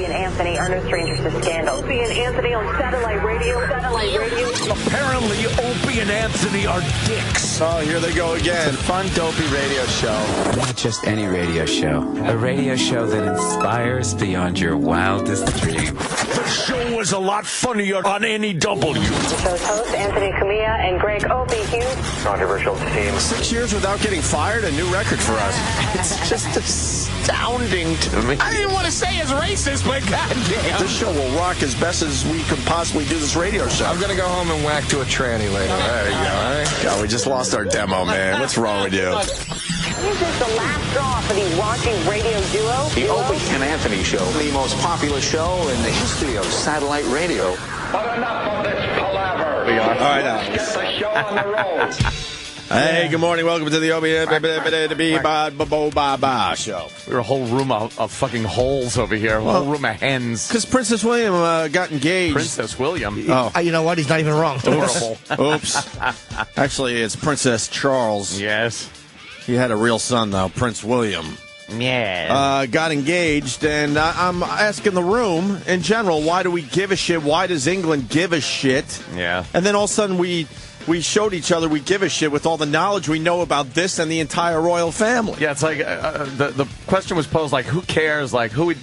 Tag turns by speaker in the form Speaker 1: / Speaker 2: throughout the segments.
Speaker 1: Opie and Anthony are no strangers to scandal. Opie and Anthony on satellite radio.
Speaker 2: Apparently, Opie and Anthony are dicks.
Speaker 3: Oh, here they go again.
Speaker 4: It's a fun, dopey radio show.
Speaker 5: Not just any radio show. A radio show that inspires beyond your wildest dreams.
Speaker 2: The show was a lot funnier on NEW.
Speaker 1: The show's hosts, Anthony Cumia and Greg Opie Hughes.
Speaker 6: Controversial team.
Speaker 3: 6 years without getting fired, a new record for us.
Speaker 4: It's just astounding to me.
Speaker 2: I didn't want to say it's racist, but goddamn.
Speaker 3: This show will rock as best as we could possibly do this radio show.
Speaker 4: I'm going to go home and whack to a tranny later. There you go. All right?
Speaker 3: God, we just lost our demo, man. What's wrong with you?
Speaker 1: Is this the last straw for the raunchy radio duo?
Speaker 6: The Opie and Anthony Show, the most popular show in the history of satellite radio.
Speaker 7: But enough of this palaver.
Speaker 3: We are. All right, now.
Speaker 7: Get the show on the road.
Speaker 3: Hey, good morning. Welcome to the Opie show.
Speaker 8: We're a whole room of fucking holes over here. A whole room of hens.
Speaker 3: Because Princess William got engaged.
Speaker 8: Princess William?
Speaker 3: Oh.
Speaker 9: You know what? He's not even wrong.
Speaker 8: Horrible.
Speaker 3: Oops. Actually, it's Princess Charles.
Speaker 8: Yes.
Speaker 3: He had a real son, though, Prince William.
Speaker 8: Yeah.
Speaker 3: Got engaged, and I'm asking the room, in general, why do we give a shit? Why does England give a shit?
Speaker 8: Yeah.
Speaker 3: And then all of a sudden we showed each other we give a shit with all the knowledge we know about this and the entire royal family.
Speaker 8: Yeah, it's like the question was posed, like, who cares? Like, who would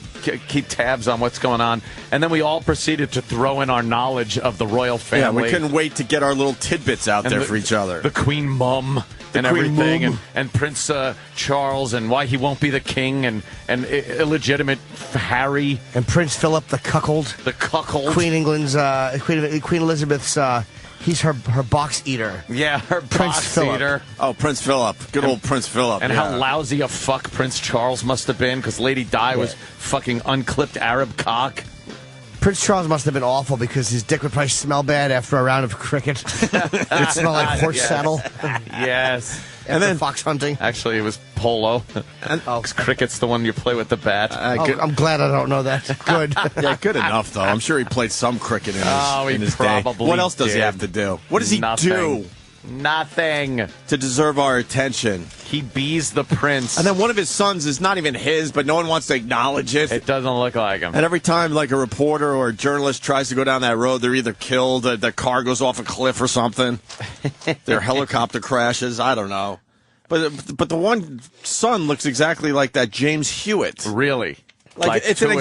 Speaker 8: keep tabs on what's going on? And then we all proceeded to throw in our knowledge of the royal family.
Speaker 3: Yeah, we couldn't wait to get our little tidbits out there for each other.
Speaker 8: The Queen Mum. And
Speaker 3: Queen
Speaker 8: everything,
Speaker 3: Mum.
Speaker 8: and Prince Charles, and why he won't be the king, and illegitimate Harry,
Speaker 9: And Prince Philip, the cuckold.
Speaker 8: the cuckold.
Speaker 9: Queen England's, Queen Elizabeth's, he's her box eater.
Speaker 8: Yeah, her
Speaker 9: Prince
Speaker 8: box
Speaker 9: Philip.
Speaker 8: eater.
Speaker 3: Oh, Prince Philip. Good old Prince Philip.
Speaker 8: And
Speaker 3: yeah.
Speaker 8: how lousy a fuck Prince Charles must have been, because Lady Di was fucking unclipped Arab cock.
Speaker 9: Prince Charles must have been awful because his dick would probably smell bad after a round of cricket. It smelled like horse saddle.
Speaker 8: Yes.
Speaker 9: And then fox hunting.
Speaker 8: Actually, it was polo. Because cricket's the one you play with the bat.
Speaker 9: I'm glad I don't know that. Good.
Speaker 3: Yeah, good enough, though. I'm sure he played some cricket in his day.
Speaker 8: probably
Speaker 3: What else does he
Speaker 8: did.
Speaker 3: have to do? What does he do
Speaker 8: Nothing.
Speaker 3: to deserve our attention?
Speaker 8: He bees the prince.
Speaker 3: And then one of his sons is not even his, but no one wants to acknowledge it.
Speaker 8: It doesn't look like him.
Speaker 3: And every time, like, a reporter or a journalist tries to go down that road, they're either killed, the car goes off a cliff or something. Their helicopter crashes. I don't know. But the one son looks exactly like that James Hewitt.
Speaker 8: Really?
Speaker 3: Like it's
Speaker 8: to
Speaker 3: an
Speaker 8: a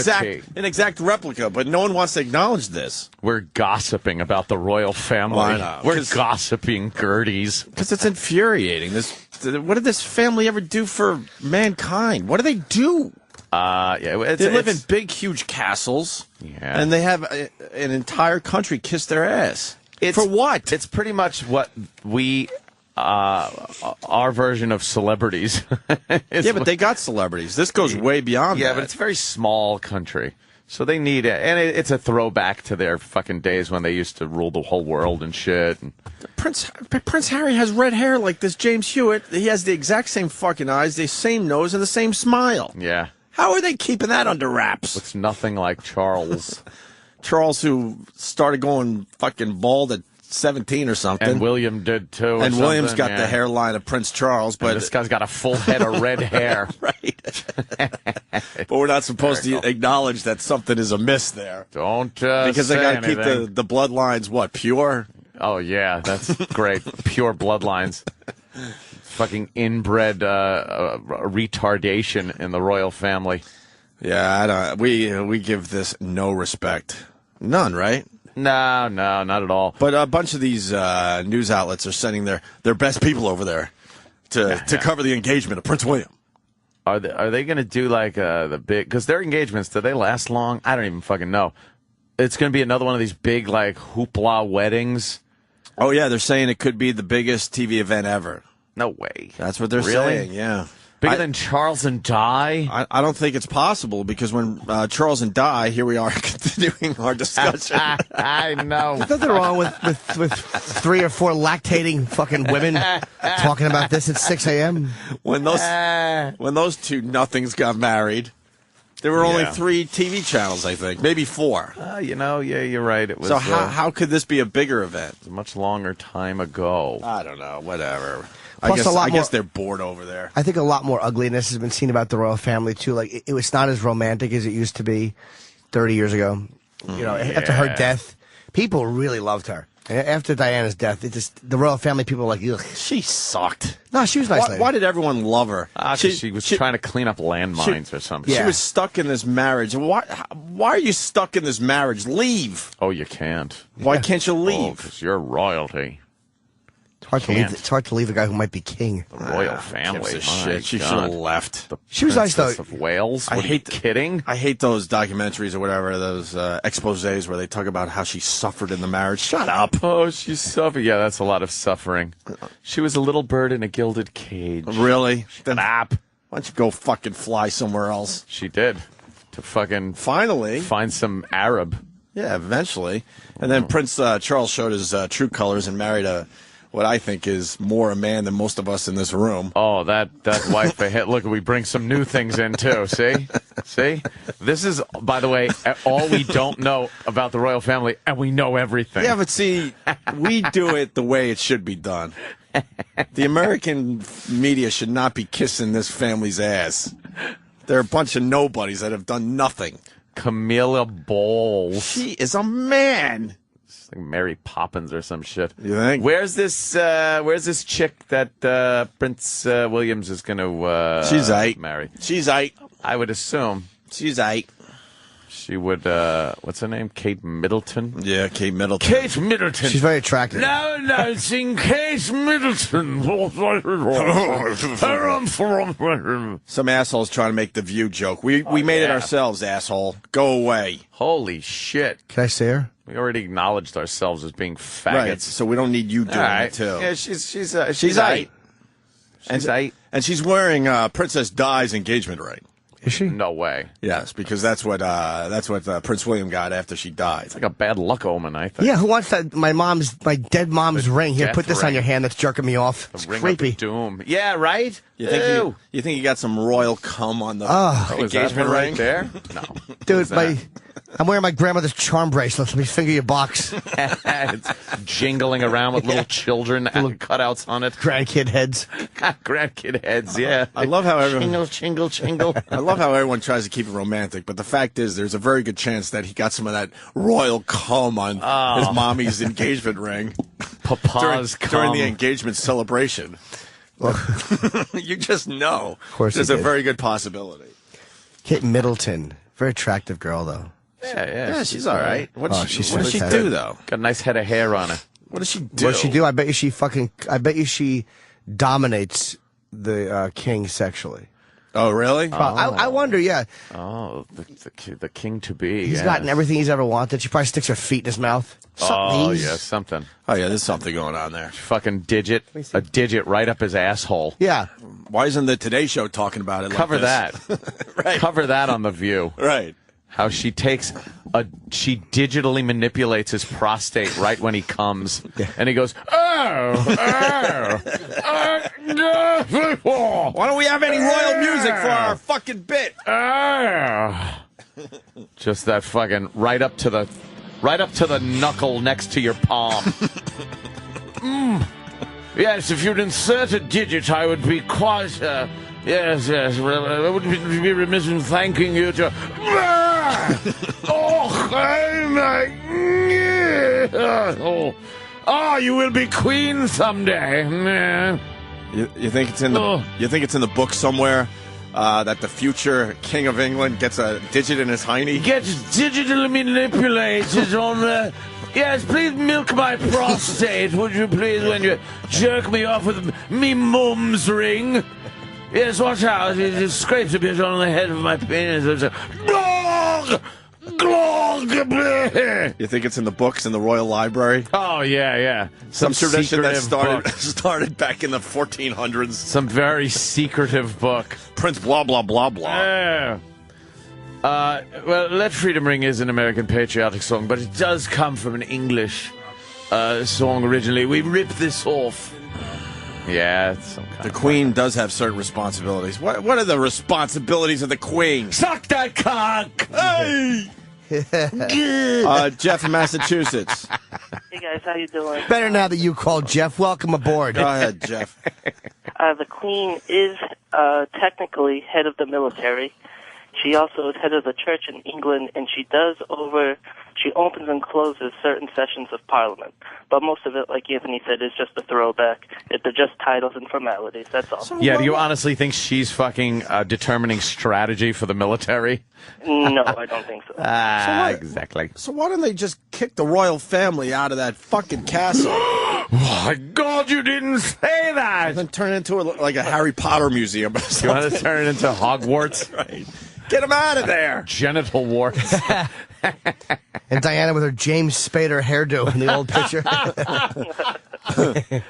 Speaker 3: exact
Speaker 8: T.
Speaker 3: replica, but no one wants to acknowledge this.
Speaker 8: We're gossiping about the royal family.
Speaker 3: Well, I know.
Speaker 8: We're gossiping Gerties.
Speaker 3: Because it's infuriating. What did this family ever do for mankind? What do they do? They live in big, huge castles, and they have an entire country kiss their ass. For what?
Speaker 8: It's pretty much what we... our version of celebrities.
Speaker 3: Yeah, but they got celebrities. This goes way beyond that.
Speaker 8: Yeah, but it's a very small country. So they need it. And it's a throwback to their fucking days when they used to rule the whole world and shit.
Speaker 3: Prince Harry has red hair like this James Hewitt. He has the exact same fucking eyes, the same nose, and the same smile.
Speaker 8: Yeah.
Speaker 3: How are they keeping that under wraps?
Speaker 8: Looks nothing like Charles.
Speaker 3: Charles, who started going fucking bald at 17 or something.
Speaker 8: And William did too.
Speaker 3: And William's got the hairline of Prince Charles, but
Speaker 8: this guy's got a full head of red hair.
Speaker 3: Right. But we're not supposed to acknowledge that something is amiss there.
Speaker 8: Don't
Speaker 3: because they
Speaker 8: got to
Speaker 3: keep the bloodlines pure.
Speaker 8: Oh yeah, that's great. Pure bloodlines. Fucking inbred retardation in the royal family.
Speaker 3: Yeah, I don't. We give this no respect. None, right?
Speaker 8: No, not at all.
Speaker 3: But a bunch of these news outlets are sending their best people over there to cover the engagement of Prince William.
Speaker 8: Are they going to do like the big? Because their engagements, do they last long? I don't even fucking know. It's going to be another one of these big like hoopla weddings.
Speaker 3: Oh yeah, they're saying it could be the biggest TV event ever.
Speaker 8: No way.
Speaker 3: That's what they're
Speaker 8: Really?
Speaker 3: saying. Yeah.
Speaker 8: Bigger than Charles and Di?
Speaker 3: I don't think it's possible because when Charles and Di, here we are continuing our discussion.
Speaker 8: I know.
Speaker 9: There's nothing wrong with 3 or 4 lactating fucking women talking about this at 6 a.m.
Speaker 3: When those two nothings got married, there were only 3 TV channels, I think, maybe 4.
Speaker 8: Yeah, you're right. It was.
Speaker 3: So how could this be a bigger event?
Speaker 8: A much longer time ago.
Speaker 3: I don't know. Whatever.
Speaker 9: Plus
Speaker 3: I guess they're bored over there.
Speaker 9: I think a lot more ugliness has been seen about the royal family, too. Like, it was not as romantic as it used to be. 30 years ago. You know, after her death, people really loved her. After Diana's death, the royal family people were like, ugh.
Speaker 3: She sucked.
Speaker 9: No, she was a nice lady.
Speaker 3: Why did everyone love her?
Speaker 8: She was trying to clean up landmines or something.
Speaker 3: She was stuck in this marriage. Why are you stuck in this marriage? Leave.
Speaker 8: Oh, you can't.
Speaker 3: Why can't you leave?
Speaker 8: Because you're royalty.
Speaker 9: It's hard to leave a guy who might be king.
Speaker 8: The royal family.
Speaker 3: Shit. She should have left.
Speaker 9: She was nice, though.
Speaker 8: Of Wales? Are you kidding?
Speaker 3: I hate those documentaries or whatever, those exposés where they talk about how she suffered in the marriage. Shut up.
Speaker 8: Oh, she suffered. Yeah, that's a lot of suffering. She was a little bird in a gilded cage.
Speaker 3: Really?
Speaker 8: Shut up.
Speaker 3: Why don't you go fucking fly somewhere else?
Speaker 8: She did. To fucking
Speaker 3: finally
Speaker 8: find some Arab.
Speaker 3: Yeah, eventually. And then Prince Charles showed his true colors and married what I think is more a man than most of us in this room.
Speaker 8: Oh, that wife of hit. Look, we bring some new things in, too. See? This is, by the way, all we don't know about the royal family, and we know everything.
Speaker 3: Yeah, but see, we do it the way it should be done. The American media should not be kissing this family's ass. They're a bunch of nobodies that have done nothing.
Speaker 8: Camilla Bowles.
Speaker 3: She is a man.
Speaker 8: Like Mary Poppins or some shit.
Speaker 3: You think?
Speaker 8: Where's this chick that Prince Williams is going to
Speaker 3: She's eight.
Speaker 8: marry?
Speaker 3: She's eight.
Speaker 8: I would assume.
Speaker 3: She's eight.
Speaker 8: She would, what's her name? Kate Middleton?
Speaker 3: Yeah, Kate Middleton.
Speaker 8: Kate Middleton.
Speaker 9: She's very attractive.
Speaker 8: Now announcing Kate Middleton.
Speaker 3: Some asshole's trying to make the View joke. We made it ourselves, asshole. Go away.
Speaker 8: Holy shit.
Speaker 9: Can I say her?
Speaker 8: We already acknowledged ourselves as being faggots.
Speaker 3: Right, so we don't need you doing it, too.
Speaker 8: Yeah, she's
Speaker 3: eight.
Speaker 8: She's eight.
Speaker 3: And she's wearing Princess Di's engagement ring.
Speaker 9: Is she?
Speaker 8: No way.
Speaker 3: Yes, because that's what Prince William got after she died.
Speaker 8: It's like a bad luck omen, I think.
Speaker 9: Yeah, who wants that? My dead mom's ring. Here, put this on your hand. That's jerking me off. It's creepy.
Speaker 8: Of doom. Yeah, right.
Speaker 3: You think you got some royal cum on the engagement ring
Speaker 8: right there? No,
Speaker 9: dude. I'm wearing my grandmother's charm bracelet. Let me finger your box.
Speaker 8: It's jingling around with little children cutouts on it.
Speaker 9: Grandkid heads.
Speaker 8: Grandkid heads, yeah.
Speaker 3: I love how everyone...
Speaker 8: Chingle.
Speaker 3: I love how everyone tries to keep it romantic, but the fact is there's a very good chance that he got some of that royal cum on his mommy's engagement ring.
Speaker 8: Papa's cum.
Speaker 3: During the engagement celebration. You just know.
Speaker 9: Of course
Speaker 3: there's a very good possibility.
Speaker 9: Kate Middleton. Very attractive girl, though.
Speaker 3: Yeah, she's all right. What does she
Speaker 9: fantastic.
Speaker 3: do, though?
Speaker 8: Got a nice head of hair on her.
Speaker 3: What does she do?
Speaker 9: What does she do? I bet you she dominates the king sexually.
Speaker 3: Oh, really?
Speaker 9: I wonder, yeah.
Speaker 8: Oh, the king to be.
Speaker 9: He's gotten everything he's ever wanted. She probably sticks her feet in his mouth.
Speaker 8: Something.
Speaker 3: Oh, yeah, there's something going on there.
Speaker 8: Fucking a digit right up his asshole.
Speaker 9: Yeah.
Speaker 3: Why isn't the Today Show talking about it
Speaker 8: Cover
Speaker 3: like this?
Speaker 8: that.
Speaker 3: Right.
Speaker 8: Cover that on The View.
Speaker 3: Right.
Speaker 8: How she she digitally manipulates his prostate right when he comes, and he goes, why
Speaker 3: don't we have any royal music for our fucking bit?
Speaker 8: Just that fucking right up to the knuckle next to your palm. Yes, if you'd insert a digit, I would be quite. Yes. I would be remiss in thanking you to. You will be queen someday.
Speaker 3: You think it's in the book somewhere that the future king of England gets a digit in his hiney?
Speaker 8: Gets digitally manipulated on the. Yes, please milk my prostate, would you please, when you jerk me off with me mum's ring? Yes, watch out. It just scrapes a bit on the head of my penis.
Speaker 3: You think it's in the books in the Royal Library?
Speaker 8: Oh, yeah.
Speaker 3: Some tradition that started back in the 1400s.
Speaker 8: Some very secretive book.
Speaker 3: Prince blah, blah, blah, blah.
Speaker 8: Well, Let Freedom Ring is an American patriotic song, but it does come from an English song originally. We ripped this off. Yeah, it's some kind
Speaker 3: the Queen does have certain responsibilities. What are the responsibilities of the Queen?
Speaker 8: Suck that cock!
Speaker 3: Hey! Jeff in Massachusetts.
Speaker 10: Hey guys, how you doing?
Speaker 9: Better now that you called, Jeff. Welcome aboard.
Speaker 3: Go ahead, Jeff.
Speaker 10: The Queen is technically head of the military. she also is head of the church in England, and she opens and closes certain sessions of Parliament. But most of it, like Anthony said, is just a throwback. They're just titles and formalities, that's all.
Speaker 3: Yeah, do you honestly think she's fucking determining strategy for the military?
Speaker 10: No, I don't think so.
Speaker 3: Exactly.
Speaker 11: So why don't they just kick the royal family out of that fucking castle?
Speaker 3: My God, you didn't say that!
Speaker 11: And then turn it into like a Harry Potter museum or something.
Speaker 3: You want to turn it into Hogwarts?
Speaker 11: Right. Get him out of there!
Speaker 3: Genital warts.
Speaker 9: And Diana with her James Spader hairdo in the old picture.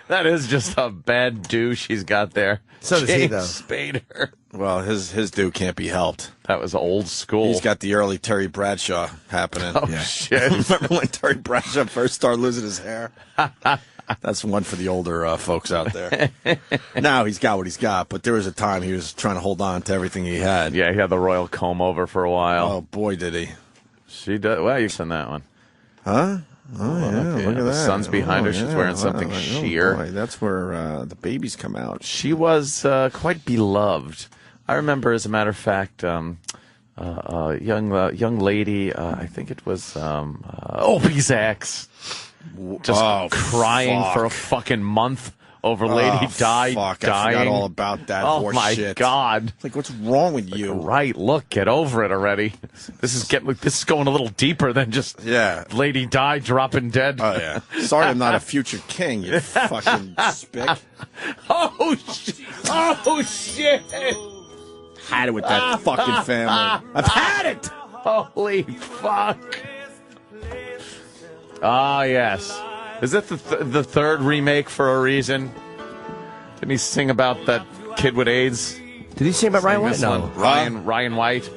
Speaker 3: That is just a bad do she's got there.
Speaker 9: So does he, though.
Speaker 3: Spader.
Speaker 11: Well, his dude can't be helped.
Speaker 3: That was old school.
Speaker 11: He's got the early Terry Bradshaw happening.
Speaker 3: Oh, shit.
Speaker 11: Remember when Terry Bradshaw first started losing his hair? That's one for the older folks out there. Now he's got what he's got, but there was a time he was trying to hold on to everything he had.
Speaker 3: Yeah, he had the royal comb over for a while.
Speaker 11: Oh, boy, did he.
Speaker 3: She does. Well, you've seen that one.
Speaker 11: Huh? Oh, yeah,
Speaker 3: okay.
Speaker 11: look at
Speaker 3: The
Speaker 11: that.
Speaker 3: sun's behind her. She's wearing something sheer.
Speaker 11: Boy, that's where the babies come out.
Speaker 3: She was quite beloved. I remember, as a matter of fact, young lady, I think it was Opie's ex, just crying for a fucking month over Lady Di
Speaker 11: fuck,
Speaker 3: dying.
Speaker 11: I forgot all about that horse
Speaker 3: my
Speaker 11: shit.
Speaker 3: God.
Speaker 11: Like, what's wrong with you?
Speaker 3: Right, look, get over it already. This is going a little deeper than just Lady Di dropping dead.
Speaker 11: Oh, yeah. Sorry I'm not a future king, you fucking spick.
Speaker 3: Oh, shit. Oh, shit.
Speaker 11: Had it with that fucking family. I've had it!
Speaker 3: Holy fuck. Ah, yes. Is that the third remake for a reason? Didn't he sing about that kid with AIDS?
Speaker 9: Did he sing about Ryan White? No.
Speaker 3: Ryan White.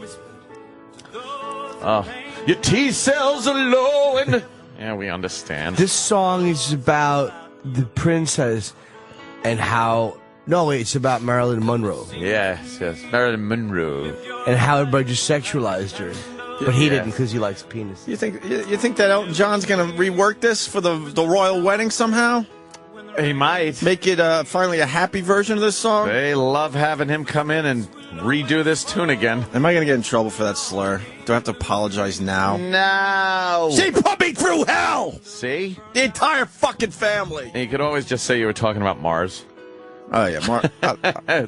Speaker 3: Your T cells are low and... Yeah, we understand.
Speaker 9: This song is about the princess and how... No, wait, it's about Marilyn Monroe.
Speaker 3: Yes. Marilyn Monroe.
Speaker 9: And how everybody just sexualized her. But he didn't because he likes penis.
Speaker 11: You think that Elton John's going to rework this for the royal wedding somehow?
Speaker 3: He might.
Speaker 11: Make it finally a happy version of this song?
Speaker 3: They love having him come in and redo this tune again.
Speaker 11: Am I going to get in trouble for that slur? Do I have to apologize now?
Speaker 3: No.
Speaker 11: She put me through hell!
Speaker 3: See?
Speaker 11: The entire fucking family!
Speaker 3: And you could always just say you were talking about Mars.
Speaker 11: Oh, yeah. I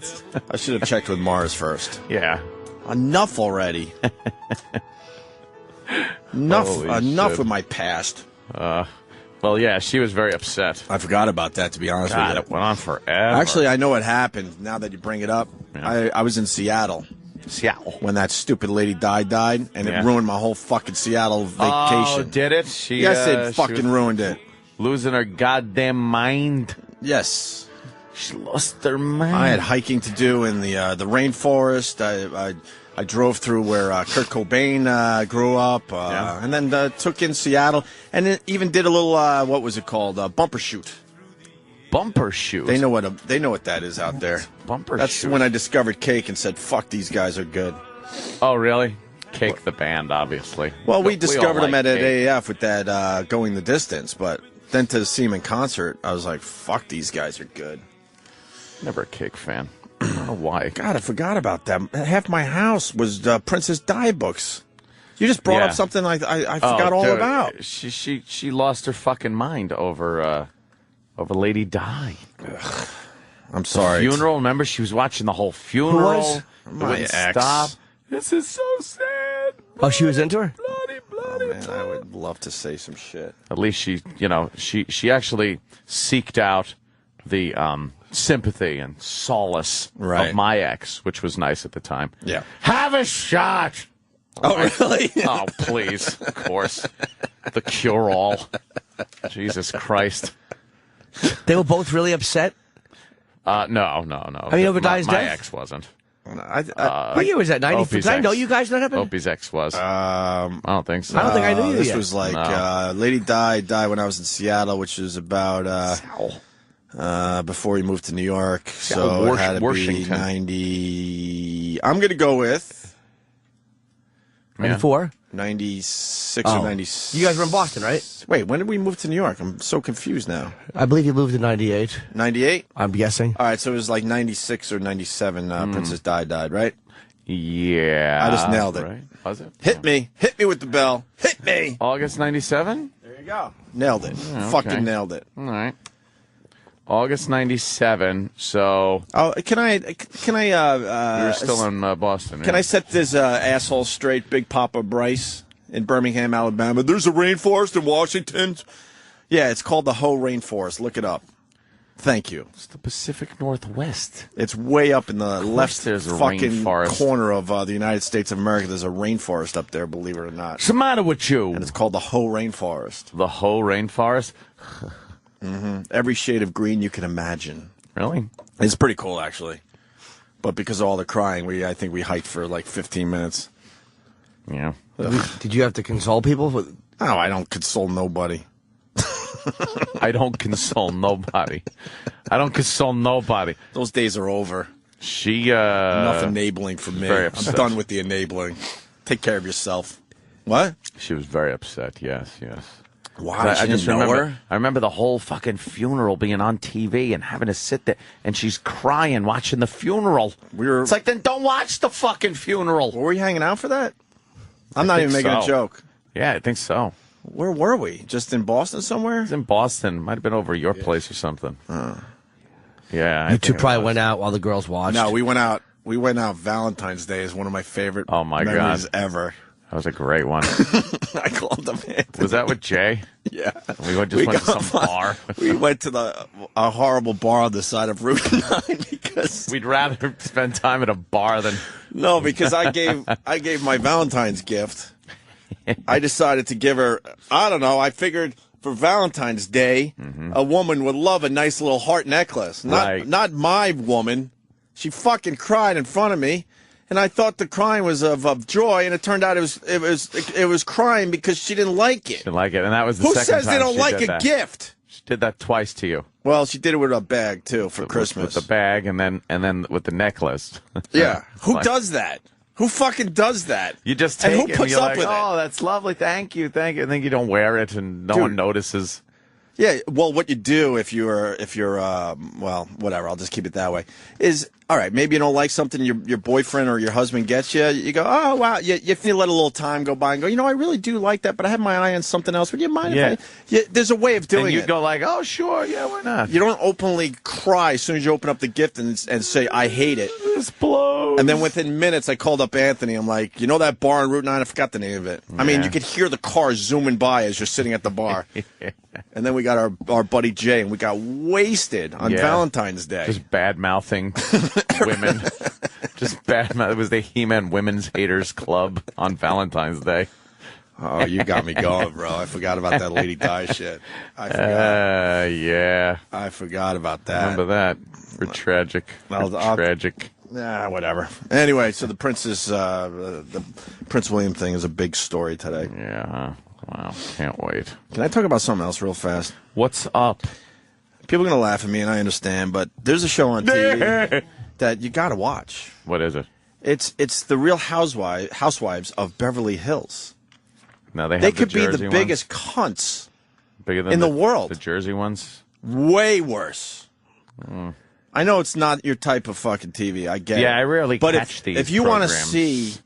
Speaker 11: should have checked with Mars first.
Speaker 3: Yeah.
Speaker 11: Enough already. Enough with my past.
Speaker 3: Well, yeah, she was very upset.
Speaker 11: I forgot about that, to be honest with you.
Speaker 3: It went on forever.
Speaker 11: Actually, I know what happened now that you bring it up. Yeah. I was in Seattle. When that stupid Lady died, and it ruined my whole fucking Seattle vacation.
Speaker 3: Oh, did it?
Speaker 11: Yes, it fucking ruined it.
Speaker 3: Losing her goddamn mind.
Speaker 11: Yes.
Speaker 3: She lost her mind.
Speaker 11: I had hiking to do in the rainforest. I drove through where Kurt Cobain grew up, and then took in Seattle, and it even did a little what was it called? Bumper shoot.
Speaker 3: Bumper shoot.
Speaker 11: They know what that is out there.
Speaker 3: Bumper
Speaker 11: That's
Speaker 3: shoot.
Speaker 11: when I discovered Cake and said, "Fuck, these guys are good."
Speaker 3: Oh, really? Cake the band, obviously.
Speaker 11: Well, we discovered
Speaker 3: all
Speaker 11: them at
Speaker 3: Cake.
Speaker 11: AAF with that Going the Distance, but then to see them in concert, I was like, "Fuck, these guys are good."
Speaker 3: Never a Cake fan. I don't know why.
Speaker 11: God, I forgot about them. Half my house was Princess Di books. You just brought up something I forgot all about.
Speaker 3: She lost her fucking mind over Lady Di.
Speaker 11: Ugh. I'm sorry.
Speaker 3: The funeral. Remember, she was watching the whole funeral.
Speaker 9: Who was?
Speaker 11: My ex.
Speaker 3: Stop. This is so sad.
Speaker 9: Oh, she was into her?
Speaker 3: Bloody.
Speaker 11: Oh, man, I would love to say some shit.
Speaker 3: At least she actually seeked out the sympathy and solace of my ex, which was nice at the time.
Speaker 11: Yeah.
Speaker 3: Have a shot.
Speaker 11: Oh, really?
Speaker 3: Oh, please. Of course. The cure-all. Jesus Christ.
Speaker 9: They were both really upset?
Speaker 3: No.
Speaker 9: I mean, over Di's
Speaker 3: my
Speaker 9: death?
Speaker 3: ex wasn't.
Speaker 9: What year was that? 90? Did I know you guys know that happened?
Speaker 3: Opie's ex was. I don't think so.
Speaker 9: I don't think I knew you
Speaker 11: This
Speaker 9: yet.
Speaker 11: was like Lady Di died when I was in Seattle, which is about before he moved to New York. So it had to be 90. I'm going to go with
Speaker 9: 94?
Speaker 11: 96 or 96.
Speaker 9: You guys were in Boston, right?
Speaker 11: Wait, when did we move to New York? I'm so confused now.
Speaker 9: I believe you moved in 98.
Speaker 11: 98?
Speaker 9: I'm guessing.
Speaker 11: All right, so it was like 96 or 97 Princess Di died, right?
Speaker 8: Yeah.
Speaker 11: I just nailed it.
Speaker 8: Right? Was it?
Speaker 11: Hit me with the bell. Hit me.
Speaker 8: August 97?
Speaker 11: There you go. Nailed it.
Speaker 8: Yeah, okay.
Speaker 11: Fucking nailed it.
Speaker 8: All right. August 97. So.
Speaker 11: Oh, can I?
Speaker 8: We were still in Boston.
Speaker 11: Can I set this asshole straight, Big Papa Bryce in Birmingham, Alabama? There's a rainforest in Washington. Yeah, it's called the Hoh Rainforest. Look it up. Thank you.
Speaker 8: It's the Pacific Northwest.
Speaker 11: It's way up in the left
Speaker 8: there's a
Speaker 11: fucking
Speaker 8: rainforest.
Speaker 11: corner of the United States of America. There's a rainforest up there, believe it or not.
Speaker 8: What's the matter with you?
Speaker 11: And it's called the Hoh Rainforest.
Speaker 8: The Hoh Rainforest?
Speaker 11: Every shade of green you can imagine.
Speaker 8: Really?
Speaker 11: It's pretty cool, actually. But because of all the crying, I think we hiked for like 15 minutes.
Speaker 8: Yeah.
Speaker 9: Did you have to console people?
Speaker 11: Oh, I don't console nobody.
Speaker 8: I don't console nobody. I don't console nobody.
Speaker 11: Those days are over.
Speaker 8: She,
Speaker 11: Enough enabling for me.
Speaker 8: very
Speaker 11: I'm
Speaker 8: upset.
Speaker 11: done with the enabling. Take care of yourself. What?
Speaker 8: She was very upset, yes.
Speaker 11: Wow,
Speaker 8: I just
Speaker 11: know
Speaker 8: remember.
Speaker 11: her?
Speaker 8: I remember the whole fucking funeral being on TV and having to sit there, and she's crying watching the funeral. It's like, then don't watch the fucking funeral.
Speaker 11: Were we hanging out for that? I'm not even making a joke.
Speaker 8: Yeah, I think so.
Speaker 11: Where were we? Just in Boston somewhere?
Speaker 8: It was in Boston. Might have been over your place or something. Yeah.
Speaker 9: You two probably went out while the girls watched.
Speaker 11: No, we went out. We went out Valentine's Day is one of my favorite memories ever.
Speaker 8: That was a great one.
Speaker 11: I called him Anthony.
Speaker 8: Was that with Jay?
Speaker 11: Yeah.
Speaker 8: We went to some bar.
Speaker 11: We went to a horrible bar on the side of Route 9 because
Speaker 8: we'd rather spend time at a bar than
Speaker 11: no, because I gave my Valentine's gift. I decided to give her. I don't know. I figured for Valentine's Day, a woman would love a nice little heart necklace. Not my woman. She fucking cried in front of me. And I thought the crying was of joy, and it turned out it was crying because she didn't like it.
Speaker 8: She didn't like it, and that was the
Speaker 11: Who
Speaker 8: second
Speaker 11: says
Speaker 8: time
Speaker 11: they don't
Speaker 8: she
Speaker 11: like
Speaker 8: did
Speaker 11: a
Speaker 8: that.
Speaker 11: gift?
Speaker 8: She did that twice to you.
Speaker 11: Well, she did it with a bag too for Christmas.
Speaker 8: With the bag, and then with the necklace.
Speaker 11: Yeah, who does that? Who fucking does that?
Speaker 8: You just take
Speaker 11: and
Speaker 8: it
Speaker 11: who puts
Speaker 8: and you're
Speaker 11: up
Speaker 8: like,
Speaker 11: with
Speaker 8: oh, that's lovely, thank you, and then you don't wear it, and no one notices.
Speaker 11: Yeah, well, what you do if you're well, whatever, I'll just keep it that way, is, all right, maybe you don't like something your boyfriend or your husband gets you. You go, oh, wow, you let a little time go by and go, I really do like that, but I have my eye on something else. Would you mind if there's a way of doing it.
Speaker 8: And you go like, oh, sure, yeah, why not?
Speaker 11: You don't openly cry as soon as you open up the gift and say, I hate it.
Speaker 8: This blows.
Speaker 11: And then within minutes, I called up Anthony. I'm like, that bar on Route 9? I forgot the name of it. I mean, you could hear the cars zooming by as you're sitting at the bar. And then we got our buddy Jay, and we got wasted on Valentine's Day.
Speaker 8: Just bad-mouthing women. Just bad-mouthing. It was the He-Man Women's Haters Club on Valentine's Day.
Speaker 11: Oh, you got me going, bro. I forgot about that Lady Di shit. I forgot.
Speaker 8: Yeah.
Speaker 11: I forgot about that.
Speaker 8: Remember that. We're tragic. Tragic.
Speaker 11: Nah, whatever. Anyway, so the Prince William thing is a big story today.
Speaker 8: Yeah. Wow. Can't wait.
Speaker 11: Can I talk about something else real fast?
Speaker 8: What's up?
Speaker 11: People are going to laugh at me, and I understand, but there's a show on TV that you got to watch.
Speaker 8: What is it?
Speaker 11: It's the Real Housewives of Beverly Hills.
Speaker 8: Now they
Speaker 11: could be the biggest cunts in the world.
Speaker 8: The Jersey ones?
Speaker 11: Way worse. I know it's not your type of fucking TV. I get it.
Speaker 8: Yeah, I rarely catch these
Speaker 11: if you want to
Speaker 8: programs.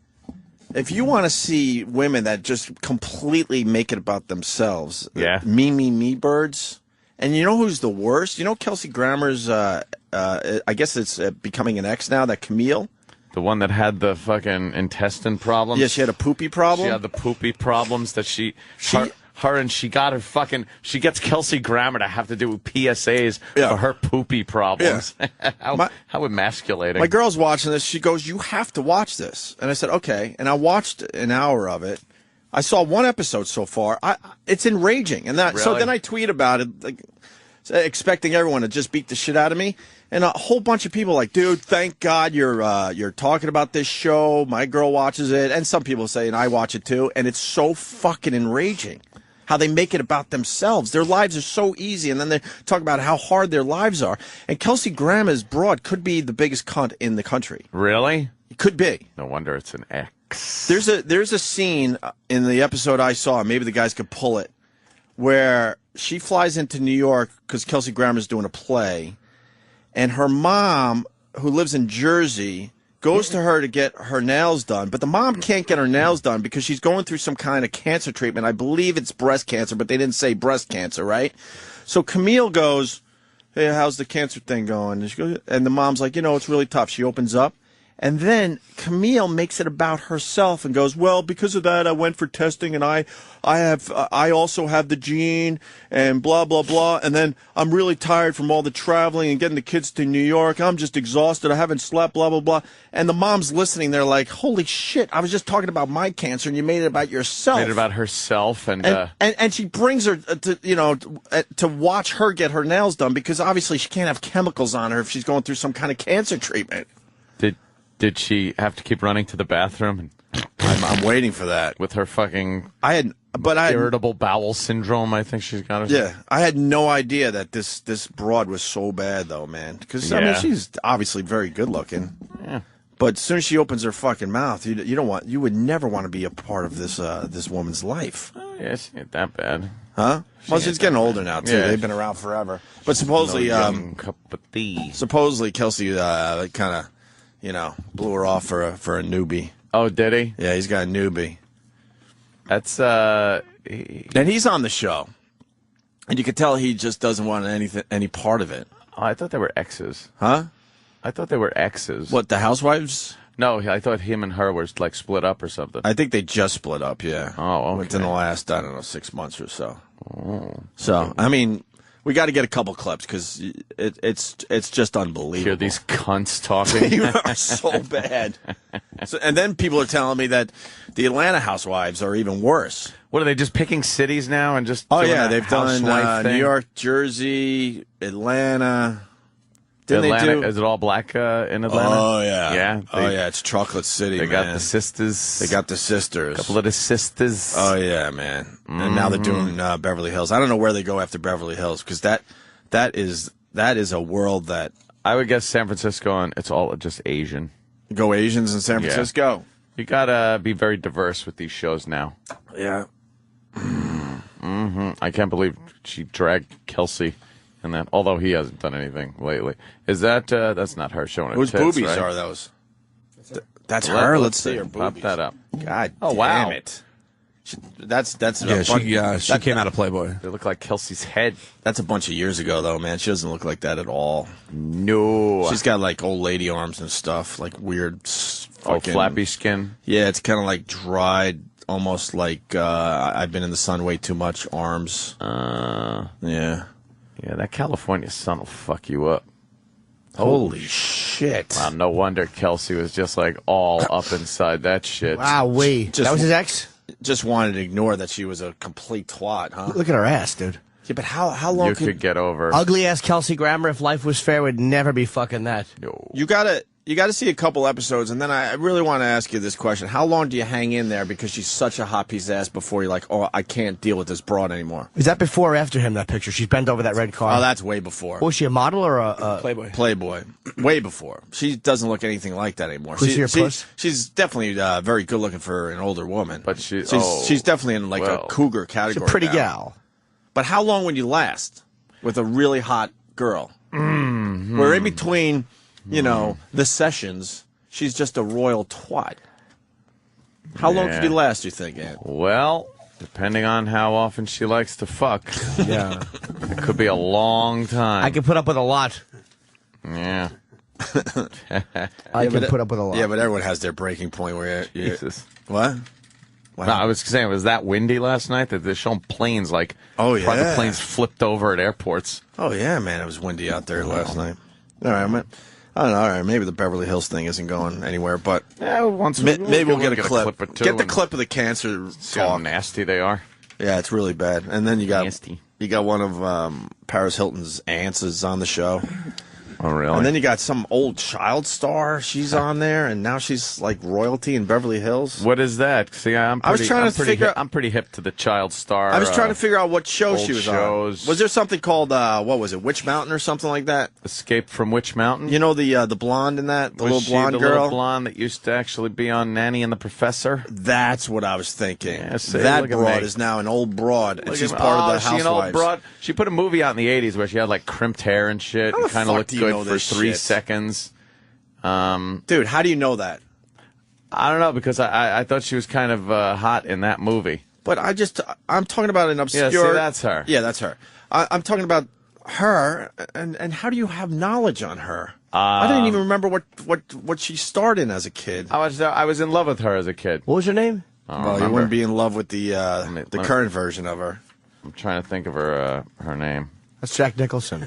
Speaker 11: if you want to see women that just completely make it about themselves, me birds, and you know who's the worst? You know Kelsey Grammer's, I guess it's becoming an ex now, that Camille?
Speaker 8: The one that had the fucking intestine problems?
Speaker 11: Yeah, she had a poopy problem?
Speaker 8: She had the poopy problems that she gets Kelsey Grammer to have to do PSAs for her poopy problems. Yeah. How emasculating.
Speaker 11: My girl's watching this. She goes, you have to watch this. And I said, okay. And I watched an hour of it. I saw one episode so far. It's enraging. And so then I tweet about it, like, expecting everyone to just beat the shit out of me. And a whole bunch of people like, dude, thank God you're talking about this show. My girl watches it. And some people say, and I watch it too. And it's so fucking enraging how they make it about themselves. Their lives are so easy. And then they talk about how hard their lives are. And Kelsey Grammer's broad could be the biggest cunt in the country.
Speaker 8: Really?
Speaker 11: It could be.
Speaker 8: No wonder it's an X.
Speaker 11: There's a scene in the episode I saw, maybe the guys could pull it, where she flies into New York because Kelsey Grammer's doing a play. And her mom, who lives in Jersey, goes to her to get her nails done, but the mom can't get her nails done because she's going through some kind of cancer treatment. I believe it's breast cancer, but they didn't say breast cancer, right? So Camille goes, hey, how's the cancer thing going? And, she goes, and the mom's like, it's really tough. She opens up. And then Camille makes it about herself and goes, well, because of that, I went for testing, and I also have the gene, and blah, blah, blah. And then I'm really tired from all the traveling and getting the kids to New York. I'm just exhausted. I haven't slept, blah, blah, blah. And the mom's listening. They're like, holy shit, I was just talking about my cancer, and you made it about yourself.
Speaker 3: Made it about herself.
Speaker 11: And she brings her to watch her get her nails done, because obviously she can't have chemicals on her if she's going through some kind of cancer treatment.
Speaker 3: Did she have to keep running to the bathroom?
Speaker 11: I'm waiting for that.
Speaker 3: With her fucking
Speaker 11: irritable
Speaker 3: bowel syndrome, I think she's got.
Speaker 11: Yeah, I had no idea that this broad was so bad, though, man. Because I mean, she's obviously very good looking.
Speaker 3: Yeah.
Speaker 11: But as soon as she opens her fucking mouth, you would never want to be a part of this woman's life.
Speaker 3: Oh, yeah, she ain't that bad.
Speaker 11: Huh? Well, she's getting older now too.
Speaker 3: Yeah.
Speaker 11: They've been around forever. But supposedly,
Speaker 3: cup of tea.
Speaker 11: Supposedly Kelsey kind of. Blew her off for a newbie.
Speaker 3: Oh, did he?
Speaker 11: Yeah, he's got a newbie.
Speaker 3: That's
Speaker 11: and he's on the show, and you could tell he just doesn't want any part of it.
Speaker 3: Oh, I thought they were exes.
Speaker 11: Huh?
Speaker 3: I thought they were exes.
Speaker 11: What, the housewives?
Speaker 3: No, I thought him and her were like split up or something.
Speaker 11: I think they just split up. Yeah.
Speaker 3: Oh, okay.
Speaker 11: Within the last 6 months or so.
Speaker 3: Oh.
Speaker 11: So I mean. We got to get a couple clips because it's just unbelievable.
Speaker 3: Hear these cunts talking.
Speaker 11: They are so bad. And then people are telling me that the Atlanta housewives are even worse.
Speaker 3: What are they just picking cities now and just?
Speaker 11: Oh
Speaker 3: doing
Speaker 11: yeah, they've done
Speaker 3: thing?
Speaker 11: New York, Jersey, Atlanta. Didn't
Speaker 3: Atlanta,
Speaker 11: they do?
Speaker 3: Is it all black in Atlanta?
Speaker 11: Oh yeah,
Speaker 3: yeah.
Speaker 11: It's Chocolate City.
Speaker 3: They got the sisters.
Speaker 11: They got the sisters.
Speaker 3: A couple of the sisters.
Speaker 11: Oh yeah, man. Mm-hmm. And now they're doing Beverly Hills. I don't know where they go after Beverly Hills because that is a world that
Speaker 3: I would guess San Francisco, and it's all just Asian.
Speaker 11: Go Asians in San Francisco.
Speaker 3: You gotta be very diverse with these shows now.
Speaker 11: Yeah.
Speaker 3: Mm-hmm. I can't believe she dragged Kelsey. And that, although he hasn't done anything lately, is that's not her showing her
Speaker 11: Whose
Speaker 3: tits,
Speaker 11: boobies
Speaker 3: right?
Speaker 11: are those? That's her. Let's see her
Speaker 3: Pop
Speaker 11: boobies.
Speaker 3: that up.
Speaker 11: God,
Speaker 3: oh wow,
Speaker 11: damn it! That's
Speaker 12: she came out of Playboy.
Speaker 3: They look like Kelsey's head.
Speaker 11: That's a bunch of years ago, though, man. She doesn't look like that at all.
Speaker 3: No,
Speaker 11: she's got like old lady arms and stuff, like weird, fucking
Speaker 3: flappy skin.
Speaker 11: Yeah, it's kind of like dried, almost like I've been in the sun way too much. Arms. Yeah.
Speaker 3: Yeah, that California sun will fuck you up.
Speaker 11: Holy shit.
Speaker 3: Wow, no wonder Kelsey was just like all up inside that shit.
Speaker 9: Wow, that was his ex?
Speaker 11: Just wanted to ignore that she was a complete twat, huh?
Speaker 9: Look at her ass, dude.
Speaker 11: Yeah, but how long
Speaker 3: you could get over
Speaker 9: ugly ass Kelsey Grammer? If life was fair, would never be fucking that.
Speaker 3: No.
Speaker 11: You gotta see a couple episodes, and then I really want to ask you this question: how long do you hang in there because she's such a hot piece of ass before you're like, oh, I can't deal with this broad anymore?
Speaker 9: Is that before or after him? That picture? She's bent over that red car.
Speaker 11: Oh, that's way before.
Speaker 9: Was she a model or a
Speaker 12: Playboy?
Speaker 11: Playboy, way before. She doesn't look anything like that anymore.
Speaker 9: Puss?
Speaker 11: She's definitely very good looking for an older woman,
Speaker 3: but she's
Speaker 11: definitely in like a cougar category.
Speaker 9: She's a pretty
Speaker 11: now.
Speaker 9: gal.
Speaker 11: But how long would you last with a really hot girl?
Speaker 3: Mm-hmm.
Speaker 11: Where in between, the sessions, she's just a royal twat. How long could you last, you think, Ed?
Speaker 3: Well, depending on how often she likes to fuck.
Speaker 9: Yeah.
Speaker 3: It could be a long time.
Speaker 9: I can put up with a lot.
Speaker 3: Yeah.
Speaker 9: I can put up with a lot.
Speaker 11: Yeah, but everyone has their breaking point where you
Speaker 3: Jesus.
Speaker 11: What?
Speaker 3: No, I was saying, was that windy last night that they're showing planes like
Speaker 11: Oh,
Speaker 3: private
Speaker 11: yeah.
Speaker 3: planes flipped over at airports?
Speaker 11: Oh, yeah, man. It was windy out there last night. All right, I don't know. All right, maybe the Beverly Hills thing isn't going anywhere, but maybe we'll get a clip.
Speaker 3: Or two
Speaker 11: Get the clip of the cancer
Speaker 3: see how
Speaker 11: talk.
Speaker 3: nasty they are.
Speaker 11: Yeah, it's really bad. And then you got
Speaker 3: Nasty.
Speaker 11: one of Paris Hilton's aunts is on the show.
Speaker 3: Oh, really?
Speaker 11: And then you got some old child star. She's on there, and now she's like royalty in Beverly Hills.
Speaker 3: What is that? See, I'm pretty hip to the child star.
Speaker 11: I was trying to figure out what show
Speaker 3: old
Speaker 11: she was
Speaker 3: shows.
Speaker 11: on. Was there something called what was it, Witch Mountain or something like that?
Speaker 3: Escape from Witch Mountain?
Speaker 11: You know the blonde in that, the
Speaker 3: Was
Speaker 11: little
Speaker 3: she
Speaker 11: blonde
Speaker 3: the
Speaker 11: girl,
Speaker 3: little blonde that used to actually be on Nanny and the Professor?
Speaker 11: That's what I was thinking.
Speaker 3: Yeah, see,
Speaker 11: that
Speaker 3: look at
Speaker 11: broad
Speaker 3: me.
Speaker 11: is now an old broad, and
Speaker 3: Look
Speaker 11: she's
Speaker 3: at-
Speaker 11: part of the
Speaker 3: she an old
Speaker 11: Housewives.
Speaker 3: broad. She put a movie out in the 80s where she had like crimped hair and shit,
Speaker 11: How
Speaker 3: and
Speaker 11: the
Speaker 3: kind of
Speaker 11: fuck
Speaker 3: looked
Speaker 11: do you know
Speaker 3: good for
Speaker 11: this
Speaker 3: 3
Speaker 11: shit?
Speaker 3: seconds.
Speaker 11: Dude, how do you know that?
Speaker 3: I don't know, because I thought she was kind of hot in that movie.
Speaker 11: But I'm talking about an obscure...
Speaker 3: Yeah, see, that's her.
Speaker 11: Yeah, that's her. I'm talking about her, and how do you have knowledge on her? I didn't even remember what she starred in as a kid.
Speaker 3: I was in love with her as a kid.
Speaker 9: What was her name?
Speaker 11: Well, you wouldn't be in love with the current version of her.
Speaker 3: I'm trying to think of her name.
Speaker 9: That's Jack Nicholson.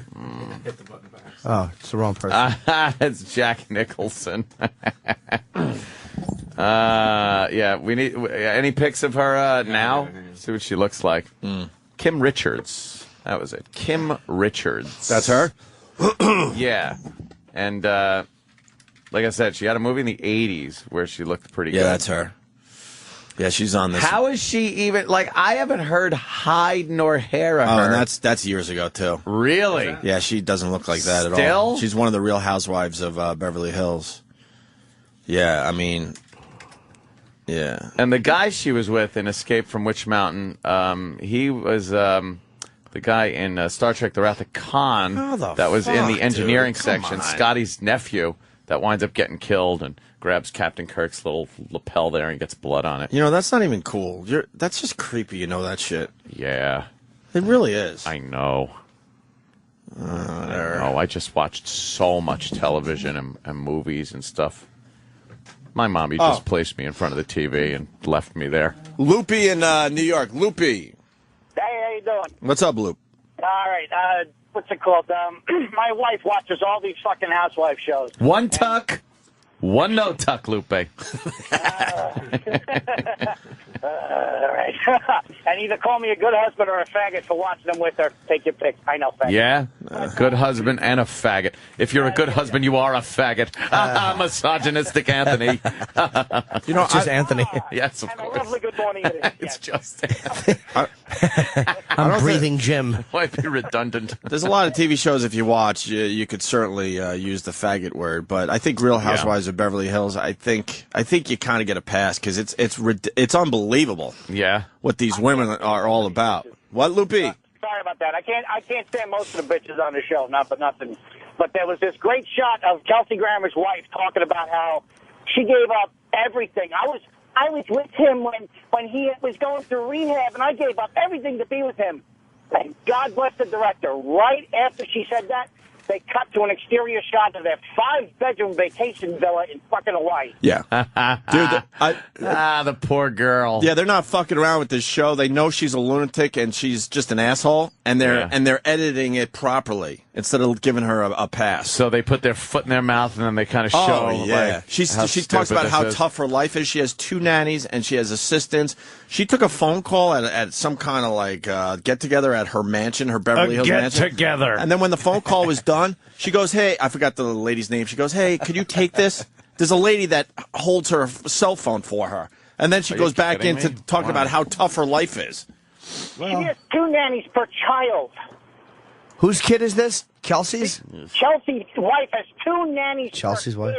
Speaker 12: Hit the button back.
Speaker 9: Oh, it's the wrong person.
Speaker 3: It's Jack Nicholson. Yeah, we need any pics of her now? See what she looks like. Kim Richards. That was it. Kim Richards.
Speaker 11: That's her?
Speaker 3: Yeah. And like I said, she had a movie in the 80s where she looked pretty good.
Speaker 11: Yeah, that's her. Yeah, she's on this.
Speaker 3: How is she even, like, I haven't heard hide nor hair of her.
Speaker 11: Oh, and that's years ago, too.
Speaker 3: Really?
Speaker 11: Yeah, she doesn't look like that at all.
Speaker 3: Still?
Speaker 11: She's one of the Real Housewives of Beverly Hills. Yeah, I mean, yeah.
Speaker 3: And the guy she was with in Escape from Witch Mountain, he was the guy in Star Trek The Wrath of Khan that was in the engineering section, Scotty's nephew, that winds up getting killed and grabs Captain Kirk's little lapel there and gets blood on it.
Speaker 11: You know, that's not even cool. That's just creepy, you know that shit.
Speaker 3: Yeah.
Speaker 11: It really is.
Speaker 3: I know. I just watched so much television and movies and stuff. My mommy just placed me in front of the TV and left me there.
Speaker 11: Loopy in New York. Loopy.
Speaker 13: Hey, how you doing?
Speaker 11: What's up, Loop?
Speaker 13: All right. What's it called? My wife watches all these fucking housewife shows.
Speaker 3: One tuck, one no tuck, Lupe.
Speaker 13: All right. And either call me a good husband or a faggot for watching them with her. Take your pick. I know faggot.
Speaker 3: Yeah, good husband and a faggot. If you're a good husband, you are a faggot. Misogynistic Anthony.
Speaker 9: You know, just Anthony.
Speaker 3: Yes, of
Speaker 13: and
Speaker 3: course.
Speaker 13: a lovely good morning.
Speaker 3: It's just Anthony.
Speaker 9: I'm breathing Jim.
Speaker 3: Might be redundant.
Speaker 11: There's a lot of TV shows, if you watch, you could certainly use the faggot word, but I think Real Housewives of Beverly Hills, I think you kind of get a pass, because it's unbelievable.
Speaker 3: Yeah.
Speaker 11: What these women are all about. What, Loopy?
Speaker 13: Sorry about that. I can't stand most of the bitches on the show, not for nothing. But there was this great shot of Kelsey Grammer's wife talking about how she gave up everything. I was with him when he was going through rehab, and I gave up everything to be with him. And God bless the director. Right after she said that, they cut to an exterior shot of their 5-bedroom vacation villa in fucking Hawaii.
Speaker 11: Yeah. Dude,
Speaker 3: the poor girl.
Speaker 11: Yeah, they're not fucking around with this show. They know she's a lunatic and she's just an asshole, and they're editing it properly instead of giving her a pass.
Speaker 3: So they put their foot in their mouth and then they kind of show.
Speaker 11: Oh, yeah.
Speaker 3: Like,
Speaker 11: she talks about how tough her life is. She has 2 nannies and she has assistants. She took a phone call at some kind of like get-together at her mansion, her Beverly Hills mansion.
Speaker 3: Get-together.
Speaker 11: And then when the phone call was done, she goes, hey, I forgot the lady's name. She goes, hey, could you take this? There's a lady that holds her cell phone for her. And then she goes back into talking about how tough her life is.
Speaker 13: She has 2 nannies per child.
Speaker 9: Whose kid is this? Kelsey's?
Speaker 13: Chelsea's wife has 2 nannies
Speaker 9: Chelsea's
Speaker 13: per
Speaker 9: wife?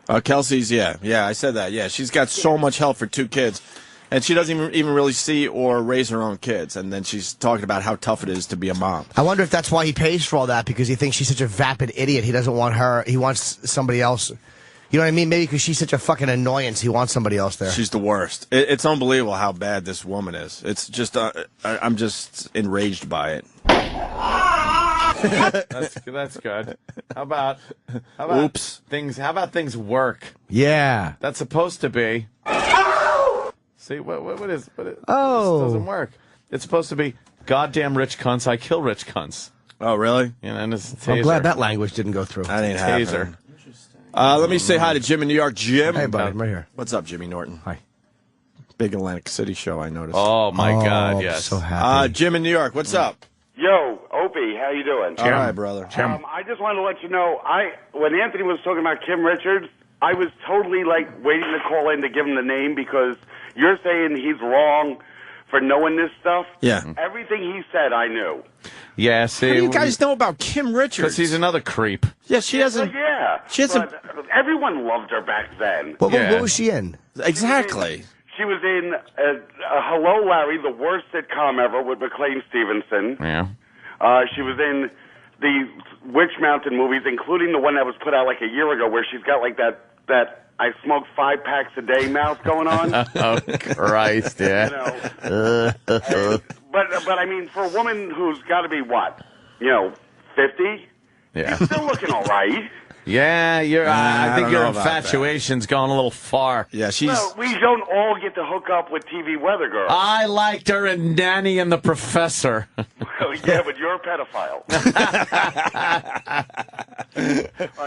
Speaker 13: kid.
Speaker 11: Kelsey's, yeah, I said that. Yeah, she's got so much help for 2 kids. And she doesn't even really see or raise her own kids. And then she's talking about how tough it is to be a mom.
Speaker 9: I wonder if that's why he pays for all that, because he thinks she's such a vapid idiot. He doesn't want her. He wants somebody else. You know what I mean? Maybe because she's such a fucking annoyance, he wants somebody else there.
Speaker 11: She's the worst. It's unbelievable how bad this woman is. It's just, I'm just enraged by it.
Speaker 3: That's good. How about
Speaker 11: Oops.
Speaker 3: things? How about things work?
Speaker 9: Yeah.
Speaker 3: That's supposed to be. See what is? Oh, this doesn't work. It's supposed to be goddamn rich cunts. I kill rich cunts.
Speaker 11: Oh, really?
Speaker 3: You know, and it's a
Speaker 9: I'm
Speaker 3: taser.
Speaker 9: glad that language didn't go through.
Speaker 11: That ain't
Speaker 3: Taser.
Speaker 11: happening. Let me say hi to Jim in New York. Jim.
Speaker 9: Hey, buddy, I'm right here.
Speaker 11: What's up, Jimmy Norton?
Speaker 9: Hi.
Speaker 11: Big Atlantic City show, I noticed.
Speaker 3: Oh my God! Yes.
Speaker 9: So happy.
Speaker 11: Jim in New York. What's up?
Speaker 7: Yo, Opie, how you doing?
Speaker 11: All right, brother.
Speaker 7: I just wanted to let you know, when Anthony was talking about Kim Richards, I was totally like waiting to call in to give him the name, because you're saying he's wrong for knowing this stuff.
Speaker 11: Yeah.
Speaker 7: Everything he said, I knew.
Speaker 3: Yeah. See,
Speaker 11: How do you guys know about Kim Richards?
Speaker 3: Because he's another creep.
Speaker 11: Yeah, she doesn't.
Speaker 7: Yeah.
Speaker 11: She hasn't.
Speaker 7: But everyone loved her back then.
Speaker 9: What was she in?
Speaker 11: Exactly.
Speaker 7: She was in Hello, Larry, the worst sitcom ever with McLean Stevenson.
Speaker 3: Yeah.
Speaker 7: She was in the Witch Mountain movies, including the one that was put out like a year ago, where she's got like that I smoke 5 packs a day mouth going on.
Speaker 3: Oh Christ! Yeah.
Speaker 7: You know, but I mean, for a woman who's got to be what, 50,
Speaker 3: Yeah.
Speaker 7: she's still looking all right.
Speaker 3: Yeah, I think
Speaker 11: don't
Speaker 3: your
Speaker 11: know about
Speaker 3: infatuation's gone a little far.
Speaker 11: Yeah, she's.
Speaker 7: Well, we don't all get to hook up with TV weather girls.
Speaker 3: I liked her in Danny and the Professor.
Speaker 7: Well, yeah, but you're a pedophile.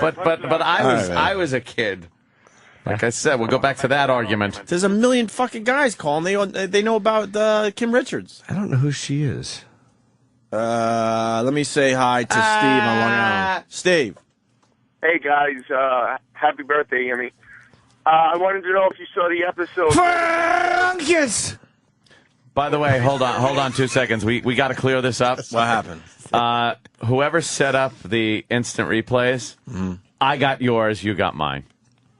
Speaker 3: but I was a kid. Like I said, we'll go back to that argument.
Speaker 11: There's a million fucking guys calling. They know about Kim Richards.
Speaker 9: I don't know who she is.
Speaker 11: Let me say hi to Steve on Long Island. Steve.
Speaker 14: Hey, guys. Happy birthday, Emmy. I wanted to know if you saw the episode.
Speaker 9: Fungus!
Speaker 3: By the way, hold on 2 seconds. We got to clear this up.
Speaker 11: What happened?
Speaker 3: Whoever set up the instant replays, I got yours, you got mine.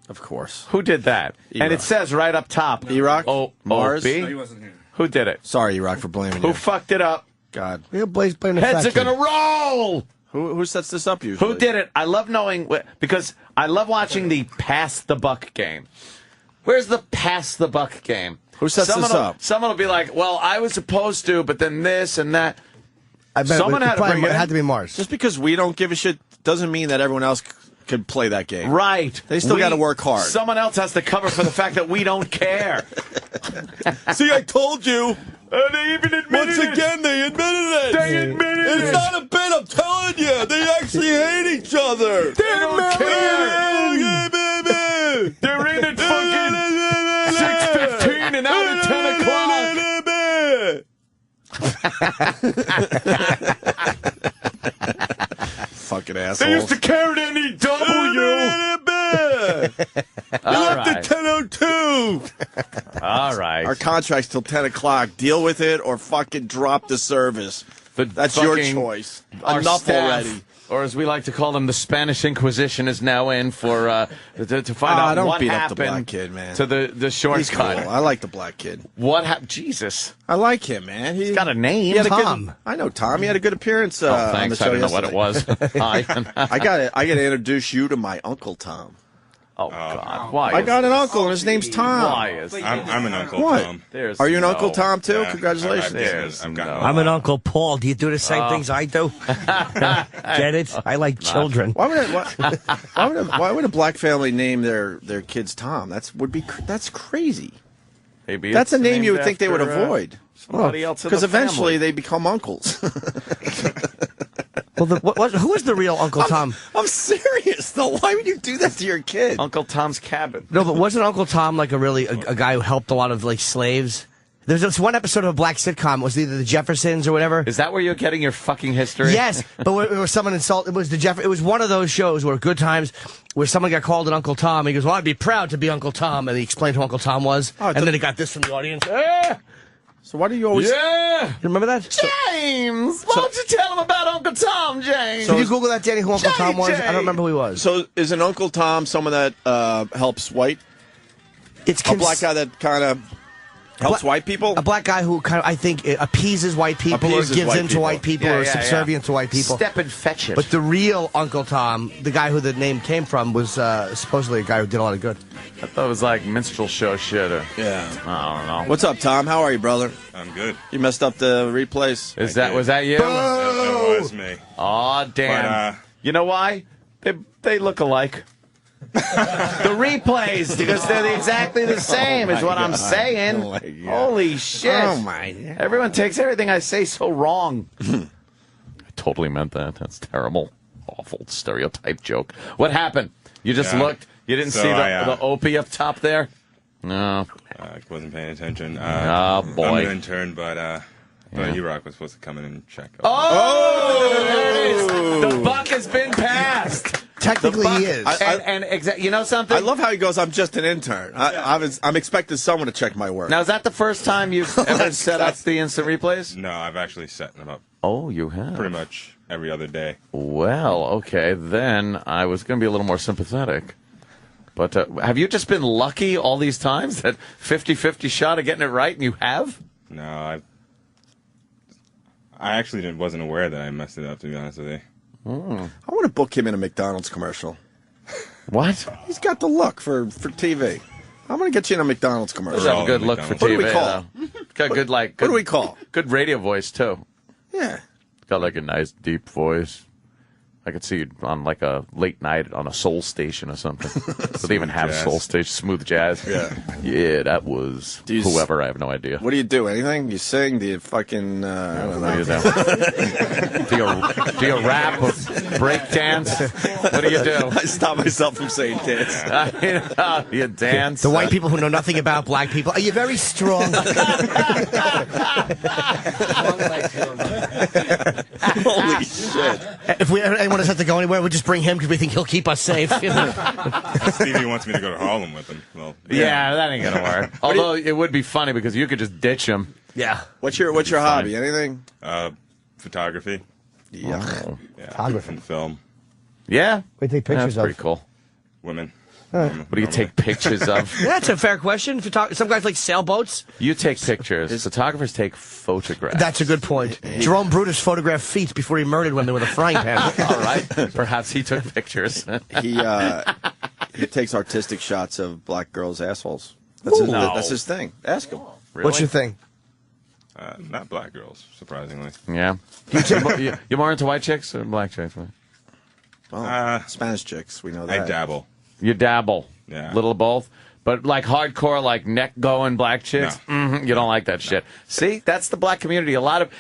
Speaker 11: Of course.
Speaker 3: Who did that?
Speaker 11: E-Rock.
Speaker 3: And it says right up top.
Speaker 11: E-Rock? Mars?
Speaker 3: Opie?
Speaker 11: No,
Speaker 12: he wasn't here.
Speaker 3: Who did it?
Speaker 11: Sorry, E-Rock, for blaming
Speaker 3: Who
Speaker 11: you.
Speaker 3: fucked it up?
Speaker 11: God.
Speaker 9: Heads
Speaker 3: are gonna roll!
Speaker 11: Who sets this up usually?
Speaker 3: Who did it? I love knowing, because I love watching the pass the buck game. Where's the pass the buck game?
Speaker 11: Who sets this up?
Speaker 3: Someone will be like, well, I was supposed to, but then this and that.
Speaker 9: I bet
Speaker 3: Someone had to bring it
Speaker 9: had
Speaker 3: in.
Speaker 9: to be Mars.
Speaker 11: Just because we don't give a shit doesn't mean that everyone else could play that game.
Speaker 3: Right.
Speaker 11: They still got to work hard.
Speaker 3: Someone else has to cover for the fact that we don't care.
Speaker 11: See, I told you.
Speaker 3: And they even admitted
Speaker 11: Once again, they admitted it.
Speaker 3: They admitted it.
Speaker 11: It's not a bit, I'm telling you. They actually hate each other.
Speaker 3: They don't care. They're in at fucking 6:15 and out at 10 o'clock.
Speaker 11: Fucking assholes.
Speaker 3: They used to care at NEW. All right.
Speaker 11: At 10:02.
Speaker 3: All right.
Speaker 11: Our contract's till 10 o'clock. Deal with it or fucking drop the service. That's your choice.
Speaker 3: Our
Speaker 11: Enough
Speaker 3: staff,
Speaker 11: already.
Speaker 3: Or as we like to call them, the Spanish Inquisition is now in for to find out
Speaker 11: don't
Speaker 3: what
Speaker 11: beat up
Speaker 3: happened
Speaker 11: the black kid, man.
Speaker 3: to the shortcut.
Speaker 11: He's cool. I like the black kid.
Speaker 3: What happened? Jesus.
Speaker 11: I like him, man.
Speaker 3: He's got a name.
Speaker 11: He had
Speaker 9: Tom.
Speaker 11: Good, I know Tom. He had a good appearance
Speaker 3: Oh,
Speaker 11: on
Speaker 3: thanks.
Speaker 11: the show
Speaker 3: I didn't know what it was. Hi.
Speaker 11: I got to introduce you to my Uncle Tom.
Speaker 3: Oh, God. Why?
Speaker 11: I got an uncle, and his name's Tom.
Speaker 3: Why is
Speaker 12: I'm an Uncle
Speaker 11: What?
Speaker 12: Tom.
Speaker 11: Are you an Uncle Tom, too?
Speaker 12: Yeah.
Speaker 11: Congratulations.
Speaker 9: I'm an Uncle Paul. Do you do the same things I do? Get it? I like children.
Speaker 11: Why would a black family name their kids Tom? That's crazy.
Speaker 3: Maybe
Speaker 11: That's a
Speaker 3: it's
Speaker 11: name
Speaker 3: named
Speaker 11: you would think they would
Speaker 3: after,
Speaker 11: avoid.
Speaker 3: Somebody else in the
Speaker 11: Because eventually
Speaker 3: family.
Speaker 11: they become uncles.
Speaker 9: Well, who is the real Uncle Tom?
Speaker 11: I'm serious, though. Why would you do that to your kid?
Speaker 3: Uncle Tom's Cabin.
Speaker 9: No, but wasn't Uncle Tom like a guy who helped a lot of like slaves? There's this one episode of a black sitcom. It was either the Jeffersons or whatever.
Speaker 3: Is that where you're getting your fucking history?
Speaker 9: Yes, but it was someone insulted. It was one of those shows where Good Times, where someone got called an Uncle Tom. He goes, "Well, I'd be proud to be Uncle Tom," and he explained who Uncle Tom was. And then he got this from the audience.
Speaker 11: So why do you always?
Speaker 3: Yeah.
Speaker 9: You remember that?
Speaker 3: James, why don't you tell him about Uncle Tom, James?
Speaker 9: Did you Google that, Danny, who Uncle Tom was? I don't remember who he was.
Speaker 11: So is an Uncle Tom someone that helps white?
Speaker 9: It's
Speaker 11: a black guy that kind of helps white people?
Speaker 9: A black guy who kind of, I think, appeases white people
Speaker 11: Appeases
Speaker 9: or gives
Speaker 11: white
Speaker 9: in to
Speaker 11: people.
Speaker 9: white people or subservient to white people.
Speaker 3: Step and fetch it.
Speaker 9: But the real Uncle Tom, the guy who the name came from, was supposedly a guy who did a lot of good.
Speaker 3: I thought it was like minstrel show shit.
Speaker 11: Yeah.
Speaker 3: I don't know.
Speaker 11: What's up, Tom? How are you, brother?
Speaker 12: I'm good.
Speaker 11: You messed up the replays.
Speaker 3: Was that you?
Speaker 12: It was me.
Speaker 3: Aw, damn. You know why? They look alike. The replays, because they're exactly the same, is what I'm saying.
Speaker 11: Oh, my God.
Speaker 3: Holy shit.
Speaker 11: Oh, my God.
Speaker 3: Everyone takes everything I say so wrong. I totally meant that. That's terrible. Awful stereotype joke. What happened? You just looked. You didn't see the Opie up top there? No.
Speaker 12: I wasn't paying attention.
Speaker 3: Oh, boy.
Speaker 12: I'm an intern, but E-Rock was supposed to come in and check.
Speaker 3: Oh! There it is. The buck has been passed.
Speaker 9: Technically, he is.
Speaker 3: You know something?
Speaker 11: I love how he goes, I'm just an intern. I'm expecting someone to check my work.
Speaker 3: Now, is that the first time you've ever set up the instant replays?
Speaker 12: No, I've actually set them up.
Speaker 3: Oh, you have?
Speaker 12: Pretty much every other day.
Speaker 3: Well, okay, then I was going to be a little more sympathetic. But have you just been lucky all these times, that 50-50 shot of getting it right, and you have?
Speaker 12: No, I actually wasn't aware that I messed it up, to be honest with you.
Speaker 11: I want to book him in a McDonald's commercial.
Speaker 3: What?
Speaker 11: He's got the look for TV. I'm going to get you in a McDonald's commercial.
Speaker 3: Does have a good look for TV.
Speaker 11: What do we call?
Speaker 3: Got good, like.
Speaker 11: What do we call?
Speaker 3: Good radio voice too.
Speaker 11: Yeah.
Speaker 3: Got like a nice deep voice. I could see you on like a late night on a soul station or something. So they even have
Speaker 12: jazz.
Speaker 3: soul station, smooth jazz. Yeah, that was whoever. I have no idea.
Speaker 11: What do you do? Anything? You sing? Do you fucking? I don't know.
Speaker 3: Do you rap or break dance? What do you do?
Speaker 11: I stop myself from saying dance.
Speaker 3: You dance.
Speaker 9: The white people who know nothing about black people. Are you very strong?
Speaker 11: Holy shit!
Speaker 9: If anyone has to go anywhere, we just bring him because we think he'll keep us safe.
Speaker 12: Stevie wants me to go to Harlem with him. Well,
Speaker 3: yeah, that ain't gonna work. Although it would be funny because you could just ditch him.
Speaker 9: Yeah.
Speaker 11: What's your hobby? Anything?
Speaker 12: Photography.
Speaker 11: Yeah.
Speaker 9: Photography.
Speaker 12: And film.
Speaker 3: Yeah.
Speaker 9: We take pictures
Speaker 3: That's pretty cool.
Speaker 12: Women.
Speaker 3: What do you take pictures of?
Speaker 9: That's a fair question. Some guys like sailboats.
Speaker 3: You take pictures. Photographers take photographs.
Speaker 9: That's a good point. Jerome Brutus photographed feet before he murdered women with a frying pan.
Speaker 3: All right. Perhaps he took pictures.
Speaker 11: He takes artistic shots of black girls' assholes. That's his thing. Ask him.
Speaker 3: Really?
Speaker 9: What's your thing?
Speaker 12: Not black girls, surprisingly.
Speaker 3: Yeah. You more into white chicks or black chicks?
Speaker 11: Oh, Spanish chicks. We know that.
Speaker 12: I dabble.
Speaker 3: You dabble.
Speaker 12: Yeah.
Speaker 3: Little of both. But like hardcore, like neck going black chicks, you don't like that shit. See, that's the black community. A lot of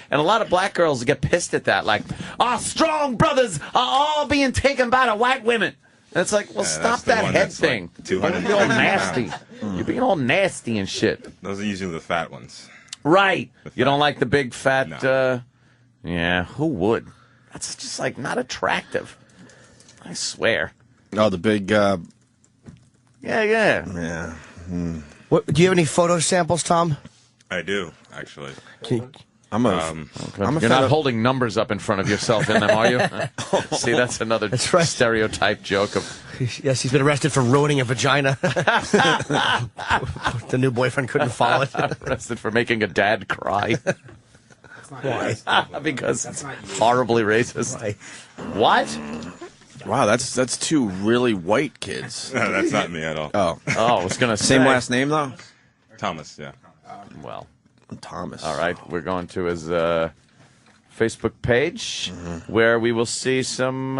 Speaker 3: black girls get pissed at that. Like, our strong brothers are all being taken by the white women. And it's like, well, stop that head thing.
Speaker 12: Like
Speaker 3: You're being all nasty. You're being all nasty and shit.
Speaker 12: Those are usually the fat ones.
Speaker 3: Right. You don't like the big fat. Yeah. Who would? That's just like not attractive. I swear.
Speaker 11: Oh, the big.
Speaker 3: Yeah.
Speaker 9: What, do you have any photo samples, Tom?
Speaker 12: I do, actually.
Speaker 11: I'm a
Speaker 3: You're not holding numbers up in front of yourself in them, are you? See, that's another stereotype joke of.
Speaker 9: Yes, he's been arrested for ruining a vagina. The new boyfriend couldn't follow it.
Speaker 3: Arrested for making a dad cry.
Speaker 9: Why?
Speaker 3: Because it's horribly racist.
Speaker 9: Right.
Speaker 3: What?
Speaker 11: Wow, that's two really white kids.
Speaker 12: No, that's not me at all.
Speaker 11: Oh,
Speaker 3: I was gonna say.
Speaker 11: Same last name though.
Speaker 12: Thomas, yeah.
Speaker 3: Well,
Speaker 11: Thomas.
Speaker 3: All right, we're going to his Facebook page where we will see some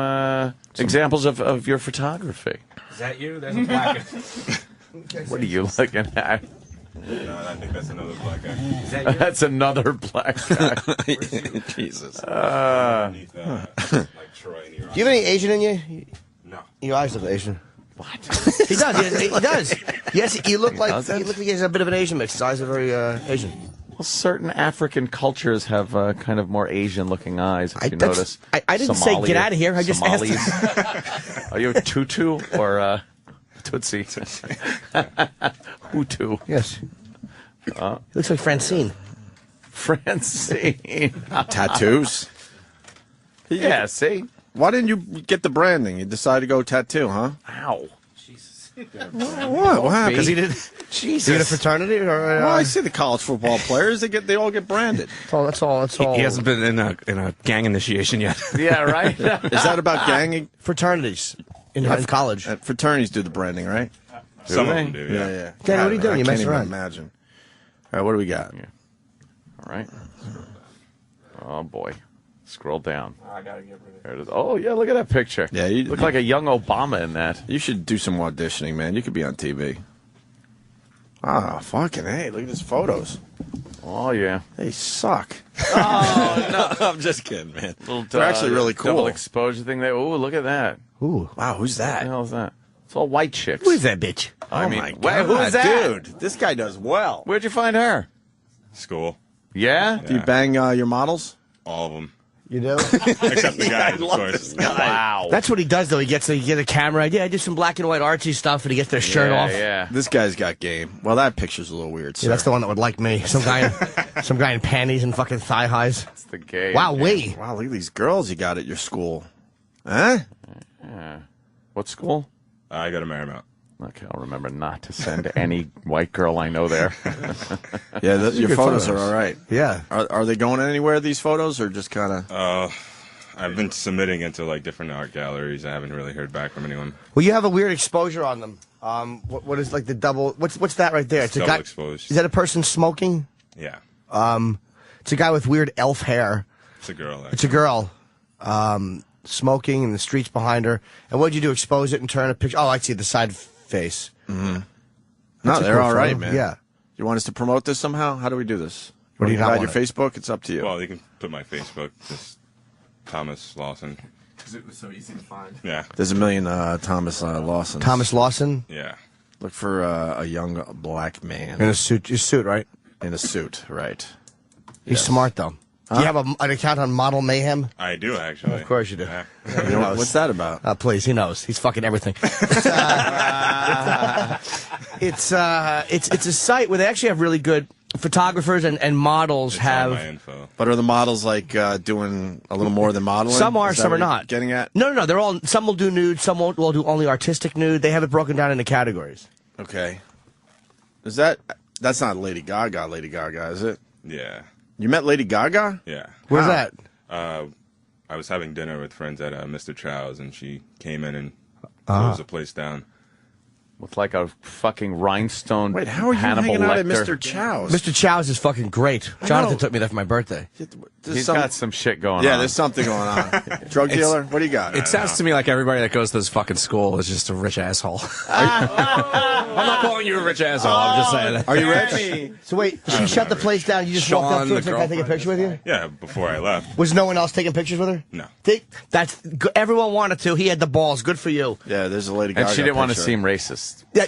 Speaker 3: examples of your photography.
Speaker 15: Is that you? There's a black.
Speaker 3: What are you looking at?
Speaker 12: No, I think that's another black guy.
Speaker 15: Is that you?
Speaker 3: That's another black guy.
Speaker 11: Jesus.
Speaker 9: Do you have any Asian in you?
Speaker 12: No.
Speaker 9: Your eyes look Asian.
Speaker 3: What?
Speaker 9: He does. He does. Yes, you look like he has a bit of an Asian mix. His eyes are very Asian.
Speaker 3: Well, certain African cultures have kind of more Asian-looking eyes. If you notice,
Speaker 9: I didn't say get out of here. I just
Speaker 3: Somalis.
Speaker 9: asked.
Speaker 3: Are you a tutu or Tootsie? Hutu.
Speaker 9: Yes. He looks like Francine.
Speaker 3: Francine.
Speaker 11: Tattoos.
Speaker 3: Yeah. See.
Speaker 11: Why didn't you get the branding? You decided to go tattoo, huh?
Speaker 3: Ow.
Speaker 15: Jesus.
Speaker 11: What? What happened?
Speaker 9: Because he did.
Speaker 3: Jesus.
Speaker 9: Is he in a fraternity? Or,
Speaker 11: Well, I see the college football players. They all get branded.
Speaker 9: That's all.
Speaker 15: He hasn't been in a gang initiation yet.
Speaker 3: Yeah. Right.
Speaker 11: Is that about gang
Speaker 9: fraternities in college?
Speaker 11: Fraternities do the branding, right?
Speaker 12: Some of them do. Yeah.
Speaker 11: Yeah.
Speaker 9: Danny, what are you doing? You
Speaker 11: can't
Speaker 9: messing
Speaker 11: even
Speaker 9: around?
Speaker 11: imagine. All right, what do we got?
Speaker 3: Yeah. All right. Oh boy. Scroll down.
Speaker 15: I gotta get rid of it.
Speaker 3: There it is. Oh yeah, look at that picture.
Speaker 11: Yeah, you
Speaker 3: look like a young Obama in that.
Speaker 11: You should do some auditioning, man. You could be on TV. Ah, fucking hey! Look at his photos.
Speaker 3: Oh yeah,
Speaker 11: they suck.
Speaker 3: Oh no,
Speaker 11: I'm just kidding, man.
Speaker 3: Little,
Speaker 11: They're actually really cool.
Speaker 3: Double exposure thing there. Oh, look at that.
Speaker 9: Ooh,
Speaker 11: wow, who's that?
Speaker 3: What the hell is that? It's all white chicks.
Speaker 9: Who is that bitch?
Speaker 3: I mean,
Speaker 11: my God,
Speaker 3: who's that,
Speaker 11: dude? This guy does well.
Speaker 3: Where'd you find her?
Speaker 12: School.
Speaker 3: Yeah.
Speaker 11: Do you bang your models?
Speaker 12: All of them.
Speaker 9: You do?
Speaker 12: Except the guy, of course.
Speaker 3: Wow.
Speaker 9: That's what he does, though. He gets a camera. Yeah, I did some black and white artsy stuff, and he gets their shirt off.
Speaker 3: Yeah.
Speaker 11: This guy's got game. Well, that picture's a little weird.
Speaker 9: Yeah, that's the one that would like me. Some guy in panties and fucking thigh highs.
Speaker 3: That's the gay.
Speaker 9: Wow,
Speaker 3: yeah.
Speaker 9: we.
Speaker 11: Wow, look at these girls you got at your school. Huh?
Speaker 3: Yeah. What school?
Speaker 12: I go to Marymount.
Speaker 3: Okay, I'll remember not to send any white girl I know there.
Speaker 11: Yeah, your photos are all right.
Speaker 9: Yeah.
Speaker 11: Are they going anywhere, these photos, or just kind of...
Speaker 12: I've been submitting it to like different art galleries. I haven't really heard back from anyone.
Speaker 9: Well, you have a weird exposure on them. What is like the double? What's that right there?
Speaker 12: It's
Speaker 9: a
Speaker 12: double
Speaker 9: guy,
Speaker 12: exposed.
Speaker 9: Is that a person smoking?
Speaker 12: Yeah.
Speaker 9: It's a guy with weird elf hair.
Speaker 12: It's a girl.
Speaker 9: It's a girl. Smoking in the streets behind her. And what'd you do? Expose it and turn a picture? Oh, I see the side face.
Speaker 11: Mm-hmm.
Speaker 9: That's
Speaker 11: No,
Speaker 9: a
Speaker 11: they're
Speaker 9: cool
Speaker 11: all right,
Speaker 9: photo.
Speaker 11: man.
Speaker 9: Yeah.
Speaker 11: You want us to promote this somehow? How do we do this?
Speaker 9: What do you not
Speaker 11: your
Speaker 9: want?
Speaker 11: Facebook? It's up to you.
Speaker 12: Well, you can put my Facebook, just Thomas Lawson.
Speaker 15: Because it was so easy to find.
Speaker 12: Yeah.
Speaker 11: There's a million Thomas Lawsons.
Speaker 9: Thomas Lawson?
Speaker 12: Yeah.
Speaker 11: Look for a young black man.
Speaker 9: In a suit. Your suit, right?
Speaker 11: In a suit, right.
Speaker 9: He's smart, though. Do you have an account on Model Mayhem?
Speaker 12: I do, actually.
Speaker 9: Of course you do.
Speaker 12: Yeah.
Speaker 11: You know, what's that about?
Speaker 9: Please, he knows. He's fucking everything. It's a site where they actually have really good photographers and models
Speaker 12: It's
Speaker 9: have.
Speaker 12: all my info.
Speaker 11: But are the models like doing a little more than modeling?
Speaker 9: Some are,
Speaker 11: Is that
Speaker 9: some
Speaker 11: what
Speaker 9: are
Speaker 11: you're
Speaker 9: not.
Speaker 11: Getting at?
Speaker 9: No. They're all. Some will do nude. Some will do only artistic nude. They have it broken down into categories.
Speaker 11: Okay. Is that's not Lady Gaga? Lady Gaga, is it?
Speaker 12: Yeah.
Speaker 11: You met Lady Gaga?
Speaker 12: Yeah.
Speaker 9: Where's that?
Speaker 12: I was having dinner with friends at Mr. Chow's, and she came in and closed the place down.
Speaker 3: With like a fucking rhinestone.
Speaker 11: Wait, how are you
Speaker 3: Hannibal
Speaker 11: hanging out at
Speaker 3: Lecter.
Speaker 11: Mr. Chow's?
Speaker 9: Mr. Chow's is fucking great. Jonathan took me there for my birthday.
Speaker 3: He's got some shit going on.
Speaker 11: Yeah, there's something going on. Drug dealer? What do you got?
Speaker 15: It sounds to me like everybody that goes to this fucking school is just a rich asshole. I'm not calling you a rich asshole. I'm just saying that.
Speaker 11: Are you rich?
Speaker 9: So wait, she shut the place down. You just walked up
Speaker 15: Sean,
Speaker 9: to her and
Speaker 15: the
Speaker 9: said, "Can I take a picture with you?"
Speaker 12: Yeah, before I left.
Speaker 9: Was no one else taking pictures with her?
Speaker 12: No.
Speaker 9: Everyone wanted to. He had the balls. Good for you.
Speaker 11: Yeah, there's a Lady Gaga
Speaker 3: And she didn't want to
Speaker 11: picture.
Speaker 3: seem racist.
Speaker 9: Yeah,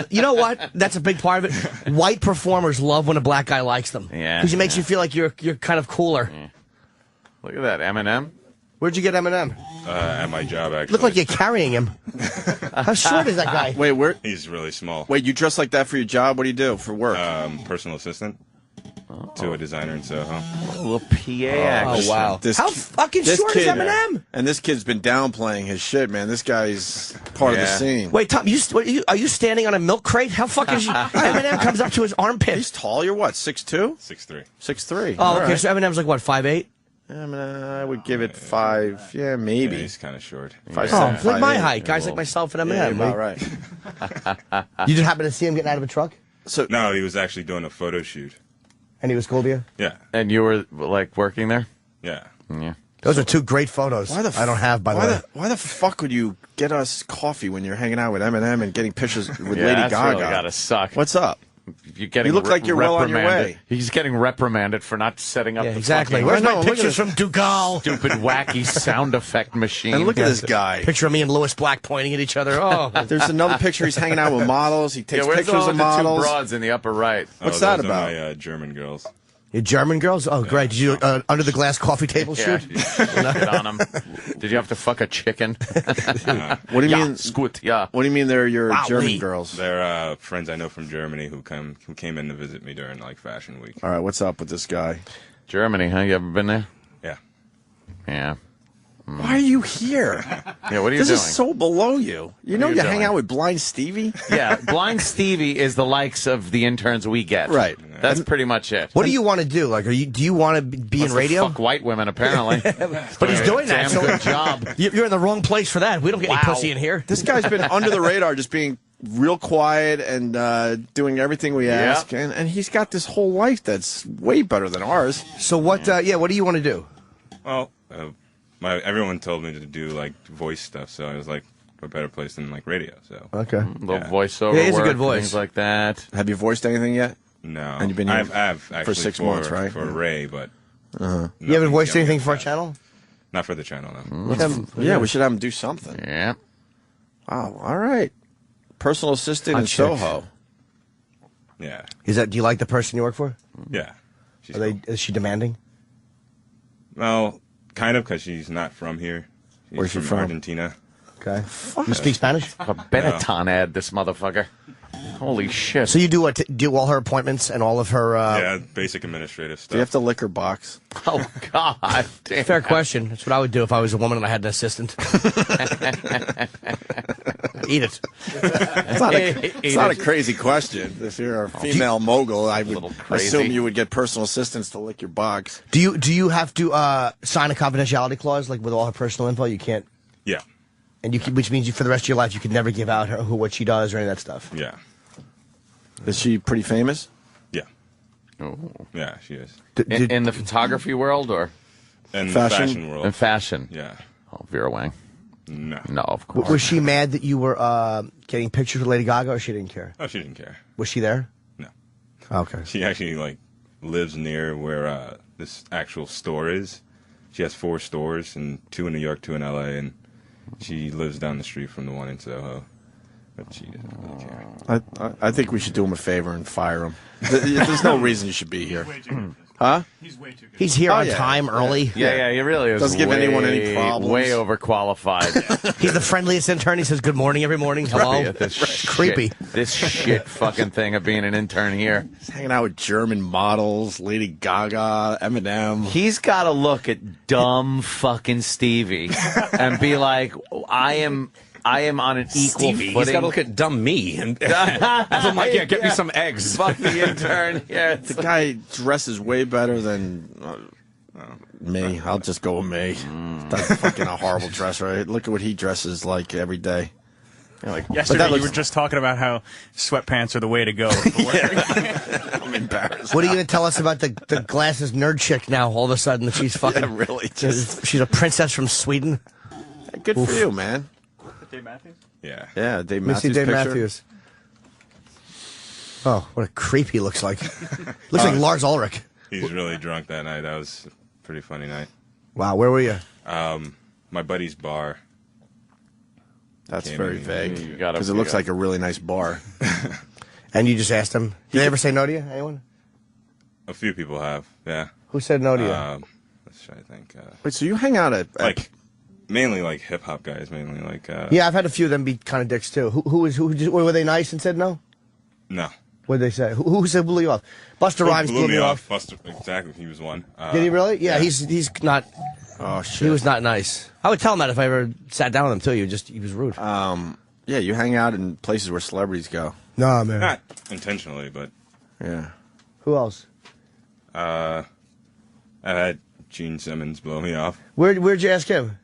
Speaker 9: you know what? That's a big part of it. White performers love when a black guy likes them.
Speaker 3: Yeah,
Speaker 9: Because it makes
Speaker 3: yeah.
Speaker 9: you feel like you're kind of cooler.
Speaker 3: Yeah. Look at that, Eminem.
Speaker 9: Where'd you get Eminem?
Speaker 12: At my job, actually.
Speaker 9: Look like you're carrying him. How short is that guy?
Speaker 11: Wait, where?
Speaker 12: He's really small.
Speaker 11: Wait, you dress like that for your job? What do you do for work?
Speaker 12: Personal assistant to a designer in Soho.
Speaker 3: A little PA action.
Speaker 9: Oh, wow. How fucking
Speaker 11: this
Speaker 9: short
Speaker 11: kid,
Speaker 9: is Eminem?
Speaker 11: And this kid's been downplaying his shit, man. This guy's part of the scene.
Speaker 9: Wait, Tom, are you standing on a milk crate? How fucking Eminem comes up to his armpit?
Speaker 11: He's tall. You're what, 6'2"?
Speaker 12: 6'3".
Speaker 11: 6'3".
Speaker 9: Oh, okay. So Eminem's like what, 5'8"?
Speaker 11: I would give it 5. Yeah, maybe.
Speaker 12: Yeah, he's kind of short.
Speaker 11: 5'7",
Speaker 9: Oh, it's like my
Speaker 11: 5'8".
Speaker 9: height. Guys like myself and
Speaker 11: Yeah,
Speaker 9: Eminem.
Speaker 11: about right.
Speaker 9: You just happen to see him getting out of a truck?
Speaker 12: No, he was actually doing a photo shoot.
Speaker 9: And he was cool to you?
Speaker 12: Yeah.
Speaker 3: And you were like working there?
Speaker 12: Yeah.
Speaker 3: Yeah.
Speaker 9: Those are two great photos. I don't have, by the way.
Speaker 11: Why the fuck would you get us coffee when you're hanging out with Eminem and getting pictures with Lady
Speaker 3: that's
Speaker 11: Gaga?
Speaker 3: really gotta suck.
Speaker 11: What's up?
Speaker 3: You're getting
Speaker 11: You look like you're well on your
Speaker 3: reprimanded.
Speaker 11: way.
Speaker 3: He's getting reprimanded for not setting up the
Speaker 9: exactly.
Speaker 3: fucking
Speaker 9: Where's my
Speaker 11: look at
Speaker 9: pictures from Dugal?
Speaker 3: stupid wacky sound effect machine.
Speaker 11: And look at this guy.
Speaker 9: Picture of me and Louis Black pointing at each other. Oh,
Speaker 11: There's another picture. He's hanging out with models. He takes
Speaker 3: where's
Speaker 11: pictures
Speaker 3: all
Speaker 11: of
Speaker 3: the
Speaker 11: models.
Speaker 3: two broads in the upper right?
Speaker 11: What's that
Speaker 12: those
Speaker 11: about?
Speaker 12: Are my German girls.
Speaker 9: you German girls? Oh, great. Did you under the glass coffee table
Speaker 3: Yeah,
Speaker 9: shoot?
Speaker 3: you shit on them. Did you have to fuck a chicken?
Speaker 11: What do you
Speaker 3: Yeah,
Speaker 11: mean?
Speaker 3: squid, yeah.
Speaker 11: What do you mean they're your
Speaker 9: Wow,
Speaker 11: German
Speaker 9: Lee.
Speaker 11: girls?
Speaker 12: They're friends I know from Germany who came in to visit me during like Fashion Week.
Speaker 11: All right, what's up with this guy?
Speaker 3: Germany, huh? You ever been there?
Speaker 12: Yeah.
Speaker 3: Yeah.
Speaker 11: Why are you here?
Speaker 3: Yeah, what are you
Speaker 11: This
Speaker 3: doing?
Speaker 11: is so below you. You know
Speaker 3: are
Speaker 11: you
Speaker 3: you
Speaker 11: hang
Speaker 3: doing?
Speaker 11: out with Blind Stevie?
Speaker 3: Yeah, Blind Stevie is the likes of the interns we get.
Speaker 11: Right.
Speaker 3: That's pretty much it.
Speaker 9: What do you want to do? Like, do you want to be
Speaker 3: Wants
Speaker 9: in
Speaker 3: to
Speaker 9: radio?
Speaker 3: Fuck white women, apparently.
Speaker 9: But he's doing that.
Speaker 3: Damn
Speaker 9: So
Speaker 3: good job.
Speaker 9: you're in the wrong place for that. We don't get any pussy in here.
Speaker 11: This guy's been under the radar, just being real quiet and doing everything we ask. And he's got this whole life that's way better than ours.
Speaker 9: So what? What do you want to do?
Speaker 12: Well, everyone told me to do like voice stuff, so I was like, a better place than like radio. So
Speaker 9: Okay.
Speaker 3: A little voiceover
Speaker 9: Yeah, he's a
Speaker 3: work,
Speaker 9: good voice.
Speaker 3: things like that.
Speaker 11: Have you voiced anything yet?
Speaker 12: no,
Speaker 11: And you've been here
Speaker 12: I've actually
Speaker 11: for 6 months, right?
Speaker 12: For Ray, but
Speaker 9: You haven't
Speaker 12: nothing's
Speaker 9: voiced
Speaker 12: coming
Speaker 9: anything
Speaker 12: up
Speaker 9: for our
Speaker 12: yet.
Speaker 9: channel?
Speaker 12: Not for the channel, no.
Speaker 11: Yeah, we should have him do something.
Speaker 3: Yeah.
Speaker 11: Wow, all right. Personal assistant
Speaker 9: Hot
Speaker 11: in
Speaker 9: chick.
Speaker 11: Soho.
Speaker 12: Yeah,
Speaker 9: Do you like the person you work for?
Speaker 12: yeah. She's
Speaker 9: Is she demanding?
Speaker 12: well, kind of, because she's not from here. She's
Speaker 11: Where's she from?
Speaker 12: Argentina.
Speaker 9: Okay. You speak Spanish?
Speaker 3: A Benetton ad, this motherfucker. Holy shit.
Speaker 9: So you do what? Do all her appointments and all of her?
Speaker 12: Yeah, basic administrative stuff.
Speaker 11: Do you have to lick her box?
Speaker 3: Oh, God. Damn.
Speaker 9: Fair question. That's what I would do if I was a woman and I had an assistant. Eat it.
Speaker 11: It's not a crazy question. If you're a female mogul, I would assume you would get personal assistants to lick your box.
Speaker 9: Do you have to sign a confidentiality clause, like with all her personal info? You can't.
Speaker 12: Yeah.
Speaker 9: And which means for the rest of your life, you can never give out what she does or any of that stuff.
Speaker 12: Yeah.
Speaker 11: Is she pretty famous?
Speaker 12: Yeah.
Speaker 5: Oh.
Speaker 12: Yeah, she is.
Speaker 5: In the photography world or?
Speaker 12: In the fashion world.
Speaker 5: In fashion.
Speaker 12: Yeah.
Speaker 5: Oh, Vera Wang.
Speaker 12: No.
Speaker 5: No, of course.
Speaker 9: Was she mad that you were getting pictures with Lady Gaga, or she didn't care?
Speaker 12: Oh, she didn't care.
Speaker 9: Was she there?
Speaker 12: No.
Speaker 9: Okay.
Speaker 12: She actually lives near where this actual store is. She has 4 stores, and 2 in New York, 2 in LA, and she lives down the street from the one in Soho. But she doesn't really care.
Speaker 11: I think we should do him a favor and fire him. There's no reason you should be here. Huh?
Speaker 9: He's way too good. He's here on time, early.
Speaker 5: Yeah, he really is.
Speaker 11: Doesn't give anyone any problems.
Speaker 5: Way overqualified.
Speaker 9: He's the friendliest intern. He says good morning every morning. Hello.
Speaker 5: Right. This
Speaker 9: Creepy.
Speaker 5: This shit fucking thing of being an intern here.
Speaker 11: He's hanging out with German models, Lady Gaga, Eminem.
Speaker 5: He's got to look at dumb fucking Stevie and be like, I am on an equal footing.
Speaker 15: He's got to look at dumb me. And I'm like, yeah, get me some eggs.
Speaker 5: Fuck the intern. Yeah,
Speaker 11: the guy dresses way better than me. I'll just go with me. That's fucking a horrible dress, right? Look at what he dresses like every day.
Speaker 16: Yesterday, you were just talking about how sweatpants are the way to go.
Speaker 11: I'm embarrassed.
Speaker 9: What are you going to tell us about the glasses nerd chick now? All of a sudden, that she's fucking
Speaker 11: really.
Speaker 9: She's a princess from Sweden.
Speaker 11: Good for you, man.
Speaker 16: Dave Matthews?
Speaker 12: Yeah.
Speaker 11: Yeah, Dave
Speaker 9: Let me see
Speaker 11: Matthews.
Speaker 9: Dave
Speaker 11: picture.
Speaker 9: Matthews. Oh, what a creep he looks like. Looks like Lars Ulrich.
Speaker 12: He's really drunk that night. That was a pretty funny night.
Speaker 9: Wow, where were you?
Speaker 12: My buddy's bar.
Speaker 11: That's
Speaker 12: Came
Speaker 11: very
Speaker 12: in.
Speaker 11: vague. Because it looks like a really nice bar.
Speaker 9: And you just asked him. Did they ever say no to you? Anyone?
Speaker 12: A few people have, yeah.
Speaker 9: Who said no to you?
Speaker 12: Let's try to think.
Speaker 11: Wait, so you hang out at
Speaker 12: mainly like hip hop guys, mainly like.
Speaker 9: Yeah, I've had a few of them be kind of dicks too. Were they nice and said no?
Speaker 12: No.
Speaker 9: What did they say? Who said blew you off? Busta Rhymes blew me off.
Speaker 12: Buster, exactly. He was one.
Speaker 9: Did he really? Yeah, he's not.
Speaker 11: Oh shit.
Speaker 9: He was not nice. I would tell him that if I ever sat down with him too. He was rude.
Speaker 11: Yeah, you hang out in places where celebrities go.
Speaker 9: No, man.
Speaker 12: Not intentionally, but.
Speaker 11: Yeah.
Speaker 9: Who else?
Speaker 12: I had Gene Simmons blow me off.
Speaker 9: Where'd you ask him?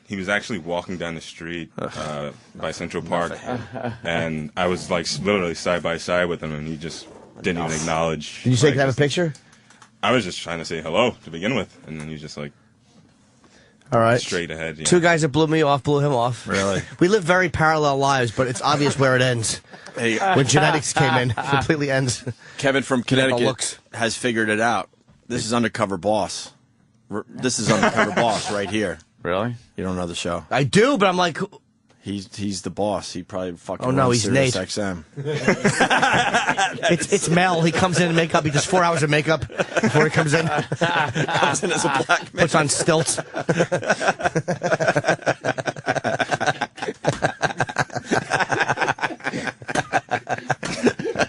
Speaker 12: He was actually walking down the street by Central Park, and I was like literally side by side with him, and he just didn't even acknowledge.
Speaker 9: Did you say you could have a picture?
Speaker 12: I was just trying to say hello to begin with, and then he just like.
Speaker 9: All right.
Speaker 12: Straight ahead. Yeah.
Speaker 9: 2 guys that blew me off, blew him off.
Speaker 11: Really?
Speaker 9: We live very parallel lives, but it's obvious where it ends.
Speaker 11: Hey,
Speaker 9: when genetics came in, it completely ends.
Speaker 11: Kevin from Connecticut has figured it out. This is Undercover Boss. This is Undercover Boss right here.
Speaker 5: Really?
Speaker 11: You don't know the show?
Speaker 9: I do, but I'm like...
Speaker 11: He's the boss. He probably fucking
Speaker 9: Oh, no,
Speaker 11: runs
Speaker 9: he's
Speaker 11: Sirius
Speaker 9: Nate.
Speaker 11: XM.
Speaker 9: It's Mel. He comes in in makeup. He does 4 hours of makeup before he comes in.
Speaker 11: Comes in as a black man.
Speaker 9: Puts on stilts.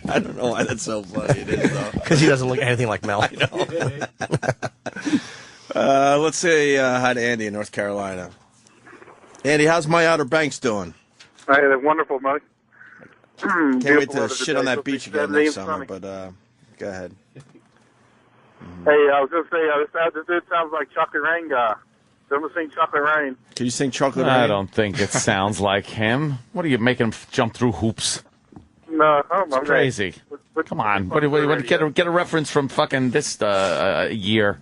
Speaker 11: I don't know why that's so funny. It is, though.
Speaker 9: Because he doesn't look anything like Mel.
Speaker 11: I know. Let's say hi to Andy in North Carolina. Andy, how's my Outer Banks doing?
Speaker 17: Hey, they're wonderful, mate.
Speaker 11: Can't wait to shit on that beach again next summer, but go ahead.
Speaker 17: Hey, I was going to say, this dude sounds like Chocolate Rain guy. Ever seen Chocolate Rain?
Speaker 11: Can you sing Chocolate Rain?
Speaker 5: I don't think it sounds like him. What are you making him jump through hoops?
Speaker 17: No,
Speaker 5: It's crazy. Come on. What get a reference from fucking this year?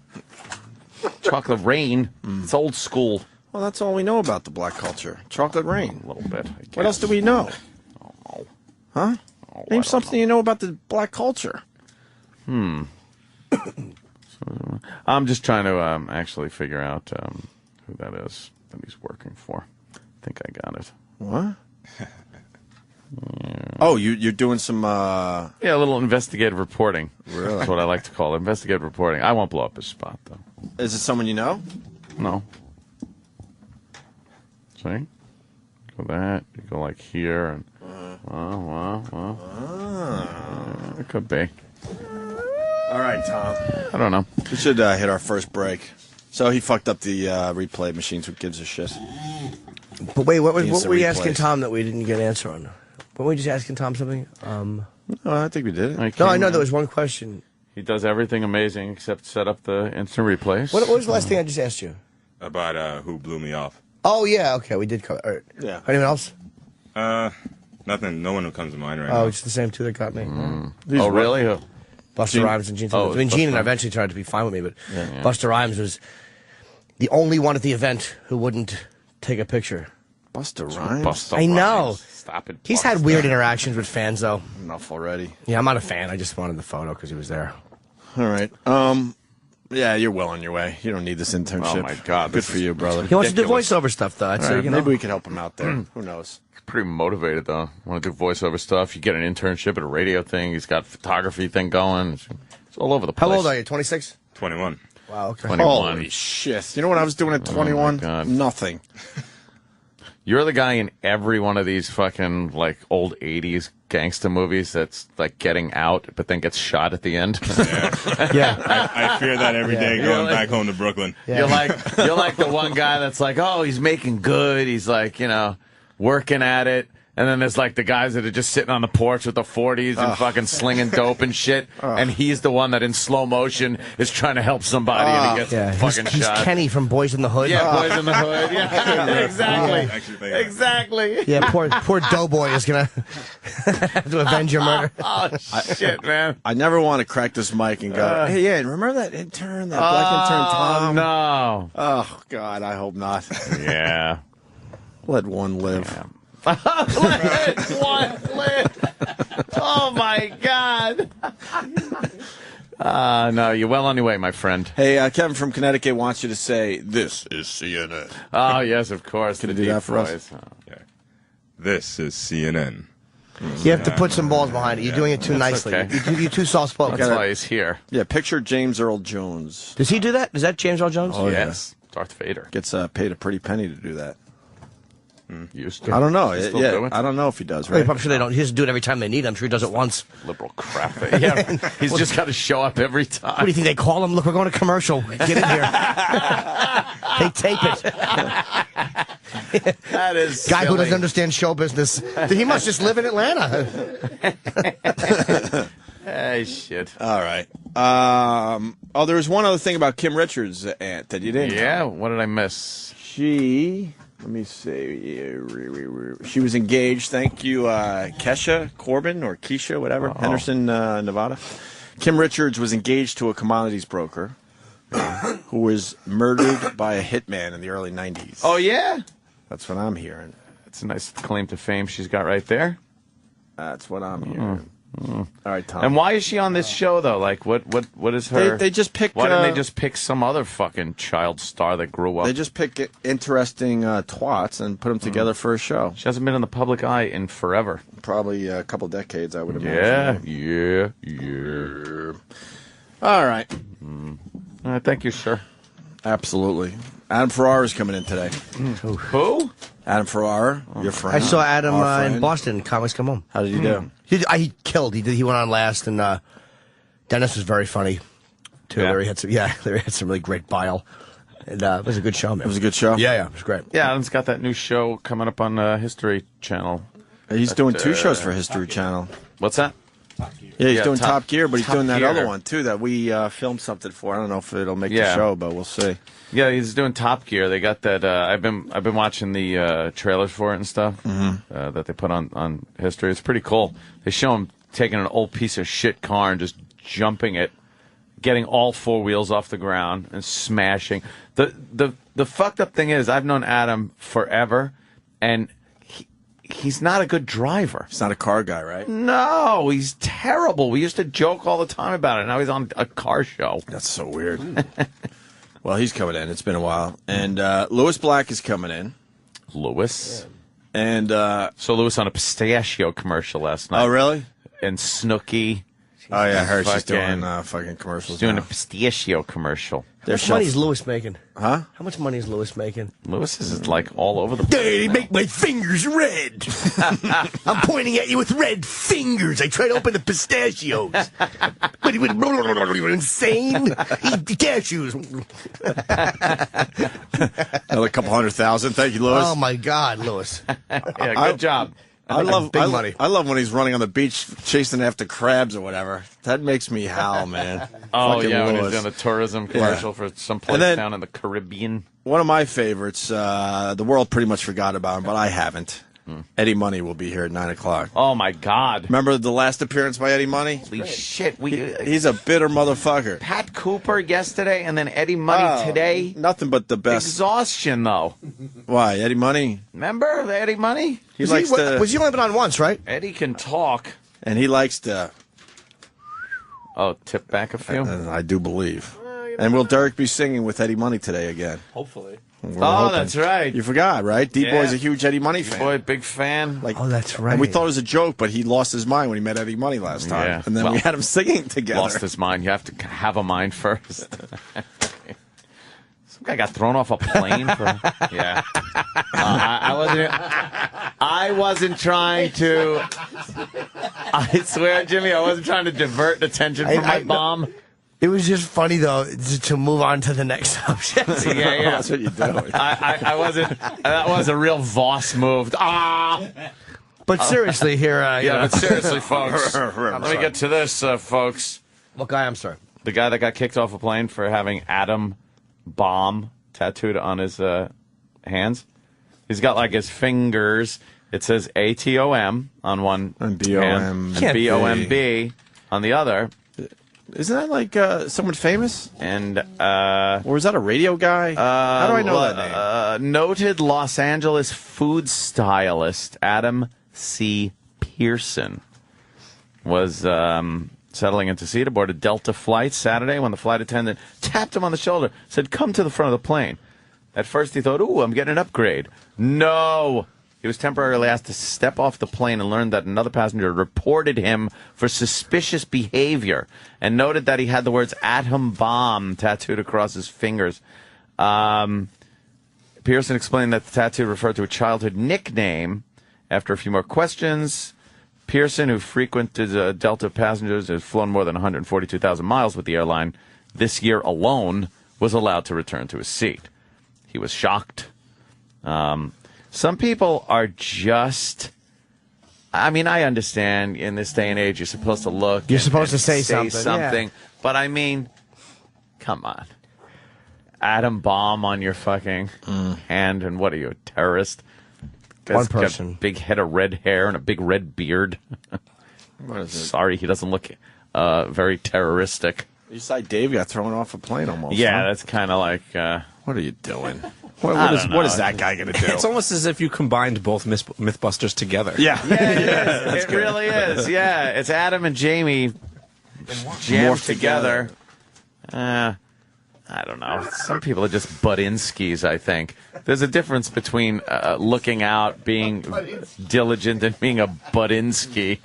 Speaker 5: Chocolate Rain. It's old school.
Speaker 11: Well, that's all we know about the black culture. Chocolate Rain.
Speaker 5: A little bit.
Speaker 11: What else do we know?
Speaker 5: I don't know.
Speaker 11: Huh? Name something you know about the black culture.
Speaker 5: I'm just trying to actually figure out who that is that he's working for. I think I got it.
Speaker 11: What? Yeah. Oh, you're doing some...
Speaker 5: Yeah, a little investigative reporting.
Speaker 11: Really?
Speaker 5: That's what I like to call it. Investigative reporting. I won't blow up his spot, though.
Speaker 11: Is it someone you know?
Speaker 5: No. See? Go that. You go like here, and... It could be.
Speaker 11: All right, Tom.
Speaker 5: I don't know.
Speaker 11: We should hit our first break. So he fucked up the replay machines. Who gives a shit?
Speaker 9: But wait, what were you asking Tom that we didn't get an answer on? Weren't we just asking Tom something?
Speaker 11: No, I think we did it.
Speaker 9: No, I know there was one question.
Speaker 5: He does everything amazing except set up the instant replays.
Speaker 9: What was the last thing I just asked you?
Speaker 12: About who blew me off.
Speaker 9: Oh, yeah, okay, we did cover. All right.
Speaker 11: Yeah.
Speaker 9: Anyone else?
Speaker 12: Nothing. No one who comes to mind right now.
Speaker 9: Oh, it's the same two that got me.
Speaker 5: Oh, really?
Speaker 9: Buster Rhymes and Gene. I mean, Gene eventually tried to be fine with me, but Buster Rhymes was the only one at the event who wouldn't take a picture.
Speaker 11: Buster Rhymes?
Speaker 9: I know.
Speaker 5: Stop it.
Speaker 9: He's had weird interactions with fans, though.
Speaker 11: Enough already.
Speaker 9: Yeah, I'm not a fan. I just wanted the photo because he was there.
Speaker 11: All right. Yeah, you're well on your way. You don't need this internship.
Speaker 5: Oh, my God.
Speaker 11: Good for you, brother.
Speaker 9: He wants to do voiceover stuff, though. I'd say,
Speaker 11: Right, maybe we could help him out there. Who knows?
Speaker 5: He's pretty motivated, though. Want to do voiceover stuff. You get an internship at a radio thing. He's got a photography thing going. It's all over the place.
Speaker 9: How old are you? 26?
Speaker 12: 21.
Speaker 9: Wow, okay.
Speaker 5: 21.
Speaker 11: Holy shit. You know what I was doing at 21?
Speaker 5: God.
Speaker 11: Nothing.
Speaker 5: You're the guy in every one of these fucking, like, old 80s gangster movies that's, like, getting out, but then gets shot at the end.
Speaker 9: Yeah.
Speaker 12: I fear that every day going back home to Brooklyn.
Speaker 5: Yeah. You're like the one guy that's like, oh, he's making good. He's like, working at it. And then there's like the guys that are just sitting on the porch with the 40s and fucking slinging dope and shit. And he's the one that in slow motion is trying to help somebody and he gets fucking
Speaker 9: he's
Speaker 5: shot.
Speaker 9: Kenny from Boys in the Hood.
Speaker 5: Yeah, Boys in the Hood. Yeah, exactly. Exactly.
Speaker 9: Yeah, poor Doughboy is going to have to avenge your murder.
Speaker 5: Oh, shit, man.
Speaker 11: I never want to crack this mic and go, hey, yeah, remember that intern, that black intern Tom?
Speaker 5: No.
Speaker 11: Oh, God, I hope not.
Speaker 5: Yeah.
Speaker 11: Let one live.
Speaker 5: Yeah. Let one live. Oh, my God. No, you're well on your way, my friend.
Speaker 11: Hey, Kevin from Connecticut wants you to say, this is CNN.
Speaker 5: Oh, yes, of course.
Speaker 11: Can you do that for us?
Speaker 12: Yeah. This is CNN.
Speaker 9: You have to put some balls behind it. You're doing it too nicely.
Speaker 5: Okay.
Speaker 9: You're too soft-spoken.
Speaker 5: That's why he's here.
Speaker 11: Yeah, picture James Earl Jones.
Speaker 9: Does he do that? Is that James Earl Jones?
Speaker 11: Oh,
Speaker 5: yes. Darth Vader.
Speaker 11: Gets paid a pretty penny to do that.
Speaker 5: Used to.
Speaker 11: I don't know.
Speaker 5: Still do it?
Speaker 11: I don't know if he does,
Speaker 9: Right.
Speaker 11: right?
Speaker 9: I'm sure they don't. He doesn't do it every time they need him. I'm sure he does it once.
Speaker 5: Liberal crap. Yeah, he's just got to show up every time.
Speaker 9: What do you think they call him? Look, we're going to commercial. Get in here. They tape it.
Speaker 5: That is
Speaker 9: guy who
Speaker 5: silly.
Speaker 9: doesn't understand show business. He must just live in Atlanta.
Speaker 5: Hey, shit.
Speaker 11: All right. There was one other thing about Kim Richards' aunt that you didn't.
Speaker 5: Yeah, what did I miss?
Speaker 11: Let me see. She was engaged. Thank you, Kesha Corbin or Keisha, whatever, Henderson, Nevada. Kim Richards was engaged to a commodities broker who was murdered by a hitman in the early 90s.
Speaker 5: Oh, yeah?
Speaker 11: That's what I'm hearing.
Speaker 5: That's a nice claim to fame she's got right there.
Speaker 11: That's what I'm hearing. All right, Tom.
Speaker 5: And why is she on this show, though? Like, what is her...
Speaker 11: They just pick...
Speaker 5: Why didn't they just pick some other fucking child star that grew up?
Speaker 11: They just pick interesting twats and put them together for a show.
Speaker 5: She hasn't been in the public eye in forever.
Speaker 11: Probably a couple decades, I would imagine.
Speaker 5: Yeah.
Speaker 11: All right.
Speaker 5: Thank you, sir.
Speaker 11: Absolutely. Adam Ferrara is coming in today.
Speaker 5: Who?
Speaker 11: Adam Ferrara, your friend.
Speaker 9: I saw Adam
Speaker 11: Our friend.
Speaker 9: in Boston. Comics Come Home.
Speaker 11: How did he do?
Speaker 9: He killed. He went on last, and Dennis was very funny too.
Speaker 5: Yeah.
Speaker 9: Larry had some really great bile, and it was a good show, man.
Speaker 11: It was a good show?
Speaker 9: Yeah, it was great.
Speaker 5: Yeah, Adam's got that new show coming up on History Channel.
Speaker 11: He's doing two shows for History Channel.
Speaker 5: What's that?
Speaker 11: Yeah, he's doing Top Gear, but he's
Speaker 5: Top
Speaker 11: doing that
Speaker 5: Gear.
Speaker 11: other one too that we filmed something for. I don't know if it'll make the show, but we'll see.
Speaker 5: Yeah, he's doing Top Gear. They got that. I've been watching the trailers for it and stuff that they put on History. It's pretty cool. They show him taking an old piece of shit car and just jumping it, getting all four wheels off the ground and smashing. The fucked up thing is, I've known Adam forever, and he's not a good driver.
Speaker 11: He's not a car guy, right?
Speaker 5: No, he's terrible. We used to joke all the time about it. Now he's on a car show.
Speaker 11: That's so weird. Well, he's coming in. It's been a while. And Lewis Black is coming in.
Speaker 5: Lewis?
Speaker 11: And
Speaker 5: so Lewis on a pistachio commercial last night.
Speaker 11: Oh, really?
Speaker 5: And Snooki.
Speaker 11: Oh, yeah, I heard she's doing fucking commercials.
Speaker 5: She's doing
Speaker 11: now.
Speaker 5: a pistachio commercial.
Speaker 9: How much money is Lewis making?
Speaker 11: Huh?
Speaker 9: How much money is Lewis making?
Speaker 5: Lewis is like all over the place.
Speaker 9: Daddy, make my fingers red. I'm pointing at you with red fingers. I try to open the pistachios. What are you insane? Eat cashews.
Speaker 11: Another couple 100,000. Thank you, Lewis.
Speaker 9: Oh my God, Lewis.
Speaker 5: Yeah, good job.
Speaker 11: I love
Speaker 9: big money.
Speaker 11: I love when he's running on the beach chasing after crabs or whatever. That makes me howl, man.
Speaker 5: Oh,
Speaker 11: Fucking
Speaker 5: yeah, when he's
Speaker 11: Lewis.
Speaker 5: doing the tourism commercial for some place down in the Caribbean.
Speaker 11: One of my favorites, the world pretty much forgot about him, but I haven't. Eddie Money will be here at 9 o'clock.
Speaker 5: Oh, my God.
Speaker 11: Remember the last appearance by Eddie Money?
Speaker 5: Holy shit.
Speaker 11: He's a bitter motherfucker.
Speaker 5: Pat Cooper yesterday and then Eddie Money today.
Speaker 11: Nothing but the best.
Speaker 5: Exhaustion, though.
Speaker 11: Why, Eddie Money?
Speaker 5: Remember the Eddie Money?
Speaker 11: Was he only been on once, right?
Speaker 5: Eddie can talk.
Speaker 11: And he likes to...
Speaker 5: Oh, tip back a few?
Speaker 11: I do believe. And will Derek be singing with Eddie Money today again?
Speaker 15: Hopefully.
Speaker 11: We're hoping.
Speaker 5: That's right.
Speaker 11: You forgot, right? D-Boy's
Speaker 5: Yeah.
Speaker 11: a huge Eddie Money fan.
Speaker 5: D-Boy, big fan.
Speaker 11: Like,
Speaker 9: Oh, that's right.
Speaker 11: and we thought it was a joke, but he lost his mind when he met Eddie Money last time.
Speaker 5: Yeah.
Speaker 11: And then
Speaker 5: Well,
Speaker 11: we had him singing together.
Speaker 5: Lost his mind. You have to have a mind first. Some guy got thrown off a plane for... Yeah. I wasn't trying to... I swear, Jimmy, I wasn't trying to divert attention from my bomb.
Speaker 9: It was just funny, though, to move on to the next subject.
Speaker 5: Yeah.
Speaker 11: That's what you do.
Speaker 5: I wasn't... That was a real Voss move.
Speaker 9: But seriously, here...
Speaker 5: But seriously, folks. Let me get to this, folks.
Speaker 9: What guy? I'm sorry.
Speaker 5: The guy that got kicked off a plane for having Atom Bomb tattooed on his hands. He's got like his fingers. It says ATOM on one
Speaker 11: And B-O-M.
Speaker 5: hand, and BOMB on the other.
Speaker 11: Isn't that like someone famous?
Speaker 5: And
Speaker 11: or is that a radio guy? How do I know that name?
Speaker 5: Noted Los Angeles food stylist Adam C. Pearson was settling into seat aboard a Delta flight Saturday when the flight attendant tapped him on the shoulder, said, "Come to the front of the plane." At first he thought, "Ooh, I'm getting an upgrade." No! He was temporarily asked to step off the plane and learned that another passenger reported him for suspicious behavior and noted that he had the words "atom bomb" tattooed across his fingers. Pearson explained that the tattoo referred to a childhood nickname. After a few more questions, Pearson, who frequented Delta passengers, has flown more than 142,000 miles with the airline this year alone, was allowed to return to his seat. He was shocked. Some people are just... I mean, I understand in this day and age you're supposed to look.
Speaker 9: You're supposed to say something.
Speaker 5: Yeah. But I mean, come on. Atom bomb on your fucking hand, and what are you, a terrorist?
Speaker 9: One person.
Speaker 5: Got a big head of red hair and a big red beard.
Speaker 11: What is it?
Speaker 5: Sorry, he doesn't look very terroristic.
Speaker 11: You saw Dave got thrown off a plane almost.
Speaker 5: Yeah,
Speaker 11: huh?
Speaker 5: that's kind of like...
Speaker 11: what are you doing? What is that guy going to do?
Speaker 15: It's almost as if you combined both Mythbusters together.
Speaker 11: Yeah.
Speaker 5: It really is. Yeah, it's Adam and Jamie jammed
Speaker 11: Morphed
Speaker 5: together. I don't know. Some people are just Budinskis, I think. There's a difference between looking out, being diligent, and being a Budinsky.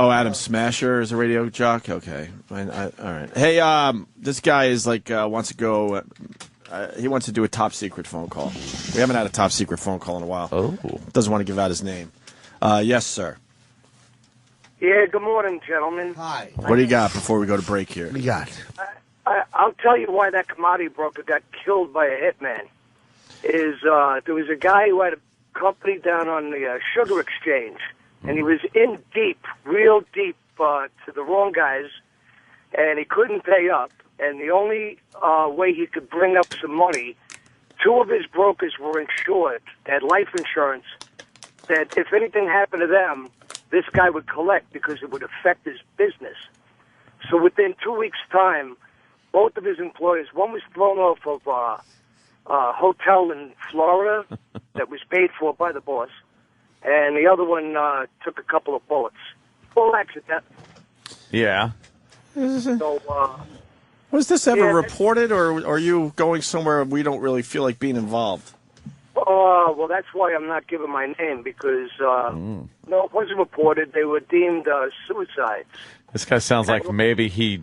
Speaker 11: Oh, Adam Smasher is a radio jock? Okay. All right. Hey, this guy is like, wants to go... he wants to do a top secret phone call. We haven't had a top secret phone call in a while.
Speaker 5: Oh.
Speaker 11: Doesn't want to give out his name. Yes, sir.
Speaker 18: Yeah, good morning, gentlemen.
Speaker 9: Hi.
Speaker 11: What do you got before we go to break here?
Speaker 9: What do you got?
Speaker 18: I'll tell you why that commodity broker got killed by a hitman. There was a guy who had a company down on the sugar exchange, and he was in deep, real deep, to the wrong guys, and he couldn't pay up. And the only way he could bring up some money, two of his brokers were insured, they had life insurance, that if anything happened to them, this guy would collect because it would affect his business. So within 2 weeks' time, both of his employees, one was thrown off of a hotel in Florida that was paid for by the boss, and the other one took a couple of bullets. Full accident.
Speaker 5: Yeah.
Speaker 18: So,
Speaker 11: Was this ever reported, or are you going somewhere we don't really feel like being involved?
Speaker 18: oh, Oh, well, that's why I'm not giving my name, because, no, it wasn't reported. They were deemed suicides.
Speaker 5: This guy sounds like maybe he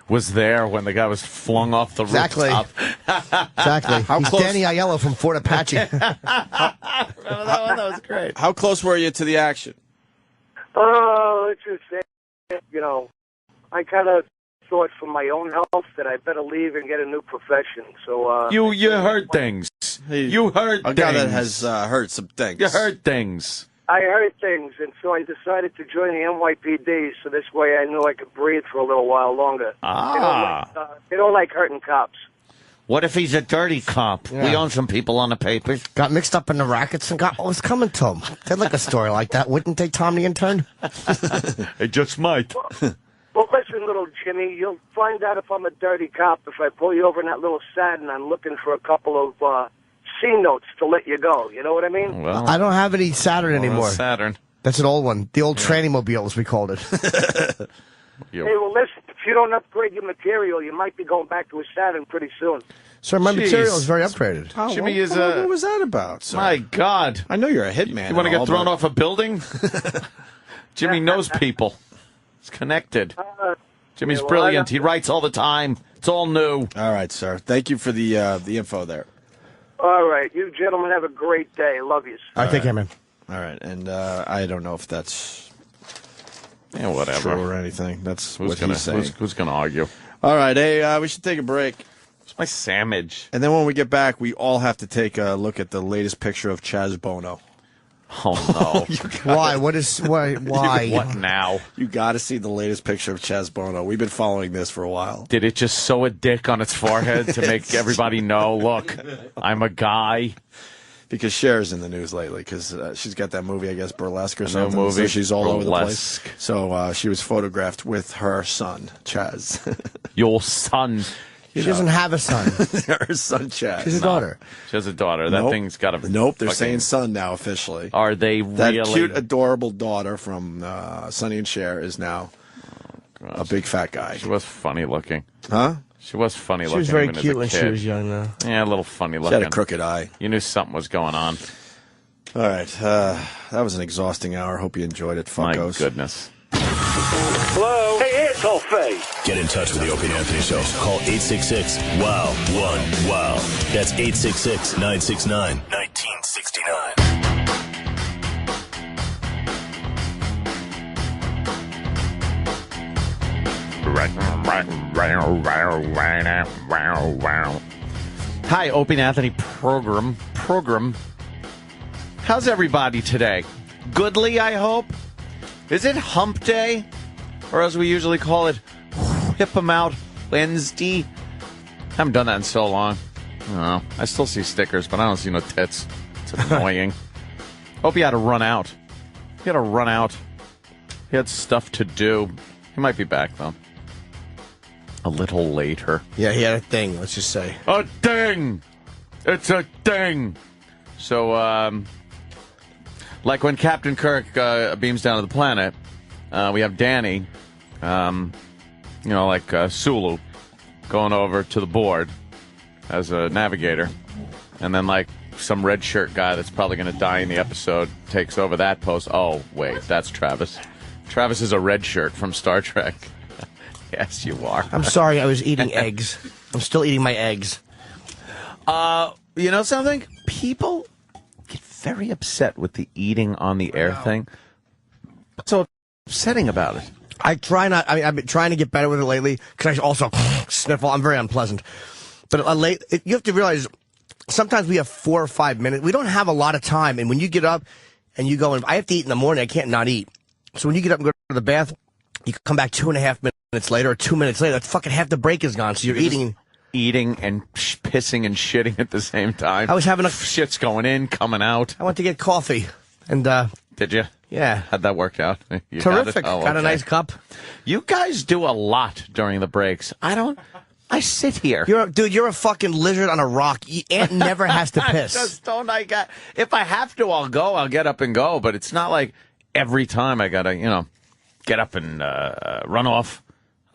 Speaker 5: was there when the guy was flung off the rooftop.
Speaker 9: Exactly. He's Danny Aiello from Fort Apache.
Speaker 5: Remember that one? That was great.
Speaker 11: How close were you to the action?
Speaker 18: Oh, let's just say, I kind of thought for my own health that I better leave and get a new profession. So
Speaker 5: You heard things. You heard
Speaker 11: A
Speaker 5: things.
Speaker 11: guy that has heard some things.
Speaker 5: You heard things.
Speaker 18: I heard things, and so I decided to join the NYPD. So this way, I knew I could breathe for a little while longer. They don't like hurting cops.
Speaker 8: What if he's a dirty cop?
Speaker 9: Yeah.
Speaker 8: We own some people on the papers.
Speaker 9: Got mixed up in the rackets and got what was coming to him. They'd like a story like that, wouldn't they, Tom the intern?
Speaker 5: It just might.
Speaker 18: Well, listen, little Jimmy, you'll find out if I'm a dirty cop if I pull you over in that little Saturn. I'm looking for a couple of C notes to let you go. You know what I mean?
Speaker 5: Well,
Speaker 9: I don't have any Saturn anymore.
Speaker 5: Saturn.
Speaker 9: That's an old one. The old tranny mobile, as we called it.
Speaker 18: Hey, well, listen, if you don't upgrade your material, you might be going back to a Saturn pretty soon.
Speaker 9: Sir, my material is very upgraded.
Speaker 5: Jimmy is
Speaker 11: What was that about, sir?
Speaker 5: My God.
Speaker 11: I know you're a hitman.
Speaker 5: You want to
Speaker 11: and all,
Speaker 5: get thrown
Speaker 11: but-
Speaker 5: off a building? Jimmy knows people. He's connected. Jimmy's
Speaker 18: well,
Speaker 5: brilliant. He writes all the time. It's all new.
Speaker 11: All right, sir. Thank you for the info there.
Speaker 18: All right, you gentlemen have a great day. Love you.
Speaker 9: All right, take care, man.
Speaker 11: All right, and I don't know if that's
Speaker 5: whatever.
Speaker 11: true or anything. That's
Speaker 5: Who's
Speaker 11: what
Speaker 5: gonna
Speaker 11: he's saying.
Speaker 5: who's gonna argue?
Speaker 11: All right, hey, we should take a break.
Speaker 5: It's my sandwich.
Speaker 11: And then when we get back, we all have to take a look at the latest picture of Chaz Bono.
Speaker 5: Oh no!
Speaker 9: Why? Why?
Speaker 5: What now?
Speaker 11: You got to see the latest picture of Chaz Bono. We've been following this for a while.
Speaker 5: Did it just sew a dick on its forehead to make everybody know? Look, I'm a guy.
Speaker 11: Because Cher's in the news lately because she's got that movie, I guess, Burlesque or
Speaker 5: A new
Speaker 11: something.
Speaker 5: movie,
Speaker 11: So she's all over the place.
Speaker 5: Burlesque.
Speaker 11: So she was photographed with her son, Chaz.
Speaker 5: Your son.
Speaker 9: She doesn't have a son.
Speaker 11: Her son, Chaz.
Speaker 9: She's a daughter.
Speaker 5: She has a daughter. That
Speaker 11: Nope.
Speaker 5: thing's got a.
Speaker 11: Nope, they're
Speaker 5: fucking-
Speaker 11: saying son now officially.
Speaker 5: Are they
Speaker 11: That
Speaker 5: really?
Speaker 11: cute, adorable daughter from Sonny and Cher is now a big fat guy.
Speaker 5: She was funny looking.
Speaker 11: Huh?
Speaker 5: She was funny
Speaker 9: She
Speaker 5: looking.
Speaker 9: was very
Speaker 5: even as
Speaker 9: cute
Speaker 5: a
Speaker 9: when she
Speaker 5: kid.
Speaker 9: was young, though.
Speaker 5: Yeah, a little funny
Speaker 11: She
Speaker 5: looking.
Speaker 11: had a crooked eye.
Speaker 5: You knew something was going on.
Speaker 11: All right, that was an exhausting hour. Hope you enjoyed it, fuckos.
Speaker 5: My goodness.
Speaker 2: Hello? Hey, asshole face.
Speaker 19: Get in touch with the Opie and Anthony Show. Call 866-WOW-1-WOW. That's 866-969-1969.
Speaker 5: Hi, Opie and Anthony program. How's everybody today? Goodly, I hope. Is it hump day? Or as we usually call it, whip 'em out Wednesday? Haven't done that in so long. I don't know. I still see stickers, but I don't see no tits. It's annoying. Hope he had to run out. He had to run out. He had stuff to do. He might be back, though. A little later.
Speaker 9: Yeah, he had a thing, let's just say.
Speaker 5: A thing! It's a thing! So, like when Captain Kirk beams down to the planet, we have Danny, like Sulu, going over to the board as a navigator. And then, like, some red shirt guy that's probably going to die in the episode takes over that post. Oh, wait, that's Travis. Travis is a red shirt from Star Trek. Yes, you are.
Speaker 9: I'm sorry, I was eating eggs. I'm still eating my eggs.
Speaker 5: You know something? People get very upset with the eating on the air thing. What's so upsetting about it?
Speaker 9: I try not. I mean, I've been trying to get better with it lately because I also sniffle. I'm very unpleasant. But you have to realize sometimes we have 4 or 5 minutes. We don't have a lot of time. And when you get up and you go, and I have to eat in the morning, I can't not eat. So when you get up and go to the bath, you come back 2.5 minutes later or 2 minutes later. That's fucking half the break is gone. So you're eating
Speaker 5: and pissing and shitting at the same time.
Speaker 9: I was having
Speaker 5: shit's going in, coming out.
Speaker 9: I went to get coffee, and
Speaker 5: did you?
Speaker 9: Yeah.
Speaker 5: How'd that work out? You
Speaker 9: Terrific.
Speaker 5: Got,
Speaker 9: got a nice cup.
Speaker 5: You guys do a lot during the breaks. I sit here.
Speaker 9: You're a fucking lizard on a rock. Ant never has to piss.
Speaker 5: Just don't if I have to, I'll go. I'll get up and go. But it's not like every time I gotta, get up and run off.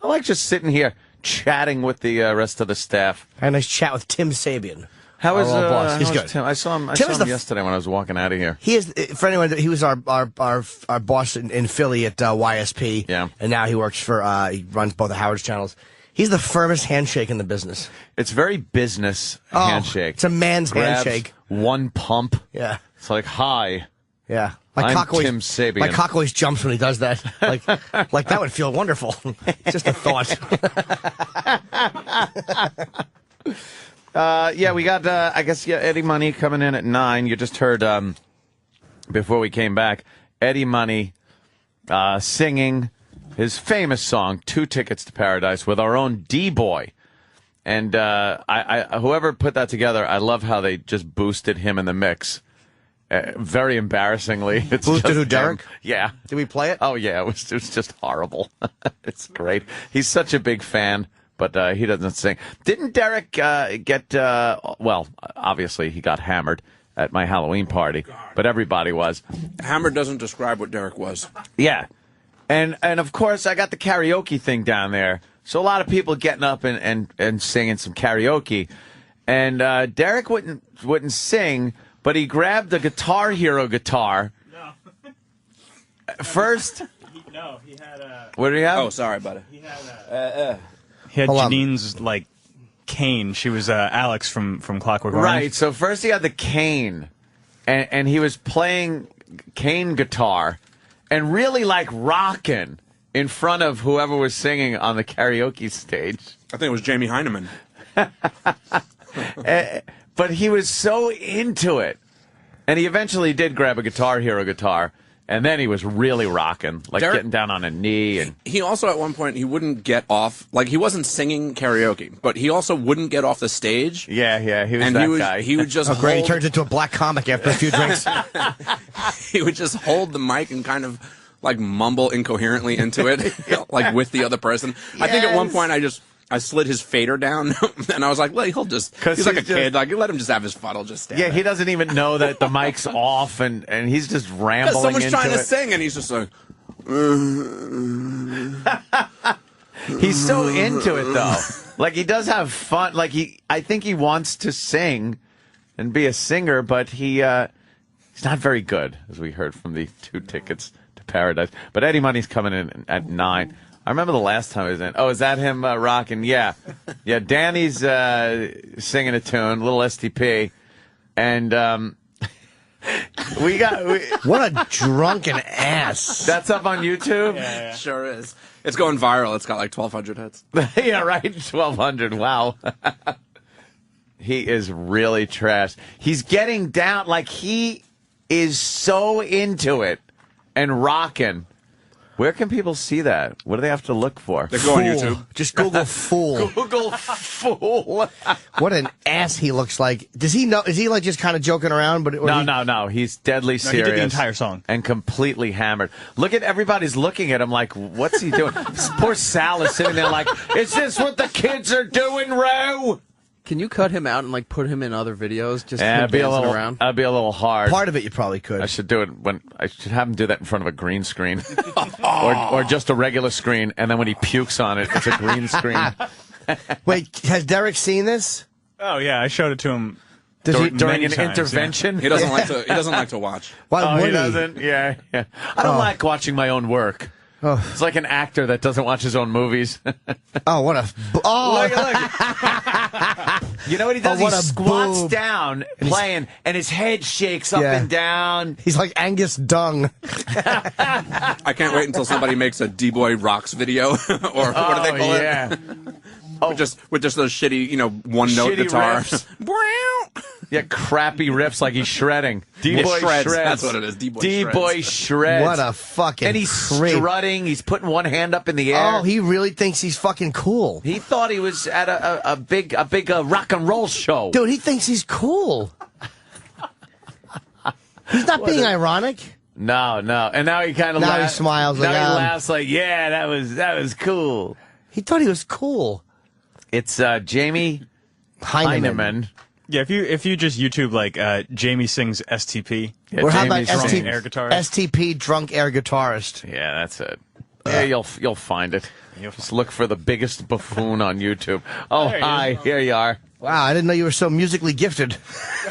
Speaker 5: I like just sitting here chatting with the rest of the staff.
Speaker 9: I had a nice chat with Tim Sabian.
Speaker 5: How is
Speaker 9: Our old boss. He's
Speaker 5: how is
Speaker 9: good.
Speaker 5: Tim? I saw him yesterday when I was walking out of here.
Speaker 9: He is, for anyone, he was our boss in Philly at YSP.
Speaker 5: Yeah.
Speaker 9: And now he works for, he runs both the Howard's channels. He's the firmest handshake in the business.
Speaker 5: It's very business handshake.
Speaker 9: It's a man's
Speaker 5: Grabs
Speaker 9: handshake.
Speaker 5: One pump.
Speaker 9: Yeah.
Speaker 5: It's like, hi.
Speaker 9: Yeah.
Speaker 5: I'm Tim Sabian.
Speaker 9: My cock always jumps when he does that. Like that would feel wonderful. Just a thought.
Speaker 5: Yeah, we got, I guess, Eddie Money coming in at 9. You just heard, before we came back, Eddie Money singing his famous song, 2 Tickets to Paradise, with our own D-Boy. And whoever put that together, I love how they just boosted him in the mix. Very embarrassingly. It's
Speaker 9: Boosted who, Derek?
Speaker 5: Yeah.
Speaker 9: Did we play it?
Speaker 5: Oh, yeah, it was just horrible. It's great. He's such a big fan. But he doesn't sing. Didn't Derek get, well, obviously he got hammered at my Halloween party, but everybody was.
Speaker 15: Hammered doesn't describe what Derek was.
Speaker 5: Yeah. And of course, I got the karaoke thing down there. So a lot of people getting up and singing some karaoke. And Derek wouldn't sing, but he grabbed the Guitar Hero guitar.
Speaker 16: No.
Speaker 5: First.
Speaker 16: No, he had a...
Speaker 5: What did he have?
Speaker 15: Oh, sorry, buddy.
Speaker 16: He had He had Janine's, like, cane. She was Alex from Clockwork Orange.
Speaker 5: Right, so first he had the cane, and he was playing cane guitar, and really, like, rocking in front of whoever was singing on the karaoke stage.
Speaker 15: I think it was Jamie Heineman.
Speaker 5: But he was so into it, and he eventually did grab a Guitar Hero guitar, and then he was really rocking, like
Speaker 15: Derek,
Speaker 5: getting down on a knee. And
Speaker 15: he also, at one point, he wouldn't get off. Like, he wasn't singing karaoke, but he also wouldn't get off the stage.
Speaker 5: Yeah, he was that guy.
Speaker 15: He would just
Speaker 9: great. He turns into a black comic after a few drinks.
Speaker 15: He would just hold the mic and kind of, like, mumble incoherently into it, like, with the other person. Yes. I think at one point I slid his fader down, and I was like, well, he'll just, he's like a kid, like, let him just have his fun, he'll just stand
Speaker 5: yeah,
Speaker 15: there.
Speaker 5: he doesn't even know that the mic's off, and he's just rambling
Speaker 15: Because someone's
Speaker 5: into
Speaker 15: trying to
Speaker 5: it.
Speaker 15: sing, and he's just like...
Speaker 5: He's so into it, though. Like, he does have fun. Like, I think he wants to sing and be a singer, but he's not very good, as we heard from the 2 Tickets to Paradise. But Eddie Money's coming in at 9. I remember the last time he was in. Oh, is that him rocking? Yeah. Yeah, Danny's singing a tune, little STP. And
Speaker 9: what a drunken ass.
Speaker 5: That's up on YouTube?
Speaker 15: Yeah. Sure is. It's going viral. It's got like 1,200 hits.
Speaker 5: Yeah, right? 1,200. Wow. He is really trash. He's getting down. Like, he is so into it and rocking. Where can people see that? What do they have to look for?
Speaker 15: They go on YouTube.
Speaker 9: Just Google fool.
Speaker 5: Google fool.
Speaker 9: What an ass he looks like. Does he know? Is he like just kind of joking around? But
Speaker 5: No. He's deadly serious.
Speaker 16: He did the entire song
Speaker 5: and completely hammered. Look at everybody's looking at him like, what's he doing? Poor Sal is sitting there like, is this what the kids are doing, Ro?
Speaker 20: Can you cut him out and like put him in other videos? Just
Speaker 5: That'd be a little
Speaker 20: around.
Speaker 5: That'd be a little hard.
Speaker 9: Part of it you probably could.
Speaker 5: I should do it I should have him do that in front of a green screen, or just a regular screen, and then when he pukes on it, it's a green screen.
Speaker 9: Wait, has Derek seen this?
Speaker 16: Oh yeah, I showed it to him.
Speaker 5: During an
Speaker 16: times,
Speaker 5: intervention?
Speaker 15: Yeah. He doesn't like to. He doesn't like to watch.
Speaker 9: Why would
Speaker 5: he doesn't? Yeah. I don't like watching my own work.
Speaker 9: Oh.
Speaker 5: It's like an actor that doesn't watch his own movies.
Speaker 9: Oh, what a... Oh!
Speaker 5: Look. You know what he does? He squats down playing, and his head shakes up and down.
Speaker 9: He's like Angus Dung.
Speaker 15: I can't wait until somebody makes a D-Boy Rocks video, or what do they call it? With just those shitty, one-note guitar.
Speaker 5: Yeah, crappy riffs like he's shredding.
Speaker 15: D-Boy shreds. That's what it is.
Speaker 5: D-Boy shreds.
Speaker 9: What a fucking
Speaker 5: And he's
Speaker 9: creep.
Speaker 5: strutting. He's putting one hand up in the air.
Speaker 9: Oh, he really thinks he's fucking cool.
Speaker 5: He thought he was at a big rock and roll show.
Speaker 9: Dude, he thinks he's cool. He's not being ironic.
Speaker 5: No. And now he kind of
Speaker 9: Now he smiles.
Speaker 5: Now
Speaker 9: like,
Speaker 5: he laughs like, yeah, that was cool.
Speaker 9: He thought he was cool.
Speaker 5: It's Jamie Heineman.
Speaker 16: Yeah, if you just YouTube like Jamie sings STP,
Speaker 9: or how about
Speaker 16: drunk air guitarist?
Speaker 9: STP drunk air guitarist?
Speaker 5: Yeah, that's it. Yeah, you'll find it. Just look for the biggest buffoon on YouTube. Oh, hi, here you are.
Speaker 9: Wow, I didn't know you were so musically gifted.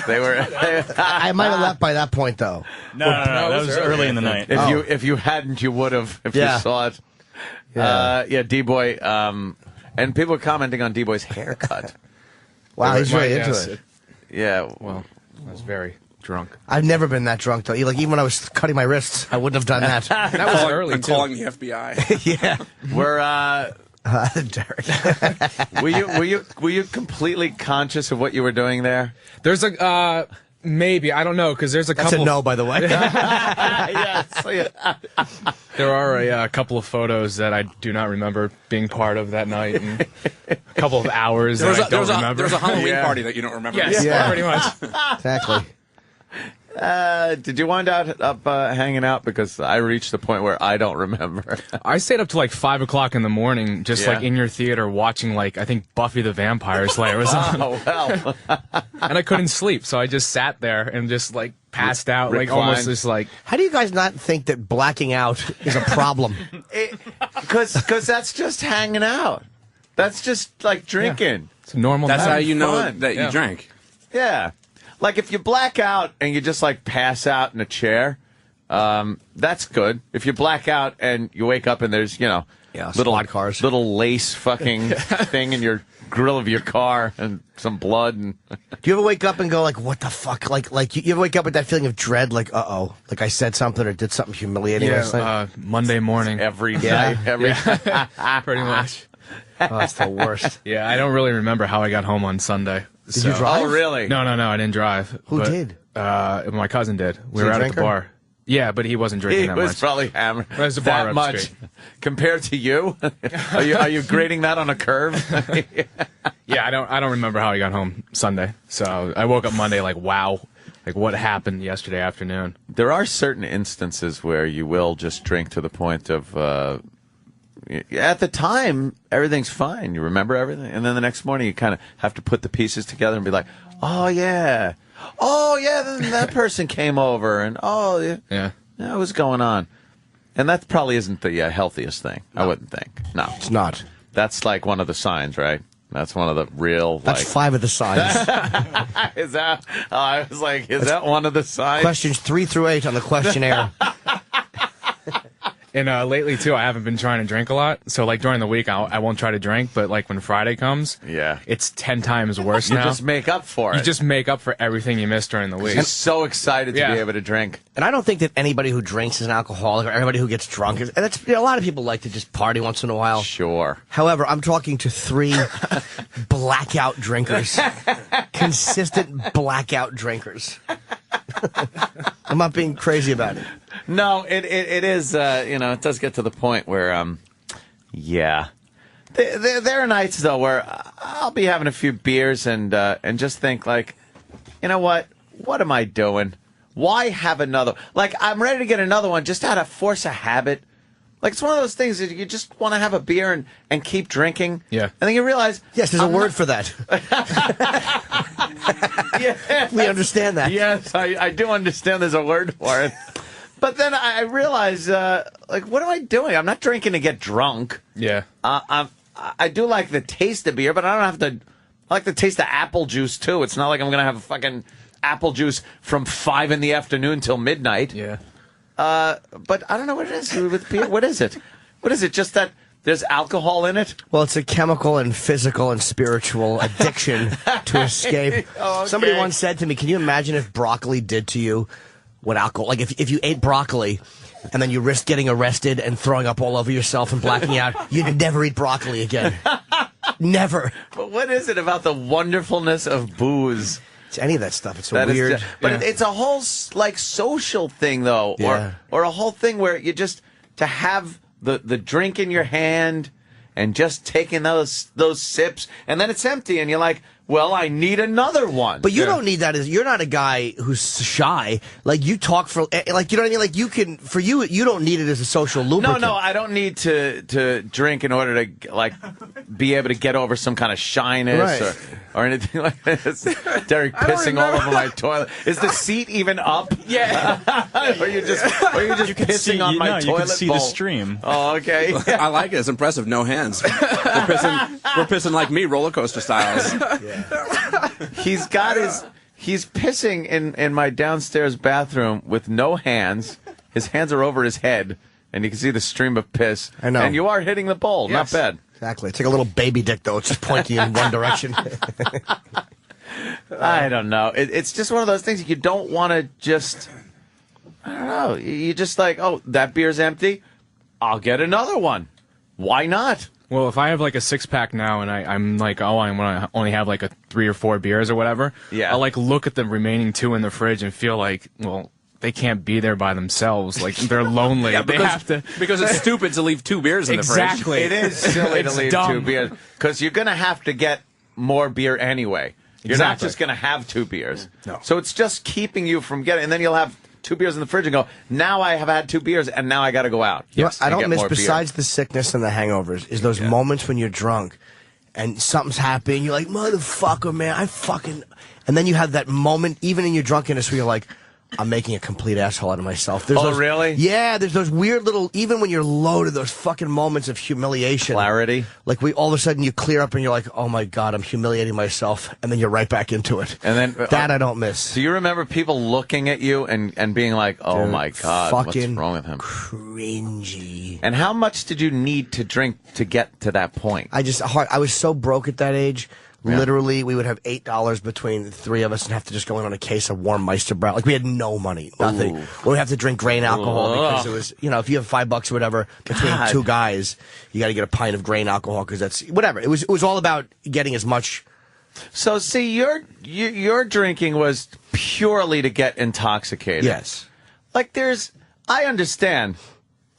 Speaker 5: They were.
Speaker 9: I might have left by that point, though.
Speaker 16: No, that was early in the night.
Speaker 5: If you hadn't, you would have. If you saw it. Yeah, D-Boy. And people are commenting on D-Boy's haircut.
Speaker 9: Wow, he's really into it.
Speaker 5: Yeah.
Speaker 21: Well, I was very drunk.
Speaker 9: I've never been that drunk, though. Like, even when I was cutting my wrists, I wouldn't have done that.
Speaker 21: That was early, too.
Speaker 15: Calling the FBI.
Speaker 9: Yeah.
Speaker 5: We're,
Speaker 9: Derek.
Speaker 5: were you completely conscious of what you were doing there?
Speaker 21: There's a, maybe, I don't know, because there's a couple...
Speaker 9: That's a no, by the way.
Speaker 21: There are a couple of photos that I do not remember being part of that night, and a couple of hours that I don't remember.
Speaker 15: There's a Halloween party that you don't remember.
Speaker 21: Yes, pretty much.
Speaker 9: Exactly.
Speaker 5: Did you wind up hanging out? Because I reached the point where I don't remember.
Speaker 21: I stayed up to like 5 o'clock in the morning, just like in your theater watching like I think Buffy the Vampire Slayer was on.
Speaker 5: Oh well.
Speaker 21: And I couldn't sleep, so I just sat there and just like passed out, like
Speaker 5: Reclined.
Speaker 21: almost just like.
Speaker 9: How do you guys not think that blacking out is a problem?
Speaker 5: Because that's just hanging out. That's just like drinking.
Speaker 21: It's normal.
Speaker 15: That's how
Speaker 21: night.
Speaker 15: you know
Speaker 5: Fun.
Speaker 15: that you drank.
Speaker 5: Yeah. Like if you black out and you just like pass out in a chair, that's good. If you black out and you wake up and there's, little lace fucking thing in your grill of your car and some blood and
Speaker 9: Do you ever wake up and go like, what the fuck? Like you ever wake up with that feeling of dread, like, uh-oh, like I said something or did something humiliating last night?
Speaker 21: Monday morning.
Speaker 5: every night.
Speaker 21: Pretty much.
Speaker 9: Oh, it's the worst.
Speaker 21: Yeah, I don't really remember how I got home on Sunday.
Speaker 9: Did you drive?
Speaker 5: Oh, really?
Speaker 21: No, I didn't drive.
Speaker 9: Who did?
Speaker 21: My cousin did. We
Speaker 9: he
Speaker 21: were
Speaker 9: a
Speaker 21: out at
Speaker 9: drinker?
Speaker 21: the bar. Yeah, but he wasn't drinking
Speaker 5: He
Speaker 21: that
Speaker 5: was
Speaker 21: much.
Speaker 5: probably hammered
Speaker 21: There's a bar
Speaker 5: that
Speaker 21: up the
Speaker 5: much
Speaker 21: street.
Speaker 5: compared to you. Are you grading that on a curve?
Speaker 21: Yeah, I don't remember how I got home Sunday. So I woke up Monday like, wow, like what happened yesterday afternoon?
Speaker 5: There are certain instances where you will just drink to the point of, at the time, everything's fine. You remember everything. And then the next morning you kind of have to put the pieces together and be like, oh, yeah, then that person came over and,
Speaker 21: Yeah.
Speaker 5: what was going on? And that probably isn't the healthiest thing, I wouldn't think. No.
Speaker 9: It's not.
Speaker 5: That's like one of the signs, right? That's one of the real,
Speaker 9: That's 5 of the signs.
Speaker 5: Is that? I was like, is that one of the signs?
Speaker 9: Questions 3 through 8 on the questionnaire.
Speaker 21: And lately, too, I haven't been trying to drink a lot. So, like, during the week, I won't try to drink. But, like, when Friday comes, it's 10 times worse now.
Speaker 5: You just make up for it.
Speaker 21: You just make up for everything you missed during the week.
Speaker 5: You're so excited to be able to drink.
Speaker 9: And I don't think that anybody who drinks is an alcoholic or everybody who gets drunk is. And that's, a lot of people like to just party once in a while.
Speaker 5: Sure.
Speaker 9: However, I'm talking to 3 blackout drinkers. Consistent blackout drinkers. I'm not being crazy about it.
Speaker 5: No, it is, it does get to the point where, There are nights, though, where I'll be having a few beers and just think, like, you know what? What am I doing? Why have another? Like, I'm ready to get another one just out of force of habit. Like, it's one of those things that you just want to have a beer and keep drinking.
Speaker 21: Yeah.
Speaker 5: And then you realize...
Speaker 9: Yes, there's a word for that.
Speaker 5: Yeah.
Speaker 9: We understand that.
Speaker 5: Yes, I do understand there's a word for it. But then I realize, what am I doing? I'm not drinking to get drunk.
Speaker 21: Yeah.
Speaker 5: I do like the taste of beer, but I don't have to... I like the taste of apple juice, too. It's not like I'm going to have a fucking apple juice from 5 in the afternoon till midnight.
Speaker 21: Yeah.
Speaker 5: But I don't know what it is with beer. What is it? What is it? Just that there's alcohol in it?
Speaker 9: Well, it's a chemical and physical and spiritual addiction to escape.
Speaker 5: Okay.
Speaker 9: Somebody once said to me, can you imagine if broccoli did to you what alcohol... Like, if you ate broccoli and then you risked getting arrested and throwing up all over yourself and blacking out, you'd never eat broccoli again. Never.
Speaker 5: But what is it about the wonderfulness of booze?
Speaker 9: It's any of that stuff. It's weird.
Speaker 5: But it's a whole, social thing, though.
Speaker 9: Yeah.
Speaker 5: Or a whole thing where you just... To have the drink in your hand and just taking those sips, and then it's empty, and you're like... Well, I need another one.
Speaker 9: But you don't need that. You're not a guy who's shy. Like, you talk for, like, you know what I mean? Like, you can, for you, you don't need it as a social lubricant.
Speaker 5: No, I don't need to drink in order to, like, be able to get over some kind of shyness or anything like this. Derek pissing all over my toilet. Is the seat even up?
Speaker 21: Yeah.
Speaker 5: or you just pissing on my toilet
Speaker 16: you can see
Speaker 5: bowl?
Speaker 16: the stream.
Speaker 5: Oh, okay.
Speaker 15: I like it. It's impressive. No hands. We're pissing like me, roller coaster styles.
Speaker 9: Yeah.
Speaker 5: he's pissing in my downstairs bathroom with no hands. His hands are over his head, and you can see the stream of piss.
Speaker 9: I know.
Speaker 5: And you are hitting the bowl.
Speaker 9: Yes.
Speaker 5: Not bad.
Speaker 9: Exactly. It's like a little baby dick, though. It's just pointing in one direction.
Speaker 5: I don't know. It's just one of those things you don't want to just... I don't know. You just like, oh, that beer's empty. I'll get another one. Why not?
Speaker 21: Well, if I have like a 6-pack now and I'm like, oh, I want to only have like a 3 or 4 beers or whatever, I'll like look at the remaining 2 in the fridge and feel like, well, they can't be there by themselves. Like, they're lonely.
Speaker 15: Yeah,
Speaker 21: they have to.
Speaker 15: Because it's stupid to leave 2 beers in the fridge.
Speaker 21: Exactly.
Speaker 5: It is silly to leave
Speaker 21: dumb.
Speaker 5: 2 beers because you're going to have to get more beer anyway. You're not just going to have 2 beers.
Speaker 21: No.
Speaker 5: So it's just keeping you from getting, and then you'll have 2 beers in the fridge and go, now I have had 2 beers and now I got to go out.
Speaker 9: You know, I don't miss,
Speaker 5: more
Speaker 9: besides the sickness and the hangovers, is those moments when you're drunk and something's happening. You're like, motherfucker, man, and then you have that moment, even in your drunkenness, where you're like, I'm making a complete asshole out of myself.
Speaker 5: Really?
Speaker 9: Yeah, there's those weird little, even when you're loaded, those fucking moments of humiliation.
Speaker 5: Clarity.
Speaker 9: Like all of a sudden you clear up and you're like, oh my God, I'm humiliating myself. And then you're right back into it.
Speaker 5: And then
Speaker 9: that I don't miss.
Speaker 5: Do you remember people looking at you and being like, oh my God, what's wrong with him?
Speaker 9: Cringy.
Speaker 5: And how much did you need to drink to get to that point?
Speaker 9: I was so broke at that age. Yeah. Literally, we would have $8 between the 3 of us and have to just go in on a case of warm Meister Brown. Like, we had no money, nothing. We would have to drink grain alcohol because it was, if you have $5 or whatever between 2 guys, you got to get a pint of grain alcohol because that's whatever. It was all about getting as much.
Speaker 5: So, see, your drinking was purely to get intoxicated.
Speaker 9: Yes.
Speaker 5: Like, I understand.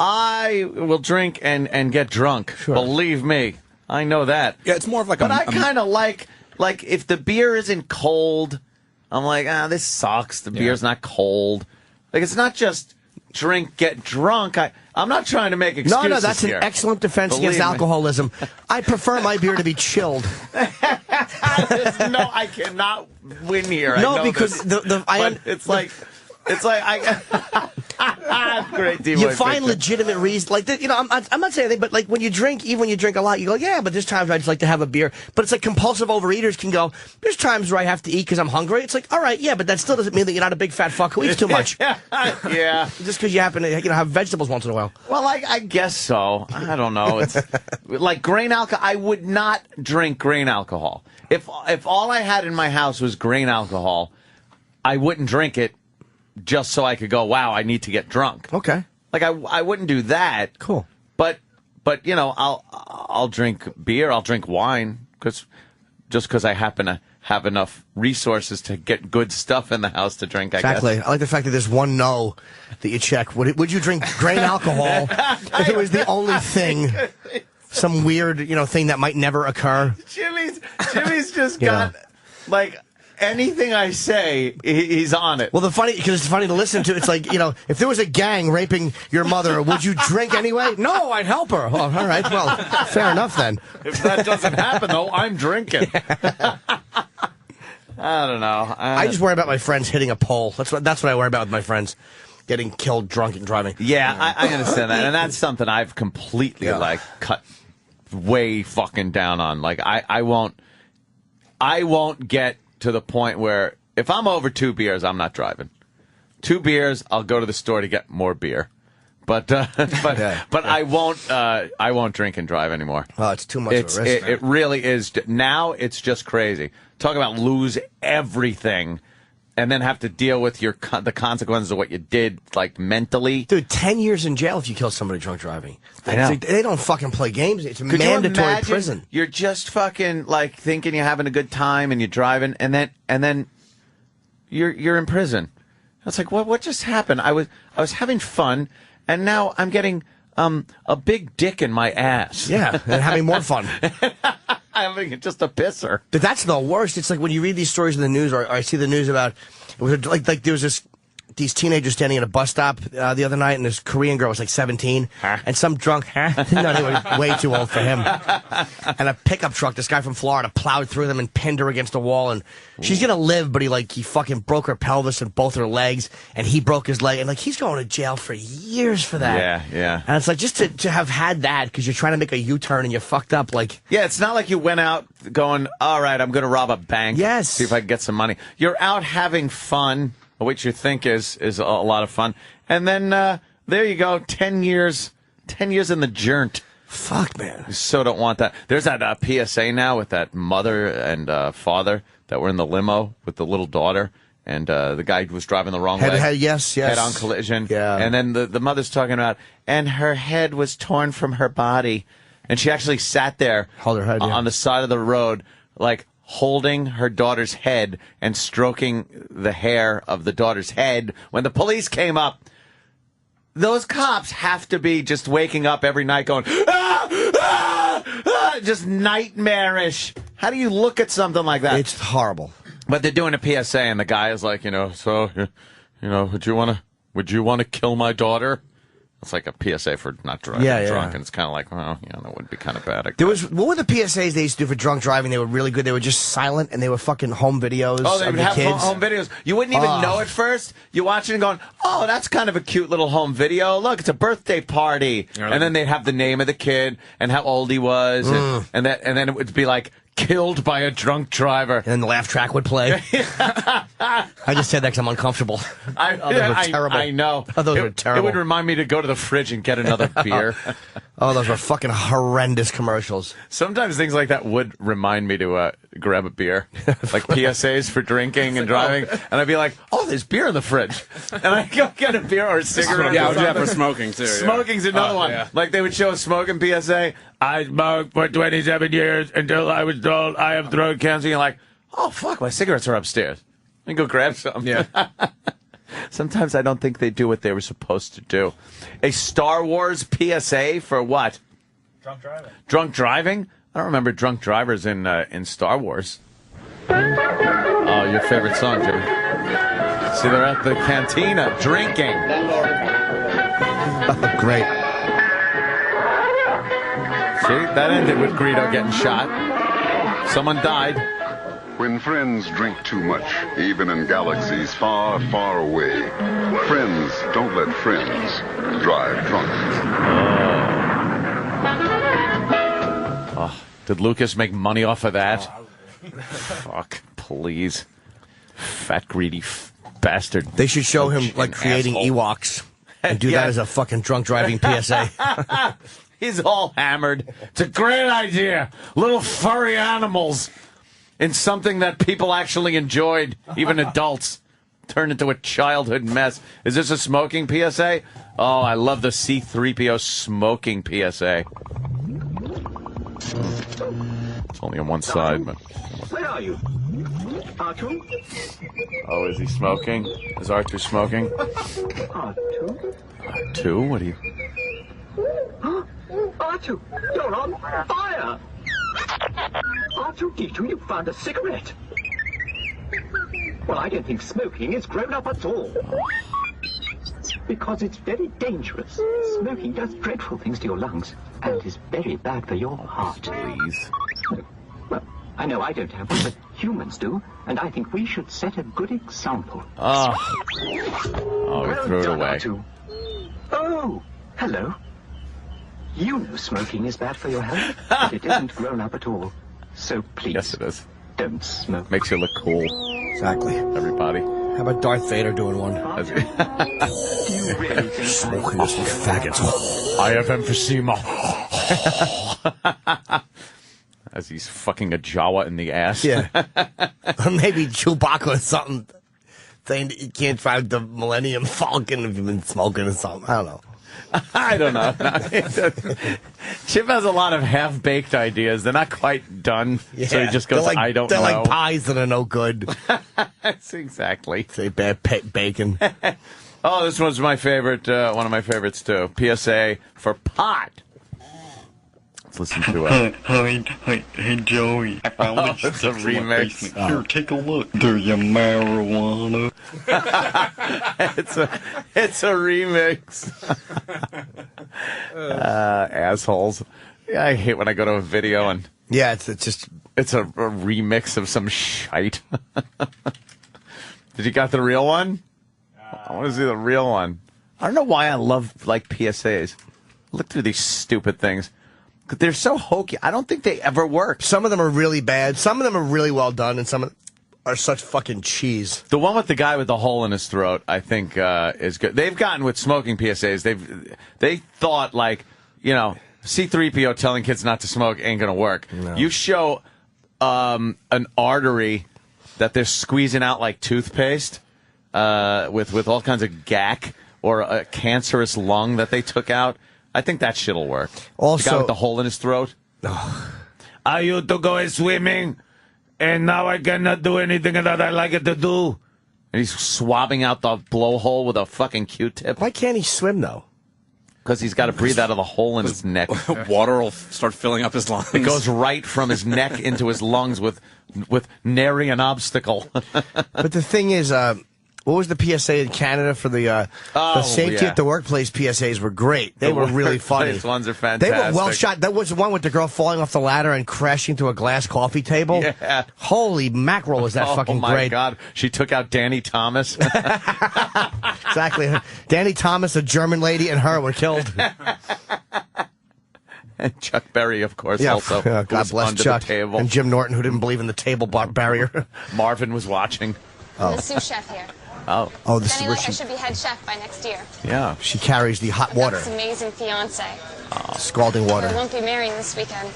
Speaker 5: I will drink and get drunk.
Speaker 9: Sure.
Speaker 5: Believe me. I know that.
Speaker 15: Yeah, it's more of like
Speaker 5: but I kind of like if the beer isn't cold, I'm like, this sucks. The beer's not cold. Like, it's not just drink, get drunk. I'm not trying to make excuses.
Speaker 9: No, that's
Speaker 5: here.
Speaker 9: an excellent defense against alcoholism. I prefer my beer to be chilled.
Speaker 5: I cannot win here.
Speaker 9: No, because
Speaker 5: it's like great team.
Speaker 9: You find legitimate reasons, like I'm not saying anything, but like when you drink, even when you drink a lot, you go, yeah, but there's times I just like to have a beer. But it's like compulsive overeaters can go, there's times where I have to eat because I'm hungry. It's like, all right, yeah, but that still doesn't mean that you're not a big fat fuck who eats too much.
Speaker 5: Yeah,
Speaker 9: just because you happen to have vegetables once in a while.
Speaker 5: Well, I guess so. I don't know. It's like grain alcohol. I would not drink grain alcohol if all I had in my house was grain alcohol. I wouldn't drink it. Just so I could go, wow, I need to get drunk.
Speaker 9: Okay.
Speaker 5: Like I wouldn't do that.
Speaker 9: Cool.
Speaker 5: But I'll drink beer, I'll drink wine because I happen to have enough resources to get good stuff in the house to drink.
Speaker 9: Exactly. I like the fact that there's one no that you check. Would you drink grain alcohol if it was the only thing? Some weird, thing that might never occur.
Speaker 5: Jimmy's just got like. Anything I say, he's on it.
Speaker 9: Well, because it's funny to listen to. It's like, if there was a gang raping your mother, would you drink anyway? No, I'd help her. Oh, all right. Well, fair enough then.
Speaker 5: If that doesn't happen, though, I'm drinking. I don't know.
Speaker 9: I just worry about my friends hitting a pole. That's what I worry about with my friends. Getting killed drunk and driving.
Speaker 5: Yeah, I understand that. And that's something I've completely, cut way fucking down on. Like, I won't get to the point where if I'm over 2 beers, I'm not driving. 2 beers, I'll go to the store to get more beer. But I won't drink and drive anymore.
Speaker 9: Oh, it's too much of a risk.
Speaker 5: It really is. Now it's just crazy. Talk about lose everything and then have to deal with the consequences of what you did, like mentally.
Speaker 9: Dude, 10 years in jail if you kill somebody drunk driving.
Speaker 5: I know.
Speaker 9: They don't fucking play games. It's
Speaker 5: Could
Speaker 9: mandatory
Speaker 5: you imagine
Speaker 9: prison.
Speaker 5: You're just fucking like thinking you're having a good time and you're driving and then you're in prison. It's like what just happened? I was having fun and now I'm getting a big dick in my ass.
Speaker 9: Yeah, and having more fun.
Speaker 5: Having just a pisser.
Speaker 9: But that's the worst. It's like when you read these stories in the news, or I see the news about, it was like there was this these teenagers standing at a bus stop the other night, and this Korean girl was like 17, and some drunk, no, they were way too old for him, and a pickup truck, this guy from Florida, plowed through them and pinned her against a wall, and she's gonna live, but he fucking broke her pelvis and both her legs, and he broke his leg, and like he's going to jail for years for that.
Speaker 5: Yeah.
Speaker 9: And it's like just to have had that because you're trying to make a U-turn and you're fucked up. Like,
Speaker 5: yeah, it's not like you went out going, all right, I'm going to rob a bank.
Speaker 9: Yes.
Speaker 5: See if I can get some money. You're out having fun, which you think is a lot of fun. And then there you go, 10 years in the joint.
Speaker 9: Fuck, man.
Speaker 5: You so don't want that. There's that PSA now with that mother and father that were in the limo with the little daughter. And the guy was driving the wrong way.
Speaker 9: Yes.
Speaker 5: Head-on collision.
Speaker 9: Yeah.
Speaker 5: And then the mother's talking about, and her head was torn from her body. And she actually sat there on the side of the road, like holding her daughter's head and stroking the hair of the daughter's head. When the police came up, those cops have to be just waking up every night going, just nightmarish. How do you look at something like that?
Speaker 9: It's horrible.
Speaker 5: But they're doing a PSA, and the guy is like, so, would you want to kill my daughter? It's like a PSA for not driving drunk, and it's kind of like, well, that would be kind of bad. What
Speaker 9: were the PSAs they used to do for drunk driving? They were really good. They were just silent, and they were fucking home videos.
Speaker 5: Oh, they would have
Speaker 9: kids.
Speaker 5: home videos. You wouldn't even know at first. You watch it and going, oh, that's kind of a cute little home video. Look, it's a birthday party. And then they'd have the name of the kid and how old he was, and then it would be like, killed by a drunk driver. And
Speaker 9: then the laugh track would play. I just said that because I'm uncomfortable.
Speaker 5: Those were terrible. I know.
Speaker 9: Those were terrible.
Speaker 5: It would remind me to go to the fridge and get another beer.
Speaker 9: Those were fucking horrendous commercials.
Speaker 5: Sometimes things like that would remind me to grab a beer. Like PSAs for drinking and driving. And I'd be like, oh, there's beer in the fridge. And I'd go get a beer or a cigarette.
Speaker 15: Yeah, I would do that for smoking, too.
Speaker 5: Smoking's another one. Yeah. Like they would show a smoking PSA. I smoked for 27 years until I was told I have throat cancer. You're like, oh, fuck, my cigarettes are upstairs. Let me go grab some.
Speaker 9: Yeah.
Speaker 5: Sometimes I don't think they do what they were supposed to do. A Star Wars PSA for what?
Speaker 16: Drunk driving.
Speaker 5: Drunk driving? I don't remember drunk drivers in Star Wars. Oh, your favorite song, Jimmy. See, they're at the cantina drinking.
Speaker 9: Great.
Speaker 5: See, that ended with Greedo getting shot. Someone died.
Speaker 4: When friends drink too much, even in galaxies far, far away, friends don't let friends drive drunk.
Speaker 5: Oh, did Lucas make money off of that? Fuck, please. Fat, greedy bastard.
Speaker 9: They should show him, like, creating Ewoks and do that as a fucking drunk driving PSA.
Speaker 5: He's all hammered. It's a great idea. Little furry animals in something that people actually enjoyed, even adults. Turned into a childhood mess. Is this a smoking PSA? Oh, I love the C-3PO smoking PSA. It's only on one side, but...
Speaker 22: Where are you? Arthur?
Speaker 5: Oh, is he smoking? Is Arthur smoking?
Speaker 22: Arthur?
Speaker 5: Arthur? What are you...
Speaker 22: Arthur, you're on fire! Arthur, you found a cigarette. Well, I don't think smoking is grown up at all. Because it's very dangerous. Smoking does dreadful things to your lungs and is very bad for your heart.
Speaker 5: Please.
Speaker 22: Well, I know I don't have one, but humans do, and I think we should set a good example.
Speaker 5: Oh, we threw it away.
Speaker 22: Arthur. Oh, hello. You know smoking is bad for your health, but it isn't grown up at all. So please.
Speaker 5: Yes, it is.
Speaker 22: Don't smoke.
Speaker 5: Makes you look cool.
Speaker 9: Exactly.
Speaker 5: Everybody.
Speaker 9: How about Darth Vader doing one?
Speaker 22: Do you really think
Speaker 9: smoking this with faggots?
Speaker 5: I have emphysema. As he's fucking a Jawa in the ass.
Speaker 9: Yeah. Or maybe Chewbacca or something. Saying that you can't drive the Millennium Falcon if you've been smoking or something. I don't know.
Speaker 5: I don't know. Chip has a lot of half-baked ideas. They're not quite done. Yeah. So he just goes, I don't know.
Speaker 9: They're like pies that are no good.
Speaker 5: That's exactly.
Speaker 9: Say bad bacon.
Speaker 5: Oh, this one's my favorite. One of my favorites, too. PSA for pot. Let's listen to
Speaker 1: Hey, Joey. I found
Speaker 5: Oh, it's a remix.
Speaker 1: Here, take a look. Do you marijuana?
Speaker 5: It's a remix. Assholes. Yeah, I hate when I go to a video and
Speaker 9: it's a
Speaker 5: remix of some shite. Did you got the real one? I want to see the real one. I don't know why I love like PSAs. Look through these stupid things. They're so hokey. I don't think they ever work.
Speaker 9: Some of them are really bad. Some of them are really well done, and some of them are such fucking cheese.
Speaker 5: The one with the guy with the hole in his throat, I think, is good. They've gotten with smoking PSAs. They thought like, C-3PO telling kids not to smoke ain't gonna work.
Speaker 9: No.
Speaker 5: You show an artery that they're squeezing out like toothpaste, with all kinds of gack, or a cancerous lung that they took out. I think that shit'll work.
Speaker 9: Also,
Speaker 5: the guy with the hole in his throat.
Speaker 8: I used to go swimming, and now I cannot do anything that I like it to do.
Speaker 5: And he's swabbing out the blowhole with a fucking Q-tip.
Speaker 9: Why can't he swim, though?
Speaker 5: Because he's got to breathe out of the hole in his neck.
Speaker 15: Water will start filling up his lungs.
Speaker 5: It goes right from his neck into his lungs with nary an obstacle.
Speaker 9: But the thing is, what was the PSA in Canada for the safety at the workplace? PSAs were great. They were really funny.
Speaker 5: These ones are fantastic.
Speaker 9: They were well shot. That was the one with the girl falling off the ladder and crashing into a glass coffee table.
Speaker 5: Yeah.
Speaker 9: Holy mackerel, was that fucking great.
Speaker 5: Oh, my God. She took out Danny Thomas.
Speaker 9: Exactly. Danny Thomas, a German lady, and her were killed.
Speaker 5: And Chuck Berry, of course,
Speaker 9: Yeah,
Speaker 5: also.
Speaker 9: God bless
Speaker 5: under
Speaker 9: Chuck.
Speaker 5: the table.
Speaker 9: And Jim Norton, who didn't believe in the table barrier.
Speaker 5: Marvin was watching.
Speaker 6: I'm the sous chef here.
Speaker 5: Oh.
Speaker 9: Oh, this is
Speaker 6: Sounding
Speaker 9: where
Speaker 6: like I should be head chef by next year.
Speaker 5: Yeah.
Speaker 9: She carries the hot
Speaker 6: I've got
Speaker 9: water.
Speaker 6: this amazing fiance.
Speaker 9: Scalding
Speaker 6: I
Speaker 9: water.
Speaker 6: won't be marrying this weekend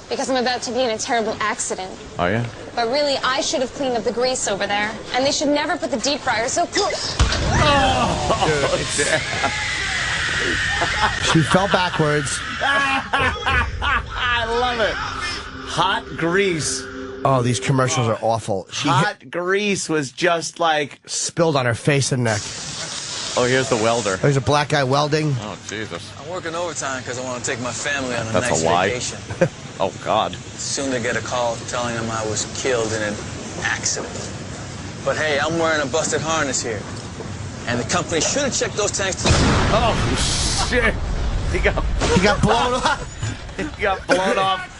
Speaker 6: because I'm about to be in a terrible accident.
Speaker 5: Oh, yeah?
Speaker 6: But really, I should have cleaned up the grease over there, and they should never put the deep fryer so close.
Speaker 9: She fell backwards.
Speaker 5: I love it. Hot grease.
Speaker 9: Oh, these commercials are awful.
Speaker 5: Hot grease was just like
Speaker 9: spilled on her face and neck.
Speaker 5: Oh, here's the welder.
Speaker 9: There's a black guy welding.
Speaker 5: Oh, Jesus.
Speaker 23: I'm working overtime because I want to take my family on a
Speaker 5: That's
Speaker 23: nice
Speaker 5: a lie.
Speaker 23: vacation.
Speaker 5: Oh, God.
Speaker 23: Soon to get a call telling them I was killed in an accident. But hey, I'm wearing a busted harness here. And the company should have checked those tanks.
Speaker 5: Oh, shit. He got
Speaker 9: blown off.
Speaker 5: He got blown off.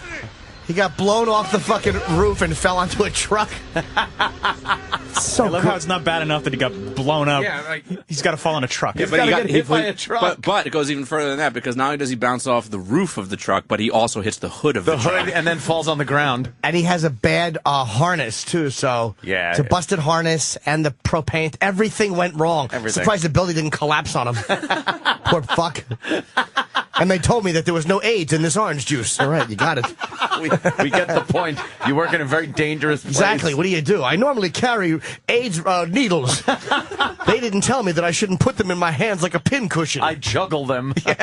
Speaker 9: He got blown off the fucking roof and fell onto a truck.
Speaker 16: So I love how it's not bad enough that he got blown up.
Speaker 15: Yeah, like,
Speaker 16: he's got to fall on a truck.
Speaker 15: Yeah, but he got hit by a truck. But it goes even further than that, because not only does he bounce off the roof of the truck, but he also hits the hood of the truck.
Speaker 5: And then falls on the ground.
Speaker 9: And he has a bad harness, too, so
Speaker 5: yeah,
Speaker 9: it's a busted harness, and the propane, everything went wrong.
Speaker 5: Everything.
Speaker 9: Surprised the building didn't collapse on him. Poor fuck. And they told me that there was no AIDS in this orange juice. All right, you got it.
Speaker 5: We get the point. You work in a very dangerous place.
Speaker 9: Exactly. What do you do? I normally carry AIDS needles. They didn't tell me that I shouldn't put them in my hands like a pin cushion.
Speaker 5: I juggle them. All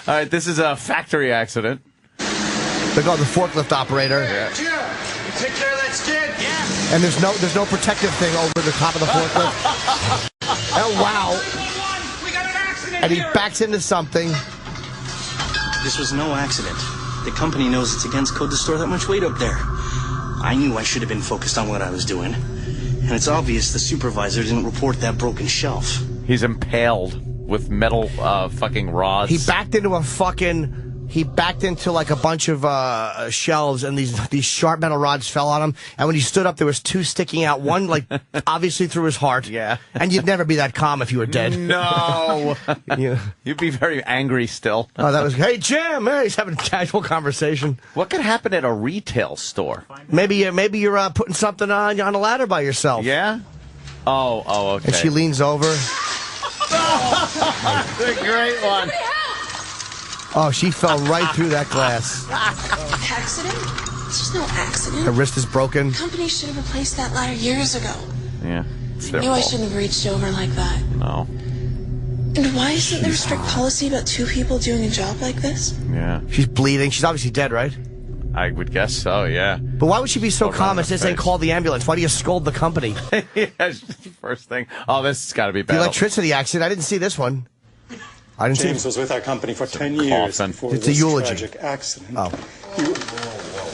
Speaker 5: right, this is a factory accident.
Speaker 9: They call the forklift operator.
Speaker 5: Yeah.
Speaker 2: Jim, you take care of that skid? Yeah.
Speaker 9: And there's no protective thing over the top of the forklift. Oh, wow. And he backs into something.
Speaker 24: This was no accident. The company knows it's against code to store that much weight up there. I knew I should have been focused on what I was doing. And it's obvious the supervisor didn't report that broken shelf.
Speaker 5: He's impaled with metal fucking rods.
Speaker 9: He backed into like a bunch of shelves, and these sharp metal rods fell on him. And when he stood up, there was two sticking out. One, like, obviously through his heart.
Speaker 5: Yeah.
Speaker 9: And you'd never be that calm if you were dead.
Speaker 5: No.
Speaker 9: Yeah.
Speaker 5: You'd be very angry still.
Speaker 9: Oh, that was, hey, Jim. Hey, he's having a casual conversation.
Speaker 5: What could happen at a retail store?
Speaker 9: Maybe you're putting something on a ladder by yourself.
Speaker 5: Yeah? Oh, okay.
Speaker 9: And she leans over.
Speaker 5: The great one.
Speaker 9: Oh, she fell right through that glass.
Speaker 25: Accident? There's no accident.
Speaker 9: Her wrist is broken.
Speaker 25: The company should have replaced that ladder years ago.
Speaker 5: Yeah. It's
Speaker 25: I
Speaker 5: their
Speaker 25: knew I
Speaker 5: fault.
Speaker 25: shouldn't have reached over like that.
Speaker 5: No.
Speaker 25: And why isn't there a strict policy about two people doing a job like this?
Speaker 5: Yeah.
Speaker 9: She's bleeding. She's obviously dead, right?
Speaker 5: I would guess so, yeah.
Speaker 9: But why would she be so
Speaker 5: Hold
Speaker 9: calm
Speaker 5: on
Speaker 9: and
Speaker 5: her
Speaker 9: say,
Speaker 5: face.
Speaker 9: call the ambulance? Why do you scold the company?
Speaker 5: Yeah, it's just the first thing. Oh, this has got to be
Speaker 9: The
Speaker 5: bad.
Speaker 9: electricity accident. I didn't see this one. I didn't
Speaker 3: James
Speaker 9: see.
Speaker 3: was with our company for 10 years before
Speaker 9: It's a
Speaker 3: this
Speaker 9: eulogy.
Speaker 3: tragic accident.
Speaker 9: Oh.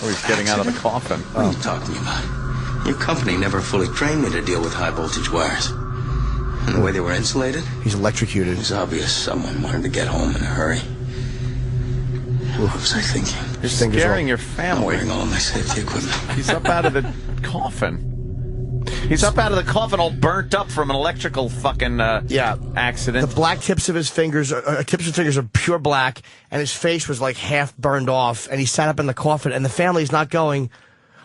Speaker 5: He's getting out of the coffin.
Speaker 24: What are you talking about? Your company never fully trained me to deal with high voltage wires. And the way they were insulated?
Speaker 9: He's electrocuted.
Speaker 24: It was obvious someone wanted to get home in a hurry. What was I thinking?
Speaker 5: You're scaring your family.
Speaker 24: I'm wearing all my safety equipment.
Speaker 5: He's up out of the coffin. He's up out of the coffin all burnt up from an electrical fucking accident.
Speaker 9: The black tips of his fingers, are pure black, and his face was like half burned off, and he sat up in the coffin, and the family's not going,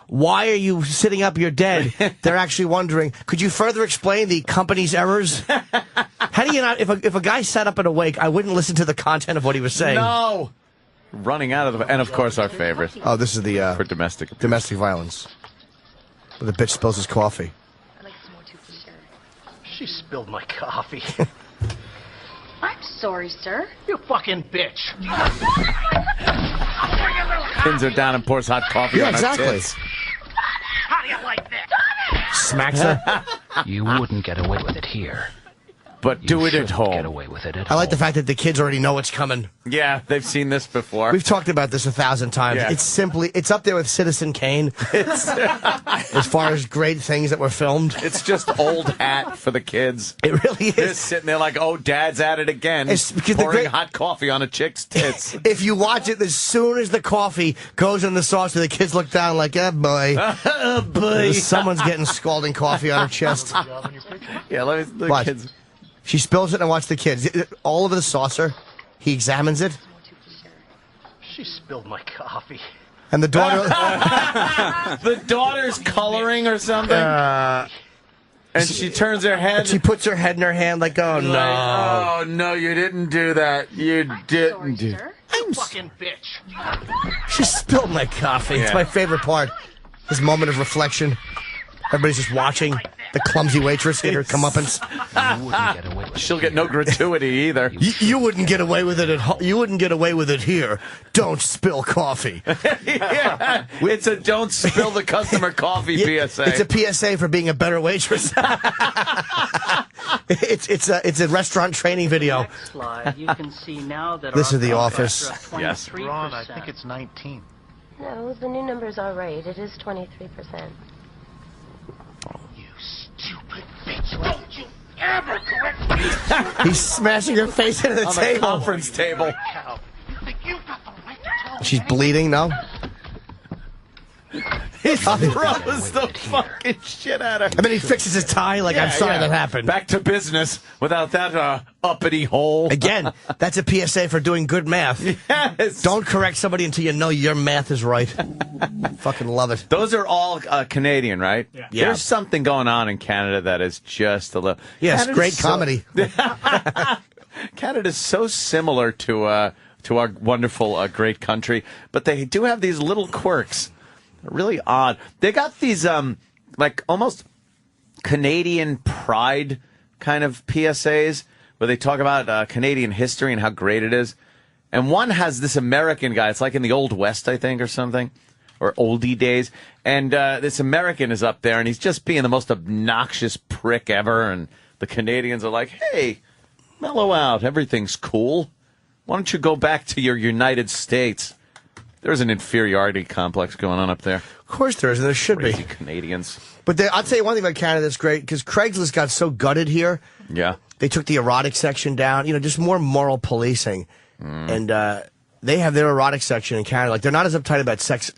Speaker 9: why are you sitting up? You're dead. They're actually wondering, could you further explain the company's errors? How do you not, if a guy sat up and awake, I wouldn't listen to the content of what he was saying.
Speaker 5: No! Running out of the... And, of course, our favorite.
Speaker 9: Oh, this is the...
Speaker 5: for domestic
Speaker 9: violence. Where the bitch spills his coffee.
Speaker 7: She spilled my coffee.
Speaker 10: I'm sorry, sir.
Speaker 7: You fucking bitch.
Speaker 5: Pins her down and pours hot coffee on her tits.
Speaker 7: How do you like that?
Speaker 9: Smacks her.
Speaker 7: You wouldn't get away with it here.
Speaker 5: But do it at home.
Speaker 7: Get away with it at
Speaker 9: I like the fact that the kids already know what's coming.
Speaker 5: Yeah, they've seen this before.
Speaker 9: We've talked about this 1,000 times.
Speaker 5: Yeah.
Speaker 9: It's up there with Citizen Kane. As far as great things that were filmed.
Speaker 5: It's just old hat for the kids.
Speaker 9: It really is.
Speaker 5: They're sitting there like, oh, Dad's at it again.
Speaker 9: It's because
Speaker 5: pouring hot coffee on a chick's tits.
Speaker 9: If you watch it, as soon as the coffee goes in the saucer, the kids look down like, oh, boy.
Speaker 5: Oh, boy.
Speaker 9: Someone's getting scalding coffee on her chest.
Speaker 5: Yeah, let me...
Speaker 9: Watch.
Speaker 5: Kids...
Speaker 9: She spills it and watch the kids. All over the saucer. He examines it.
Speaker 7: She spilled my coffee.
Speaker 9: And the daughter...
Speaker 5: The daughter's coloring or something? And she turns her head...
Speaker 9: She puts her head in her hand like, oh, no.
Speaker 5: Oh, no, you didn't do that. You didn't do...
Speaker 7: You fucking bitch.
Speaker 9: She spilled my coffee. It's my favorite part. His moment of reflection. Everybody's just watching the clumsy waitress hit her comeuppance.
Speaker 5: She'll get no gratuity either.
Speaker 9: You wouldn't get away with it at home. You wouldn't get away with it here. Don't spill coffee.
Speaker 5: Yeah, it's a don't spill the customer coffee PSA.
Speaker 9: It's a PSA for being a better waitress. It's a restaurant training video.
Speaker 7: Next slide, you can see now that
Speaker 9: This
Speaker 7: our
Speaker 9: is The
Speaker 7: contracts
Speaker 9: Office.
Speaker 7: are at
Speaker 5: Yes.
Speaker 7: 23%.
Speaker 13: Ron, I think it's 19.
Speaker 10: No, the new numbers are right. It is 23%.
Speaker 7: Stupid bitch, don't you ever correct me.
Speaker 9: He's smashing her face into the
Speaker 5: on
Speaker 9: table.
Speaker 5: the conference table.
Speaker 7: You think you've got the right to tell
Speaker 9: She's bleeding, no?
Speaker 5: He throws the fucking shit at her.
Speaker 9: And then he fixes his tie like, I'm sorry that happened.
Speaker 5: Back to business without that uppity hole.
Speaker 9: Again, that's a PSA for doing good math.
Speaker 5: Yes.
Speaker 9: Don't correct somebody until you know your math is right. Fucking love it.
Speaker 5: Those are all Canadian, right?
Speaker 9: Yeah.
Speaker 5: There's something going on in Canada that is just a little...
Speaker 9: Yes,
Speaker 5: Canada's
Speaker 9: great
Speaker 5: so-
Speaker 9: comedy.
Speaker 5: Canada's so similar to our wonderful, great country, but they do have these little quirks. They're really odd. They got these, like, almost Canadian pride kind of PSAs where they talk about Canadian history and how great it is. And one has this American guy. It's like in the Old West, I think, or something, or oldie days. And this American is up there, and he's just being the most obnoxious prick ever. And the Canadians are like, hey, mellow out. Everything's cool. Why don't you go back to your United States? There's an inferiority complex going on up there.
Speaker 9: Of course there is, and there should
Speaker 5: Crazy
Speaker 9: be.
Speaker 5: Canadians.
Speaker 9: But I'll tell you one thing about Canada that's great, because Craigslist got so gutted here.
Speaker 5: Yeah.
Speaker 9: They took the erotic section down, just more moral policing. And they have their erotic section in Canada. Like, they're not as uptight about sex.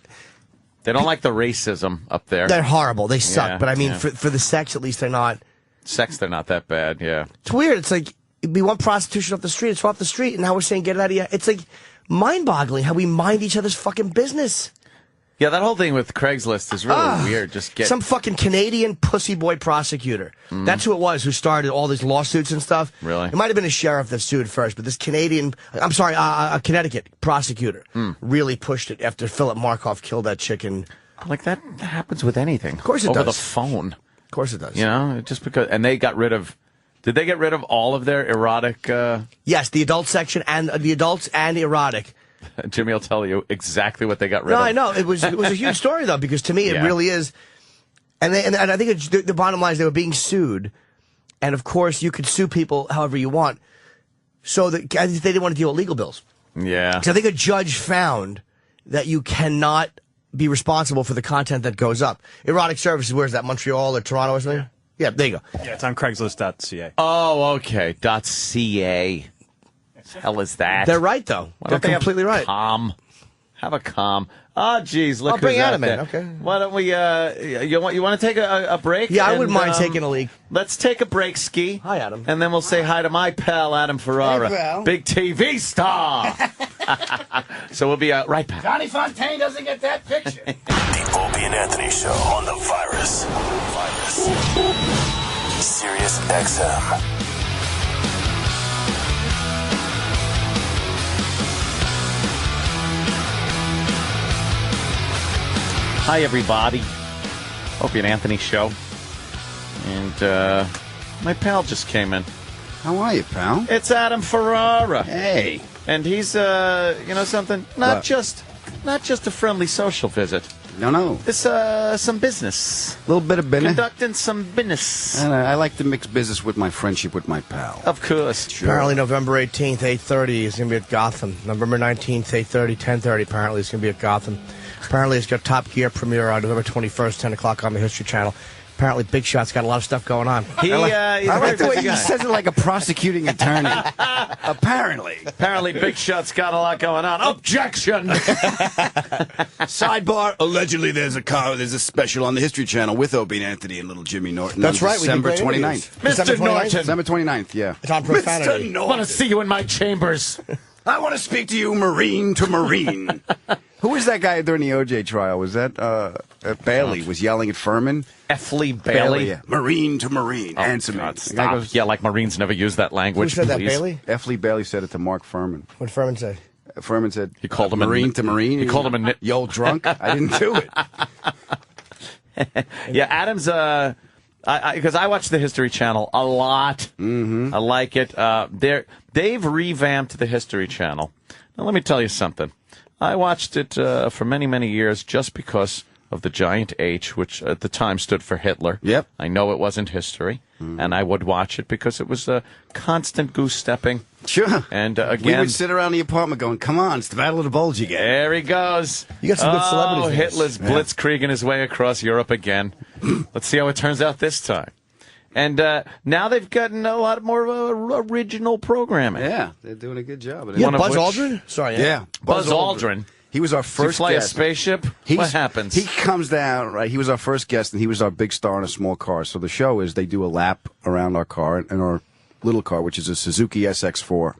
Speaker 5: They don't like the racism up there.
Speaker 9: They're horrible. They suck.
Speaker 5: Yeah,
Speaker 9: but I mean,
Speaker 5: yeah.
Speaker 9: for the sex, at least they're not.
Speaker 5: Sex, they're not that bad, yeah.
Speaker 9: It's weird. It's like, we want prostitution off the street. It's off the street. And now we're saying, get it out of here. It's like mind-boggling how we mind each other's fucking business.
Speaker 5: Yeah, that whole thing with Craigslist is really weird. Just get
Speaker 9: some fucking Canadian pussy boy prosecutor. That's who it was who started all these lawsuits and stuff.
Speaker 5: Really?
Speaker 9: It might have been a sheriff that sued first, but this Canadian, a Connecticut prosecutor really pushed it after Philip Markoff killed that chicken.
Speaker 5: Like that happens with anything. Of
Speaker 9: course it
Speaker 5: Over
Speaker 9: does.
Speaker 5: the phone.
Speaker 9: Of course it does.
Speaker 5: Just because. And they got rid of. Did they get rid of all of their erotic?
Speaker 9: Yes, the adult section and the adults and erotic.
Speaker 5: Jimmy will tell you exactly what they got rid
Speaker 9: No,
Speaker 5: of.
Speaker 9: I know. It was a huge story, though, because to me it really is. And I think the bottom line is they were being sued. And, of course, you could sue people however you want. So that they didn't want to deal with legal bills.
Speaker 5: Yeah.
Speaker 9: So I think a judge found that you cannot be responsible for the content that goes up. Erotic services, where's that, Montreal or Toronto or something? Yeah, there you go.
Speaker 16: Yeah, it's on Craigslist.ca.
Speaker 5: Oh, okay. .ca. Hell is that?
Speaker 9: They're right, though. They're completely right.
Speaker 5: Have a calm. Oh, geez, look
Speaker 9: I'll bring
Speaker 5: who's
Speaker 9: Adam
Speaker 5: out
Speaker 9: in,
Speaker 5: there.
Speaker 9: okay.
Speaker 5: Why don't we, you want to take a break?
Speaker 9: Yeah, I wouldn't mind taking a leak.
Speaker 5: Let's take a break, Ski.
Speaker 9: Hi, Adam.
Speaker 5: And then we'll say hi to my pal, Adam Ferrara.
Speaker 9: Hey, pal.
Speaker 5: Big TV star. So we'll be right back.
Speaker 7: Johnny Fontaine doesn't get that picture.
Speaker 19: The Opie and Anthony Show on the Virus. Sirius XM.
Speaker 5: Hi, everybody. Opie and Anthony Show. And my pal just came in.
Speaker 12: How are you, pal?
Speaker 5: It's Adam Ferrara.
Speaker 12: Hey.
Speaker 5: And he's, you know something? Not just a friendly social visit.
Speaker 12: No.
Speaker 5: It's some business.
Speaker 12: A little bit of business.
Speaker 5: Conducting some business.
Speaker 12: And I like to mix business with my friendship with my pal.
Speaker 5: Of course.
Speaker 12: Sure.
Speaker 9: Apparently November 18th, 8:30 is going to be at Gotham. November 19th, 8:30, 10:30 apparently is going to be at Gotham. Apparently it's got Top Gear premiere on November 21st, 10 o'clock on the History Channel. Apparently Big Shot's got a lot of stuff going on.
Speaker 12: I like the way he says it like a prosecuting attorney. Apparently
Speaker 5: Big Shot's got a lot going on. Objection!
Speaker 12: Sidebar, allegedly there's a special on the History Channel with Opie and Anthony and little Jimmy Norton.
Speaker 9: That's right.
Speaker 12: December 29th.
Speaker 5: Mr. Norton.
Speaker 12: December 29th, yeah.
Speaker 9: It's on profanity.
Speaker 5: I want to see you in my chambers.
Speaker 12: I want to speak to you Marine to Marine. Who was that guy during the OJ trial? Was that Bailey was yelling at Furman?
Speaker 5: Effley Bailey?
Speaker 12: Yeah. Marine to Marine.
Speaker 5: Oh,
Speaker 12: Answer
Speaker 5: God,
Speaker 12: me.
Speaker 5: stop.
Speaker 12: Goes,
Speaker 5: yeah, like Marines never use that language.
Speaker 9: Who said that,
Speaker 5: please.
Speaker 9: Bailey?
Speaker 12: Effley Bailey said it to Mark Furman.
Speaker 9: What did Furman say?
Speaker 12: Furman said,
Speaker 5: he called him
Speaker 12: Marine to Marine.
Speaker 5: He called him a...
Speaker 12: You old drunk? I didn't do it.
Speaker 5: Yeah, Adam's... because I watch the History Channel a lot. Mm-hmm. I like it. They've revamped the History Channel. Now, let me tell you something. I watched it for many, many years just because of the giant H, which at the time stood for Hitler.
Speaker 12: Yep.
Speaker 5: I know it wasn't history, and I would watch it because it was constant goose-stepping.
Speaker 12: Sure.
Speaker 5: And
Speaker 12: we
Speaker 5: again...
Speaker 12: would sit around the apartment going, come on, it's the Battle of the Bulge again.
Speaker 5: There he goes.
Speaker 9: You got some good celebrities.
Speaker 5: Oh, Hitler's blitzkrieging his way across Europe again. Let's see how it turns out this time. And now they've gotten a lot more original programming.
Speaker 12: Yeah, they're doing a good job.
Speaker 9: Yeah, Buzz Aldrin? Sorry,
Speaker 12: yeah.
Speaker 5: Buzz Aldrin.
Speaker 12: He was our
Speaker 5: Does
Speaker 12: first
Speaker 5: he fly
Speaker 12: guest.
Speaker 5: a spaceship? What happens?
Speaker 12: He comes down, right? He was our first guest, and he was our big star in a small car. So the show is they do a lap around our car and our little car, which is a Suzuki SX4.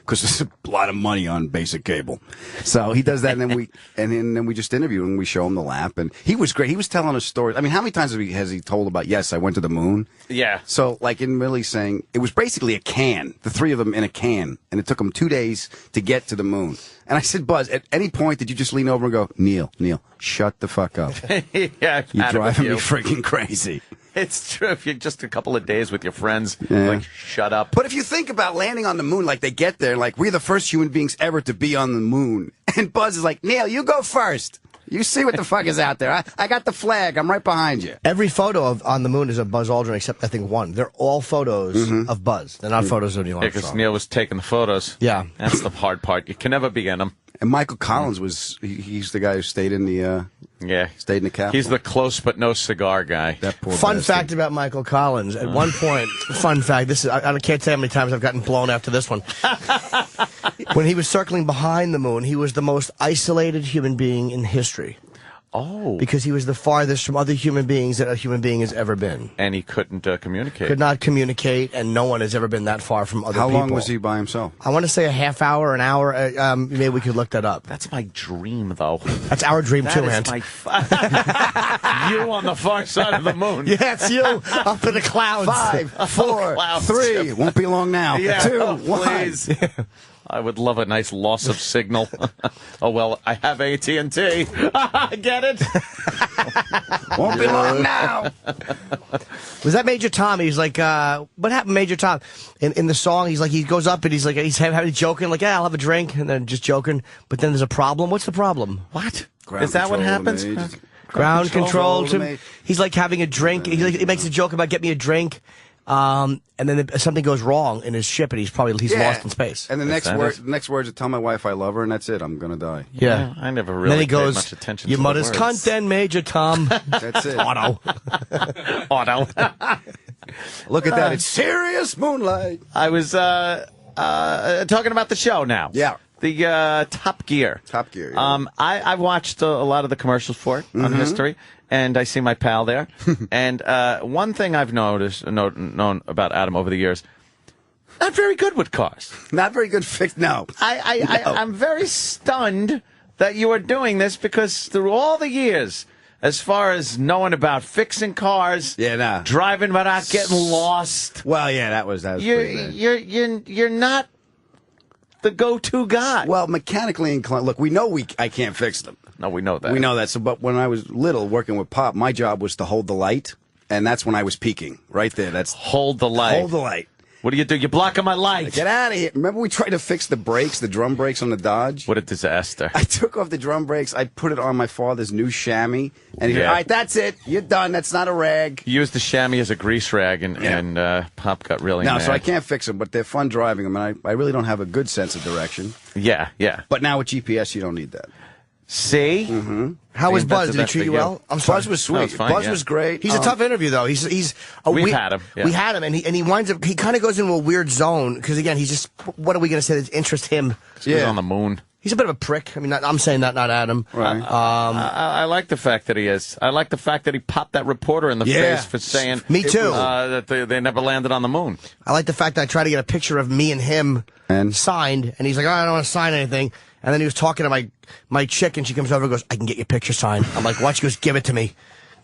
Speaker 12: Because there's a lot of money on basic cable, so he does that, and then we just interview him and we show him the lap, and he was great. He was telling us stories. I mean, how many times has he told about? Yes, I went to the moon.
Speaker 5: Yeah.
Speaker 12: So like in really saying it was basically a can, the three of them in a can, and it took them 2 days to get to the moon. And I said, Buzz, at any point did you just lean over and go, Neil, shut the fuck up?
Speaker 5: Yeah,
Speaker 12: you're driving me freaking crazy.
Speaker 5: It's true. If you're just a couple of days with your friends, like, shut up.
Speaker 12: But if you think about landing on the moon, like they get there, like we're the first human beings ever to be on the moon. And Buzz is like, Neil, you go first. You see what the fuck is out there. I got the flag. I'm right behind you.
Speaker 9: Every photo on the moon is of Buzz Aldrin, except I think one. They're all photos of Buzz. They're not photos of Neil Armstrong.
Speaker 5: Yeah, because Neil was taking the photos.
Speaker 9: Yeah.
Speaker 5: That's the hard part. You can never begin them.
Speaker 12: And Michael Collins was, he's the guy who stayed in the, stayed in the Capitol.
Speaker 5: He's the close but no cigar guy.
Speaker 12: That poor
Speaker 9: Fun
Speaker 12: bastard.
Speaker 9: fact about Michael Collins. At one point, fun fact, this is, I can't tell you how many times I've gotten blown after this one. When he was circling behind the moon, he was the most isolated human being in history.
Speaker 5: Oh.
Speaker 9: Because he was the farthest from other human beings that a human being has ever been.
Speaker 5: And he couldn't communicate.
Speaker 9: Could not communicate, and no one has ever been that far from other people.
Speaker 12: How long was he by himself?
Speaker 9: I want to say a half hour, an hour. Maybe we could look that up.
Speaker 5: That's my dream, though.
Speaker 9: That's our dream, too,
Speaker 5: That
Speaker 9: Ant.
Speaker 5: is my you on the far side of the moon.
Speaker 9: Yeah, it's you up in the clouds.
Speaker 12: 5, 4, 3. It won't be long now.
Speaker 5: Yeah,
Speaker 12: 2, 1.
Speaker 5: please. I would love a nice loss of signal. Oh, well, I have AT&T. Get it?
Speaker 12: Won't be long now.
Speaker 9: Was that Major Tom? He's like, what happened, Major Tom? In the song, he's like, he goes up and he's like, he's joking, like, yeah, I'll have a drink, and then just joking. But then there's a problem. What's the problem?
Speaker 5: What?
Speaker 12: Ground
Speaker 5: Is that what
Speaker 12: control,
Speaker 5: happens?
Speaker 12: mate.
Speaker 9: Ground control.
Speaker 12: mate.
Speaker 9: He's like having a drink. He makes a joke about get me a drink. And then something goes wrong in his ship, and he's lost in space.
Speaker 12: And the next words are tell my wife I love her, and that's it. I'm gonna die.
Speaker 9: Yeah.
Speaker 5: I never
Speaker 9: And
Speaker 5: really
Speaker 9: then he
Speaker 5: paid
Speaker 9: goes,
Speaker 5: much attention
Speaker 9: "You
Speaker 5: to the
Speaker 9: mother's
Speaker 5: words.
Speaker 9: cunt, then, Major Tom."
Speaker 12: That's it.
Speaker 9: Otto.
Speaker 5: Otto.
Speaker 12: Look at that. It's serious moonlight.
Speaker 5: I was talking about the show now.
Speaker 12: Yeah.
Speaker 5: The Top Gear.
Speaker 12: Top Gear. Yeah.
Speaker 5: I've watched a lot of the commercials for it on History, and I see my pal there. And one thing I've known about Adam over the years, not very good with cars.
Speaker 12: Not very good No.
Speaker 5: I'm very stunned that you are doing this, because through all the years, as far as knowing about fixing cars, driving without getting lost.
Speaker 12: Well, yeah, that was pretty bad.
Speaker 5: You're not the go-to guy.
Speaker 12: Well, mechanically inclined. Look, we know I can't fix them.
Speaker 5: No, we know that.
Speaker 12: We know that. So, but when I was little, working with Pop, my job was to hold the light, and that's when I was peaking. Right there. That's
Speaker 5: hold the light.
Speaker 12: Hold the light.
Speaker 5: What do? You're blocking my light.
Speaker 12: Get out of here. Remember we tried to fix the brakes, the drum brakes on the Dodge?
Speaker 5: What a disaster.
Speaker 12: I took off the drum brakes. I put it on my father's new chamois. And he said, all right, that's it. You're done. That's not a rag.
Speaker 5: He used the chamois as a grease rag, and Pop got really mad.
Speaker 12: No, so I can't fix them, but they're fun driving them. And I really don't have a good sense of direction.
Speaker 5: Yeah.
Speaker 12: But now with GPS, you don't need that.
Speaker 5: See?
Speaker 12: Mm-hmm.
Speaker 9: How was Buzz? Did he treat you well?
Speaker 12: Buzz was sweet.
Speaker 5: No, it's fine,
Speaker 12: Buzz was great.
Speaker 9: He's a tough interview, though.
Speaker 5: We've had him. Yeah.
Speaker 9: We had him, and he winds up. He kind of goes into a weird zone because again, he's just. What are we going to say that interests him?
Speaker 5: He's on the moon.
Speaker 9: He's a bit of a prick. I mean, I'm saying that, not Adam.
Speaker 12: Right.
Speaker 5: I like the fact that he is. I like the fact that he popped that reporter in the face for saying.
Speaker 9: Me too.
Speaker 5: That they never landed on the moon.
Speaker 9: I like the fact that I tried to get a picture of me and him signed, and he's like, "Oh, I don't want to sign anything." And then he was talking to my chick, and she comes over and goes, "I can get your picture signed." I'm like, "What?" She goes, "Give it to me,"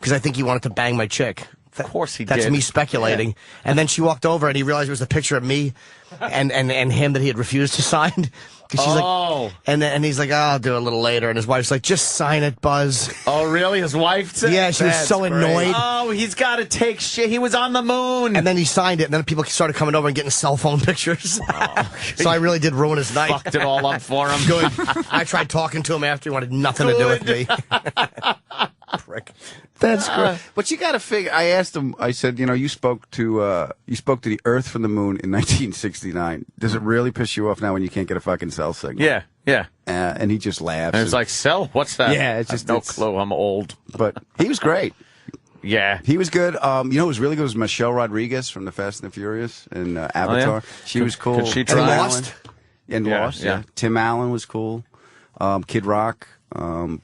Speaker 9: because I think he wanted to bang my chick.
Speaker 5: Of course he did.
Speaker 9: That's me speculating. Yeah. And then she walked over, and he realized it was a picture of me and him that he had refused to sign. She's like, and he's like, oh, I'll do it a little later. And his wife's like, just sign it, Buzz.
Speaker 5: Oh, really? His wife said?
Speaker 9: Yeah, she was so annoyed.
Speaker 5: Oh, he's got to take shit. He was on the moon.
Speaker 9: And then he signed it, and then people started coming over and getting cell phone pictures. So I really did ruin his night.
Speaker 5: Fucked it all up for him.
Speaker 9: Good. I tried talking to him after he wanted nothing to do with me. Prick.
Speaker 12: That's great. But you got to figure. I asked him. I said, you spoke to the Earth from the moon in 1969. Does it really piss you off now when you can't get a fucking cell signal?
Speaker 5: Yeah.
Speaker 12: And he just laughs.
Speaker 5: And it's like, cell? What's that?
Speaker 12: Yeah, it's just
Speaker 5: no clue. I'm old.
Speaker 12: But he was great.
Speaker 5: Yeah.
Speaker 12: He was good. Who was really good was Michelle Rodriguez from the Fast and the Furious and Avatar.
Speaker 5: Oh, yeah?
Speaker 12: She was cool.
Speaker 5: Could she try?
Speaker 9: Lost?
Speaker 12: And Lost, yeah. Tim Allen was cool. Kid Rock.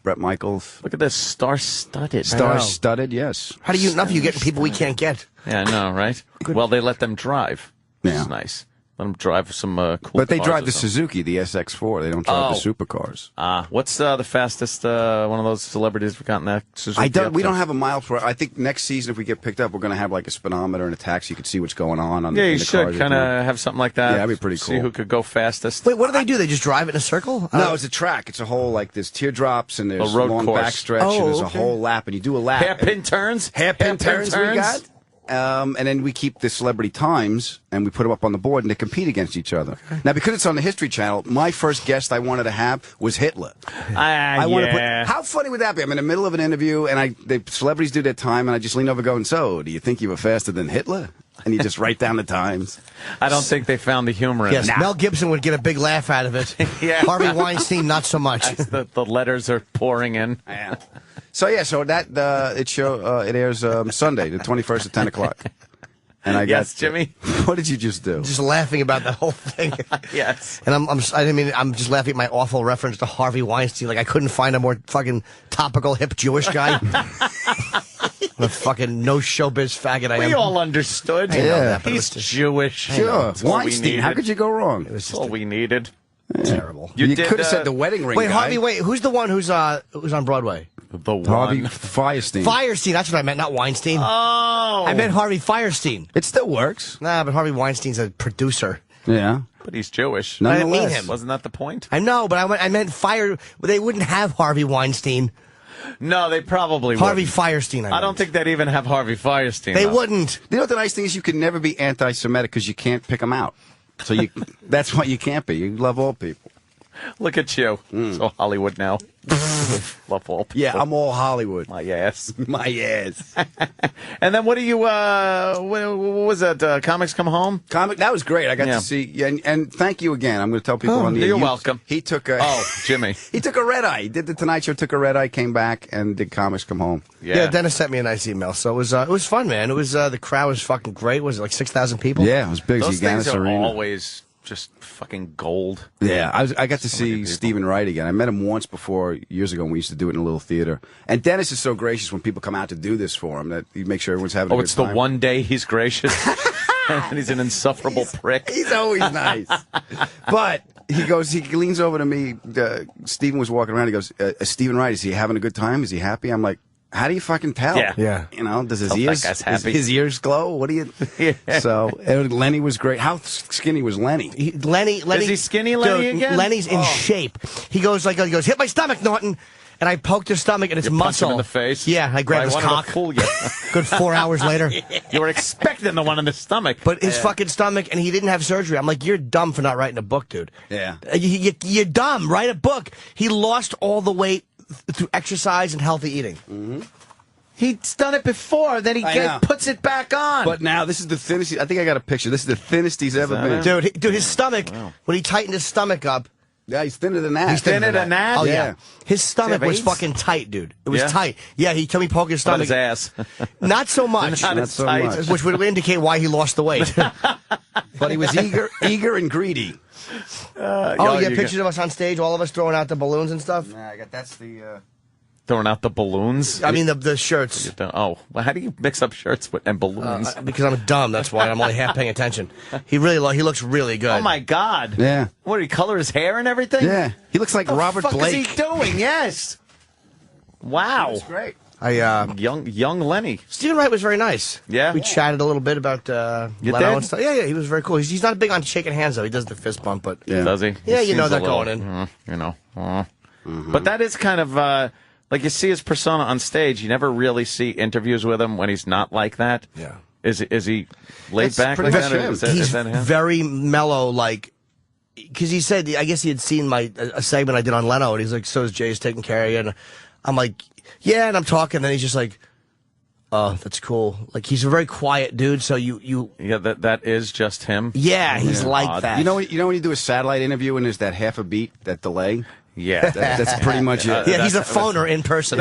Speaker 12: Brett Michaels.
Speaker 5: Look at this, star-studded.
Speaker 12: Star-studded, yes.
Speaker 9: How do you enough? You getting people we can't get.
Speaker 5: Yeah, I know, right?
Speaker 9: Good.
Speaker 5: Well, they let them drive.
Speaker 12: Yeah.
Speaker 5: It's nice. Let them drive some cool
Speaker 12: But they
Speaker 5: cars
Speaker 12: drive
Speaker 5: or
Speaker 12: the
Speaker 5: something.
Speaker 12: Suzuki, the SX4. They don't drive the supercars.
Speaker 5: What's the fastest one of those celebrities we've gotten that Suzuki?
Speaker 12: We don't have a mile per hour. I think next season, if we get picked up, we're going to have like a speedometer and a taxi. You could see what's going on.
Speaker 5: Yeah,
Speaker 12: in
Speaker 5: you
Speaker 12: the
Speaker 5: should
Speaker 12: cars.
Speaker 5: kind of have something like that.
Speaker 12: Yeah, that'd be pretty cool.
Speaker 5: See who could go fastest.
Speaker 9: Wait, what do they do? They just drive it in a circle?
Speaker 12: No, it's a track. It's a whole, like, there's teardrops and there's
Speaker 5: A road
Speaker 12: long
Speaker 5: course.
Speaker 12: backstretch and there's a whole lap. And you do a lap.
Speaker 5: Hairpin turns?
Speaker 12: Hairpin turns we got. And then we keep the celebrity times, and we put them up on the board, and they compete against each other. Okay. Now, because it's on the History Channel, my first guest I wanted to have was Hitler. How funny would that be? I'm in the middle of an interview, and the celebrities do their time, and I just lean over going, so, do you think you were faster than Hitler? And you just write down the times.
Speaker 5: I don't think they found the humor in it.
Speaker 9: Yes, Mel Gibson would get a big laugh out of it.
Speaker 5: Yeah.
Speaker 9: Harvey Weinstein, not so much.
Speaker 5: The letters are pouring in.
Speaker 12: Yeah. So that it airs Sunday, the 21st at 10 o'clock. And I
Speaker 5: Yes, Jimmy.
Speaker 12: What did you just do?
Speaker 9: Just laughing about the whole thing.
Speaker 5: Yes.
Speaker 9: And I'm just laughing at my awful reference to Harvey Weinstein. Like I couldn't find a more fucking topical hip Jewish guy. The fucking no showbiz faggot I am.
Speaker 5: We all understood. He's Jewish.
Speaker 12: Sure. Weinstein. How could you go wrong?
Speaker 5: It was all we needed.
Speaker 9: Terrible.
Speaker 12: You could have said the wedding ring.
Speaker 9: Wait,
Speaker 12: guy.
Speaker 9: Harvey. Wait, who's the one who's on Broadway?
Speaker 5: The one.
Speaker 12: Harvey Firestein.
Speaker 9: Firestein. That's what I meant, not Weinstein.
Speaker 5: Oh.
Speaker 9: I meant Harvey Firestein.
Speaker 12: It still works.
Speaker 9: Nah, but Harvey Weinstein's a producer.
Speaker 12: Yeah.
Speaker 5: But he's Jewish.
Speaker 9: I didn't mean him.
Speaker 5: Wasn't that the point?
Speaker 9: I know, but I meant Fire. They wouldn't have Harvey Weinstein.
Speaker 5: No, they probably wouldn't.
Speaker 9: Harvey Firestein.
Speaker 5: I don't think they'd even have Harvey Firestein.
Speaker 9: They wouldn't.
Speaker 12: You know what the nice thing is? You can never be anti-Semitic because you can't pick them out. So that's why you can't be. You love all people.
Speaker 5: Look at you. So Hollywood now. Love Opie.
Speaker 12: Yeah, I'm all Hollywood.
Speaker 5: My ass.
Speaker 12: My ass.
Speaker 5: And then what do you, what was that, Comics Come Home?
Speaker 12: That was great. I got to see, and thank you again. I'm going to tell people on the air.
Speaker 5: You're welcome.
Speaker 12: He took
Speaker 5: Jimmy.
Speaker 12: He took a red eye. He did the Tonight Show, took a red eye, came back, and did Comics Come Home.
Speaker 9: Yeah, Dennis sent me a nice email, so it was fun, man. It was the crowd was fucking great. Was it like 6,000 people?
Speaker 12: Yeah, it was big.
Speaker 5: Those things are
Speaker 12: Arena.
Speaker 5: always just fucking gold.
Speaker 12: Yeah, I got to see Stephen Wright again. I met him once before, years ago, when we used to do it in a little theater. And Dennis is so gracious when people come out to do this for him that he makes sure everyone's having a good time.
Speaker 5: It's the one day he's gracious. And he's an insufferable prick.
Speaker 12: He's always nice. But he leans over to me. Stephen was walking around. He goes, Stephen Wright, is he having a good time? Is he happy? I'm like, how do you fucking tell?
Speaker 5: Yeah.
Speaker 12: You know, does his ears glow? What do you?
Speaker 5: Yeah.
Speaker 12: So Lenny was great. How skinny was Lenny?
Speaker 9: Lenny.
Speaker 5: Is he skinny, Lenny, again?
Speaker 9: Lenny's in shape. He goes, hit my stomach, Norton. And I poked his stomach, and it's muscle.
Speaker 5: Punch him in the face.
Speaker 9: Yeah, I grabbed his cock.
Speaker 5: To fool you.
Speaker 9: Good 4 hours later.
Speaker 5: You were expecting the one in the stomach.
Speaker 9: But his fucking stomach, and he didn't have surgery. I'm like, you're dumb for not writing a book, dude.
Speaker 12: Yeah.
Speaker 9: You're dumb. Write a book. He lost all the weight through exercise and healthy eating.
Speaker 12: Mm-hmm.
Speaker 5: He's done it before, then he puts it back on.
Speaker 12: But now this is the thinnest. I think I got a picture. This is the thinnest he's ever been.
Speaker 9: Dude, his stomach, when he tightened his stomach up.
Speaker 12: Yeah, he's thinner than that.
Speaker 5: He's thinner than that?
Speaker 9: Oh, yeah. His stomach was fucking tight, dude. It was tight. Yeah, he told me poke his stomach.
Speaker 5: His ass.
Speaker 9: Not so much.
Speaker 12: Not so much.
Speaker 9: Which would indicate why he lost the weight.
Speaker 12: But he was eager and greedy.
Speaker 9: Pictures of us on stage, all of us throwing out the balloons and stuff?
Speaker 12: Nah, that's the...
Speaker 5: Throwing out the balloons?
Speaker 9: I mean, the shirts.
Speaker 5: Oh, well, how do you mix up shirts and balloons?
Speaker 9: Because I'm dumb, that's why. I'm only half paying attention. He looks really good.
Speaker 5: Oh, my God.
Speaker 12: Yeah.
Speaker 5: What, did he color his hair and everything?
Speaker 12: Yeah. He looks like Robert Blake.
Speaker 5: What is he doing? Yes. Wow.
Speaker 12: That's great.
Speaker 5: Young Lenny.
Speaker 9: Stephen Wright was very nice.
Speaker 5: Yeah?
Speaker 9: We chatted a little bit about Leno and stuff. Yeah, he was very cool. He's not big on shaking hands, though. He does the fist bump, but...
Speaker 12: Yeah.
Speaker 5: Does he?
Speaker 9: Yeah, you know that
Speaker 5: little,
Speaker 9: going in.
Speaker 5: You know. But that is kind of... like, you see his persona on stage. You never really see interviews with him when he's not like that.
Speaker 9: Yeah.
Speaker 5: Is he laid back like that?
Speaker 9: He's very mellow, like... Because he said, I guess he had seen a segment I did on Leno, and he's like, so is Jay's taking care of you? And I'm like, yeah, and I'm talking, and then he's just like, oh, that's cool. Like, he's a very quiet dude, so you...
Speaker 5: Yeah, that is just him?
Speaker 9: Yeah, he's like that.
Speaker 12: You know when you do a satellite interview and there's that half a beat, that delay?
Speaker 5: Yeah.
Speaker 12: That's pretty much it.
Speaker 9: Yeah, he's a phoner in person.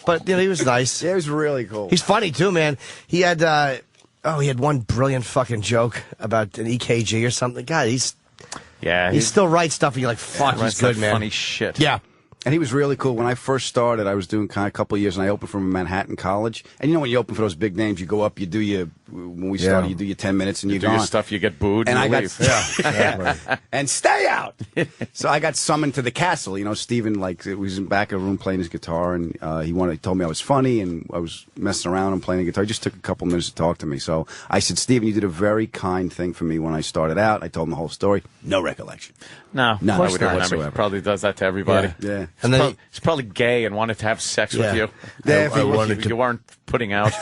Speaker 9: But, he was nice.
Speaker 12: Yeah, he was really cool.
Speaker 9: He's funny, too, man. He had, he had one brilliant fucking joke about an EKG or something. God, he still writes stuff and you're like, fuck, he's good, man.
Speaker 5: Funny shit.
Speaker 9: Yeah.
Speaker 12: And he was really cool. When I first started, I was doing kind of a couple of years, and I opened from Manhattan College. And when you open for those big names, you go up, when we started, you do your 10 minutes, and you
Speaker 5: do your stuff, you get booed, and I leave.
Speaker 12: And stay out. So I got summoned to the castle. Steven, was in the back of the room playing his guitar, and he told me I was funny, and I was messing around and playing the guitar. He just took a couple minutes to talk to me. So I said, Steven, you did a very kind thing for me when I started out. I told him the whole story. No recollection.
Speaker 5: No,
Speaker 12: of course not.
Speaker 5: Whatsoever. He probably does that to everybody.
Speaker 12: Yeah.
Speaker 9: And then
Speaker 5: he's probably gay and wanted to have sex with you.
Speaker 12: Yeah,
Speaker 5: you weren't putting out.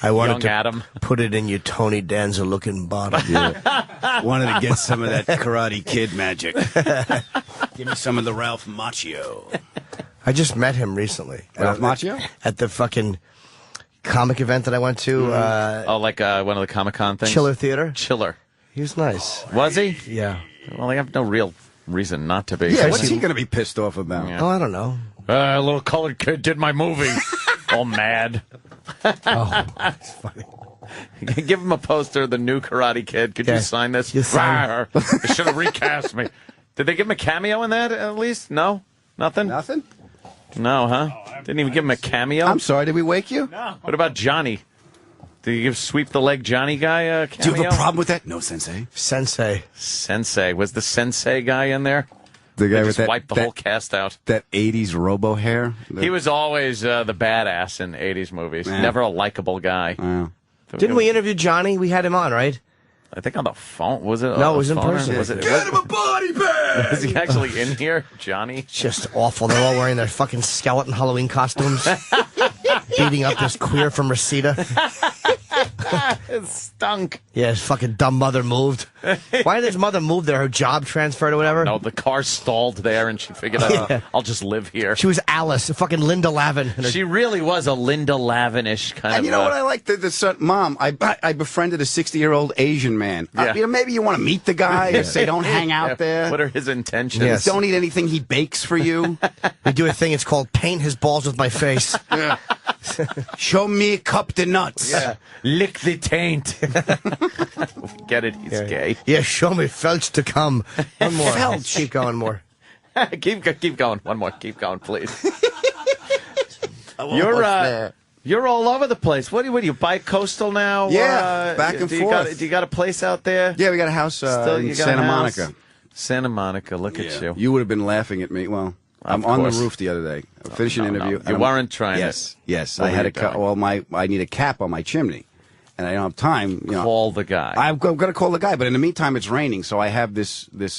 Speaker 9: I wanted to
Speaker 5: Adam.
Speaker 9: Put it in your Tony Danza looking bottom.
Speaker 12: Yeah. Wanted to get some of that Karate Kid magic. Give me some of the Ralph Macchio.
Speaker 9: I just met him recently.
Speaker 12: Ralph Macchio?
Speaker 9: At the fucking comic event that I went to.
Speaker 5: One of the Comic-Con things?
Speaker 9: Chiller Theater.
Speaker 5: Chiller.
Speaker 9: He was nice.
Speaker 5: Was he?
Speaker 9: Yeah.
Speaker 5: Well, I have no real reason not to be.
Speaker 12: Yeah, what's he going to be pissed off about?
Speaker 9: Yeah. Oh, I don't know.
Speaker 5: A little colored kid did my movie. All mad.
Speaker 9: Oh, that's funny.
Speaker 5: Give him a poster of the new Karate Kid. Could you sign this?
Speaker 9: You sign
Speaker 5: They should have recast me. Did they give him a cameo in that at least? No? Nothing?
Speaker 12: Nothing?
Speaker 5: No, huh? Didn't even give him a cameo?
Speaker 12: I'm sorry, did we wake you?
Speaker 5: No. What about Johnny? Did you give Sweep the Leg Johnny guy a cameo?
Speaker 12: Do you have a problem with that? No, Sensei.
Speaker 5: Sensei. Was the Sensei guy in there?
Speaker 12: The guy with
Speaker 5: that wiped the whole cast out.
Speaker 12: That 80s robo hair?
Speaker 5: He was always the badass in 80s movies. Yeah. Never a likable guy.
Speaker 12: Yeah.
Speaker 9: Didn't we interview Johnny? We had him on, right?
Speaker 5: I think on the phone. Was it?
Speaker 9: No, it was in person.
Speaker 12: Get him a body bag!
Speaker 5: Was he actually in here, Johnny?
Speaker 9: Just awful. They're all wearing their fucking skeleton Halloween costumes. Beating up this queer from Reseda.
Speaker 5: It stunk.
Speaker 9: Yeah, his fucking dumb mother moved. Why did his mother move there? Her job transferred or whatever?
Speaker 5: No, the car stalled there, and she figured out, I'll just live here.
Speaker 9: She was Alice, fucking Linda Lavin.
Speaker 5: She really was a Linda Lavin-ish kind of.
Speaker 12: And you know what I like? The son, Mom, I befriended a 60-year-old Asian man. Maybe you want to meet the guy or say don't hang out there.
Speaker 5: What are his intentions?
Speaker 9: Yes.
Speaker 12: Don't eat anything he bakes for you.
Speaker 9: We do a thing, it's called paint his balls with my face.
Speaker 12: Yeah. Show me cup the nuts.
Speaker 5: Yeah. Lick the taint. Get it? He's gay.
Speaker 9: Yeah, show me felch to come. One more.
Speaker 12: Felch.
Speaker 9: Keep going more.
Speaker 5: keep going. One more. Keep going, please. You're all over the place. What do you bi-coastal now?
Speaker 12: Yeah, back and forth.
Speaker 5: Do you got a place out there?
Speaker 12: Yeah, we got a house in Santa Monica.
Speaker 5: Santa Monica, look at you.
Speaker 12: You would have been laughing at me. Well, I'm on the roof the other day. I finished an interview.
Speaker 5: No. You weren't trying
Speaker 12: to. Yes. I had I need a cap on my chimney. And I don't have time.
Speaker 5: Call the guy.
Speaker 12: I'm going to call the guy, but in the meantime, it's raining, so I have this big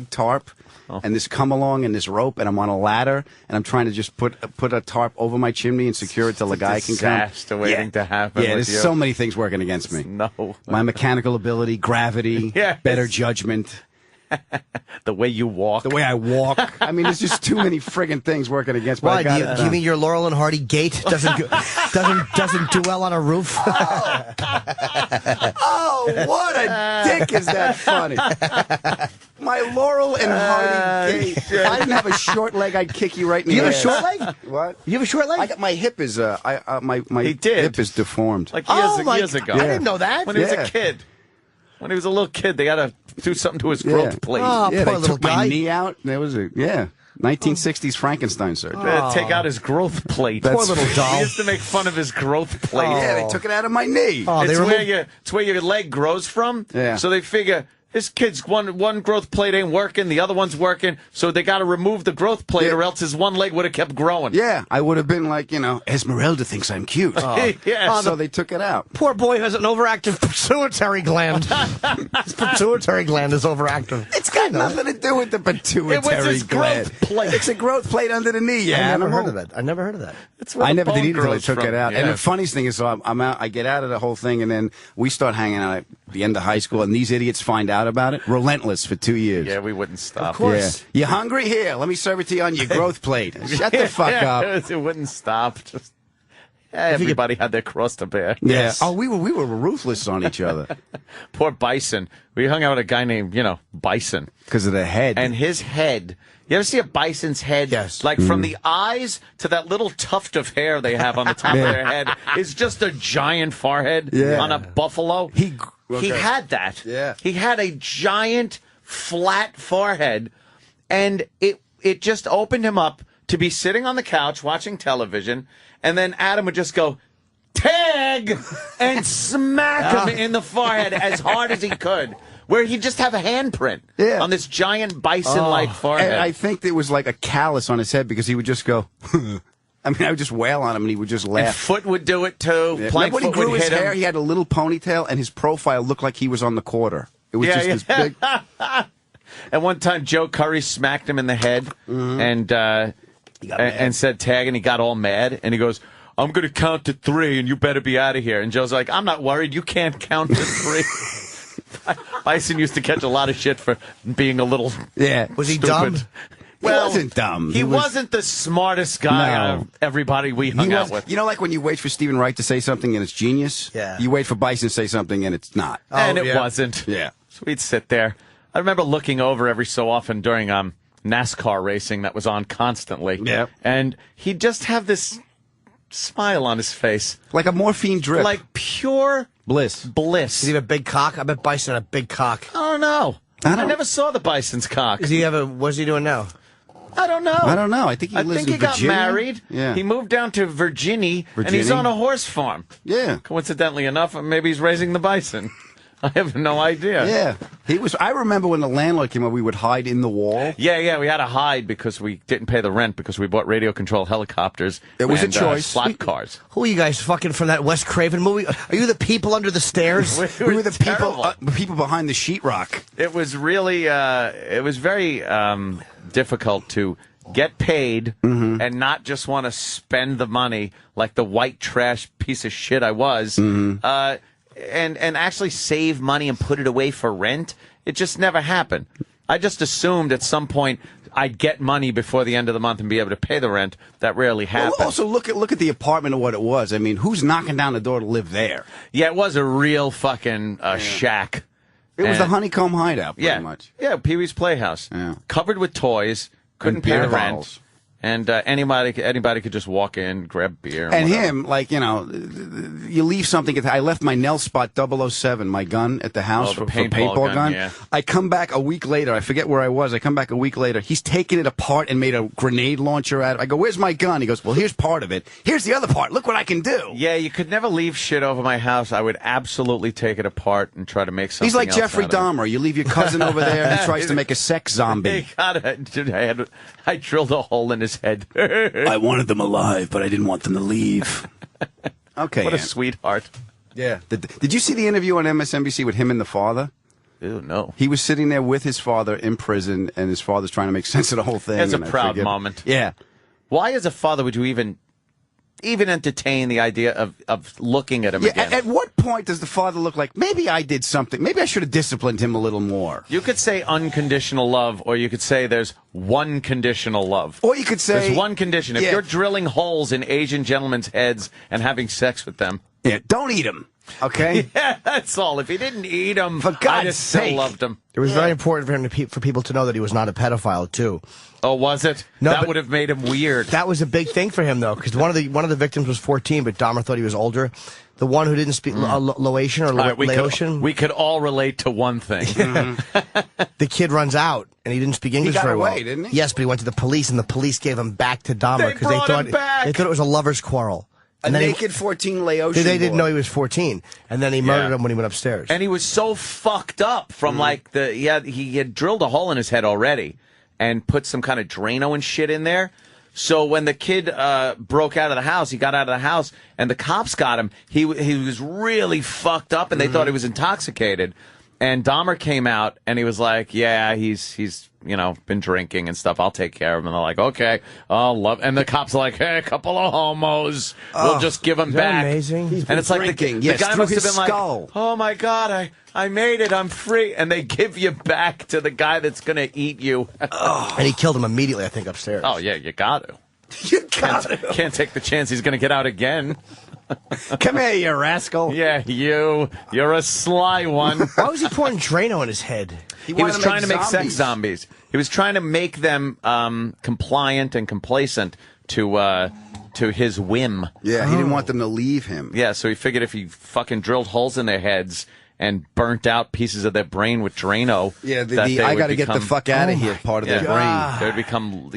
Speaker 12: tarp and this come along and this rope, and I'm on a ladder, and I'm trying to just put a tarp over my chimney and secure it till the guy can come.
Speaker 5: Disaster waiting to happen.
Speaker 12: Yeah, there's so many things working against me.
Speaker 5: No,
Speaker 12: my mechanical ability, gravity, better judgment.
Speaker 5: The way you walk.
Speaker 12: The way I walk. I mean, there's just too many friggin' things working against me.
Speaker 9: Why? Do you mean your Laurel and Hardy gait doesn't do well on a roof?
Speaker 12: Oh, what a dick is that funny. My Laurel and Hardy gait. If I didn't have a short leg, I'd kick you right in the
Speaker 9: You have
Speaker 12: ass.
Speaker 9: a short leg?
Speaker 12: What?
Speaker 9: You have a short leg?
Speaker 12: My hip is hip is deformed.
Speaker 5: Like years ago.
Speaker 9: I didn't know that.
Speaker 5: When he was a kid. When he was a little kid, they got to do something to his growth plate.
Speaker 9: Oh,
Speaker 12: yeah,
Speaker 9: poor
Speaker 12: they
Speaker 9: little
Speaker 12: took
Speaker 9: guy.
Speaker 12: my knee out. There was 1960s Frankenstein surgery.
Speaker 5: Take out his growth plate.
Speaker 9: Poor little doll.
Speaker 5: He used to make fun of his growth plate.
Speaker 12: Yeah, they took it out of my knee.
Speaker 9: Oh,
Speaker 5: It's where your leg grows from.
Speaker 12: Yeah.
Speaker 5: So they figure this kid's one growth plate ain't working, the other one's working, so they got to remove the growth plate, or else his one leg would have kept growing.
Speaker 12: Yeah, I would have been like, Esmeralda thinks I'm cute. So they took it out.
Speaker 9: Poor boy has an overactive pituitary gland. His pituitary gland is overactive.
Speaker 12: It's got nothing to do with the pituitary
Speaker 5: It was his
Speaker 12: gland.
Speaker 5: growth plate.
Speaker 12: It's a growth plate under the knee.
Speaker 9: I never heard of that. I never heard of that.
Speaker 12: I never did either until I
Speaker 5: grows
Speaker 12: took
Speaker 5: from.
Speaker 12: it out.
Speaker 5: Yeah.
Speaker 12: And the funniest thing is, so I'm out. I get out of the whole thing, and then we start hanging out at the end of high school, and these idiots find out about it. Relentless for 2 years.
Speaker 5: Yeah, we wouldn't stop.
Speaker 9: Of course.
Speaker 12: Yeah. You hungry? Here, let me serve it to you on your growth plate. Shut the fuck up.
Speaker 5: It wouldn't stop. Just everybody had their cross to bear.
Speaker 12: Yeah. Oh, we were ruthless on each other.
Speaker 5: Poor Bison. We hung out with a guy named, Bison.
Speaker 12: Because of the head.
Speaker 5: And his head. You ever see a bison's head?
Speaker 9: Yes.
Speaker 5: Like from the eyes to that little tuft of hair they have on the top of their head is just a giant forehead on a buffalo. He had that.
Speaker 12: Yeah.
Speaker 5: He had a giant flat forehead, and it just opened him up to be sitting on the couch watching television, and then Adam would just go, "Tag!" and smack him in the forehead as hard as he could. Where he'd just have a handprint on this giant bison-like forehead.
Speaker 12: And I think there was like a callus on his head because he would just go, I mean, I would just wail on him and he would just laugh.
Speaker 5: And Foot would do it too.
Speaker 12: Yeah.
Speaker 5: Plank
Speaker 12: When he
Speaker 5: Foot
Speaker 12: grew
Speaker 5: would
Speaker 12: his
Speaker 5: hit
Speaker 12: hair,
Speaker 5: him.
Speaker 12: he had a little ponytail and his profile looked like he was on the quarter. It was just this big.
Speaker 5: And one time Joe Curry smacked him in the head and said tag, and he got all mad. And he goes, "I'm going to count to 3 and you better be out of here." And Joe's like, "I'm not worried. You can't count to 3. Bison used to catch a lot of shit for being a little
Speaker 9: Was he
Speaker 5: stupid.
Speaker 9: dumb?
Speaker 5: Well,
Speaker 12: he wasn't dumb.
Speaker 5: He wasn't the smartest guy out of everybody we hung out with.
Speaker 12: You know, like when you wait for Stephen Wright to say something and it's genius?
Speaker 9: Yeah.
Speaker 12: You wait for Bison to say something and it's not.
Speaker 5: And it wasn't.
Speaker 12: Yeah.
Speaker 5: So we'd sit there. I remember looking over every so often during NASCAR racing that was on constantly.
Speaker 12: Yeah.
Speaker 5: And he'd just have this smile on his face.
Speaker 12: Like a morphine drip.
Speaker 5: Like pure
Speaker 12: bliss.
Speaker 5: Bliss.
Speaker 9: Does he have a big cock? I bet Bison had a big cock.
Speaker 5: I don't know. I never saw the Bison's cock.
Speaker 9: Does he have a? What's he doing now?
Speaker 5: I don't know.
Speaker 12: I don't know. I think he lives in
Speaker 5: got
Speaker 12: Virginia.
Speaker 5: married.
Speaker 12: Yeah.
Speaker 5: He moved down to Virginia, and he's on a horse farm.
Speaker 12: Yeah.
Speaker 5: Coincidentally enough, maybe he's raising the bison. I have no idea.
Speaker 12: Yeah. He was. I remember when the landlord came over, we would hide in the wall.
Speaker 5: Yeah, we had to hide because we didn't pay the rent because we bought radio-controlled helicopters.
Speaker 12: It was
Speaker 5: and,
Speaker 12: a choice.
Speaker 5: Slot cars.
Speaker 9: Who are you guys fucking from that Wes Craven movie? Are you the people under the stairs?
Speaker 12: We were the people behind the sheetrock.
Speaker 5: It was really, it was very difficult to get paid, and not just want to spend the money like the white trash piece of shit I was, and actually save money and put it away for rent. It just never happened. I just assumed at some point I'd get money before the end of the month and be able to pay the rent. That rarely happened.
Speaker 12: Well, also, look at the apartment and what it was. I mean, who's knocking down the door to live there?
Speaker 5: Yeah, it was a real fucking shack.
Speaker 12: It was the honeycomb hideout, pretty much.
Speaker 5: Yeah, Pee-wee's Playhouse.
Speaker 12: Yeah.
Speaker 5: Covered with toys. Couldn't pay the rent. And anybody could just walk in, grab beer.
Speaker 12: And him, like, you know, you leave something. I left my Nell Spot 007, my gun, at the house for paintball gun.
Speaker 5: Yeah.
Speaker 12: I come back a week later. I forget where I was. I come back a week later. He's taken it apart and made a grenade launcher out of it. I go, where's my gun? He goes, well, here's part of it. Here's the other part. Look what I can do.
Speaker 5: Yeah, you could never leave shit over my house. I would absolutely take it apart and try to make something
Speaker 12: He's like
Speaker 5: else
Speaker 12: Jeffrey
Speaker 5: out of it.
Speaker 12: Dahmer. You leave your cousin over there and he tries to make a sex zombie.
Speaker 5: I drilled a hole in his head.
Speaker 12: I wanted them alive, but I didn't want them to leave. Okay.
Speaker 5: What a sweetheart.
Speaker 12: Yeah. Did you see the interview on MSNBC with him and the father?
Speaker 5: Ew, no.
Speaker 12: He was sitting there with his father in prison, and his father's trying to make sense of the whole thing.
Speaker 5: It's a proud moment.
Speaker 12: Yeah.
Speaker 5: Why, as a father, would you even entertain the idea of looking at him again?
Speaker 12: At what point does the father look like, maybe I did something, maybe I should have disciplined him a little more?
Speaker 5: You could say unconditional love, or you could say there's one conditional love.
Speaker 12: Or you could say...
Speaker 5: There's one condition. If you're drilling holes in Asian gentlemen's heads and having sex with them...
Speaker 12: Yeah, don't eat them, okay?
Speaker 5: Yeah, that's all. If he didn't eat them,
Speaker 12: For God's
Speaker 5: I just
Speaker 12: sake.
Speaker 5: still loved him.
Speaker 9: It was very important for him for people to know that he was not a pedophile, too.
Speaker 5: Oh, was it?
Speaker 9: No,
Speaker 5: that
Speaker 9: but
Speaker 5: would have made him weird.
Speaker 9: That was a big thing for him, though, because one of the victims was 14, but Dahmer thought he was older. The one who didn't speak Laotian or Laotian.
Speaker 5: We could all relate to one thing.
Speaker 9: The kid runs out, and he didn't speak English
Speaker 12: got
Speaker 9: very
Speaker 12: away,
Speaker 9: well.
Speaker 12: didn't he?
Speaker 9: Yes, but he went to the police, and the police gave him back to Dahmer
Speaker 5: They
Speaker 9: because they
Speaker 5: brought him back.
Speaker 9: thought it was a lover's quarrel.
Speaker 12: A naked 14 Laotian
Speaker 9: They didn't
Speaker 12: boy.
Speaker 9: know he was 14, and then he murdered him when he went upstairs.
Speaker 5: And he was so fucked up from he had drilled a hole in his head already and put some kind of Drano and shit in there. So when the kid broke out of the house, he got out of the house, and the cops got him. He was really fucked up, and they thought he was intoxicated. And Dahmer came out, and he was like, "Yeah, he's been drinking and stuff. I'll take care of him." And they're like, "Okay, I'll love." And the cops are like, "Hey, a couple of homos. We'll just give him back."
Speaker 9: Amazing.
Speaker 5: And it's like the guy must have been like, "Oh my God, I made it. I'm free." And they give you back to the guy that's gonna eat you.
Speaker 9: And he killed him immediately, I think, upstairs.
Speaker 5: Oh yeah, you got to.
Speaker 12: You got to.
Speaker 5: Can't take the chance he's gonna get out again.
Speaker 12: Come here, you rascal.
Speaker 5: Yeah, you're a sly one.
Speaker 9: Why was he pouring Drano in his head?
Speaker 5: He was trying to make sex zombies. He was trying to make them compliant and complacent to his whim.
Speaker 12: Yeah, he didn't want them to leave him.
Speaker 5: Yeah, so he figured if he fucking drilled holes in their heads and burnt out pieces of their brain with Drano.
Speaker 12: Yeah, I got to get the fuck out of here part of their brain.
Speaker 5: They would become,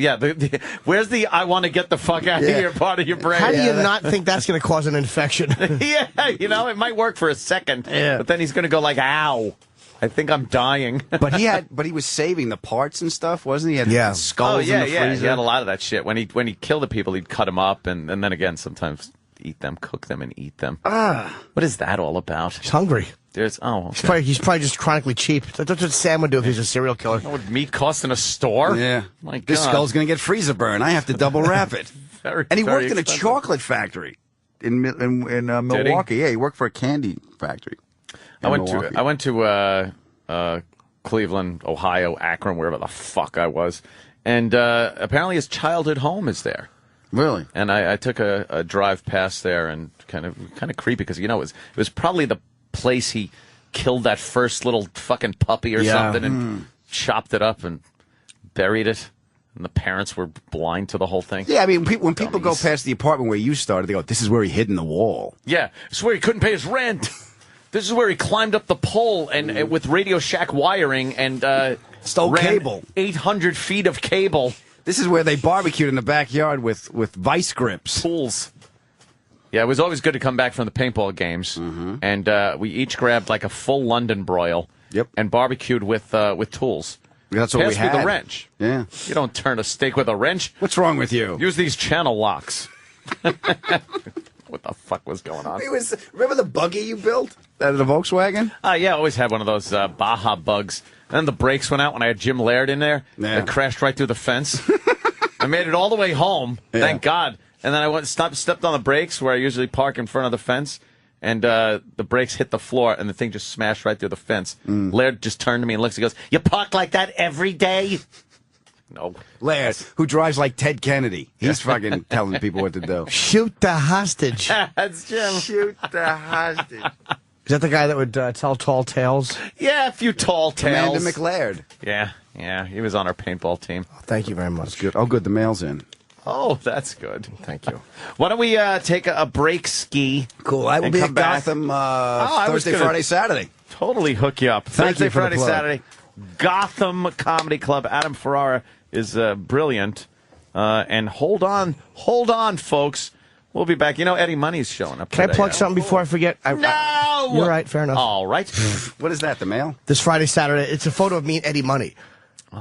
Speaker 5: where's the I want to get the fuck out of here part of your brain?
Speaker 9: How do you not think that's going to cause an infection?
Speaker 5: Yeah, it might work for a second, but then he's going to go like, ow. I think I'm dying.
Speaker 12: But he was saving the parts and stuff, wasn't he? He had skulls in the freezer.
Speaker 5: He had a lot of that shit. When he killed the people, he'd cut them up and then again sometimes eat them, cook them, and eat them. What is that all about?
Speaker 9: He's hungry.
Speaker 5: Okay.
Speaker 9: He's probably just chronically cheap. That's what Sam would do if he's a serial killer.
Speaker 5: What would meat cost in a store?
Speaker 12: Yeah.
Speaker 5: My God.
Speaker 12: This skull's going to get freezer burn. I have to double wrap it. And he worked in a chocolate factory in Milwaukee. Yeah, he worked for a candy factory.
Speaker 5: I went to Cleveland, Ohio, Akron, wherever the fuck I was, and apparently his childhood home is there.
Speaker 12: Really?
Speaker 5: And I took a drive past there, and kind of creepy because it was probably the place he killed that first little fucking puppy or something and chopped it up and buried it. And the parents were blind to the whole thing.
Speaker 12: Yeah, I mean, when people go past the apartment where you started, they go, "This is where he hid in the wall."
Speaker 5: Yeah, it's where he couldn't pay his rent. This is where he climbed up the pole and with Radio Shack wiring and
Speaker 12: stole cable.
Speaker 5: 800 feet of cable.
Speaker 12: This is where they barbecued in the backyard with vice grips.
Speaker 5: Tools. Yeah, it was always good to come back from the paintball games, and we each grabbed like a full London broil.
Speaker 12: Yep.
Speaker 5: And barbecued with tools.
Speaker 12: That's what we had.
Speaker 5: Pass me the wrench.
Speaker 12: Yeah.
Speaker 5: You don't turn a steak with a wrench.
Speaker 12: What's wrong with you?
Speaker 5: Use these channel locks. What the fuck was going on?
Speaker 12: Remember the buggy you built out of the Volkswagen?
Speaker 5: Yeah, I always had one of those Baja bugs. And then the brakes went out when I had Jim Laird in there.
Speaker 12: Yeah.
Speaker 5: It crashed right through the fence. I made it all the way home, thank God. And then I stepped on the brakes where I usually park in front of the fence, and the brakes hit the floor, and the thing just smashed right through the fence. Laird just turned to me and looks and goes, "You park like that every day?" No.
Speaker 12: Laird, who drives like Ted Kennedy. He's fucking telling people what to do.
Speaker 9: Shoot the hostage.
Speaker 5: That's Jim.
Speaker 12: Shoot the hostage.
Speaker 9: Is that the guy that would tell tall tales?
Speaker 5: Yeah, a few tall tales.
Speaker 12: Amanda McLaird.
Speaker 5: Yeah, he was on our paintball team.
Speaker 9: Oh, thank you very much.
Speaker 12: That's good. Oh, good, the mail's in.
Speaker 5: Oh, that's good.
Speaker 9: Thank you.
Speaker 5: Why don't we take a break, Ski?
Speaker 12: Cool. I will be at Gotham Thursday, Friday, Saturday.
Speaker 5: Totally hook you up.
Speaker 12: Thank
Speaker 5: Thursday,
Speaker 12: you for the
Speaker 5: Friday,
Speaker 12: plug.
Speaker 5: Saturday. Gotham Comedy Club. Adam Ferrara is brilliant. And hold on, folks. We'll be back. You know, Eddie Money's showing up.
Speaker 9: Can
Speaker 5: today.
Speaker 9: I plug something before I forget?
Speaker 5: No!
Speaker 9: You're right. Fair enough.
Speaker 5: All right.
Speaker 12: What is that, the mail?
Speaker 9: This Friday, Saturday. It's a photo of me and Eddie Money.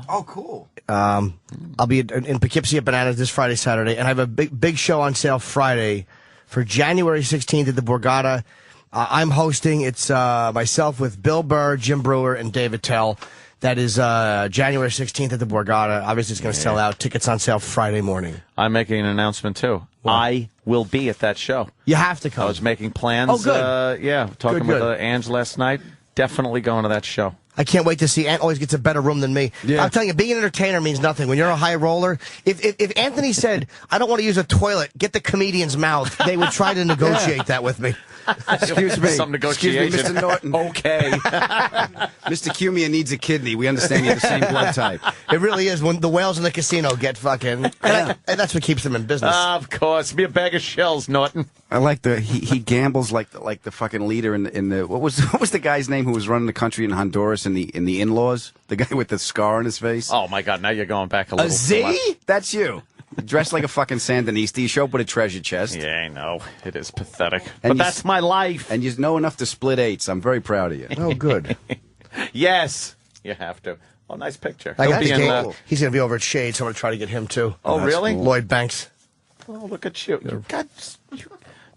Speaker 12: Oh, cool.
Speaker 9: I'll be in Poughkeepsie at Bananas this Friday, Saturday, and I have a big show on sale Friday for January 16th at the Borgata. I'm hosting. It's myself with Bill Burr, Jim Brewer, and David Tell. That is January 16th at the Borgata. Obviously, it's going to sell out. Tickets on sale Friday morning.
Speaker 5: I'm making an announcement, too. What? I will be at that show.
Speaker 9: You have to come.
Speaker 5: I was making plans.
Speaker 9: Oh, good.
Speaker 5: Talking
Speaker 9: Good.
Speaker 5: with Ange last night. Definitely going to that show.
Speaker 9: I can't wait to see. Ant always gets a better room than me.
Speaker 12: Yeah.
Speaker 9: I'm telling you, being an entertainer means nothing. When you're a high roller, if Anthony said, "I don't want to use a toilet, get the comedian's mouth," they would try to negotiate that with me.
Speaker 12: Excuse me.
Speaker 5: Some negotiation.
Speaker 12: Excuse me, Mr. Norton.
Speaker 5: Okay.
Speaker 12: Mr. Cumia needs a kidney. We understand you're the same blood type.
Speaker 9: It really is. When the whales in the casino get fucking, and that's what keeps them in business.
Speaker 5: Of course. Be a bag of shells, Norton.
Speaker 12: I like he gambles like the fucking leader in the what was the guy's name who was running the country in Honduras in the in-laws? The guy with the scar on his face.
Speaker 5: Oh my God! Now you're going back a little.
Speaker 12: A Z?
Speaker 5: much.
Speaker 12: That's you. Dressed like a fucking Sandinista. You show up with a treasure chest.
Speaker 5: Yeah, I know. It is pathetic.
Speaker 12: And
Speaker 5: But that's my life.
Speaker 12: And you know enough to split eights. I'm very proud of you.
Speaker 9: Oh, good.
Speaker 5: Yes, you have to. Oh, nice picture.
Speaker 9: I
Speaker 5: He'll
Speaker 9: got
Speaker 5: be
Speaker 9: to
Speaker 5: in,
Speaker 9: get- he's going to be over at Shade, so I'm going to try to get him too.
Speaker 5: Oh, really?
Speaker 12: cool.
Speaker 9: Lloyd Banks.
Speaker 5: Oh, look at you.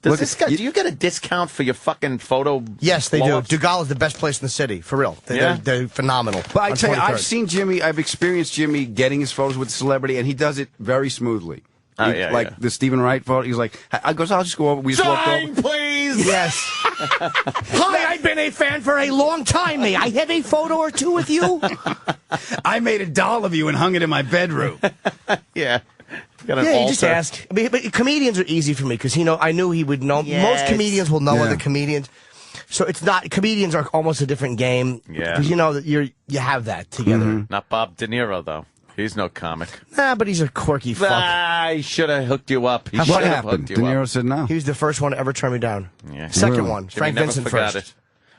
Speaker 5: Do you get a discount for your fucking photo?
Speaker 9: Yes, they
Speaker 5: blow-ups?
Speaker 9: do. Dugal is the best place in the city, for real. They're phenomenal.
Speaker 12: But I
Speaker 9: On
Speaker 12: tell you,
Speaker 9: 23rd.
Speaker 12: I've seen Jimmy. I've experienced Jimmy getting his photos with the celebrity, and he does it very smoothly.
Speaker 5: Oh,
Speaker 12: He-
Speaker 5: yeah,
Speaker 12: like
Speaker 5: yeah.
Speaker 12: the Stephen Wright photo. He's like, I goes, I'll just go over. We just walked
Speaker 5: Sign,
Speaker 12: over.
Speaker 5: please.
Speaker 9: Yes. Hi, I've been a fan for a long time. May I have a photo or two with you?
Speaker 12: I made a doll of you and hung it in my bedroom.
Speaker 5: Yeah. Got an
Speaker 9: Yeah, you
Speaker 5: altar.
Speaker 9: just ask. I mean, but comedians are easy for me because I knew he would know.
Speaker 5: Yes.
Speaker 9: Most comedians will know
Speaker 12: Yeah.
Speaker 9: other comedians, so it's not. Comedians are almost a different game.
Speaker 5: Yeah.
Speaker 9: because you know that you have that together.
Speaker 5: Not Bob De Niro, though. He's no comic.
Speaker 9: Nah, but he's a quirky fuck.
Speaker 5: He should have hooked you up. He
Speaker 12: What
Speaker 5: should have
Speaker 12: happened?
Speaker 5: hooked
Speaker 12: De
Speaker 5: you
Speaker 12: Niro
Speaker 5: up.
Speaker 12: said no.
Speaker 9: He was the first one to ever turn me down.
Speaker 5: Yeah.
Speaker 9: Second
Speaker 12: Really?
Speaker 9: one,
Speaker 5: Jimmy
Speaker 9: Frank
Speaker 5: never
Speaker 9: Vincent
Speaker 5: forgot
Speaker 9: first.
Speaker 5: it.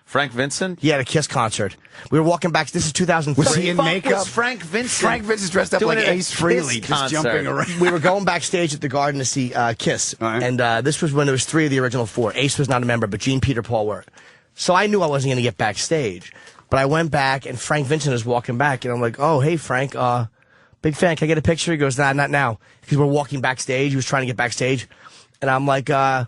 Speaker 5: Frank Vincent?
Speaker 9: He had a Kiss concert. We were walking back. This is 2003.
Speaker 12: Was he in
Speaker 5: Fuck
Speaker 12: makeup?
Speaker 5: was Frank Vincent?
Speaker 12: Frank Vincent's dressed up
Speaker 5: Doing
Speaker 12: like
Speaker 5: an
Speaker 12: Ace Frehley,
Speaker 5: Kiss
Speaker 12: just
Speaker 5: concert.
Speaker 12: jumping around.
Speaker 9: We were going backstage at the Garden to see Kiss,
Speaker 12: All right.
Speaker 9: and this was when there was 3 of the original 4. Ace was not a member, but Gene, Peter, Paul were. So I knew I wasn't going to get backstage, but I went back, and Frank Vincent is walking back, and I'm like, "Oh, hey, Frank, big fan. Can I get a picture?" He goes, "Nah, not now," because we're walking backstage. He was trying to get backstage, and I'm like, "No,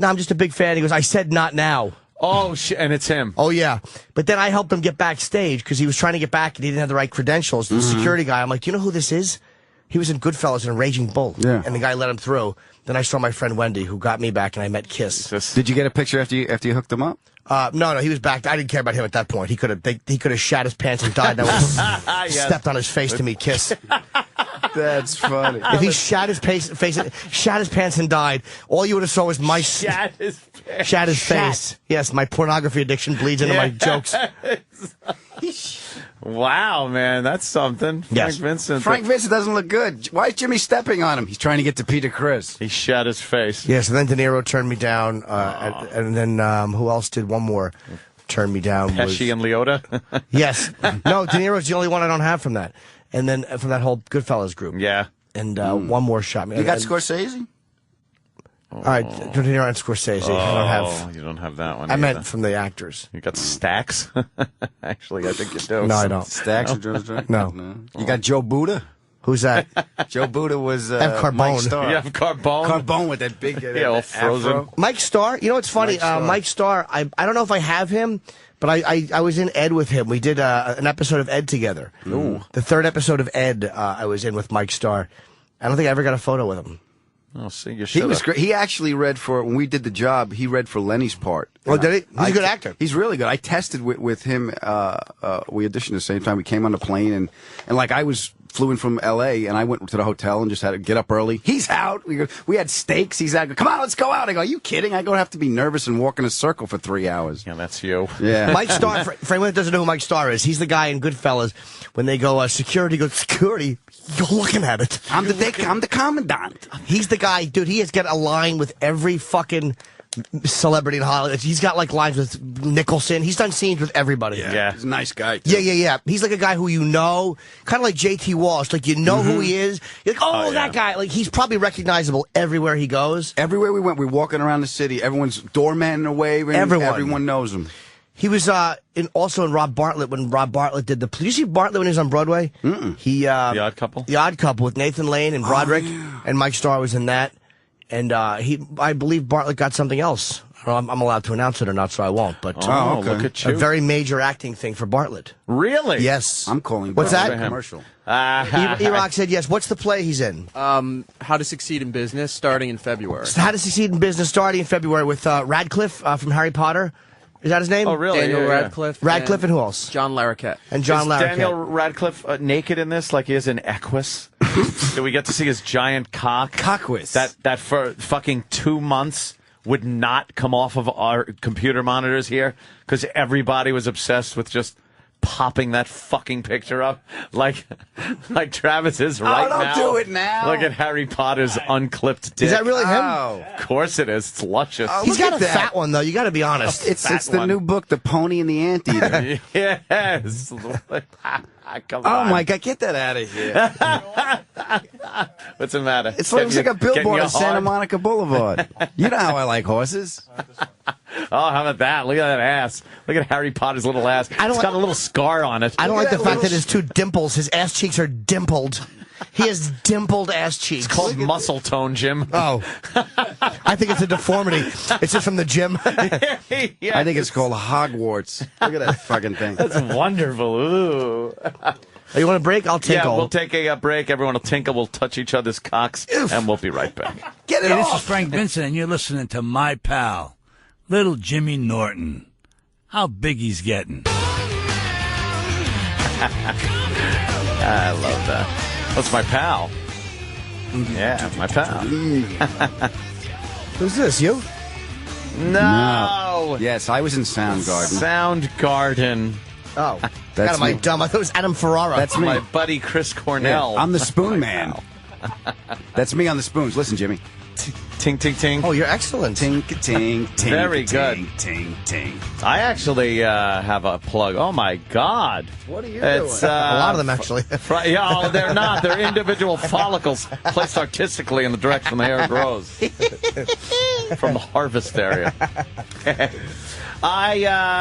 Speaker 9: I'm just a big fan." He goes, "I said not now."
Speaker 5: Oh, shit, and it's him.
Speaker 9: Oh, yeah. But then I helped him get backstage because he was trying to get back and he didn't have the right credentials. The security guy, I'm like, "Do you know who this is?" He was in Goodfellas and Raging Bull.
Speaker 12: Yeah.
Speaker 9: And the guy let him through. Then I saw my friend Wendy, who got me back, and I met Kiss.
Speaker 12: Did you get a picture after you hooked him up?
Speaker 9: No, he was back. I didn't care about him at that point. He could have shat his pants and died. That was stepped on his face to meet Kiss.
Speaker 12: That's funny.
Speaker 9: If he shat his pants and died, all you would have saw was my
Speaker 5: Shat his face.
Speaker 9: shat his face. Yes, my pornography addiction bleeds into my jokes.
Speaker 5: Wow, man, that's something.
Speaker 9: Yes.
Speaker 5: Frank Vincent.
Speaker 12: Frank Vincent doesn't look good. Why is Jimmy stepping on him? He's trying to get to Peter Chris.
Speaker 5: He shat his face.
Speaker 9: Yes, and then De Niro turned me down, and then who else did one more turn me down?
Speaker 5: Pesci and Leota.
Speaker 9: Yes. No, De Niro's the only one I don't have from that. And then from that whole Goodfellas group.
Speaker 5: Yeah.
Speaker 9: And one more shot me.
Speaker 12: You got
Speaker 9: And-
Speaker 12: Scorsese?
Speaker 9: All right, De Niro and Scorsese. I don't have.
Speaker 5: You don't have that one.
Speaker 9: I
Speaker 5: either.
Speaker 9: meant from the actors.
Speaker 5: You got Stacks? Actually, I think you do.
Speaker 9: No, I don't.
Speaker 12: Stacks?
Speaker 9: No.
Speaker 12: You got Joe Buddha?
Speaker 9: Who's that?
Speaker 12: Joe Buddha was
Speaker 9: Have Carbone.
Speaker 12: Mike Starr.
Speaker 5: You have Carbone?
Speaker 12: Carbone with that big
Speaker 5: all frozen.
Speaker 12: afro.
Speaker 9: Mike Starr. You know what's funny?
Speaker 12: Mike Starr.
Speaker 9: Mike Starr. I don't know if I have him, but I was in Ed with him. We did an episode of Ed together.
Speaker 5: Ooh.
Speaker 9: The 3rd episode of Ed I was in with Mike Starr. I don't think I ever got a photo with him.
Speaker 5: Oh, see, you
Speaker 12: He was great. He actually read for, when we did the job, he read for Lenny's part.
Speaker 9: Oh, did he? He's a good actor.
Speaker 12: He's really good. I tested with him. We auditioned at the same time. We came on the plane, and like I flew in from L.A., and I went to the hotel and just had to get up early. He's out. We had steaks. He's out. Come on, let's go out. I go, are you kidding? I go have to be nervous and walk in a circle for 3 hours.
Speaker 5: Yeah, that's you.
Speaker 12: Yeah.
Speaker 9: Mike Starr, for anyone that doesn't know who Mike Starr is, he's the guy in Goodfellas. When they go, security, goes, security, you're looking at it.
Speaker 12: I'm the commandant.
Speaker 9: He's the guy, dude, he has got a line with every fucking celebrity in Hollywood. He's got like lines with Nicholson. He's done scenes with everybody.
Speaker 12: Yeah. He's a nice guy, too.
Speaker 9: Yeah. He's like a guy who you know, kind of like J.T. Walsh. Like, you know who he is. You're like, that guy. Like, he's probably recognizable everywhere he goes.
Speaker 12: Everywhere we went, we're walking around the city. Everyone's doorman away. Everyone knows him.
Speaker 9: He was also in Rob Bartlett when Rob Bartlett did did you see Bartlett when he was on Broadway?
Speaker 12: Mm-mm.
Speaker 9: The
Speaker 5: Odd Couple?
Speaker 9: The Odd Couple with Nathan Lane and Broderick. And Mike Starr was in that. And I believe Bartlett got something else. I don't know, I'm allowed to announce it or not, so I won't. But
Speaker 12: okay.
Speaker 5: Look at you.
Speaker 9: A very major acting thing for Bartlett.
Speaker 5: Really?
Speaker 9: Yes.
Speaker 12: I'm calling.
Speaker 9: What's that?
Speaker 12: Commercial.
Speaker 9: E-Rock said yes. What's the play he's in?
Speaker 20: How to Succeed in Business, starting in February.
Speaker 9: How to Succeed in Business, starting in February with Radcliffe from Harry Potter. Is that his name?
Speaker 5: Oh, really?
Speaker 20: Daniel Radcliffe.
Speaker 9: Radcliffe and who else?
Speaker 20: John Larroquette.
Speaker 9: And John
Speaker 5: Is
Speaker 9: Larroquette.
Speaker 5: Daniel Radcliffe naked in this like he is in Equus? Do we get to see his giant cock?
Speaker 12: Cockwis.
Speaker 5: That for fucking 2 months would not come off of our computer monitors here because everybody was obsessed with just popping that fucking picture up like Travis is right now.
Speaker 12: Don't do it now.
Speaker 5: Look at Harry Potter's unclipped dick.
Speaker 9: Is that really him?
Speaker 12: Oh.
Speaker 5: Of course it is. It's luscious.
Speaker 9: He's got a fat one, though. You got to be honest.
Speaker 12: It's the new book, The Pony and the Anteater.
Speaker 5: Yes. Come
Speaker 12: Oh
Speaker 5: on.
Speaker 12: my God, get that out of here.
Speaker 5: What's the matter?
Speaker 12: It looks like a billboard on Santa Monica Boulevard. You know how I like horses.
Speaker 5: Oh, how about that? Look at that ass. Look at Harry Potter's little ass. It's got a little scar on it.
Speaker 9: I don't like the fact that his two dimples, his ass cheeks are dimpled. He has dimpled ass cheeks.
Speaker 5: It's called muscle tone, Jim.
Speaker 9: Oh. I think it's a deformity. It's just from the gym.
Speaker 5: Yeah,
Speaker 12: I think it's called Hogwarts. Look at that fucking thing.
Speaker 5: That's wonderful. Ooh.
Speaker 9: You want a break? I'll tinkle.
Speaker 5: Yeah, we'll take a break. Everyone will tinkle. We'll touch each other's cocks, and we'll be right back.
Speaker 12: Get it
Speaker 2: Hey,
Speaker 12: off.
Speaker 2: this is Frank Vincent, and you're listening to my pal, little Jimmy Norton. How big he's getting.
Speaker 5: I love that. That's my pal. Yeah, my pal.
Speaker 9: Who's this, you?
Speaker 5: No.
Speaker 12: Yes, I was in Soundgarden.
Speaker 5: Soundgarden.
Speaker 9: Oh.
Speaker 12: That's
Speaker 9: God, am I
Speaker 12: me.
Speaker 9: dumb? I thought it was Adam Ferrara.
Speaker 12: That's me.
Speaker 5: My buddy Chris Cornell.
Speaker 12: Yeah, I'm the spoon man. That's me on the spoons. Listen, Jimmy.
Speaker 5: Ting, ting, ting.
Speaker 9: Oh, you're excellent.
Speaker 12: Ting, ting, ting.
Speaker 5: Very
Speaker 12: ting,
Speaker 5: good.
Speaker 12: Ting, ting.
Speaker 5: I actually have a plug. Oh, my God.
Speaker 9: What are you
Speaker 5: It's,
Speaker 9: doing? A lot of them, actually.
Speaker 5: Yeah, they're not. They're individual follicles placed artistically in the direction the hair grows. From the harvest area.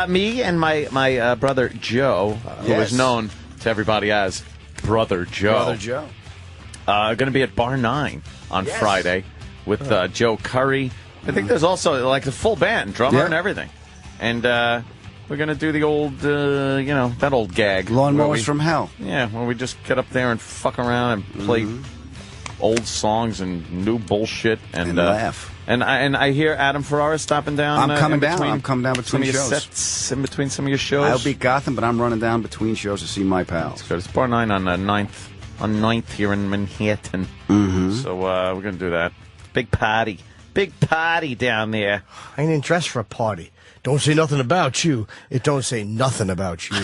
Speaker 5: Me and my brother Joe, who is known to everybody as Brother Joe.
Speaker 12: Brother Joe.
Speaker 5: Going to be at Bar 9 on Friday with Joe Curry. I think there's also like the full band, drummer and everything. And we're going to do the old, that old gag.
Speaker 12: Lawnmowers from Hell.
Speaker 5: Yeah, where we just get up there and fuck around and play old songs and new bullshit. And
Speaker 12: laugh.
Speaker 5: And I hear Adam Ferrara stopping down.
Speaker 12: I'm coming down. I'm coming down between
Speaker 5: some of your
Speaker 12: shows.
Speaker 5: sets, in between some of your shows.
Speaker 12: I'll be Gotham, but I'm running down between shows to see my pals.
Speaker 5: So it's Bar 9 on 9th. On 9th here in Manhattan.
Speaker 12: Mm-hmm.
Speaker 5: So we're going to do that. Big party. Big party down there.
Speaker 9: I ain't dressed for a party. Don't say nothing about you. It don't say nothing about you.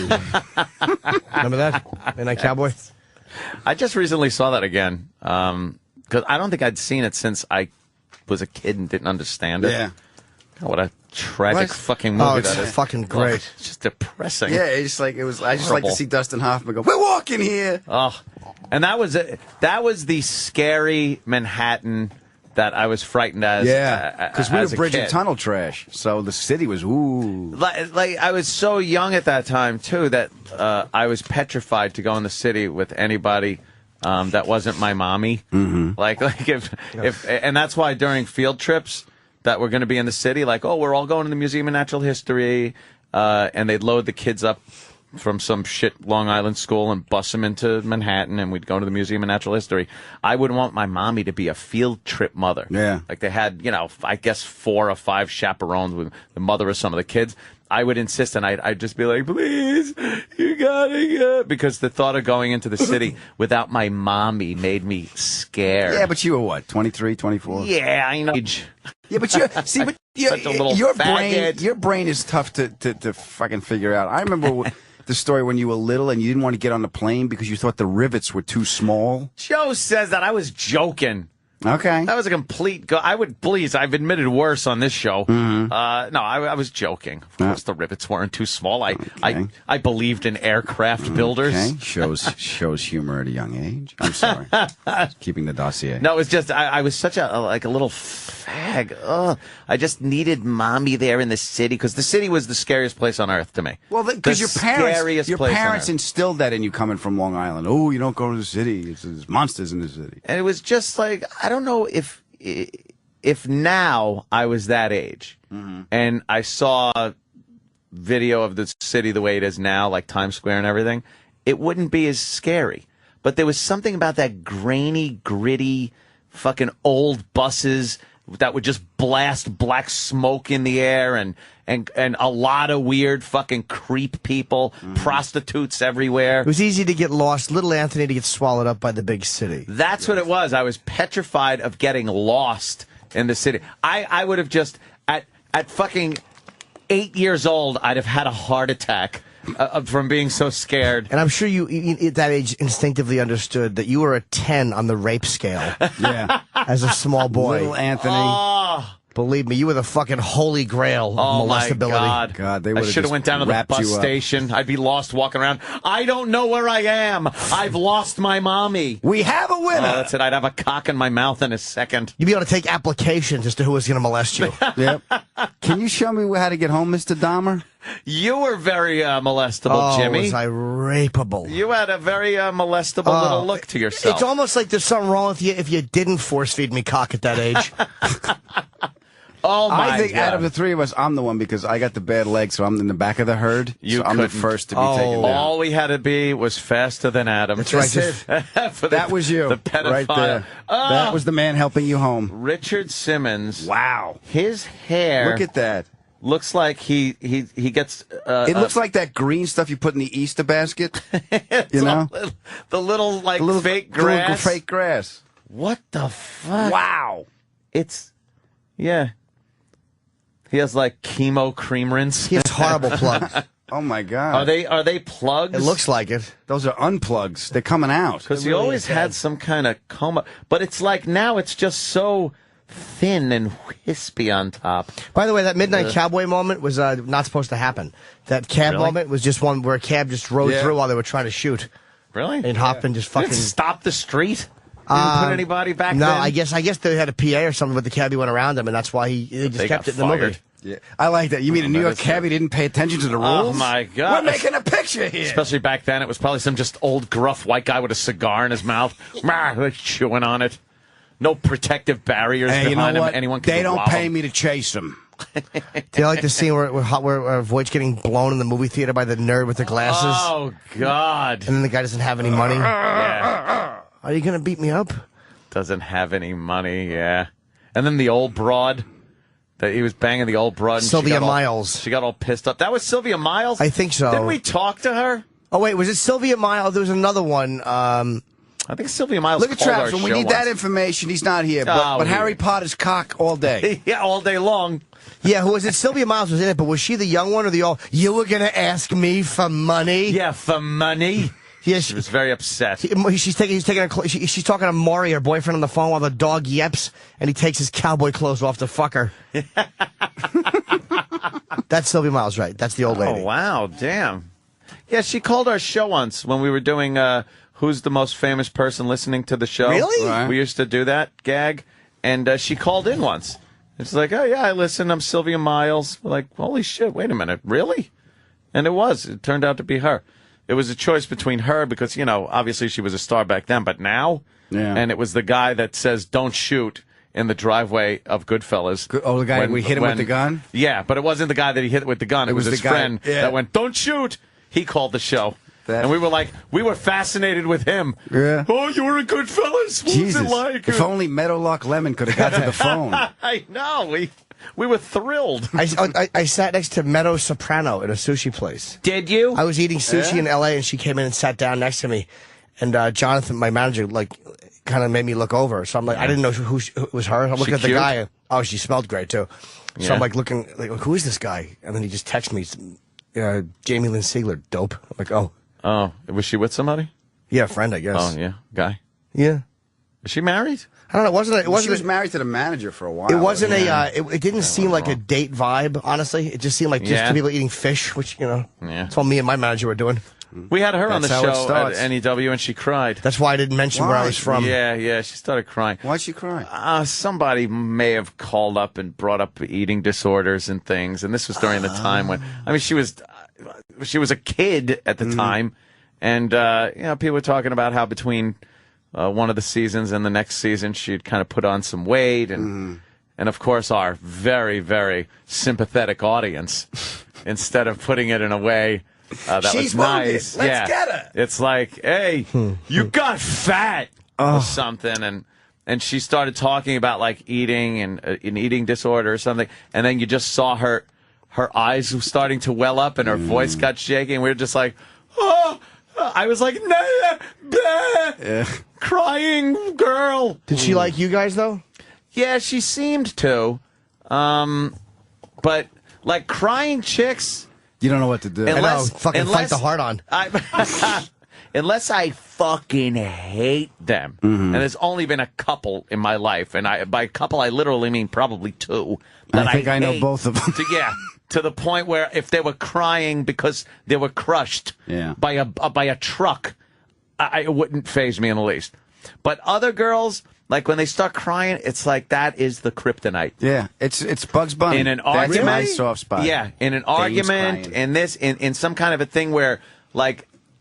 Speaker 9: Remember that? Midnight Cowboy?
Speaker 5: I just recently saw that again. Because I don't think I'd seen it since I was a kid and didn't understand it.
Speaker 12: Yeah.
Speaker 5: God, what a tragic fucking movie
Speaker 9: it's
Speaker 5: that is.
Speaker 9: fucking great.
Speaker 5: It's just depressing.
Speaker 12: Yeah, it's like it was. I just like to
Speaker 5: Horrible.
Speaker 12: see Dustin Hoffman go. We're walking here.
Speaker 5: Oh, and that was the scary Manhattan that I was frightened as.
Speaker 12: Yeah, because we
Speaker 5: as
Speaker 12: were
Speaker 5: a
Speaker 12: bridging
Speaker 5: kid.
Speaker 12: tunnel trash, so the city was ooh.
Speaker 5: Like I was so young at that time too that I was petrified to go in the city with anybody that wasn't my mommy.
Speaker 12: Mm-hmm.
Speaker 5: Like if and that's why during field trips that we're going to be in the city, like, oh, we're all going to the Museum of Natural History, and they'd load the kids up from some shit Long Island school and bus him into Manhattan, and we'd go to the Museum of Natural History. I would want my mommy to be a field trip mother.
Speaker 12: Yeah.
Speaker 5: Like they had, I guess 4 or 5 chaperones with the mother of some of the kids. I would insist, and I'd just be like, please, you gotta go. Because the thought of going into the city without my mommy made me scared.
Speaker 12: Yeah, but you were what, 23, 24?
Speaker 5: Yeah, I know.
Speaker 12: Yeah, but
Speaker 5: Such a little
Speaker 12: your
Speaker 5: faggot.
Speaker 12: brain is tough to fucking figure out. I remember the story when you were little and you didn't want to get on the plane because you thought the rivets were too small.
Speaker 5: Joe says that. I was joking.
Speaker 12: Okay.
Speaker 5: That was a complete I've admitted worse on this show.
Speaker 12: Mm-hmm.
Speaker 5: No, I was joking. Of course, the rivets weren't too small. I believed in aircraft builders.
Speaker 12: Okay. Shows humor at a young age. I'm sorry. Keeping the dossier.
Speaker 5: No, it was just I was such a little fag. Ugh. I just needed mommy there in the city because the city was the scariest place on earth to me.
Speaker 12: Well, because your parents instilled that in you coming from Long Island. Oh, you don't go to the city. There's monsters in the city.
Speaker 5: And it was just like, I don't know if now I was that age and I saw video of the city the way it is now, like Times Square and everything, it wouldn't be as scary. But there was something about that grainy, gritty, fucking old buses that would just blast black smoke in the air and a lot of weird fucking creep people, prostitutes everywhere.
Speaker 9: It was easy to get lost. Little Anthony to get swallowed up by the big city.
Speaker 5: That's what it was. I was petrified of getting lost in the city. I would have just, at fucking 8 years old, I'd have had a heart attack from being so scared.
Speaker 9: And I'm sure you at that age instinctively understood that you were a 10 on the rape scale.
Speaker 12: Yeah.
Speaker 9: As a small boy.
Speaker 12: Little Anthony.
Speaker 5: Oh.
Speaker 9: Believe me, you were the fucking holy grail of molestability.
Speaker 5: My
Speaker 12: God, they
Speaker 5: I should have went down to the bus station. I'd be lost walking around. I don't know where I am. I've lost my mommy.
Speaker 12: We have a winner.
Speaker 5: That's it. I'd have a cock in my mouth in a second.
Speaker 9: You'd be able to take applications as to who was going to molest you.
Speaker 12: Yep. Can you show me how to get home, Mr. Dahmer?
Speaker 5: You were very molestable, Jimmy.
Speaker 9: Was I rapeable?
Speaker 5: You had a very molestable little look to yourself.
Speaker 9: It's almost like there's something wrong with you if you didn't force feed me cock at that age.
Speaker 5: Oh my
Speaker 12: I think
Speaker 5: God.
Speaker 12: out of the three of us, I'm the one because I got the bad leg, so I'm in the back of the herd. So I'm the first to be taken down.
Speaker 5: All we had to be was faster than Adam.
Speaker 12: That's right. That was you.
Speaker 5: The pedophile.
Speaker 12: Right there. That was the man helping you home.
Speaker 5: Richard Simmons.
Speaker 12: Wow.
Speaker 5: His hair.
Speaker 12: Look at that.
Speaker 5: Looks like he gets.
Speaker 12: It looks like that green stuff you put in the Easter basket. You know,
Speaker 5: the little fake grass.
Speaker 12: Little fake grass.
Speaker 5: What the fuck?
Speaker 12: Wow.
Speaker 5: Yeah. He has like chemo cream rinse.
Speaker 9: He has horrible plugs.
Speaker 12: Oh my God.
Speaker 5: Are they plugs?
Speaker 9: It looks like it.
Speaker 12: Those are unplugs. They're coming out.
Speaker 5: Because he always had some kind of coma, but it's like now it's just so thin and wispy on top.
Speaker 9: By the way, that Midnight Cowboy moment was not supposed to happen. That cab moment was just one where a cab just rode through while they were trying to shoot.
Speaker 5: Really?
Speaker 9: And Hoffman just fucking
Speaker 5: stopped the street. Didn't put anybody back
Speaker 9: no,
Speaker 5: then?
Speaker 9: I guess they had a PA or something, but the cabbie went around him, and that's why they just kept it in the movie.
Speaker 12: Yeah, I like that. You mean a New York cabbie didn't pay attention to the rules?
Speaker 5: Oh, my God.
Speaker 12: We're making a picture here.
Speaker 5: Especially back then, it was probably some just old, gruff white guy with a cigar in his mouth, chewing on it. No protective barriers behind him. Anyone can
Speaker 12: They don't
Speaker 5: rob
Speaker 12: pay
Speaker 5: him.
Speaker 12: me to chase them.
Speaker 9: Do you like the scene where Voight's getting blown in the movie theater by the nerd with the glasses?
Speaker 5: Oh, God.
Speaker 9: And then the guy doesn't have any money?
Speaker 5: Yeah.
Speaker 9: Are you going to beat me up?
Speaker 5: Doesn't have any money, yeah. And then the old broad. That he was banging the old broad. And
Speaker 9: Sylvia Miles.
Speaker 5: She got all pissed up. That was Sylvia Miles?
Speaker 9: I think so.
Speaker 5: Didn't we talk to her?
Speaker 9: Oh, wait, was it Sylvia Miles? There was another one.
Speaker 5: I think Sylvia Miles
Speaker 12: Look at
Speaker 5: called
Speaker 12: Travis.
Speaker 5: our
Speaker 12: When we
Speaker 5: show
Speaker 12: need
Speaker 5: once.
Speaker 12: that information, he's not here. But Harry Potter's cock all day.
Speaker 5: Yeah, all day long.
Speaker 9: Yeah, who was it? Sylvia Miles was in it, but was she the young one or the old? You were going to ask me for money?
Speaker 5: Yeah, for money.
Speaker 9: Yeah,
Speaker 5: she was very upset.
Speaker 9: She's talking to Maury, her boyfriend, on the phone while the dog yeps, and he takes his cowboy clothes off to fuck her. That's Sylvia Miles, right? That's the old lady.
Speaker 5: Oh, wow, damn. Yeah, she called our show once when we were doing Who's the Most Famous Person Listening to the Show.
Speaker 9: Really?
Speaker 5: Right. We used to do that gag, and she called in once. It's like, oh, yeah, I listen. I'm Sylvia Miles. We're like, holy shit, wait a minute, really? And it was. It turned out to be her. It was a choice between her because, obviously she was a star back then, but now?
Speaker 12: Yeah.
Speaker 5: And it was the guy that says, don't shoot in the driveway of Goodfellas.
Speaker 12: Oh, the guy we hit him with the gun?
Speaker 5: Yeah, but it wasn't the guy that he hit with the gun. It was his
Speaker 12: the guy,
Speaker 5: friend that went, don't shoot. he called the show. And we were fascinated with him.
Speaker 12: Yeah.
Speaker 5: Oh, you were a good fellas. What
Speaker 12: Jesus.
Speaker 5: was it like?
Speaker 12: If only Meadowlark Lemon could have got to the phone.
Speaker 5: I know. We were thrilled.
Speaker 9: I sat next to Meadow Soprano at a sushi place.
Speaker 5: Did you?
Speaker 9: I was eating sushi in L.A. and she came in and sat down next to me. And Jonathan, my manager, kind of made me look over. So I'm like, I didn't know who it was her. I'm looking at the guy. Oh, she smelled great, too. So I'm looking, who is this guy? And then he just texted me, Jamie Lynn Sigler, dope. I'm like, oh.
Speaker 5: Oh, was she with somebody?
Speaker 9: Yeah, a friend, I guess.
Speaker 5: Oh, yeah, guy.
Speaker 9: Yeah.
Speaker 5: Is she married?
Speaker 9: I don't know. It wasn't.
Speaker 12: She was married to the manager for a while.
Speaker 9: It wasn't it didn't seem like a date vibe. Honestly, it just seemed like just two people eating fish, which that's what me and my manager were doing.
Speaker 5: We had her on the show at NEW, and she cried.
Speaker 9: That's why I didn't mention where I was from.
Speaker 5: Yeah, she started crying.
Speaker 12: Why'd she cry?
Speaker 5: Somebody may have called up and brought up eating disorders and things, and this was during the time when she was a kid at the time, and people were talking about how between one of the seasons and the next season she'd kind of put on some weight, and of course our very, very sympathetic audience, instead of putting it in a way that
Speaker 12: She's
Speaker 5: was nice.
Speaker 12: Let's get her.
Speaker 5: It's like, hey, you got fat or something, and she started talking about eating and an eating disorder or something, and then you just saw her eyes were starting to well up and her voice got shaky, and we were just like, oh, I was like, nah, crying girl.
Speaker 9: Did she like you guys though?
Speaker 5: Yeah, she seemed to, but crying chicks.
Speaker 12: You don't know what to do.
Speaker 9: Fucking fight the heart on.
Speaker 5: Unless I fucking hate them. And there's only been a couple in my life. And by couple, I literally mean probably two.
Speaker 12: I think I know both of them.
Speaker 5: To the point where if they were crying because they were crushed by a truck, it wouldn't faze me in the least. But other girls, when they start crying, it's like that is the kryptonite.
Speaker 12: Yeah, it's Bugs Bunny.
Speaker 5: In an argument,
Speaker 12: that's my soft spot.
Speaker 5: Yeah, in an argument, in some kind of a thing where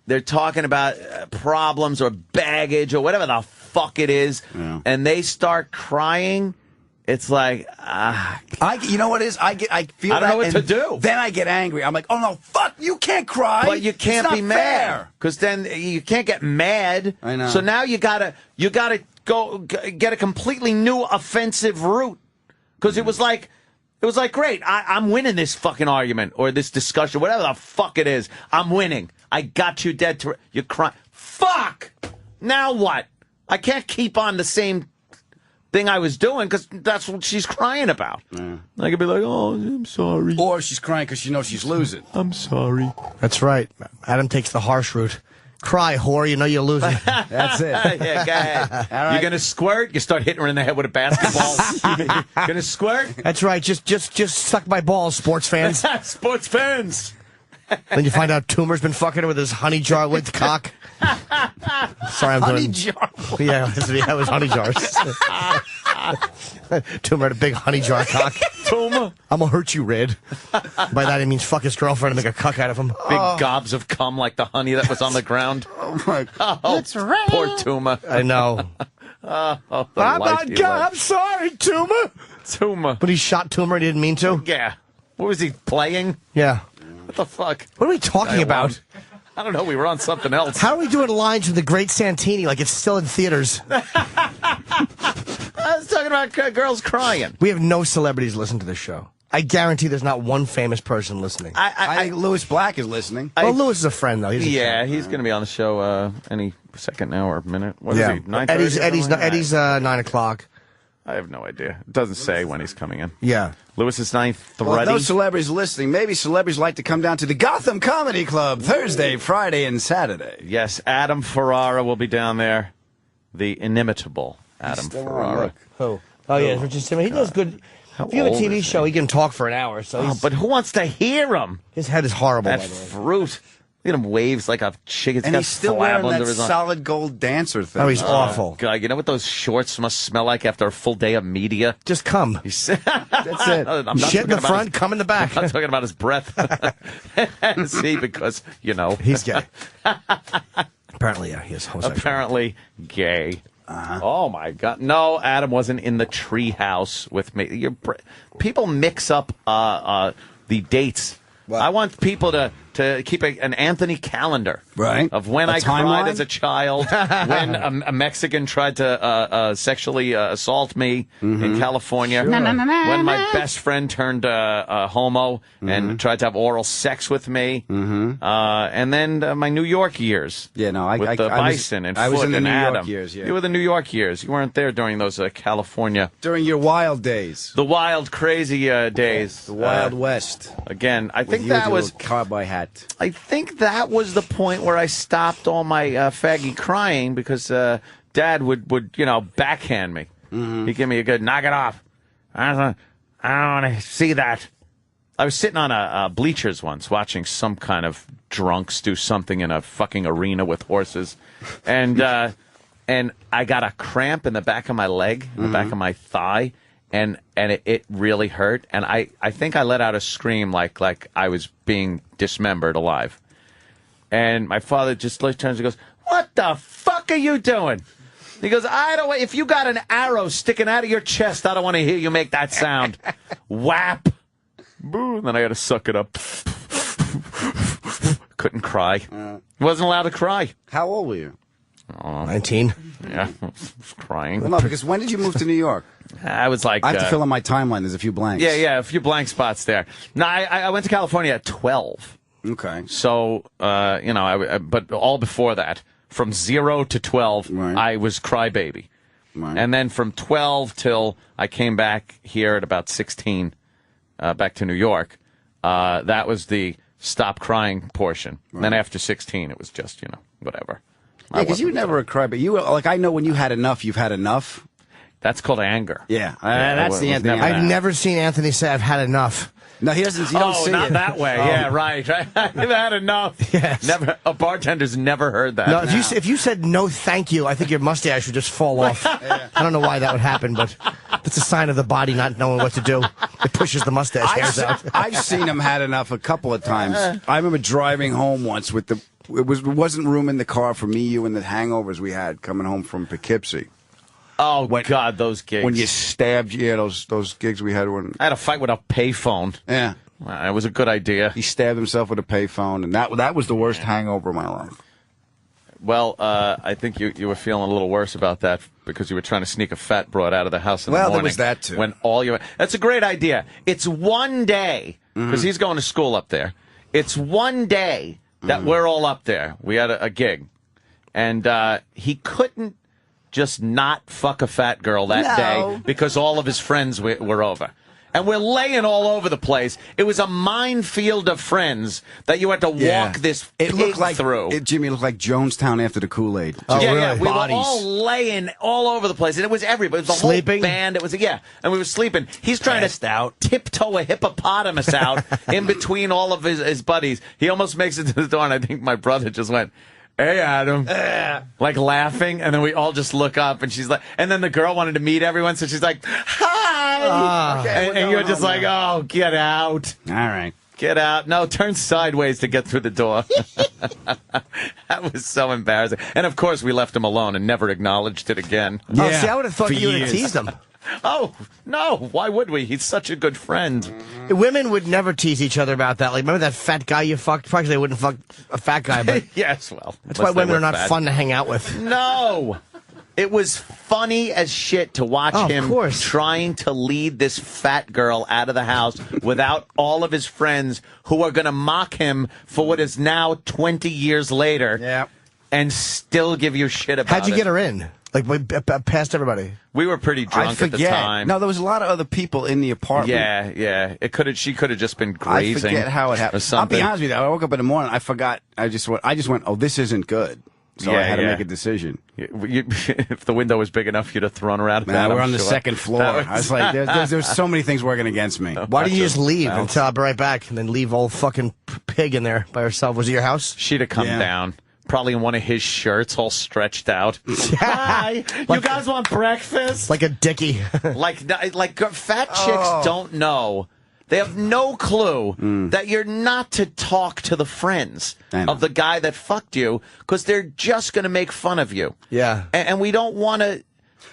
Speaker 5: they're talking about problems or baggage or whatever the fuck it is, and they start crying. It's like,
Speaker 12: you know what it is? I feel
Speaker 5: I don't know what to do.
Speaker 12: Then I get angry. I'm like, oh no, fuck, you can't cry.
Speaker 5: But you can't be mad
Speaker 12: because
Speaker 5: then you can't get mad.
Speaker 12: I know.
Speaker 5: So now you gotta go get a completely new offensive route, because it was like, great, I'm winning this fucking argument or this discussion, whatever the fuck it is. I'm winning. I got you dead to you're crying. Fuck. Now what? I can't keep on the same thing I was doing because that's what she's crying about. I could be like, oh, I'm sorry.
Speaker 12: Or she's crying because she knows she's losing.
Speaker 5: I'm sorry.
Speaker 9: That's right. Adam takes the harsh route. Cry, whore. You know you're losing.
Speaker 12: That's it.
Speaker 5: Yeah, go ahead.
Speaker 12: All right.
Speaker 5: You're gonna squirt. You start hitting her in the head with a basketball. Gonna squirt.
Speaker 9: That's right. Just suck my balls, sports fans.
Speaker 5: Sports fans.
Speaker 9: Then you find out Toomer's been fucking her with his honey jar licked cock. Sorry, I'm
Speaker 12: honey
Speaker 9: doing.
Speaker 12: Jar.
Speaker 9: Yeah, it was honey jars. Toomer had a big honey jar cock.
Speaker 5: Toomer.
Speaker 9: I'm gonna hurt you, Red. By that he means fuck his girlfriend and make a cuck out of him.
Speaker 5: Big gobs of cum like the honey that was on the ground.
Speaker 12: Oh my God.
Speaker 5: That's right. Poor Toomer.
Speaker 9: I know. I'm sorry, Toomer.
Speaker 5: Toomer.
Speaker 9: But he shot Toomer and he didn't mean to?
Speaker 5: Yeah. What was he playing?
Speaker 9: Yeah.
Speaker 5: What the fuck?
Speaker 9: What are we talking about?
Speaker 5: I don't know. We were on something else.
Speaker 9: How are we doing lines with the Great Santini like it's still in theaters?
Speaker 5: I was talking about girls crying.
Speaker 9: We have no celebrities listen to this show. I guarantee there's not one famous person listening.
Speaker 12: I think Louis Black is listening.
Speaker 9: Well, Louis is a friend, though. He's
Speaker 5: going to be on the show any second now or minute. What is he? 9:30?
Speaker 9: Eddie's 9 o'clock.
Speaker 5: I have no idea. It doesn't say when he's coming in.
Speaker 9: Yeah.
Speaker 5: Louis is 9:30.
Speaker 12: Well, those celebrities listening, maybe celebrities like to come down to the Gotham Comedy Club Thursday, Friday, and Saturday.
Speaker 5: Yes, Adam Ferrara will be down there. The inimitable Adam Ferrara.
Speaker 9: Who? Oh, yeah, Richard Simmons. He does good. If you have a TV show, he can talk for an hour. So
Speaker 5: but who wants to hear him?
Speaker 9: His head is horrible.
Speaker 5: That fruit. Look at him waves like a chicken.
Speaker 12: And he's still wearing that solid gold dancer thing.
Speaker 9: Oh, he's awful.
Speaker 5: God, you know what those shorts must smell like after a full day of media?
Speaker 9: Just come.
Speaker 12: That's it.
Speaker 5: I'm not
Speaker 9: Shit in the front, come in the back.
Speaker 5: I'm not talking about his breath. See, because,
Speaker 9: He's gay. Apparently, yeah, he is homosexual.
Speaker 5: Apparently gay. Oh, my God. No, Adam wasn't in the tree house with me. People mix up the dates. What? I want people to to keep an Anthony calendar,
Speaker 12: right,
Speaker 5: of when I
Speaker 12: timeline?
Speaker 5: cried as a child, when a Mexican tried to sexually assault me in California,
Speaker 12: Sure.
Speaker 5: when my best friend turned homo and tried to have oral sex with me, and then my New York years.
Speaker 12: Yeah, no,
Speaker 5: with Bison and
Speaker 12: I was
Speaker 5: Foot
Speaker 12: in the
Speaker 5: and
Speaker 12: New York
Speaker 5: Adam.
Speaker 12: years. Yeah.
Speaker 5: You were the New York years. You weren't there during those California.
Speaker 12: During your wild days.
Speaker 5: The wild, crazy days.
Speaker 12: The Wild West.
Speaker 5: Again, I think
Speaker 12: With
Speaker 5: that
Speaker 12: your
Speaker 5: was
Speaker 12: little cowboy hat.
Speaker 5: I think that was the point where I stopped all my faggy crying because Dad would backhand me. He'd give me a good knock it off. I don't want to see that. I was sitting on a bleachers once watching some kind of drunks do something in a fucking arena with horses, and I got a cramp in the back of my leg, in the back of my thigh. And it really hurt, and I think I let out a scream like I was being dismembered alive. And my father just turns and goes, "What the fuck are you doing?" He goes, if you got an arrow sticking out of your chest, I don't want to hear you make that sound." Whap. Boo. And then I got to suck it up. Couldn't cry. Wasn't allowed to cry.
Speaker 12: How old were you?
Speaker 9: 19.
Speaker 5: Yeah, I was crying.
Speaker 12: Well, no, because when did you move to New York?
Speaker 5: I was like...
Speaker 12: I have to fill in my timeline. There's a few blanks.
Speaker 5: Yeah, a few blank spots there. No, I went to California at 12.
Speaker 12: Okay.
Speaker 5: So, but all before that, from 0 to 12, I was crybaby.
Speaker 12: Right.
Speaker 5: And then from 12 till I came back here at about 16, back to New York, that was the stop crying portion. Right. Then after 16, it was just, whatever.
Speaker 12: Yeah, because you were never a cry, but I know when you had enough, you've had enough.
Speaker 5: That's called anger.
Speaker 12: Yeah, that's the Anthony.
Speaker 9: I've never seen Anthony say I've had enough.
Speaker 12: No, he doesn't. You don't see
Speaker 5: not
Speaker 12: it.
Speaker 5: that way. Yeah, right. I've had enough.
Speaker 9: Yes.
Speaker 5: Never. A bartender's never heard that.
Speaker 9: No, if you said no, thank you, I think your mustache would just fall off. I don't know why that would happen, but that's a sign of the body not knowing what to do. It pushes the mustache hairs out.
Speaker 12: I've seen him had enough a couple of times. I remember driving home once with it wasn't room in the car for me, you, and the hangovers we had coming home from Poughkeepsie.
Speaker 5: Oh, God, those gigs.
Speaker 12: When you stabbed, those gigs we had.
Speaker 5: I had a fight with a payphone.
Speaker 12: Yeah.
Speaker 5: It was a good idea.
Speaker 12: He stabbed himself with a payphone, and that was the worst hangover of my life.
Speaker 5: Well, I think you were feeling a little worse about that because you were trying to sneak a fat broad out of the house in the morning.
Speaker 12: Well, there was that, too.
Speaker 5: That's a great idea. It's one day, because he's going to school up there. It's one day that we're all up there. We had a gig. And he couldn't just not fuck a fat girl that day because all of his friends were over. And we're laying all over the place. It was a minefield of friends that you had to walk this pig through.
Speaker 12: Jimmy, looked like Jonestown after the Kool-Aid.
Speaker 9: Oh, really?
Speaker 5: Yeah, we were all laying all over the place, and it was everybody. It was the whole band. It was and we were sleeping. He's trying to tiptoe a hippopotamus out in between all of his buddies. He almost makes it to the door, and I think my brother just went, "Hey, Adam," like laughing, and then we all just look up, and she's like, and then the girl wanted to meet everyone, so she's like, "Hi," and you're just like, "Oh, get out!"
Speaker 12: All right,
Speaker 5: get out. No, turn sideways to get through the door. That was so embarrassing, and of course we left him alone and never acknowledged it again.
Speaker 9: Yeah, oh, see, I would have thought you would have teased him.
Speaker 5: Oh, no, why would we? He's such a good friend.
Speaker 9: Women would never tease each other about that. Like, remember that fat guy you fucked? Probably they wouldn't fuck a fat guy, but
Speaker 5: yes, well.
Speaker 9: That's why women are not fun to hang out with.
Speaker 5: No. It was funny as shit to watch him trying to lead this fat girl out of the house without all of his friends who are going to mock him for what is now 20 years later and still give you shit about it.
Speaker 9: How'd you get her in? Like, past everybody?
Speaker 5: We were pretty drunk at the time.
Speaker 12: No, there was a lot of other people in the apartment.
Speaker 5: Yeah. She could have just been grazing.
Speaker 12: I forget how it happened. I'll be honest with you. I woke up in the morning. I forgot. I just went, oh, this isn't good. So I had to make a decision.
Speaker 5: If the window was big enough, you'd have thrown her out of bed.
Speaker 12: We're on the second floor. I was like, there's so many things working against me.
Speaker 9: Why didn't you just leave until I'll be right back and then leave old fucking pig in there by herself? Was it your house?
Speaker 5: She'd have come down. Probably in one of his shirts, all stretched out. Hi, you guys want breakfast?
Speaker 9: Like a dickie.
Speaker 5: like fat chicks don't know. They have no clue that you're not to talk to the friends of the guy that fucked you because they're just going to make fun of you.
Speaker 9: Yeah.
Speaker 5: And we don't want to...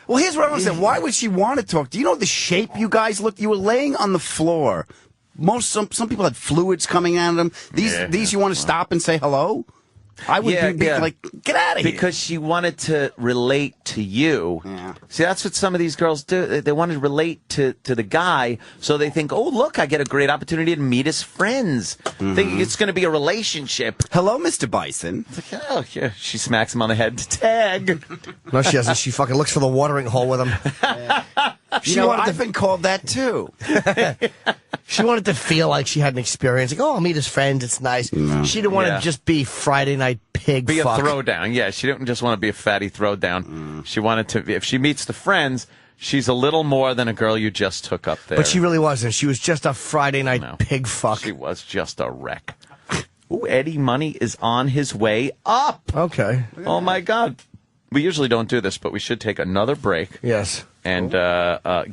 Speaker 12: Well, here's what I was saying. Why would she want to talk? Do you know the shape you guys looked? You were laying on the floor, Some people had fluids coming out of them. These you want to stop and say hello? I would be like, get out of here.
Speaker 5: Because she wanted to relate to you. Yeah. See, that's what some of these girls do. They want to relate to the guy, so they think, oh, look, I get a great opportunity to meet his friends. Think it's going to be a relationship.
Speaker 12: Hello, Mr. Bison.
Speaker 5: It's like, oh, yeah. She smacks him on the head to tag.
Speaker 9: No, she doesn't. She fucking looks for the watering hole with him.
Speaker 12: I've been called that, too.
Speaker 9: She wanted to feel like she had an experience. Like, oh, I'll meet his friends. It's nice. No. She didn't want to just be Friday night pig
Speaker 5: Be
Speaker 9: fuck.
Speaker 5: a throwdown. Yeah, she didn't just want to be a fatty throwdown. She wanted to, if she meets the friends, she's a little more than a girl you just took up there.
Speaker 9: But she really wasn't. She was just a Friday night pig fuck.
Speaker 5: She was just a wreck. Ooh, Eddie Money is on his way up.
Speaker 9: Okay.
Speaker 5: Oh, my God. We usually don't do this, but we should take another break.
Speaker 9: Yes.
Speaker 5: And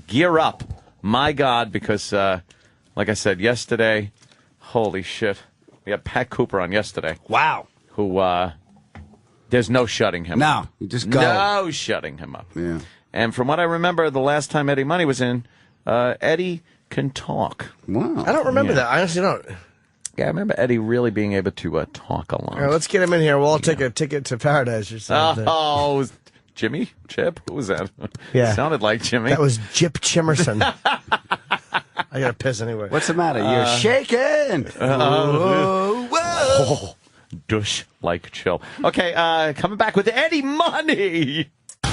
Speaker 5: gear up. My God, because, like I said yesterday, holy shit. We had Pat Cooper on yesterday.
Speaker 12: Wow.
Speaker 5: Who, there's no shutting him up.
Speaker 12: No, you just go.
Speaker 5: No shutting him up.
Speaker 12: Yeah.
Speaker 5: And from what I remember, the last time Eddie Money was in, Eddie can talk.
Speaker 12: Wow.
Speaker 9: I don't remember that. I honestly don't.
Speaker 5: Yeah, I remember Eddie really being able to talk a lot.
Speaker 9: All right, let's get him in here. We'll all take a ticket to paradise or something.
Speaker 5: Oh, Jimmy? Chip? Who was that?
Speaker 9: Yeah.
Speaker 5: Sounded like Jimmy.
Speaker 9: That was Jip Chimerson. I gotta piss anyway.
Speaker 12: What's the matter? You're shaking.
Speaker 5: Whoa, whoa. Dush like chill. Okay, coming back with Eddie Money.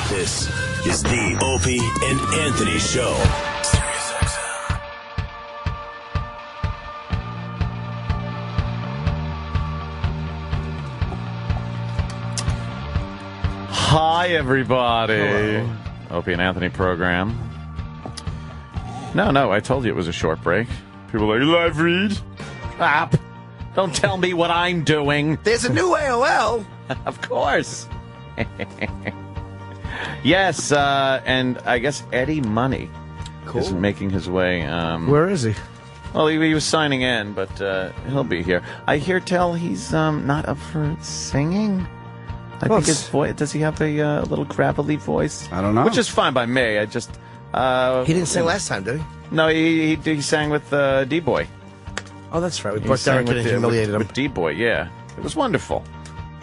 Speaker 19: This is the Opie and Anthony Show. Sirius XM.
Speaker 5: Hi, everybody. Hello. Opie and Anthony program. No, I told you it was a short break. People are like, live read? Crap. Don't tell me what I'm doing.
Speaker 12: There's a new AOL.
Speaker 5: Of course. Yes, and I guess Eddie Money is making his way.
Speaker 9: Where is he?
Speaker 5: Well, he was signing in, but he'll be here. I hear tell he's not up for singing. I think his voice, does he have a little gravelly voice?
Speaker 12: I don't know.
Speaker 5: Which is fine by me. I just...
Speaker 9: he didn't sing last time, did he?
Speaker 5: No, he sang with D-Boy.
Speaker 9: Oh, that's right. We brought Derek in and humiliated him.
Speaker 5: With D-Boy, yeah. It was wonderful.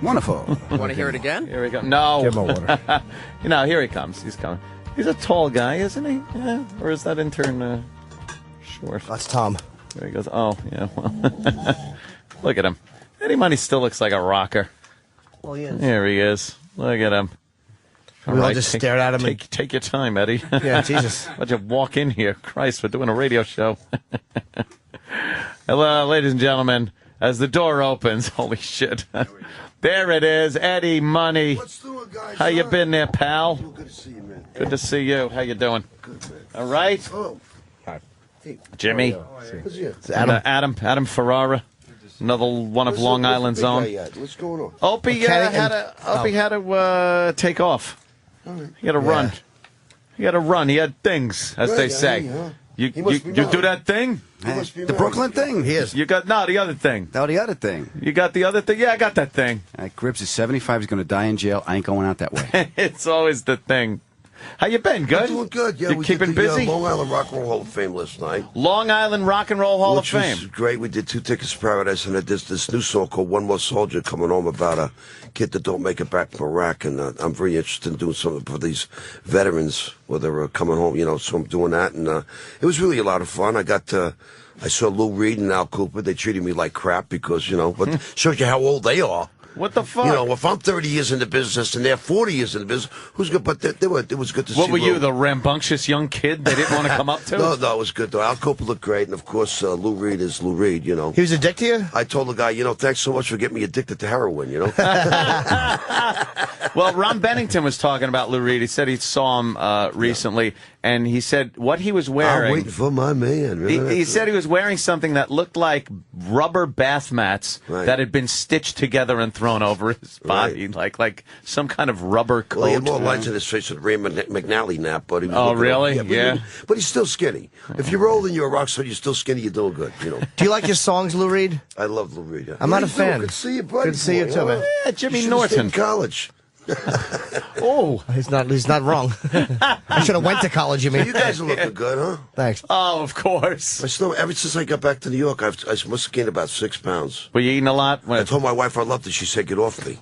Speaker 12: Wonderful.
Speaker 20: Want to hear it again?
Speaker 5: Here we go. No.
Speaker 9: Give him a water.
Speaker 5: Here he comes. He's coming. He's a tall guy, isn't he? Yeah. Or is that intern short?
Speaker 9: That's Tom.
Speaker 5: There he goes. Oh, yeah. Well, look at him. Eddie Money still looks like a rocker.
Speaker 9: Well, he is.
Speaker 5: Here he is. Look at him.
Speaker 9: We all just stared at him.
Speaker 5: Take your time, Eddie.
Speaker 9: Yeah, Jesus.
Speaker 5: Why'd you walk in here? Christ, we're doing a radio show. Hello, ladies and gentlemen. As the door opens, holy shit. There it is, Eddie Money.
Speaker 11: What's doing, guys?
Speaker 5: How you been there, pal?
Speaker 11: Good to see you, man.
Speaker 5: Good to see you. How you doing?
Speaker 11: Good, man.
Speaker 5: All right.
Speaker 11: Oh.
Speaker 5: Hey. Jimmy.
Speaker 9: Adam
Speaker 5: Ferrara. Another one of Long Island's own.
Speaker 11: What's going on?
Speaker 5: Opie had to take off.
Speaker 11: Right.
Speaker 5: He had to run. He had to run. He had things, as they say.
Speaker 11: Huh?
Speaker 5: You do that thing?
Speaker 12: The Brooklyn thing?
Speaker 9: He is.
Speaker 5: You got the other thing.
Speaker 12: No, the other thing.
Speaker 5: You got the other thing? Yeah, I got that thing.
Speaker 12: Gribbs is 75. He's going to die in jail. I ain't going out that way.
Speaker 5: It's always the thing. How you been? Good?
Speaker 11: I'm doing good. Yeah,
Speaker 5: you keeping busy?
Speaker 11: Long Island Rock and Roll Hall of Fame last night.
Speaker 5: Long Island Rock and Roll Hall of Fame.
Speaker 11: Which was great. We did 2 tickets to paradise, and there's this new song called One More Soldier coming home about a kid that don't make it back from Iraq, and I'm very interested in doing something for these veterans where they're coming home, so I'm doing that, and it was really a lot of fun. I saw Lou Reed and Al Cooper. They treated me like crap because, but shows you how old they are.
Speaker 5: What the fuck?
Speaker 11: If I'm 30 years in the business and they're 40 years in the business, who's good? But it was good to see.
Speaker 5: What were you,
Speaker 11: Lou.
Speaker 5: the rambunctious young kid they didn't want to come up to?
Speaker 11: No, it was good though. Al Cooper looked great, and of course Lou Reed is Lou Reed.
Speaker 9: He was addicted to you?
Speaker 11: I told the guy, thanks so much for getting me addicted to heroin.
Speaker 5: Well, Ron Bennington was talking about Lou Reed. He said he saw him recently, and he said what he was wearing.
Speaker 11: I'm waiting for my man.
Speaker 5: He said he was wearing something that looked like rubber bath mats that had been stitched together and thrown over his body, like some kind of rubber coat.
Speaker 11: Well, he had more lines in his face than Raymond McNally nap, but he was
Speaker 5: Oh, really?
Speaker 11: Yeah. But he's still skinny. If you're old and you're a rock star, you're still skinny, you're doing good,
Speaker 9: Do you like his songs, Lou Reed?
Speaker 11: I love Lou Reed, yeah.
Speaker 9: I'm not a fan.
Speaker 11: Good to see you, buddy.
Speaker 9: Good to see you, too, man.
Speaker 5: Yeah, Jimmy
Speaker 11: you
Speaker 5: Norton.
Speaker 11: In college.
Speaker 9: Oh, he's not wrong. I should have went to college. You mean?
Speaker 11: You guys are looking good, huh?
Speaker 9: Thanks.
Speaker 5: Oh, of course.
Speaker 11: I still, ever since I got back to New York, I must have gained about 6 pounds.
Speaker 5: Were you eating a lot?
Speaker 11: I told my wife I loved it. She said, "Get off me."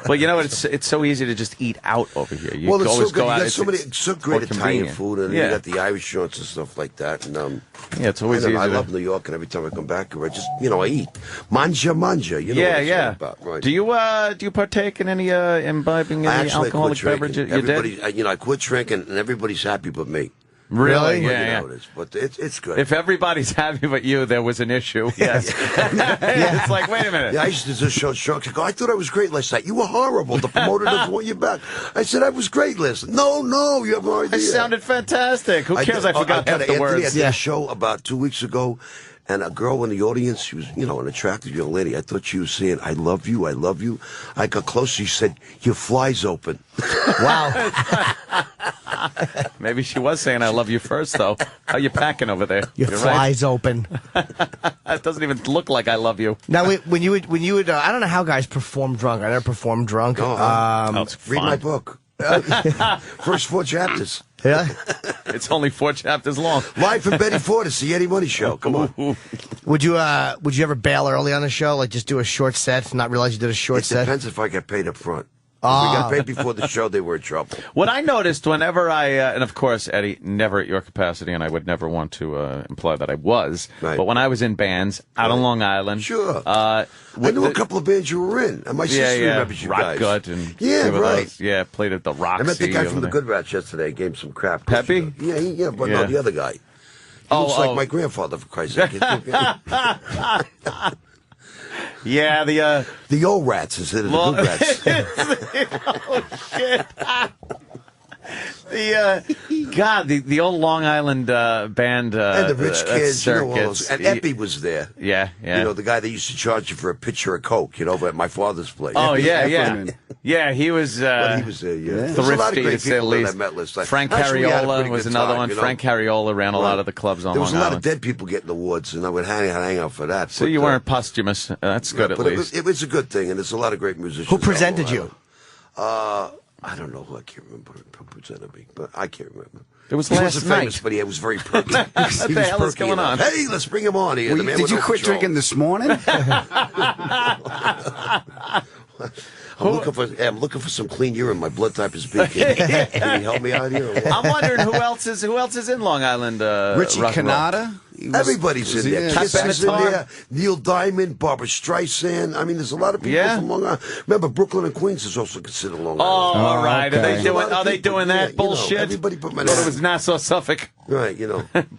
Speaker 5: Well, you know, it's so easy to just eat out over here. You
Speaker 11: Well, it's
Speaker 5: always
Speaker 11: so good.
Speaker 5: go out.
Speaker 11: You got so great
Speaker 5: more
Speaker 11: Italian
Speaker 5: convenient.
Speaker 11: food, and you got the Irish joints and stuff like that. And
Speaker 5: yeah, it's always
Speaker 11: I
Speaker 5: easy.
Speaker 11: love New York, and every time I come back, I just I eat. Manja. You know what it's all about, right?
Speaker 5: Do you partake in any imbibing any alcoholic beverages? You did?
Speaker 11: I quit drinking, and everybody's happy but me.
Speaker 5: Really?
Speaker 11: Well,
Speaker 5: Yeah.
Speaker 11: It is, but it's good.
Speaker 5: If everybody's happy but you, there was an issue. Yes. It's like, wait a minute.
Speaker 11: Yeah, I used to just show drunk. I go, I thought I was great last night. You were horrible. The promoter doesn't want you back. I said, I was great last night. No, you have no idea.
Speaker 5: I sounded fantastic. Who cares? I forgot half the words.
Speaker 11: I did a show about 2 weeks ago, and a girl in the audience, she was, an attractive young lady. I thought she was saying, I love you, I love you. I got close, she said, your fly's open.
Speaker 9: Wow.
Speaker 5: Maybe she was saying I love you first, though. How you packing over there?
Speaker 9: Your fly's open.
Speaker 5: It doesn't even look like I love you.
Speaker 9: Now, when you would, I don't know how guys perform drunk. I never performed drunk.
Speaker 11: Read my book. First 4 chapters.
Speaker 9: Yeah?
Speaker 5: It's only 4 chapters long.
Speaker 11: Live from Betty Ford, it's the Eddie Money Show. Come on.
Speaker 9: Would you ever bail early on the show? Like just do a short set, not realize you did a short set?
Speaker 11: It depends if I get paid up front. If we got paid before the show, they were in trouble.
Speaker 5: What I noticed whenever and of course, Eddie, never at your capacity, and I would never want to imply that I was, but when I was in bands out on Long Island.
Speaker 11: Sure. I knew a couple of bands you were in, and my sister remembers you guys.
Speaker 5: Rock Gut and
Speaker 11: right.
Speaker 5: Played at the Roxy.
Speaker 11: I met the guy from the Good Rats yesterday, gave him some crap.
Speaker 5: Peppy?
Speaker 11: Yeah, but no, the other guy. He looks like my grandfather, for Christ's sake.
Speaker 5: Yeah,
Speaker 11: the old rats instead of the good rats.
Speaker 5: Oh shit! The old Long Island band
Speaker 11: and the rich kids,
Speaker 5: circuits.
Speaker 11: And Opie was there.
Speaker 5: Yeah.
Speaker 11: The guy that used to charge you for a pitcher of Coke, at my father's place.
Speaker 5: Oh yeah, he was.
Speaker 11: But he was there. Yeah,
Speaker 5: thrifty to say the least.
Speaker 11: I met last night.
Speaker 5: Frank Cariola was another one. Frank Cariola ran a lot of the clubs on Long Island.
Speaker 11: There was a lot of dead people getting awards, and I would hang out for that.
Speaker 5: So you weren't posthumous. That's good at least.
Speaker 11: It was a good thing, and there's a lot of great musicians.
Speaker 9: Who presented you?
Speaker 11: I don't know who. I can't remember who presented me, but I can't remember.
Speaker 5: It was
Speaker 11: he
Speaker 5: last
Speaker 11: wasn't
Speaker 5: night.
Speaker 11: famous, but he was very perky.
Speaker 5: What the hell is going on?
Speaker 11: Hey, let's bring him on here.
Speaker 12: Did you quit drinking this morning?
Speaker 11: I'm looking for some clean urine. My blood type is B. Can you help me out here?
Speaker 5: I'm wondering who else is in Long Island.
Speaker 12: Richie Canada.
Speaker 11: Everybody's in there. Kiss is in there. Neil Diamond, Barbara Streisand. I mean, there's a lot of people from Long Island. Remember, Brooklyn and Queens is also considered Long Island.
Speaker 5: Oh, all right.
Speaker 12: Okay.
Speaker 5: Are they doing that bullshit?
Speaker 11: Everybody put my
Speaker 5: name. It was Nassau, Suffolk.
Speaker 11: Right,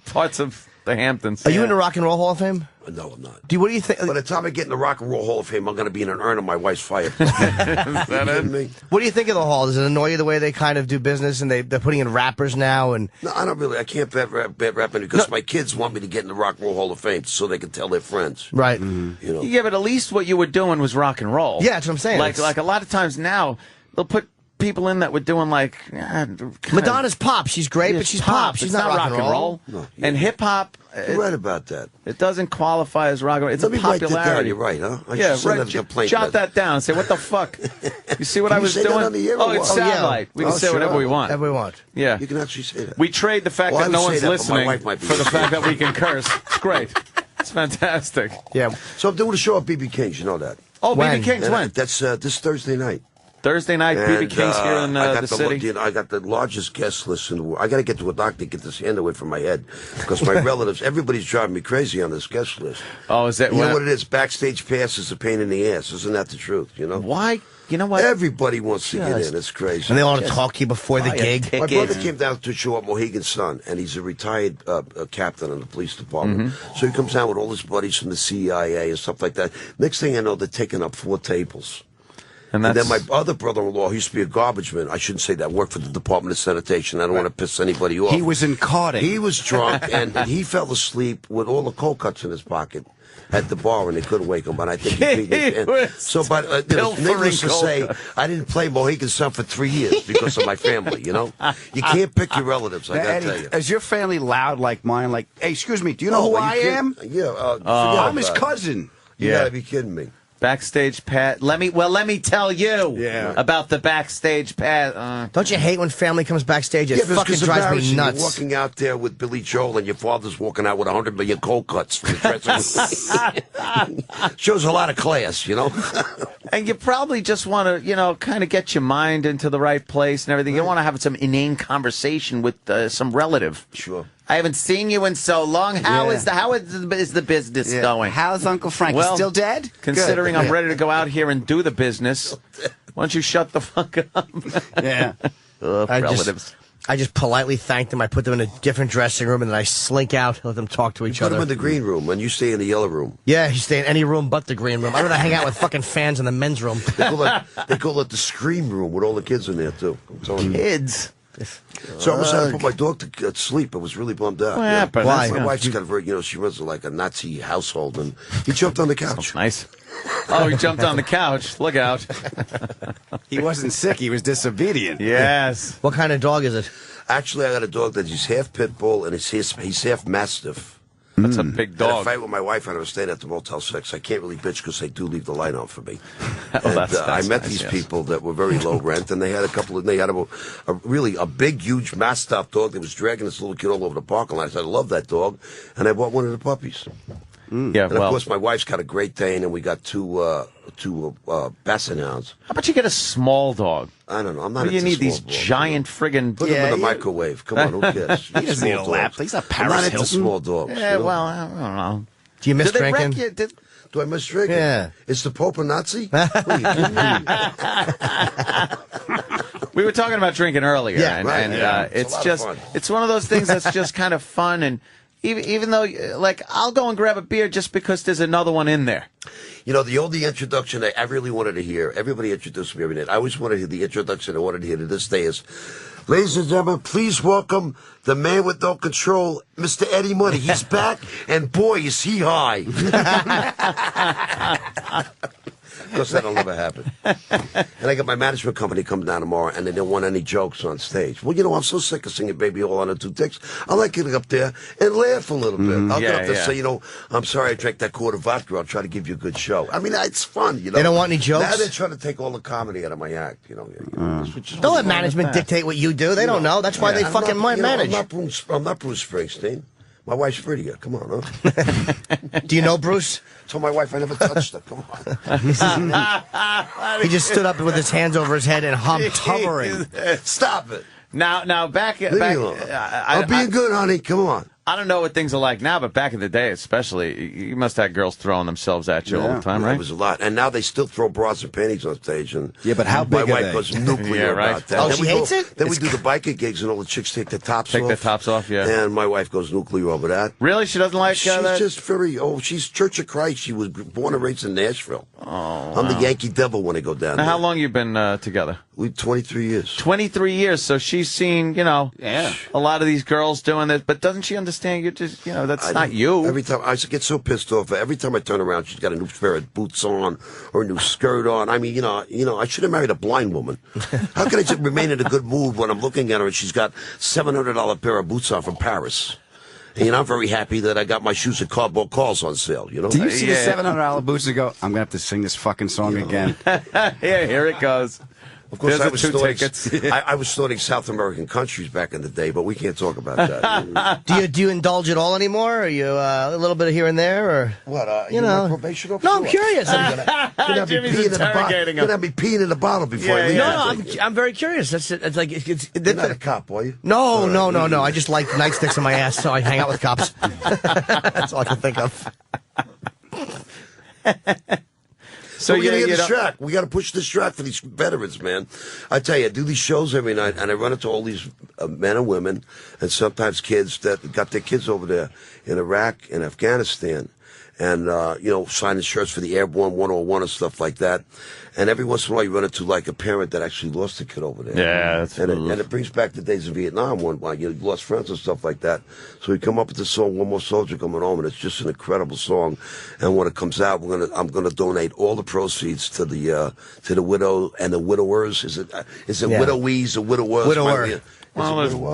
Speaker 5: Parts of the Hamptons.
Speaker 9: Are you in the Rock and Roll Hall of Fame?
Speaker 11: No, I'm not.
Speaker 9: What do you think?
Speaker 11: By the time I get in the Rock and Roll Hall of Fame, I'm going to be in an urn of my wife's fireplace.
Speaker 9: What do you think of the Hall? Does it annoy you the way they kind of do business and they're putting in rappers now? And
Speaker 11: no, I don't really. I can't bet rapping because my kids want me to get in the Rock and Roll Hall of Fame so they can tell their friends.
Speaker 9: Right.
Speaker 5: Yeah, but at least what you were doing was rock and roll.
Speaker 9: Yeah, that's what I'm saying.
Speaker 5: Like a lot of times now, they'll put people in that were doing
Speaker 9: Madonna's pop. She's great, but she's pop. She's not rock and roll.
Speaker 11: No,
Speaker 5: and hip hop.
Speaker 11: You're right about that.
Speaker 5: It doesn't qualify as rock and roll. It's
Speaker 11: Let me
Speaker 5: a
Speaker 11: write that down.
Speaker 5: popularity.
Speaker 11: You're right, huh?
Speaker 5: Jot that down. Say, what the fuck? You see what I was doing?
Speaker 11: On the air
Speaker 5: It's satellite. We can say whatever we want.
Speaker 9: Whatever we want.
Speaker 5: Yeah.
Speaker 11: You can actually say that.
Speaker 5: We trade the fact that no one's listening
Speaker 11: for
Speaker 5: the fact that we can curse. It's great. It's fantastic.
Speaker 9: Yeah.
Speaker 11: So I'm doing a show at BB King's. You know that?
Speaker 5: Oh, BB King's when?
Speaker 11: That's this Thursday night.
Speaker 5: Thursday night, BB King's here in the city.
Speaker 11: I got the largest guest list in the world. I got to get to a doctor to get this hand away from my head because my relatives, everybody's driving me crazy on this guest list.
Speaker 5: Oh, is that
Speaker 11: You know what it is? Backstage pass is a pain in the ass. Isn't that the truth?
Speaker 5: Why? You know what?
Speaker 11: Everybody wants to get in. It's crazy.
Speaker 9: And they want to talk to you before the gig.
Speaker 11: My brother came down to show up Mohegan Sun, and he's a retired captain in the police department. So he comes down with all his buddies from the CIA and stuff like that. Next thing I know, they're taking up 4 tables. And then my other brother-in-law, he used to be a garbage man. I shouldn't say that. Worked for the Department of Sanitation. I don't want to piss anybody off.
Speaker 12: He was in carding.
Speaker 11: He was drunk, and he fell asleep with all the cold cuts in his pocket at the bar, and they couldn't wake him. And I think he beat me. So, needless to say, I didn't play Mohegan Sun for 3 years because of my family. You can't pick your relatives. I got to tell you.
Speaker 12: Is your family loud like mine? Like, hey, excuse me, do you know who I am?
Speaker 11: Yeah,
Speaker 12: I'm his cousin.
Speaker 11: You got to be kidding me.
Speaker 5: Backstage pass. Let me tell you about the backstage pass.
Speaker 9: Don't you hate when family comes backstage? It fucking drives me nuts.
Speaker 11: You're walking out there with Billy Joel and your father's walking out with 100 million cold cuts from the dressing room. Shows a lot of class, you know?
Speaker 5: And you probably just want to, kind of get your mind into the right place and everything. You want to have some inane conversation with some relative.
Speaker 11: Sure.
Speaker 5: I haven't seen you in so long. How is the business going?
Speaker 12: How's Uncle Frank?
Speaker 5: Well,
Speaker 12: He's still dead?
Speaker 5: Considering
Speaker 12: Good.
Speaker 5: I'm ready to go out here and do the business, why don't you shut the fuck up?
Speaker 12: Yeah.
Speaker 5: Relatives.
Speaker 9: I just politely thank them. I put them in a different dressing room, and then I slink out, let them talk to each
Speaker 11: Put
Speaker 9: other.
Speaker 11: them in the green room, and you stay in the yellow room.
Speaker 9: Yeah, you stay in any room but the green room. I'd rather hang out with fucking fans in the men's room.
Speaker 11: They call it the scream room with all the kids in there, too. I'm telling you.
Speaker 5: Kids?
Speaker 11: So I almost had to put my dog to sleep. I was really bummed out.
Speaker 5: What happened?
Speaker 11: Why?
Speaker 5: That's
Speaker 11: My wife's got a very, she runs like a Nazi household, and he jumped on the couch.
Speaker 5: Nice. Oh, he jumped on the couch. Look out.
Speaker 12: He wasn't sick. He was disobedient.
Speaker 5: Yes.
Speaker 9: What kind of dog is it?
Speaker 11: Actually, I got a dog that he's half pit bull and he's half mastiff.
Speaker 5: That's a big
Speaker 11: I had a
Speaker 5: dog.
Speaker 11: fight with my wife, and I was staying at the Motel 6. I can't really bitch because they do leave the light on for me.
Speaker 5: That's
Speaker 11: I met
Speaker 5: nice,
Speaker 11: these
Speaker 5: yes.
Speaker 11: people that were very low rent, and they had a big, huge Mastiff dog that was dragging this little kid all over the parking lot. I said, I love that dog, and I bought one of the puppies.
Speaker 5: Yeah,
Speaker 11: And of course, my wife's got a Great Dane, and we got two Basset Hounds.
Speaker 5: How about you get a small dog?
Speaker 11: I don't know. I'm not.
Speaker 5: What do you
Speaker 11: into
Speaker 5: need these
Speaker 11: small dogs,
Speaker 5: giant friggin'?
Speaker 11: Put them in the microwave. Come on, who cares?
Speaker 12: He doesn't need a lap. He's not
Speaker 11: I'm
Speaker 12: Paris
Speaker 11: not into
Speaker 12: Hilton.
Speaker 11: small dogs.
Speaker 5: Yeah,
Speaker 11: you know?
Speaker 5: well, I don't know.
Speaker 9: Do you miss
Speaker 5: Did they
Speaker 9: drinking?
Speaker 5: wreck you?
Speaker 11: Do I miss drinking?
Speaker 9: Yeah.
Speaker 11: Is the Pope a Nazi? What are you kidding me?
Speaker 5: We were talking about drinking earlier,
Speaker 11: Yeah,
Speaker 5: and,
Speaker 11: right,
Speaker 5: and
Speaker 11: yeah.
Speaker 5: it's
Speaker 11: It's a lot of
Speaker 5: just
Speaker 11: fun.
Speaker 5: it's one of those things that's just kind of fun, and even though like I'll go and grab a beer just because there's another one in there.
Speaker 11: You know, the only introduction I really wanted to hear, everybody introduced me every night. I always wanted to hear the introduction I wanted to hear to this day is, ladies and gentlemen, please welcome the man with no control, Mr. Eddie Money. He's back, and boy, is he high. Of course, that'll never happen. And I got my management company coming down tomorrow, and they don't want any jokes on stage. Well, I'm so sick of singing Baby All on the Two Dicks. I like getting up there and laugh a little bit. I'll get up there and say, I'm sorry I drank that quart of vodka. I'll try to give you a good show. I mean, it's fun,
Speaker 9: They don't want any jokes?
Speaker 11: Now they're trying to take all the comedy out of my act,
Speaker 9: Don't let management dictate what you do. They don't know. That's why they fucking manage.
Speaker 11: I'm not Bruce Springsteen. My wife's prettier. Come on, huh?
Speaker 9: Do you know Bruce?
Speaker 11: Told my wife I never touched her. Come on.
Speaker 9: He just stood up with his hands over his head and humped, hovering.
Speaker 11: Stop it.
Speaker 5: Now back.
Speaker 11: Leave me alone. I'm being good, honey. Come on.
Speaker 5: I don't know what things are like now, but back in the day, especially, you must have girls throwing themselves at you all the time, right?
Speaker 11: It was a lot. And now they still throw bras and panties on stage. And
Speaker 12: but how big
Speaker 11: my
Speaker 12: are
Speaker 11: wife
Speaker 12: they?
Speaker 11: goes nuclear about that.
Speaker 9: Oh,
Speaker 11: Then
Speaker 9: she
Speaker 11: we
Speaker 9: hates it?
Speaker 11: Then we do the biker gigs, and all the chicks take their tops off.
Speaker 5: Take their tops off, yeah.
Speaker 11: And my wife goes nuclear over that.
Speaker 5: Really? She doesn't like
Speaker 11: She's
Speaker 5: that?
Speaker 11: just very, she's Church of Christ. She was born and raised in Nashville.
Speaker 5: Oh,
Speaker 11: I'm the Yankee Devil when I go down
Speaker 5: Now,
Speaker 11: there.
Speaker 5: how long you been together?
Speaker 11: 23 years.
Speaker 5: 23 years. So she's seen, a lot of these girls doing this. But doesn't she understand you're just, that's not you?
Speaker 11: Every time I get so pissed off. Every time I turn around, she's got a new pair of boots on or a new skirt on. I mean, I should have married a blind woman. How can I just remain in a good mood when I'm looking at her and she's got $700 pair of boots on from Paris? And I'm very happy that I got my shoes at Cardboard Calls on sale,
Speaker 12: Do you see the $700 boots and go, I'm going to have to sing this fucking song again?
Speaker 5: Yeah, here it goes.
Speaker 11: Of course,
Speaker 5: There's
Speaker 11: I was
Speaker 5: the two
Speaker 11: snorting,
Speaker 5: tickets.
Speaker 11: I was snorting South American countries back in the day, but we can't talk about that.
Speaker 9: Do you indulge at all anymore? Are you a little bit of here and there, or
Speaker 11: what?
Speaker 9: you know?
Speaker 11: My probation officer?
Speaker 9: No, I'm curious.
Speaker 5: Jimmy's interrogating him.
Speaker 11: Gonna be peeing in the bottle before I leave.
Speaker 9: No, I'm very curious. It's like
Speaker 11: You're not a cop, are you?
Speaker 9: No. I just like nightsticks in my ass, so I hang out with cops. That's all I can think of.
Speaker 11: So we're gonna get this track. We got to push this track for these veterans, man. I tell you, I do these shows every night, and I run into all these men and women, and sometimes kids that got their kids over there in Iraq and Afghanistan, and signing shirts for the Airborne 101 and stuff like that. And every once in a while, you run into like a parent that actually lost a kid over there.
Speaker 5: Yeah, that's
Speaker 11: and it brings back the days of Vietnam when you lost friends and stuff like that. So we come up with the song "One More Soldier Coming Home," and it's just an incredible song. And when it comes out, I'm gonna donate all the proceeds to the widow and the widowers. Is it widowies or widowers?
Speaker 9: Widower.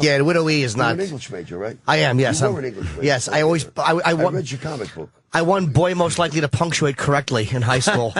Speaker 9: Yeah, the widowee is not.
Speaker 11: You're an English major, right?
Speaker 9: I am. Yes,
Speaker 11: you were an English major.
Speaker 9: Yes, I always. I
Speaker 11: read your comic book.
Speaker 9: I won boy most likely to punctuate correctly in high school.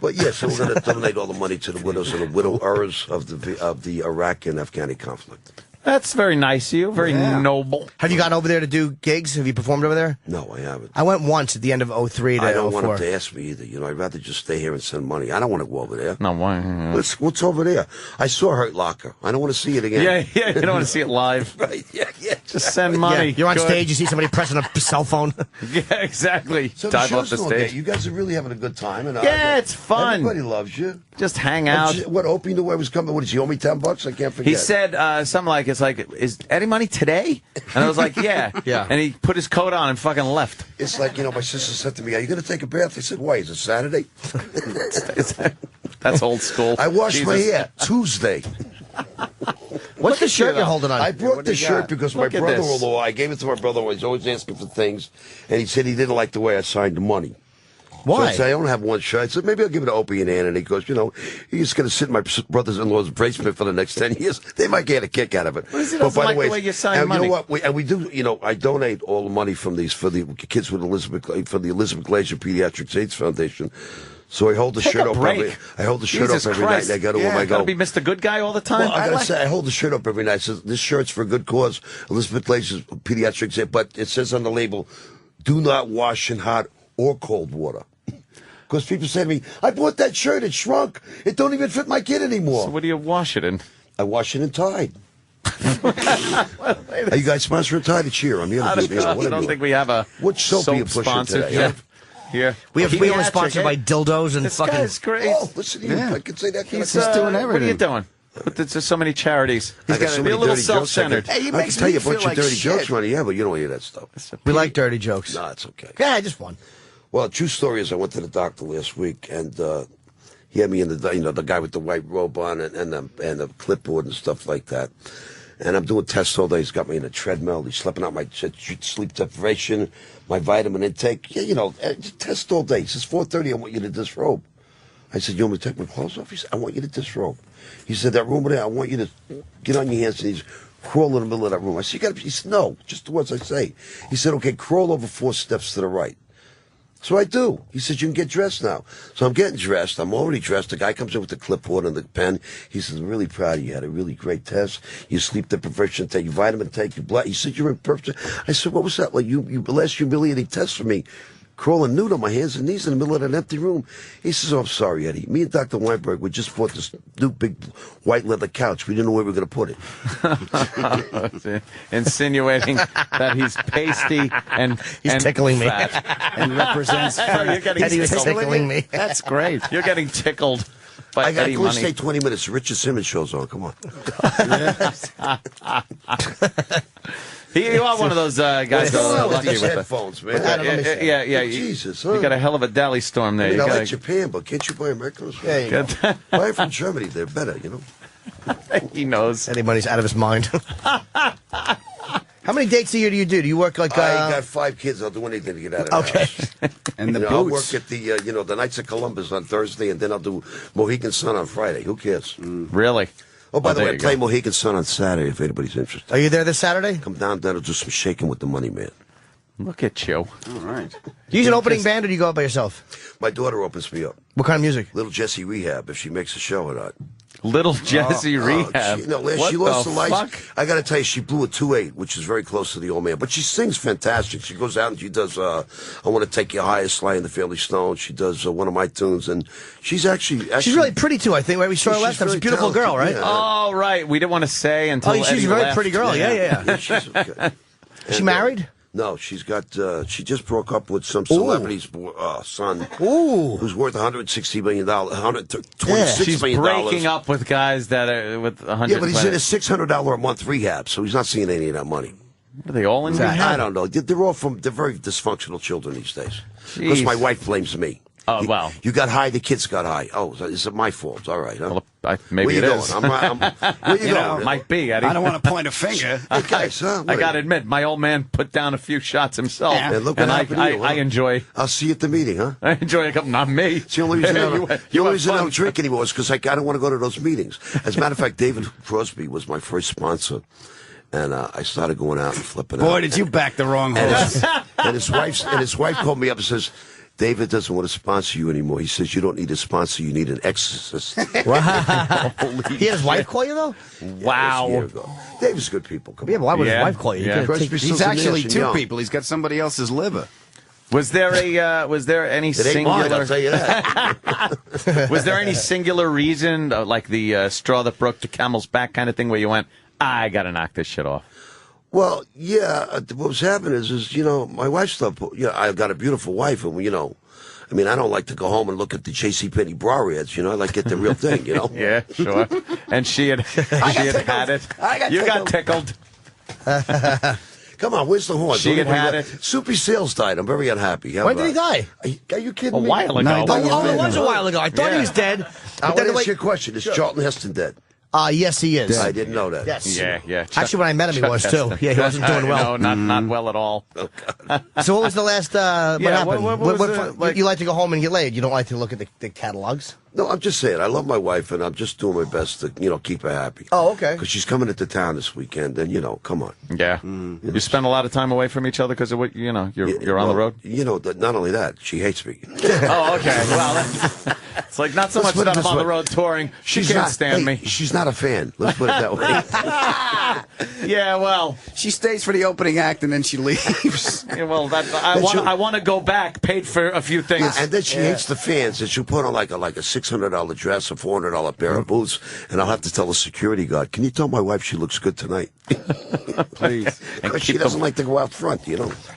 Speaker 11: But yeah, so we're going to donate all the money to the widows and the widowers of the Iraq and Afghani conflict.
Speaker 5: That's very nice of you. Very noble.
Speaker 9: Have you gone over there to do gigs? Have you performed over there?
Speaker 11: No, I haven't.
Speaker 9: I went once at the end of 03 to 04.
Speaker 11: I don't want them to ask me either. I'd rather just stay here and send money. I don't want to go over there.
Speaker 5: No, why?
Speaker 11: What's over there? I saw Hurt Locker. I don't want to see it again.
Speaker 5: Yeah, you don't want to see it live.
Speaker 11: Right, yeah.
Speaker 5: Just send money.
Speaker 9: Yeah, you're on stage, you see somebody pressing a cell phone.
Speaker 5: Yeah, exactly.
Speaker 11: So
Speaker 5: dive off the stage.
Speaker 11: You guys are really having a good time. And
Speaker 5: it's fun.
Speaker 11: Everybody loves you.
Speaker 5: Just hang out.
Speaker 11: What, Opie knew I was coming? What, did he owe me $10? I can't forget.
Speaker 5: He said something like, is Eddie money today? And I was like, yeah.
Speaker 9: Yeah.
Speaker 5: And he put his coat on and fucking left.
Speaker 11: It's like, my sister said to me, are you going to take a bath? I said, why? Is it Saturday?
Speaker 5: That's old school.
Speaker 11: I washed my hair Tuesday.
Speaker 9: What's the shirt you're holding on?
Speaker 11: I brought the shirt because my brother-in-law, I gave it to my brother-in-law. He's always asking for things. And he said he didn't like the way I signed the money.
Speaker 9: Why?
Speaker 11: So I said, I don't have one shirt. I said, maybe I'll give it to Opie and Ann. And he goes, he's going to sit in my brother-in-law's basement for the next 10 years. They might get a kick out of it.
Speaker 5: Well, he doesn't like the way you sign money.
Speaker 11: You know what? We do, I donate all the money from these for the kids with for the Elizabeth Glaser Pediatric AIDS Foundation. So I hold the shirt up every night. And I go to him. I go,
Speaker 5: gotta be Mr. Good Guy all the time.
Speaker 11: Well, I gotta say, I hold the shirt up every night. It says, this shirt's for a good cause. Elizabeth Glaser's Pediatrics, but it says on the label, do not wash in hot or cold water. Because people say to me, I bought that shirt, it shrunk. It don't even fit my kid anymore.
Speaker 5: So what do you wash it in?
Speaker 11: I wash it in Tide. Are you guys sponsoring Tide? It's here. I'm here.
Speaker 5: I don't think we have a
Speaker 11: what soap are you pushing
Speaker 5: sponsor
Speaker 11: today?
Speaker 5: here. Here.
Speaker 9: We are sponsored by dildos and
Speaker 5: this
Speaker 9: fucking...
Speaker 5: guy's great.
Speaker 11: Oh, listen to you. I can say that.
Speaker 5: He's doing everything. What are you doing? But there's so many charities. He's got to be a little self-centered.
Speaker 11: Hey, I can tell you a bunch of dirty jokes, Ronnie. Yeah, but you don't hear that stuff.
Speaker 9: We like dirty jokes.
Speaker 11: No, it's okay.
Speaker 9: Yeah, I just won.
Speaker 11: Well, true story is I went to the doctor last week, and he had me in the guy with the white robe on and the clipboard and stuff like that. And I'm doing tests all day. He's got me in a treadmill. He's slipping out my sleep deprivation, my vitamin intake. Yeah, test all day. He says, 4:30, I want you to disrobe. I said, you want me to take my clothes off? He said, I want you to disrobe. He said, that room over there, I want you to get on your hands and knees, crawl in the middle of that room. I said, he said, no, just the words I say. He said, okay, crawl over 4 steps to the right. So I do. He said, you can get dressed now. So I'm getting dressed. I'm already dressed. The guy comes in with the clipboard and the pen. He says, I'm really proud of you. You had a really great test. Your sleep deprivation take, your vitamin take, your blood. He said, you're in perfect. I said, what was that? Like, you last humiliating test for me. Crawling nude on my hands and knees in the middle of an empty room. He says, oh, I'm sorry, Eddie. Me and Dr. Weinberg, we just bought this new big white leather couch. We didn't know where we were going to put
Speaker 5: it. Insinuating that he's pasty and
Speaker 9: tickling
Speaker 5: fat.
Speaker 9: me
Speaker 5: and represents.
Speaker 9: You're getting tickling me.
Speaker 5: That's great. You're getting tickled by
Speaker 11: I
Speaker 5: Eddie
Speaker 11: can
Speaker 5: money.
Speaker 11: stay 20 minutes. Richard Simmons show's on. Come on.
Speaker 5: You are one of those guys that are lucky
Speaker 11: these
Speaker 5: with
Speaker 11: headphones,
Speaker 5: it.
Speaker 11: man.
Speaker 5: Yeah.
Speaker 11: Jesus,
Speaker 5: you got a hell of a deli storm there.
Speaker 11: I mean,
Speaker 5: you
Speaker 11: I
Speaker 5: gotta...
Speaker 11: like Japan, but can't you buy Americans?
Speaker 9: Yeah, you go.
Speaker 11: Buy from Germany. They're better,
Speaker 5: He knows.
Speaker 9: Eddie Money's out of his mind. How many dates a year do you do? Do you work like...
Speaker 11: I got 5 kids. I'll do anything to get out of the house.
Speaker 12: And the boots.
Speaker 11: I'll work at the, the Knights of Columbus on Thursday, and then I'll do Mohegan Sun on Friday. Who cares?
Speaker 5: Really?
Speaker 11: Oh, by the way, I play
Speaker 5: go.
Speaker 11: Mohegan Sun on Saturday if anybody's interested.
Speaker 9: Are you there this Saturday?
Speaker 11: Come down there to do some shaking with the money, man.
Speaker 5: Look at you.
Speaker 12: All right.
Speaker 9: Do you use an opening band or do you go out by yourself?
Speaker 11: My daughter opens me up.
Speaker 9: What kind of music?
Speaker 11: Little Jessie Rehab, if she makes a show or not.
Speaker 5: Little Jessie Rehab.
Speaker 11: She lost the lights. I got to tell you, she blew a 2.8, which is very close to the old man. But she sings fantastic. She goes out and she does I Want to Take You Higher, Sly and the Family Stone. She does one of my tunes, and she's actually
Speaker 9: she's really pretty too, I think. Right? We saw her last time. She's a beautiful girl, right?
Speaker 11: Yeah.
Speaker 5: Oh, right. We didn't want to say until
Speaker 9: she's
Speaker 5: Eddie
Speaker 9: a very
Speaker 5: left.
Speaker 9: pretty girl. Yeah.
Speaker 11: She's okay.
Speaker 9: Is she married?
Speaker 11: No, she's got. She just broke up with some celebrity's son, who's worth $160 million, $126 million.
Speaker 5: She's breaking up with guys that are with $100.
Speaker 11: Yeah, but he's in a $600 a month rehab, so he's not seeing any of that money.
Speaker 5: Are they all in rehab?
Speaker 11: I don't know. They're very dysfunctional children these days. Because my wife blames me.
Speaker 5: Oh, well.
Speaker 11: You got high, the kids got high. Oh, is it my fault? All right, huh?
Speaker 5: Well, maybe
Speaker 11: where
Speaker 5: it
Speaker 11: you
Speaker 5: is.
Speaker 11: going? Where you going?
Speaker 5: Might be, Eddie.
Speaker 12: I don't want to point a finger.
Speaker 11: Hey, guys, huh?
Speaker 5: I got to admit, my old man put down a few shots himself.
Speaker 12: Yeah.
Speaker 11: And look what happened to you, huh?
Speaker 5: I enjoy.
Speaker 11: I'll see you at the meeting, huh?
Speaker 5: I enjoy a couple. Not me.
Speaker 11: It's the only reason, I don't drink anymore is because I don't want to go to those meetings. As a matter of fact, David Crosby was my first sponsor. And I started going out and flipping out.
Speaker 12: Boy, did you back the wrong horse.
Speaker 11: And his wife called me up and says, David doesn't want to sponsor you anymore. He says you don't need a sponsor, you need an exorcist.
Speaker 9: Wow. He had his wife call you, though?
Speaker 5: Wow.
Speaker 11: Yeah, a year ago. David's good people. Come on.
Speaker 9: Yeah, but why would his wife call you?
Speaker 5: Yeah.
Speaker 12: He's actually two people. He's got somebody else's liver.
Speaker 5: Was there any
Speaker 11: It ain't mine,
Speaker 5: singular?
Speaker 11: I'll tell you that.
Speaker 5: Was there any singular reason, like the straw that broke the camel's back kind of thing, where you went, I got to knock this shit off?
Speaker 11: Well, yeah, what was happening is my wife stuff, I got a beautiful wife, and, I mean, I don't like to go home and look at the JCPenney bra ads, I like to get the real thing,
Speaker 5: Yeah, sure. And she had had it. You got tickled.
Speaker 11: Come on, where's the horn?
Speaker 5: She had it.
Speaker 11: Soupy Sales died. I'm very unhappy.
Speaker 9: When did he die?
Speaker 11: Are you kidding me?
Speaker 5: A while ago.
Speaker 12: No,
Speaker 9: it was a while ago. I thought he was dead.
Speaker 11: I want to ask you a question. Is Charlton Heston dead?
Speaker 9: Yes, he is.
Speaker 11: I didn't know that.
Speaker 9: Yes.
Speaker 5: Yeah.
Speaker 9: Actually, when I met him, he was, too. Yeah, he wasn't doing well.
Speaker 5: No, not well at all.
Speaker 9: So what was the last, what happened?
Speaker 5: what was
Speaker 9: you like to go home and get laid. You don't like to look at the catalogs?
Speaker 11: No, I'm just saying, I love my wife, and I'm just doing my best to, keep her happy.
Speaker 9: Oh, okay.
Speaker 11: Because she's coming into town this weekend, and, come on.
Speaker 5: Yeah. You spend a lot of time away from each other because of what, you're on the road?
Speaker 11: Not only that, she hates me.
Speaker 5: Oh, okay. Well, it's like not so much that I'm on the road touring. She can't stand me.
Speaker 11: She's not a fan. Let's put it that way.
Speaker 5: Yeah, well.
Speaker 12: She stays for the opening act and then she leaves.
Speaker 5: Yeah, well, I want to go back, paid for a few things.
Speaker 11: And then she hates the fans, and she'll put on like a $600 dress, a $400 pair of boots, and I'll have to tell the security guard, can you tell my wife she looks good tonight?
Speaker 5: Please.
Speaker 11: Because she doesn't like to go out front,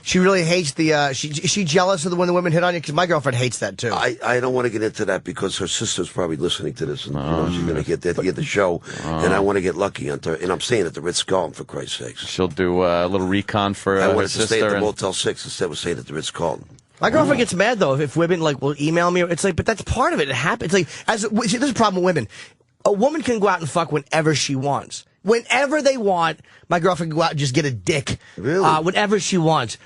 Speaker 9: She really hates is she jealous of when the women hit on you? Because my girlfriend hates that, too.
Speaker 11: I don't want to get into that because her sister's probably listening to this, and she's going to get there to get the show, and I want to get lucky, and I'm staying at the Ritz-Carlton, for Christ's sakes.
Speaker 5: She'll do a little recon for
Speaker 11: I
Speaker 5: her
Speaker 11: wanted
Speaker 5: sister.
Speaker 11: to stay at the Motel 6 instead of staying at the Ritz-Carlton.
Speaker 9: My girlfriend gets mad, though, if women, will email me. It's like, but that's part of it. It happens. It's like, see, there's a problem with women. A woman can go out and fuck whenever she wants. Whenever they want, my girlfriend can go out and just get a dick.
Speaker 11: Really?
Speaker 9: Whenever she wants.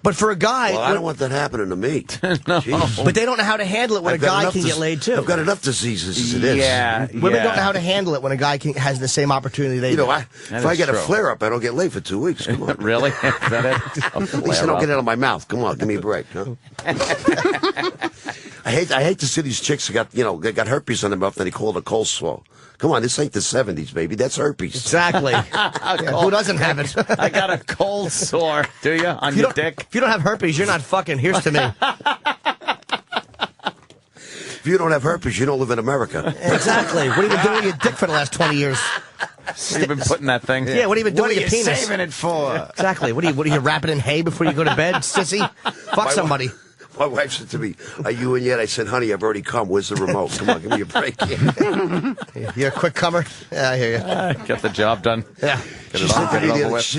Speaker 9: But for a guy...
Speaker 11: Well, I don't want that happening to me.
Speaker 5: No.
Speaker 9: But they don't know how to handle it when a guy can get laid, too.
Speaker 11: I've got enough diseases as it is.
Speaker 5: Yeah.
Speaker 9: Women don't know how to handle it when a guy has the same opportunity they do.
Speaker 11: If I get a flare-up, I don't get laid for 2 weeks. Come on.
Speaker 5: Really? Is that it?
Speaker 11: At least I don't get it out of my mouth. Come on, give me a break. Huh? I hate to see these chicks who they got herpes on their mouth and they call it a cold sore. Come on, this ain't the 70s, baby. That's herpes.
Speaker 9: Exactly. Who doesn't have it?
Speaker 5: I got a cold sore. Do you? On your dick?
Speaker 9: If you don't have herpes, you're not fucking. Here's to me.
Speaker 11: If you don't have herpes, you don't live in America.
Speaker 9: Exactly. What have you been doing with your dick for the last 20 years?
Speaker 5: You've been putting that thing.
Speaker 9: Yeah, what have you been doing with your penis?
Speaker 12: What are you saving it for?
Speaker 9: Exactly. What are you wrapping in hay before you go to bed, sissy? Fuck somebody.
Speaker 11: My wife said to me, are you in yet? I said, honey, I've already come. Where's the remote? Come on, give me a break.
Speaker 9: You're a quick comer? Yeah, I hear you.
Speaker 5: Get the job done.
Speaker 9: Yeah.
Speaker 11: She said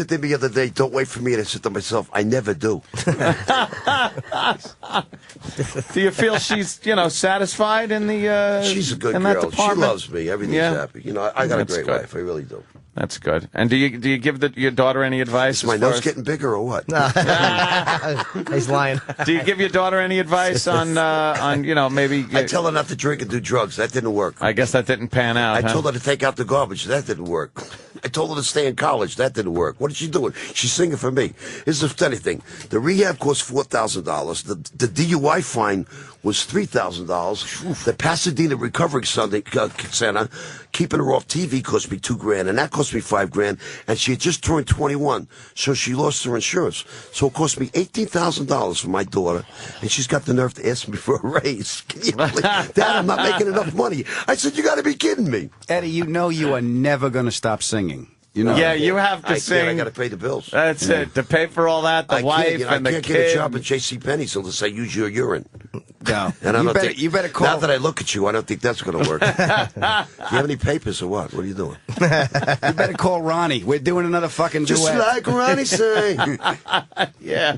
Speaker 11: to me the other day, don't wait for me. And I said to myself, I never do.
Speaker 5: Do you feel she's, satisfied in the
Speaker 11: She's a good
Speaker 5: in
Speaker 11: girl.
Speaker 5: that department?
Speaker 11: She loves me. Everything's happy. I got a great wife. I really do.
Speaker 5: That's good. And do you give your daughter any advice?
Speaker 11: Is my nose getting bigger or what?
Speaker 9: He's lying.
Speaker 5: Do you give your daughter any advice on maybe?
Speaker 11: I tell her not to drink and do drugs. That didn't work.
Speaker 5: I guess that didn't pan out.
Speaker 11: I told her to take out the garbage. That didn't work. I told her to stay in college. That didn't work. What is she doing? She's singing for me. Here's the funny thing. The rehab cost $4,000. The DUI fine was $3,000. The Pasadena Recovery Center, keeping her off TV cost me $2,000, and that cost me $5,000. And she had just turned 21, so she lost her insurance. So it cost me $18,000 for my daughter, and she's got the nerve to ask me for a raise. Can you believe that? I'm not making enough money. I said, you got to be kidding me.
Speaker 12: Eddie, you are never going to stop singing.
Speaker 5: Yeah, you have to sing.
Speaker 11: I got to pay the bills.
Speaker 5: That's it. To pay for all that, the wife and the kid.
Speaker 11: I can't get a job at JCPenney's unless I use your urine.
Speaker 12: No.
Speaker 11: And
Speaker 12: you better call.
Speaker 11: Now that I look at you, I don't think that's going to work. Do you have any papers or what? What are you doing?
Speaker 12: You better call Ronnie. We're doing another fucking
Speaker 11: Just
Speaker 12: duet.
Speaker 11: like Ronnie sang.
Speaker 5: Yeah.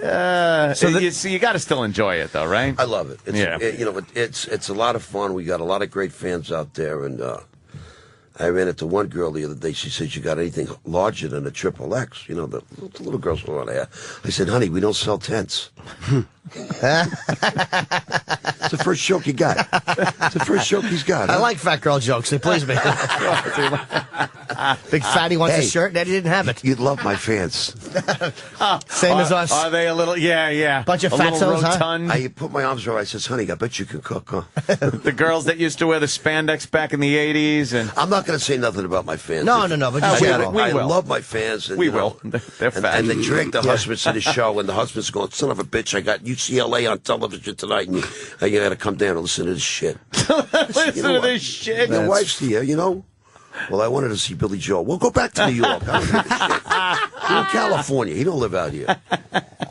Speaker 5: You got to still enjoy it, though, right?
Speaker 11: I love it.
Speaker 5: It's,
Speaker 11: It's a lot of fun. We got a lot of great fans out there, and I ran into one girl the other day. She said, "You got anything larger than a XXX?" You know, the little girls around there. I said, "Honey, we don't sell tents." It's the first joke he got. It's the first joke he's got.
Speaker 9: I like fat girl jokes. They please me. Big fatty wants a shirt, and Eddie didn't have it.
Speaker 11: You'd love my fans.
Speaker 9: Same as us.
Speaker 5: Are they a little? Yeah.
Speaker 9: Bunch of
Speaker 5: a little
Speaker 9: fatzos, huh?
Speaker 5: rotund.
Speaker 11: I put my arms around her. I says, "Honey, I bet you can cook, huh?"
Speaker 5: The girls that used to wear the spandex back in the 80s. And
Speaker 11: I'm not going to say nothing about my fans.
Speaker 9: No. But just
Speaker 11: I love my fans. And,
Speaker 5: we
Speaker 11: you know,
Speaker 5: will. They're fat.
Speaker 11: And they drag the husbands to the show, and the husband's going, "Son of a bitch, I got UCLA on television tonight, and you got to come down and listen to this shit."
Speaker 5: Listen to this shit.
Speaker 11: Your wife's here, you know. Well, I wanted to see Billy Joel. We'll go back to New York. I don't give a shit. You're in California. He don't live out here.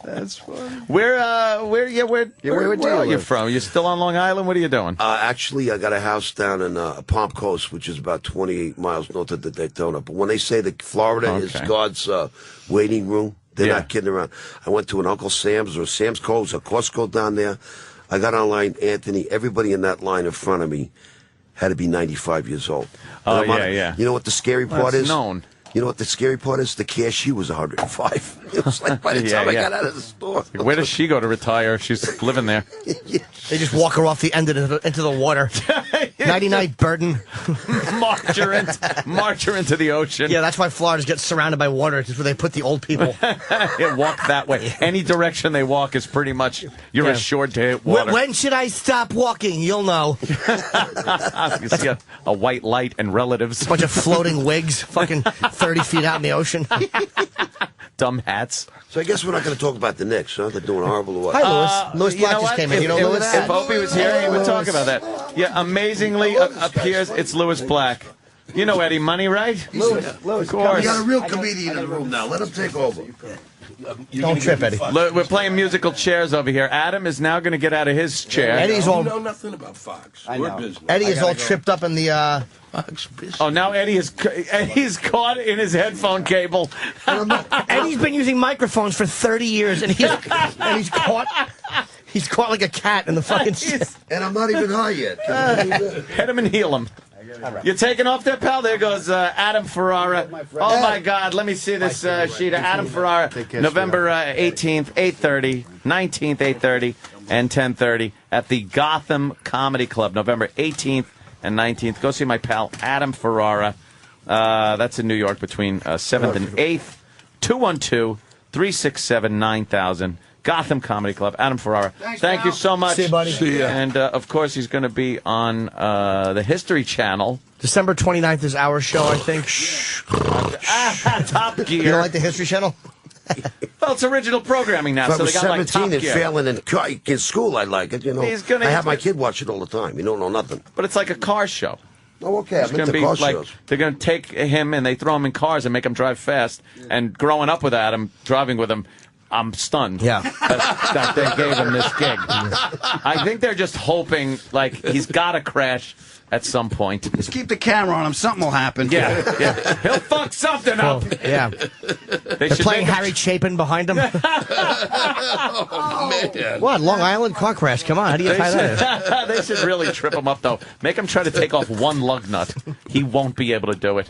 Speaker 5: That's funny. Where are you from? You still on Long Island? What are you doing?
Speaker 11: Actually, I got a house down in Palm Coast, which is about 28 miles north of the Daytona. But when they say that Florida is God's waiting room, they're not kidding around. I went to an Uncle Sam's or Sam's Co's or Costco down there. I got online, Anthony. Everybody in that line in front of me had to be 95 years old.
Speaker 5: Oh, yeah.
Speaker 11: You know what the scary part is?
Speaker 5: Known.
Speaker 11: You know what the scary part is? The cashier was 105. It was like by the time I got out of the store.
Speaker 5: Where does she go to retire? She's living there.
Speaker 9: They just walk her off the end into the water. 99 burden.
Speaker 5: March her into the ocean.
Speaker 9: Yeah, that's why Florida's get surrounded by water. It's where they put the old people.
Speaker 5: Walk that way. Any direction they walk is pretty much, you're assured to hit water.
Speaker 9: When should I stop walking? You'll know.
Speaker 5: You see a white light and relatives.
Speaker 9: A bunch of floating wigs, fucking 30 feet out in the ocean.
Speaker 5: Dumb hats.
Speaker 11: So I guess we're not going to talk about the Knicks, huh? They're doing horrible or what?
Speaker 9: Hi, Louis. Louis Black just came in.
Speaker 5: If Opie was here, he would talk about that. Yeah, amazingly appears it's Louis Black. You know Eddie Money, right?
Speaker 11: Louis,
Speaker 5: of course.
Speaker 11: We got a real comedian in the room now. Let him take over.
Speaker 9: Don't trip, Eddie.
Speaker 5: We're playing musical chairs over here. Adam is now going to get out of his chair.
Speaker 11: Eddie's all... know nothing about Fox. We're business.
Speaker 9: Eddie is all tripped up in the...
Speaker 11: Fox business.
Speaker 5: Oh, now Eddie's caught in his headphone cable.
Speaker 9: Eddie's been using microphones for 30 years, and he's caught... He's caught like a cat in the fucking shit.
Speaker 11: And I'm not even high yet.
Speaker 5: Hit him and heal him. You're taking off there, pal? There goes Adam Ferrara. Oh, my God. Let me see this sheet. Adam Ferrara, November 18th, 8:30, 19th, 8:30, and 10:30 at the Gotham Comedy Club, November 18th and 19th. Go see my pal, Adam Ferrara. That's in New York between 7th and 8th. 212-367-9000. Gotham Comedy Club. Adam Ferrara. Thank you so much.
Speaker 9: See you, buddy.
Speaker 11: See ya.
Speaker 5: And, of course, he's going to be on the History Channel.
Speaker 9: December 29th is our show, I think.
Speaker 5: Top Gear.
Speaker 9: You don't like the History Channel?
Speaker 5: Well, it's original programming now,
Speaker 11: If I
Speaker 5: so
Speaker 11: was
Speaker 5: they got like
Speaker 11: 17
Speaker 5: Top
Speaker 11: and
Speaker 5: Gear.
Speaker 11: failing in school, I'd like it, you know. I have my kid watch it all the time. You don't know nothing.
Speaker 5: But it's like a car show.
Speaker 11: Oh, okay.
Speaker 5: It's
Speaker 11: I'm
Speaker 5: going to
Speaker 11: into
Speaker 5: be
Speaker 11: car
Speaker 5: like
Speaker 11: shows.
Speaker 5: they're going to take him and they throw him in cars and make him drive fast. And growing up with Adam, driving with him, I'm stunned.
Speaker 9: Yeah.
Speaker 5: that they gave him this gig. I think they're just hoping, like, he's got to crash at some point.
Speaker 12: Just keep the camera on him. Something will happen.
Speaker 5: Yeah. He'll fuck something up.
Speaker 9: Yeah. They're playing Harry Chapin behind him.
Speaker 11: Oh, man.
Speaker 9: What? Long Island car crash. Come on. How do you tie that in?
Speaker 5: They should really trip him up, though. Make him try to take off one lug nut. He won't be able to do it.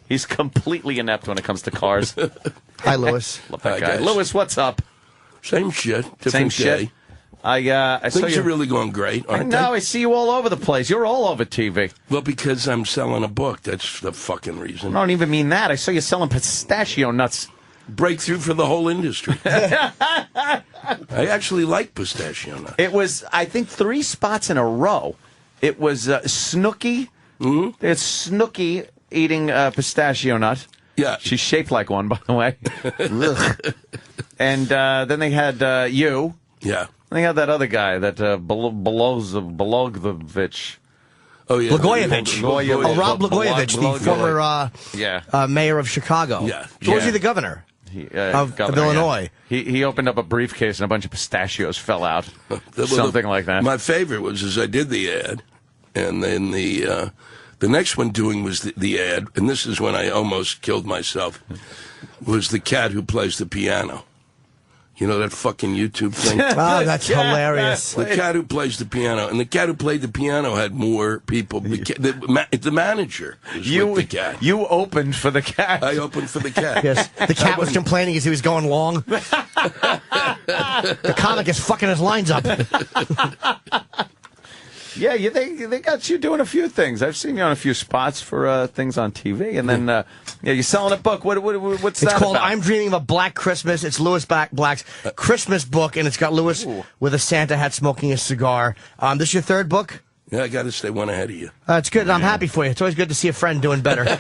Speaker 5: He's completely inept when it comes to cars.
Speaker 9: Hi, Louis.
Speaker 5: Love that
Speaker 13: Hi,
Speaker 5: guy.
Speaker 13: guys.
Speaker 5: Louis, what's up?
Speaker 13: Same shit.
Speaker 5: Same
Speaker 13: Different
Speaker 5: shit.
Speaker 13: day.
Speaker 5: I saw
Speaker 13: Things
Speaker 5: you.
Speaker 13: are really going great, aren't
Speaker 5: No,
Speaker 13: they?
Speaker 5: I see you all over the place. You're all over TV.
Speaker 13: Well, because I'm selling a book. That's the fucking reason.
Speaker 5: I don't even mean that. I saw you selling pistachio nuts.
Speaker 13: Breakthrough for the whole industry. I actually like pistachio nuts.
Speaker 5: It was, I think, 3 spots in a row. It was Snooki.
Speaker 13: Mm-hmm.
Speaker 5: There's Snooki eating pistachio nut.
Speaker 13: Yeah.
Speaker 5: She's shaped like one, by the way. And then they had you.
Speaker 13: Yeah.
Speaker 5: They had that other guy, that Blagojevich.
Speaker 13: Oh, yeah.
Speaker 9: Blagojevich. Rob Blagojevich, the former
Speaker 5: yeah.
Speaker 9: mayor of Chicago.
Speaker 13: Yeah.
Speaker 9: So was he the governor? Of
Speaker 5: Governor,
Speaker 9: Illinois.
Speaker 5: Yeah. He opened up a briefcase and a bunch of pistachios fell out. Something like that.
Speaker 13: My favorite was I did the ad, and then the next one doing was the ad, and this is when I almost killed myself, was the cat who plays the piano. You know that fucking YouTube thing?
Speaker 9: Oh, that's hilarious.
Speaker 13: The cat who plays the piano. And the cat who played the piano had more people. The manager was with the cat.
Speaker 5: You opened for the cat.
Speaker 13: I opened for the cat.
Speaker 9: Yes. The cat was complaining as he was going long. The comic is fucking his lines up.
Speaker 5: Yeah, they got you doing a few things. I've seen you on a few spots for things on TV, and then you're selling a book. What's that
Speaker 9: It's called
Speaker 5: about?
Speaker 9: I'm Dreaming of a Black Christmas. It's Louis Black's Christmas book, and it's got Louis with a Santa hat smoking a cigar. This your third book?
Speaker 13: Yeah, I got to stay one ahead of you.
Speaker 9: It's good. I'm happy for you. It's always good to see a friend doing better.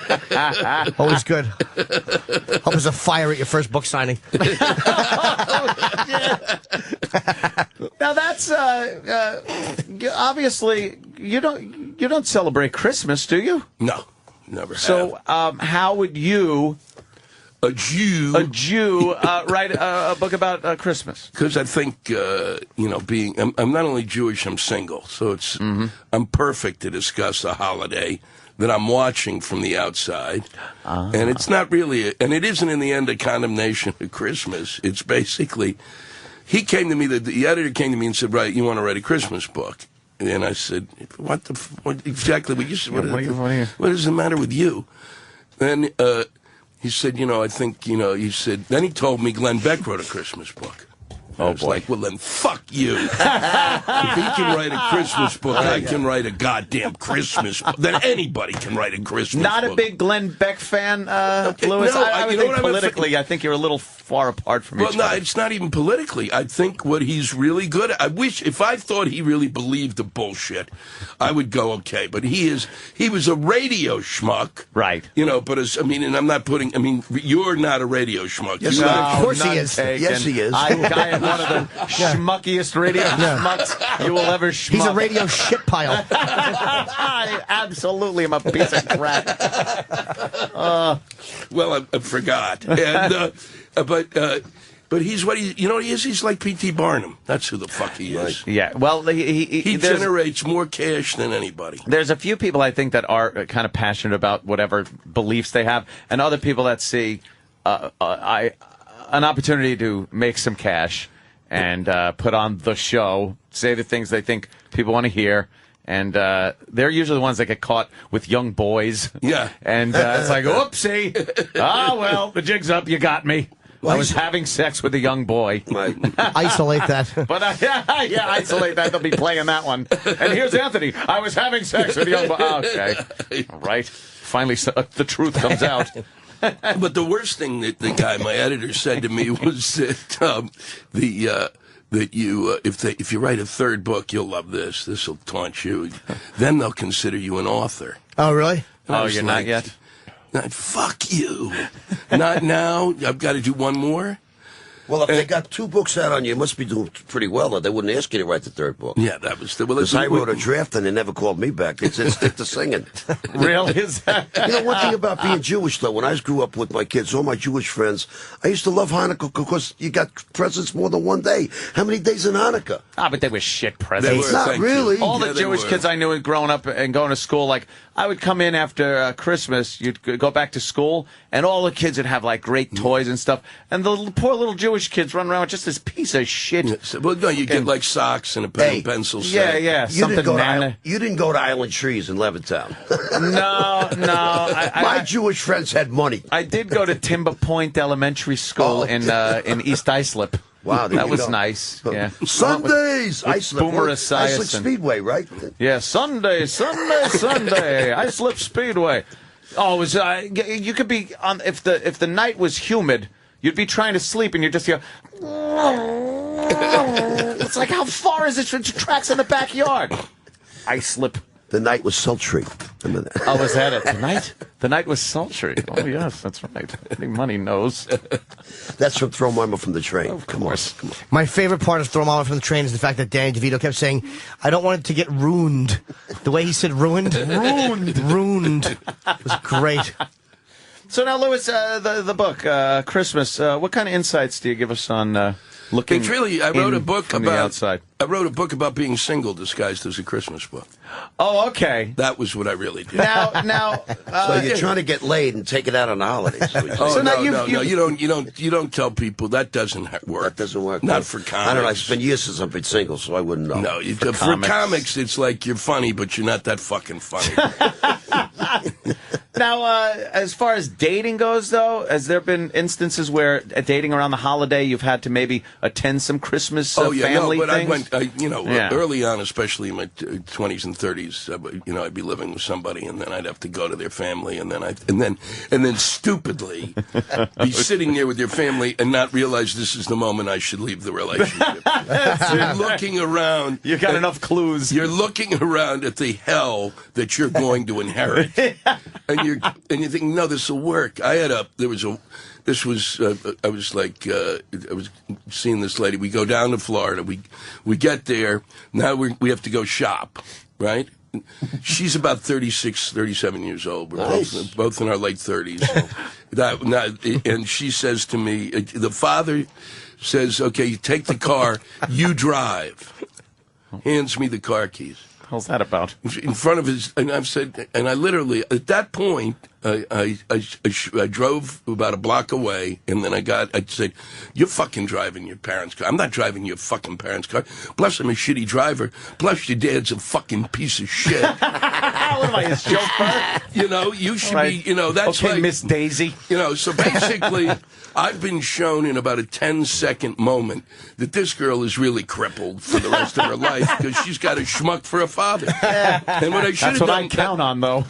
Speaker 9: Always good. Hope there's a fire at your first book signing.
Speaker 5: Now that's obviously you don't celebrate Christmas, do you?
Speaker 13: No, never have.
Speaker 5: So how would you,
Speaker 13: a Jew,
Speaker 5: write a book about Christmas?
Speaker 13: Because I think I'm not only Jewish, I'm single, so it's I'm perfect to discuss a holiday that I'm watching from the outside, and it's not really, and it isn't in the end a condemnation of Christmas. It's basically, he came to me, the editor came to me and said, "Right, you want to write a Christmas book?" And I said, "What exactly? What does the matter with you?" Then he said, I think, he said, then he told me Glenn Beck wrote a Christmas book. I was like, well, then fuck you. If he can write a Christmas book, I can write a goddamn Christmas book. Then anybody can write a Christmas book.
Speaker 5: Not a big Glenn Beck fan, Louis?
Speaker 13: No,
Speaker 5: I would think politically, I think you're a little far apart from each other.
Speaker 13: Well, no, it's not even politically. I think what he's really good at, I wish, if I thought he really believed the bullshit, I would go, okay. But he was a radio schmuck.
Speaker 5: Right.
Speaker 13: But and I'm not putting, you're not a radio schmuck.
Speaker 9: Yes, of course he is.
Speaker 5: Taken.
Speaker 9: Yes, he is.
Speaker 5: I am one of the schmuckiest radio schmucks you will ever schmuck.
Speaker 9: He's a radio shit pile.
Speaker 5: I absolutely am a piece of crap.
Speaker 13: Well, I forgot. And, but he's what he is. He's like P.T. Barnum. That's who the fuck he is.
Speaker 5: Yeah. Well, he
Speaker 13: generates more cash than anybody.
Speaker 5: There's a few people I think that are kind of passionate about whatever beliefs they have, and other people that see an opportunity to make some cash and put on the show, say the things they think people want to hear. And they're usually the ones that get caught with young boys.
Speaker 13: Yeah.
Speaker 5: And it's like, oopsie. Well, the jig's up. You got me. I was having sex with a young boy.
Speaker 9: Isolate that.
Speaker 5: But isolate that. They'll be playing that one. And here's Anthony. I was having sex with a young boy. Okay. All right. Finally, the truth comes out.
Speaker 13: But the worst thing that the guy, my editor, said to me was that if you write a third book, you'll love this. This will taunt you. Then they'll consider you an author.
Speaker 9: Oh, really?
Speaker 5: You're not yet?
Speaker 13: Fuck you. Not now. I've got to do one more.
Speaker 11: Well, if they got 2 books out on you, you must be doing pretty well, or they wouldn't ask you to write the third book.
Speaker 13: Yeah, that was...
Speaker 11: Because I wrote a draft and they never called me back. They said, stick to singing.
Speaker 5: Really? Is that...
Speaker 11: One thing about being Jewish, though, when I grew up with my kids, all my Jewish friends, I used to love Hanukkah because you got presents more than one day. How many days in Hanukkah?
Speaker 5: But they were shit presents.
Speaker 11: Not really.
Speaker 5: All the Jewish kids I knew growing up and going to school, like, I would come in after Christmas, you'd go back to school, and all the kids would have, like, great toys and stuff, and the poor little Jewish kids run around with just this piece of shit.
Speaker 13: Well, no, you get, like, socks and a pen and pencil set.
Speaker 5: Yeah,
Speaker 11: You didn't go to Island Trees in Levittown.
Speaker 5: No.
Speaker 11: My Jewish friends had money.
Speaker 5: I did go to Timber Point Elementary School in East Islip.
Speaker 11: Wow,
Speaker 5: that was nice. Yeah.
Speaker 11: Sundays,
Speaker 5: Boomer
Speaker 11: Islip Speedway, right?
Speaker 5: Yeah, Sunday, Islip Speedway. Oh, it was you could be on if the night was humid, you'd be trying to sleep and you just go. It's like, how far is it from tracks in the backyard? Islip.
Speaker 11: The night was sultry.
Speaker 5: Oh, was that it? The night was sultry. Oh, yes, that's right. Any money knows.
Speaker 11: That's from Throw Mama from the Train.
Speaker 5: Of course.
Speaker 11: Come on.
Speaker 9: My favorite part of Throw Mama from the Train is the fact that Danny DeVito kept saying, I don't want it to get ruined. The way he said ruined. Ruined. It was great.
Speaker 5: So now, Louis, the book, Christmas, what kind of insights do you give us on looking.
Speaker 13: It's really. I wrote a book
Speaker 5: from
Speaker 13: about
Speaker 5: the outside.
Speaker 13: I wrote a book about being single disguised as a Christmas book.
Speaker 5: Oh, okay.
Speaker 13: That was what I really did.
Speaker 5: Now.
Speaker 11: So you're trying to get laid and take it out on the holidays.
Speaker 13: Oh, no, you don't tell people that doesn't work.
Speaker 11: That doesn't work.
Speaker 13: Not for comics.
Speaker 11: I don't know. It's been years since I've been single, so I wouldn't know.
Speaker 13: No, for comics, it's like you're funny, but you're not that fucking funny.
Speaker 5: Now, as far as dating goes, though, has there been instances where dating around the holiday you've had to maybe attend some Christmas family
Speaker 13: but
Speaker 5: things?
Speaker 13: Early on, especially in my 20s and 30s, I'd be living with somebody, and then I'd have to go to their family, and then stupidly be sitting there with your family and not realize this is the moment I should leave the relationship. You're looking around.
Speaker 5: You got enough clues.
Speaker 13: You're looking around at the hell that you're going to inherit, and you think, no, this will work. I was seeing this lady. We go down to Florida. We get there. Now we have to go shop, right? She's about 36, 37 years old. We're both in our late 30s. And she says to me, the father says, okay, you take the car, you drive. Hands me the car keys.
Speaker 5: How's that about?
Speaker 13: In front of his, and I've said, and I literally, at that point, I drove about a block away, and then I said, you're fucking driving your parents' car. I'm not driving your fucking parents' car. Plus, I'm a shitty driver. Plus, your dad's a fucking piece of shit.
Speaker 5: What am I, his chauffeur?
Speaker 13: You should be, that's
Speaker 5: okay,
Speaker 13: like,
Speaker 5: Miss Daisy.
Speaker 13: So basically, I've been shown in about a 10-second moment that this girl is really crippled for the rest of her life because she's got a schmuck for a father. And what I should have done,
Speaker 5: I count on, though.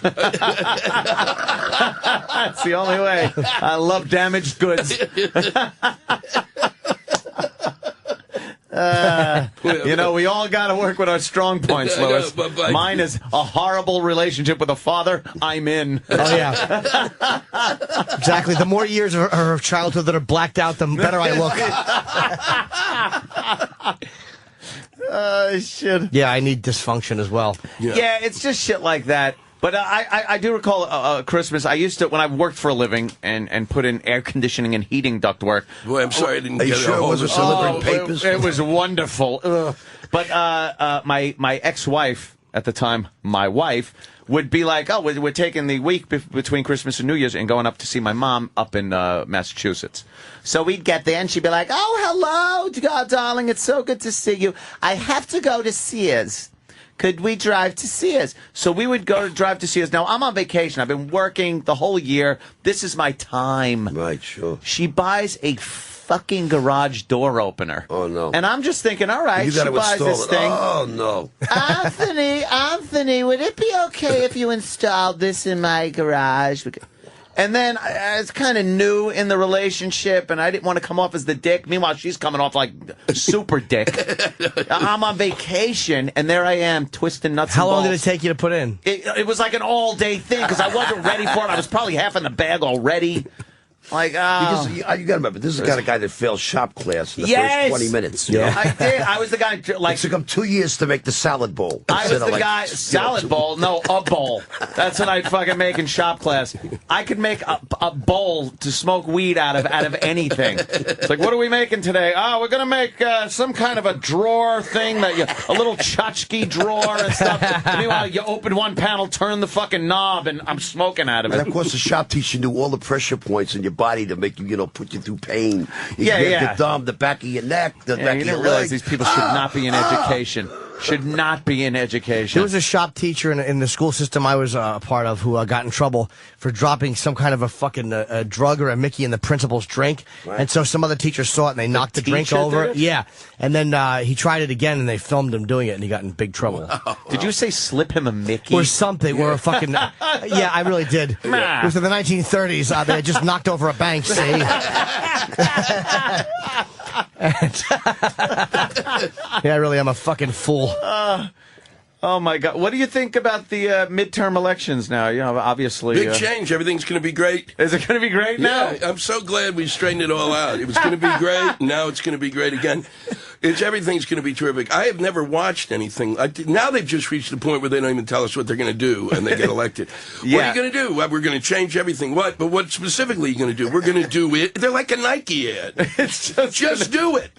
Speaker 5: That's the only way. I love damaged goods. We all got to work with our strong points, Louis. Mine is a horrible relationship with a father. I'm in.
Speaker 9: Oh, yeah. Exactly. The more years of her childhood that are blacked out, the better I look.
Speaker 5: Shit.
Speaker 9: Yeah, I need dysfunction as well.
Speaker 5: Yeah, it's just shit like that. But I do recall Christmas. I used to, when I worked for a living and put in air conditioning and heating ductwork.
Speaker 13: Boy, I'm sorry I didn't get
Speaker 11: sure it wasn't delivering papers?
Speaker 5: It was wonderful. Ugh. But my ex-wife at the time, my wife, would be like, oh, we're taking the week between Christmas and New Year's and going up to see my mom up in Massachusetts. So we'd get there and she'd be like, oh, hello, darling, it's so good to see you. I have to go to Sears. Could we drive to Sears? So we would drive to Sears. Now, I'm on vacation. I've been working the whole year. This is my time.
Speaker 11: Right, sure.
Speaker 5: She buys a fucking garage door opener.
Speaker 11: Oh, no.
Speaker 5: And I'm just thinking, all right, she buys this thing.
Speaker 11: Oh, no.
Speaker 5: Anthony, would it be okay if you installed this in my garage? And then I was kind of new in the relationship, and I didn't want to come off as the dick. Meanwhile, she's coming off like super dick. I'm on vacation, and there I am, twisting nuts and
Speaker 9: How long
Speaker 5: balls.
Speaker 9: did it take you to put in?
Speaker 5: It was like an all-day thing, because I wasn't ready for it. I was probably half in the bag already. Like,
Speaker 11: you got to remember, this is the kind of guy that failed shop class in the first 20 minutes.
Speaker 5: Yeah. I did. I was the guy, like...
Speaker 11: It took him 2 years to make the salad bowl.
Speaker 5: I was the guy... Salad bowl? No, a bowl. That's what I'd fucking make in shop class. I could make a bowl to smoke weed out of anything. It's like, what are we making today? Oh, we're going to make some kind of a drawer thing, a little tchotchke drawer and stuff. And meanwhile, you open one panel, turn the fucking knob, and I'm smoking out of it.
Speaker 11: And, of course, the shop teacher knew all the pressure points in your body to make you, put you through pain. The thumb, the back of your neck, the back of your leg.
Speaker 5: These people should not be in education. Should not be in education.
Speaker 9: There was a shop teacher in the school system I was a part of who got in trouble for dropping some kind of a fucking a drug or a Mickey in the principal's drink. Right. And so some other teachers saw it and they knocked the drink over. Yeah. And then he tried it again and they filmed him doing it and he got in big trouble.
Speaker 5: Wow. Did you say slip him a Mickey?
Speaker 9: Or something. Or a fucking... yeah, I really did. It was in the 1930s. They had just knocked over a bank, see? Yeah, I really am a fucking fool.
Speaker 5: Oh, my God. What do you think about the midterm elections now? Obviously...
Speaker 13: Big change. Everything's going to be great.
Speaker 5: Is it going to be great now?
Speaker 13: Yeah, I'm so glad we straightened it all out. It was going to be great, and now it's going to be great again. Everything's going to be terrific. I have never watched anything. Now they've just reached the point where they don't even tell us what they're going to do, and they get elected. What are you going to do? Well, we're going to change everything. What? But what specifically are you going to do? We're going to do it. They're like a Nike ad.
Speaker 5: It's
Speaker 13: just do it.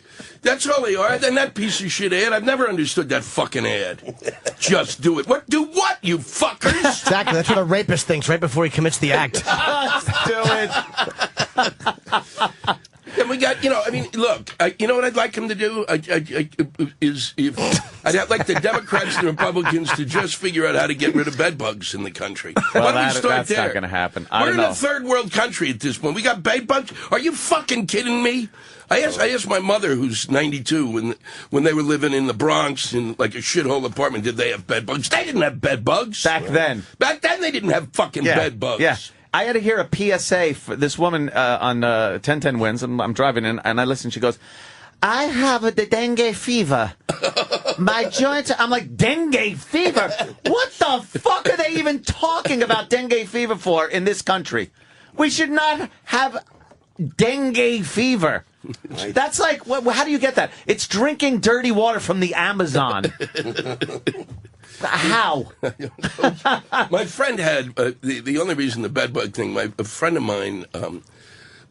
Speaker 13: That's all they are. Then that piece of shit ad. I've never understood that fucking ad. Just do it. What? Do what, you fuckers?
Speaker 9: Exactly. That's what a rapist thinks right before he commits the act.
Speaker 5: Do it.
Speaker 13: And we got, I mean, look, you know what I'd like him to do? I'd like the Democrats and the Republicans to just figure out how to get rid of bed bugs in the country.
Speaker 5: Well,
Speaker 13: Why don't we start
Speaker 5: that's
Speaker 13: there?
Speaker 5: not going to happen.
Speaker 13: We're in a third world country at this point. We got bed bugs? Are you fucking kidding me? I asked my mother, who's 92, when they were living in the Bronx in like a shithole apartment, did they have bed bugs? They didn't have bed bugs.
Speaker 5: Back then.
Speaker 13: Back then they didn't have fucking bed bugs.
Speaker 5: Yeah. I had to hear a PSA for this woman on 1010 Wins, and I'm driving in, and I listen. She goes, I have the dengue fever. My joints. I'm like, dengue fever? What the fuck are they even talking about dengue fever for in this country? We should not have dengue fever. That's like, how do you get that? It's drinking dirty water from the Amazon. How?
Speaker 13: My friend had the only reason the bedbug thing. A friend of mine,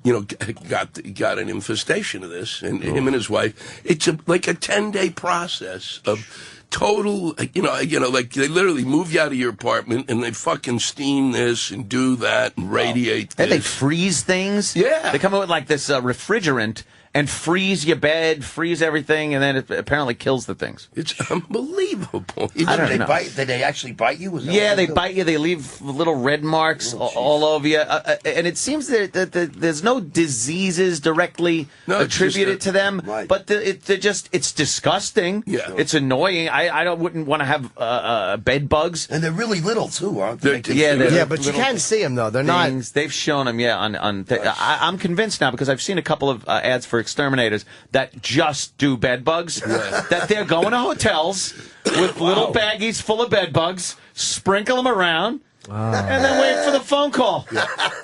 Speaker 13: got an infestation of this, and him and his wife. It's like a 10-day process of total. Like they literally move you out of your apartment and they fucking steam this and do that and radiate.
Speaker 5: And
Speaker 13: this.
Speaker 5: they freeze things.
Speaker 13: Yeah,
Speaker 5: they come up with like this refrigerant and freeze your bed, freeze everything, and then it apparently kills the things.
Speaker 13: It's unbelievable.
Speaker 5: I don't know.
Speaker 4: Did they actually bite you?
Speaker 5: Yeah, they bite you. They leave little red marks all over you. And it seems that there's no diseases directly attributed to them, but it's disgusting.
Speaker 4: Yeah.
Speaker 5: It's annoying. I wouldn't want to have bed bugs.
Speaker 4: And they're really little, too, aren't they?
Speaker 9: But you can see them, though. They're
Speaker 5: things. They've shown them, I'm convinced now because I've seen a couple of ads for exterminators that just do bed bugs, that they're going to hotels with little baggies full of bed bugs, sprinkle them around, and then wait for the phone call.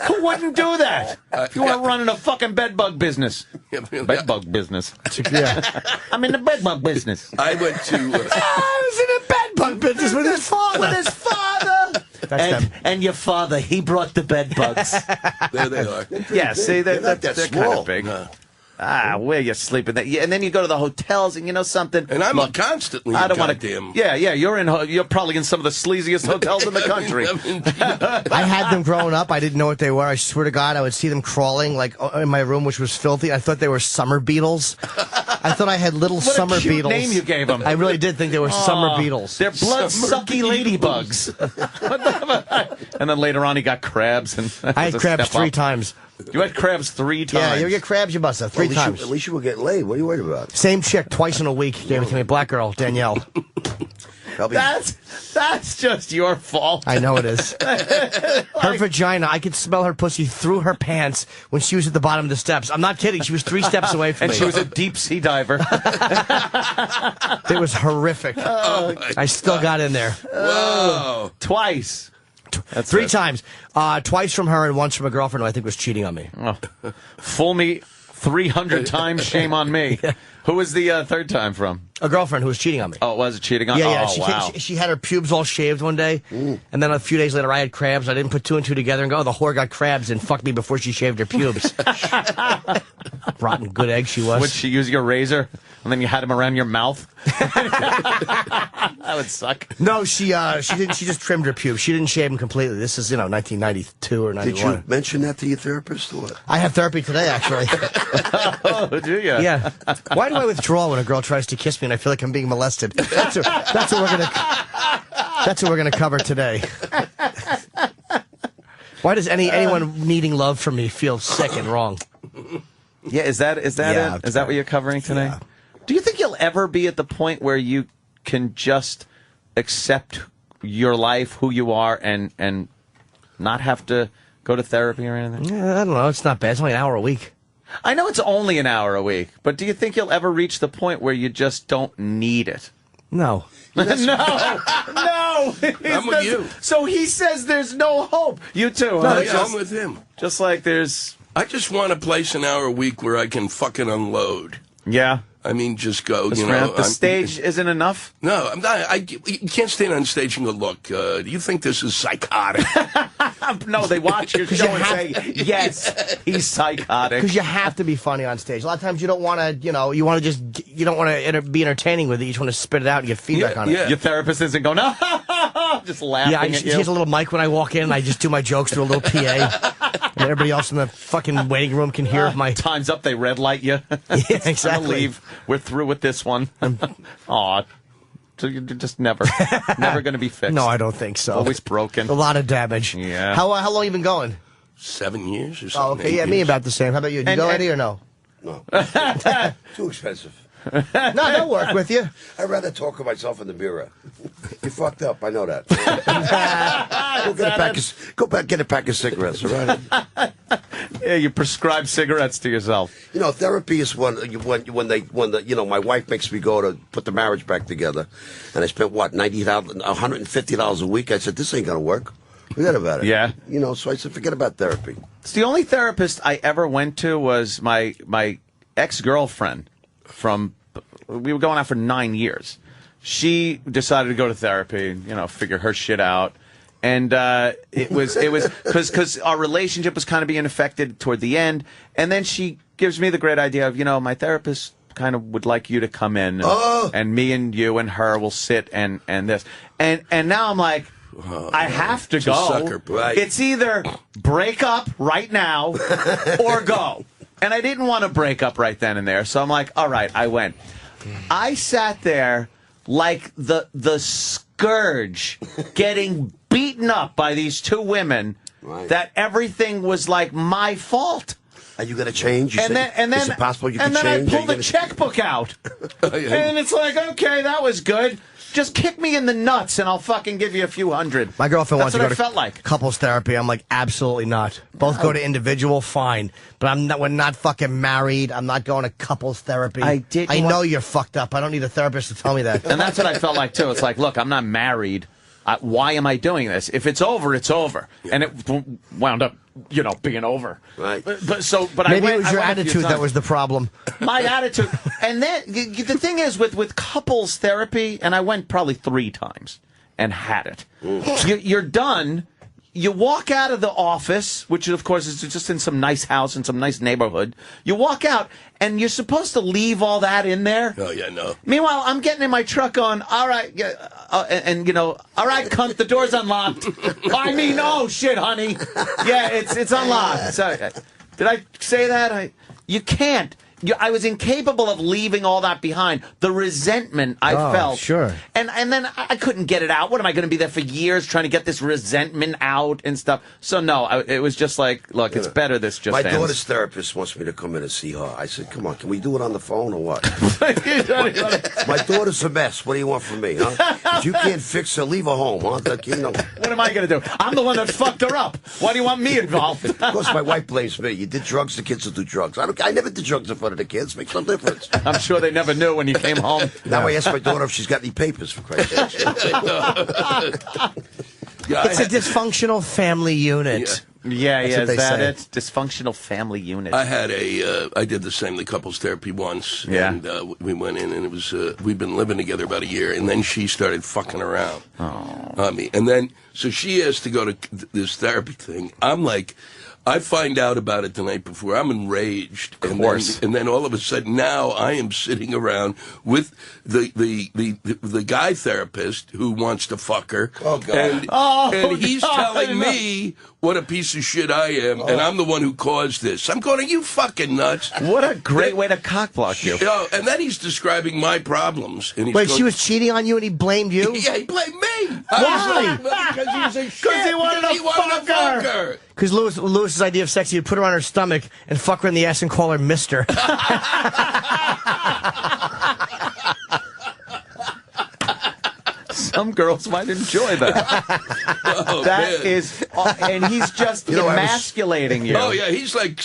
Speaker 5: Who wouldn't do that? If you want to run in a fucking bed bug business. Bed bug business. I'm in the bed bug business.
Speaker 13: I went to...
Speaker 9: I was in a bed bug business with his father.
Speaker 5: With his father. And your father, he brought the bed bugs.
Speaker 13: There they are.
Speaker 5: Yeah, see, they're kind
Speaker 4: small.
Speaker 5: of big. Where you sleeping? And then you go to the hotels, and you know something.
Speaker 13: And I'm constantly.
Speaker 5: I don't want
Speaker 13: to.
Speaker 5: Yeah, you're probably in some of the sleaziest hotels in the country.
Speaker 9: I had them growing up. I didn't know what they were. I swear to God, I would see them crawling like in my room, which was filthy. I thought they were summer beetles. I thought I had little summer
Speaker 5: cute
Speaker 9: beetles.
Speaker 5: Name you gave them.
Speaker 9: I really did think they were summer beetles.
Speaker 5: They're blood-sucky ladybugs. And then later on, he got crabs. And
Speaker 9: I had crabs 3 times.
Speaker 5: You had crabs 3 times.
Speaker 9: Yeah, you get crabs, you must have 3 times.
Speaker 11: At least you were getting laid. What are you worried about?
Speaker 9: Same chick, twice in a week. Gave it to me, black girl, Danielle.
Speaker 5: That's just your fault.
Speaker 9: I know it is. Her vagina, I could smell her pussy through her pants when she was at the bottom of the steps. I'm not kidding. She was 3 steps away from me.
Speaker 5: And she was a deep sea diver.
Speaker 9: It was horrific. I still got in there.
Speaker 13: Whoa.
Speaker 5: Twice.
Speaker 9: That's 3 times. Twice from her and once from a girlfriend who I think was cheating on me.
Speaker 5: Oh. Fool me 300 times, shame on me. Yeah. Who was the 3rd time from?
Speaker 9: A girlfriend who was cheating on me.
Speaker 5: Oh, was it cheating on?
Speaker 9: Yeah.
Speaker 5: Oh, wow.
Speaker 9: She had her pubes all shaved one day, and then a few days later I had crabs. I didn't put 2 and 2 together and go, oh, the whore got crabs and fucked me before she shaved her pubes. Rotten good egg she was.
Speaker 5: Would she use your razor, and then you had him around your mouth? That would suck.
Speaker 9: No, she didn't. She just trimmed her pubes. She didn't shave them completely. This is 1992 or 91.
Speaker 11: Did you mention that to your therapist or what?
Speaker 9: I have therapy today, actually.
Speaker 5: Oh, do you?
Speaker 9: Yeah. Why do I withdraw when a girl tries to kiss me and I feel like I'm being molested? That's what we're gonna cover today. Why does anyone needing love from me feel sick and wrong?
Speaker 5: Yeah, is that it? Is that what you're covering today?
Speaker 9: Yeah.
Speaker 5: Do you think you'll ever be at the point where you can just accept your life, who you are, and not have to go to therapy or anything?
Speaker 9: Yeah, I don't know. It's not bad. It's only an hour a week.
Speaker 5: I know it's only an hour a week, but do you think you'll ever reach the point where you just don't need it?
Speaker 9: No.
Speaker 5: No. I'm
Speaker 13: with you.
Speaker 5: So he says there's no hope. You too.
Speaker 13: No, I'm with him.
Speaker 5: Just like there's...
Speaker 13: I just want a place an hour a week where I can fucking unload.
Speaker 5: Yeah.
Speaker 13: I mean, just go.
Speaker 5: The stage isn't enough.
Speaker 13: No, I'm not. You can't stand on stage and go, look. Do you think this is psychotic?
Speaker 5: No, they watch your show and say, yes, he's psychotic.
Speaker 9: Because you have to be funny on stage. A lot of times you don't want to, you want to you don't want to be entertaining with it. You just want to spit it out and get feedback on it.
Speaker 5: Your therapist isn't going, no, just laughing at you.
Speaker 9: She has a little mic when I walk in, and I just do my jokes through a little PA. And everybody else in the fucking waiting room can hear my...
Speaker 5: Time's up, they red light you.
Speaker 9: Yeah, exactly.
Speaker 5: I'm gonna leave. We're through with this one. Aw. So you're just never going to be fixed.
Speaker 9: No, I don't think so.
Speaker 5: Always broken.
Speaker 9: A lot of damage.
Speaker 5: Yeah.
Speaker 9: How long you been going?
Speaker 13: 7 years or
Speaker 9: Oh,
Speaker 13: something.
Speaker 9: okay. Yeah, me about the same. How about you? Did you go, Eddie, or no?
Speaker 11: No. Too expensive.
Speaker 9: No, they'll work with you.
Speaker 11: I'd rather talk to myself in the mirror. You fucked up. I know that. Go back, get a pack of cigarettes, all right?
Speaker 5: Yeah, you prescribe cigarettes to yourself.
Speaker 11: Therapy is when my wife makes me go to put the marriage back together, and I spent $150 a week. I said, this ain't gonna work. Forget about it.
Speaker 5: Yeah.
Speaker 11: So I said, forget about therapy.
Speaker 5: It's the only therapist I ever went to was my ex-girlfriend. We were going out for 9 years. She decided to go to therapy, figure her shit out. And it was because our relationship was kind of being affected toward the end. And then she gives me the great idea of, my therapist kind of would like you to come in, and me and you and her will sit and this. And now I'm like, I have to go.
Speaker 13: Sucker, right.
Speaker 5: It's either break up right now or go. And I didn't want to break up right then and there. So I'm like, all right, I went. I sat there like the scourge getting beaten up by these two women that everything was like my fault.
Speaker 11: Are you going to change?
Speaker 5: And then
Speaker 11: is it possible you can change?
Speaker 5: And then I pulled the checkbook out. And it's like, okay, that was good. Just kick me in the nuts and I'll fucking give you a few hundred.
Speaker 9: My girlfriend wants to go to
Speaker 5: felt like.
Speaker 9: couples therapy. I'm like, absolutely not. Both go to individual, fine. But we're not fucking married. I'm not going to couples therapy. I know you're fucked up. I don't need a therapist to tell me that.
Speaker 5: And that's what I felt like, too. It's like, look, I'm not married. Why am I doing this? If it's over, it's over. And it wound up, being over.
Speaker 11: Right.
Speaker 5: But
Speaker 9: maybe it was your attitude that was the problem.
Speaker 5: My attitude. And then the thing is with couples therapy, and I went probably 3 times and had it. You're done. You walk out of the office, which of course is just in some nice house in some nice neighborhood. You walk out, and you're supposed to leave all that in there.
Speaker 13: Oh, yeah, no.
Speaker 5: Meanwhile, I'm getting in my truck going, all right, all right, cunt, the door's unlocked. Oh, shit, honey. Yeah, it's unlocked. So, did I say that? You can't. I was incapable of leaving all that behind. The resentment I felt.
Speaker 9: Sure.
Speaker 5: And then I couldn't get it out. What am I going to be there for years trying to get this resentment out and stuff? So, no, it was just like, look, it's better this just
Speaker 11: My
Speaker 5: ends.
Speaker 11: daughter's therapist wants me to come in and see her. I said, come on, can we do it on the phone or what? My daughter's a mess. What do you want from me, huh? If you can't fix her, leave her home, huh?
Speaker 5: What am I going to do? I'm the one that fucked her up. Why do you want me involved?
Speaker 11: Of course, my wife blames me. You did drugs, the kids will do drugs. I never did drugs in front of the kids. Makes no difference.
Speaker 5: I'm sure they never knew when you came home.
Speaker 11: Now I ask my daughter if she's got any papers, for Christ's sake.
Speaker 9: It's a dysfunctional family unit.
Speaker 5: Yeah,
Speaker 9: That's
Speaker 5: is that
Speaker 9: say.
Speaker 5: it? Dysfunctional family unit.
Speaker 13: I did the same, the couples therapy once.
Speaker 5: Yeah.
Speaker 13: And we went in, and it was, we'd been living together about a year, and then she started fucking around on me. And then, so she has to go to this therapy thing. I'm like, I find out about it the night before. I'm enraged.
Speaker 5: Of course.
Speaker 13: And then all of a sudden, now I am sitting around with the guy therapist who wants to fuck her.
Speaker 11: Oh, God.
Speaker 13: And he's telling me what a piece of shit I am, and I'm the one who caused this. I'm going, are you fucking nuts?
Speaker 5: What a great way to cockblock you.
Speaker 13: And then he's describing my problems. And he's
Speaker 9: Wait,
Speaker 13: going,
Speaker 9: she was cheating on you and he blamed you?
Speaker 13: Yeah, he blamed me.
Speaker 9: Why?
Speaker 13: Because he was a shit.
Speaker 5: Because he wanted to fuck her.
Speaker 9: Because Lewis's idea of sex, he'd put her on her stomach and fuck her in the ass and call her mister.
Speaker 5: Some girls might enjoy that. That is, and he's just emasculating you.
Speaker 13: Oh, yeah, he's like,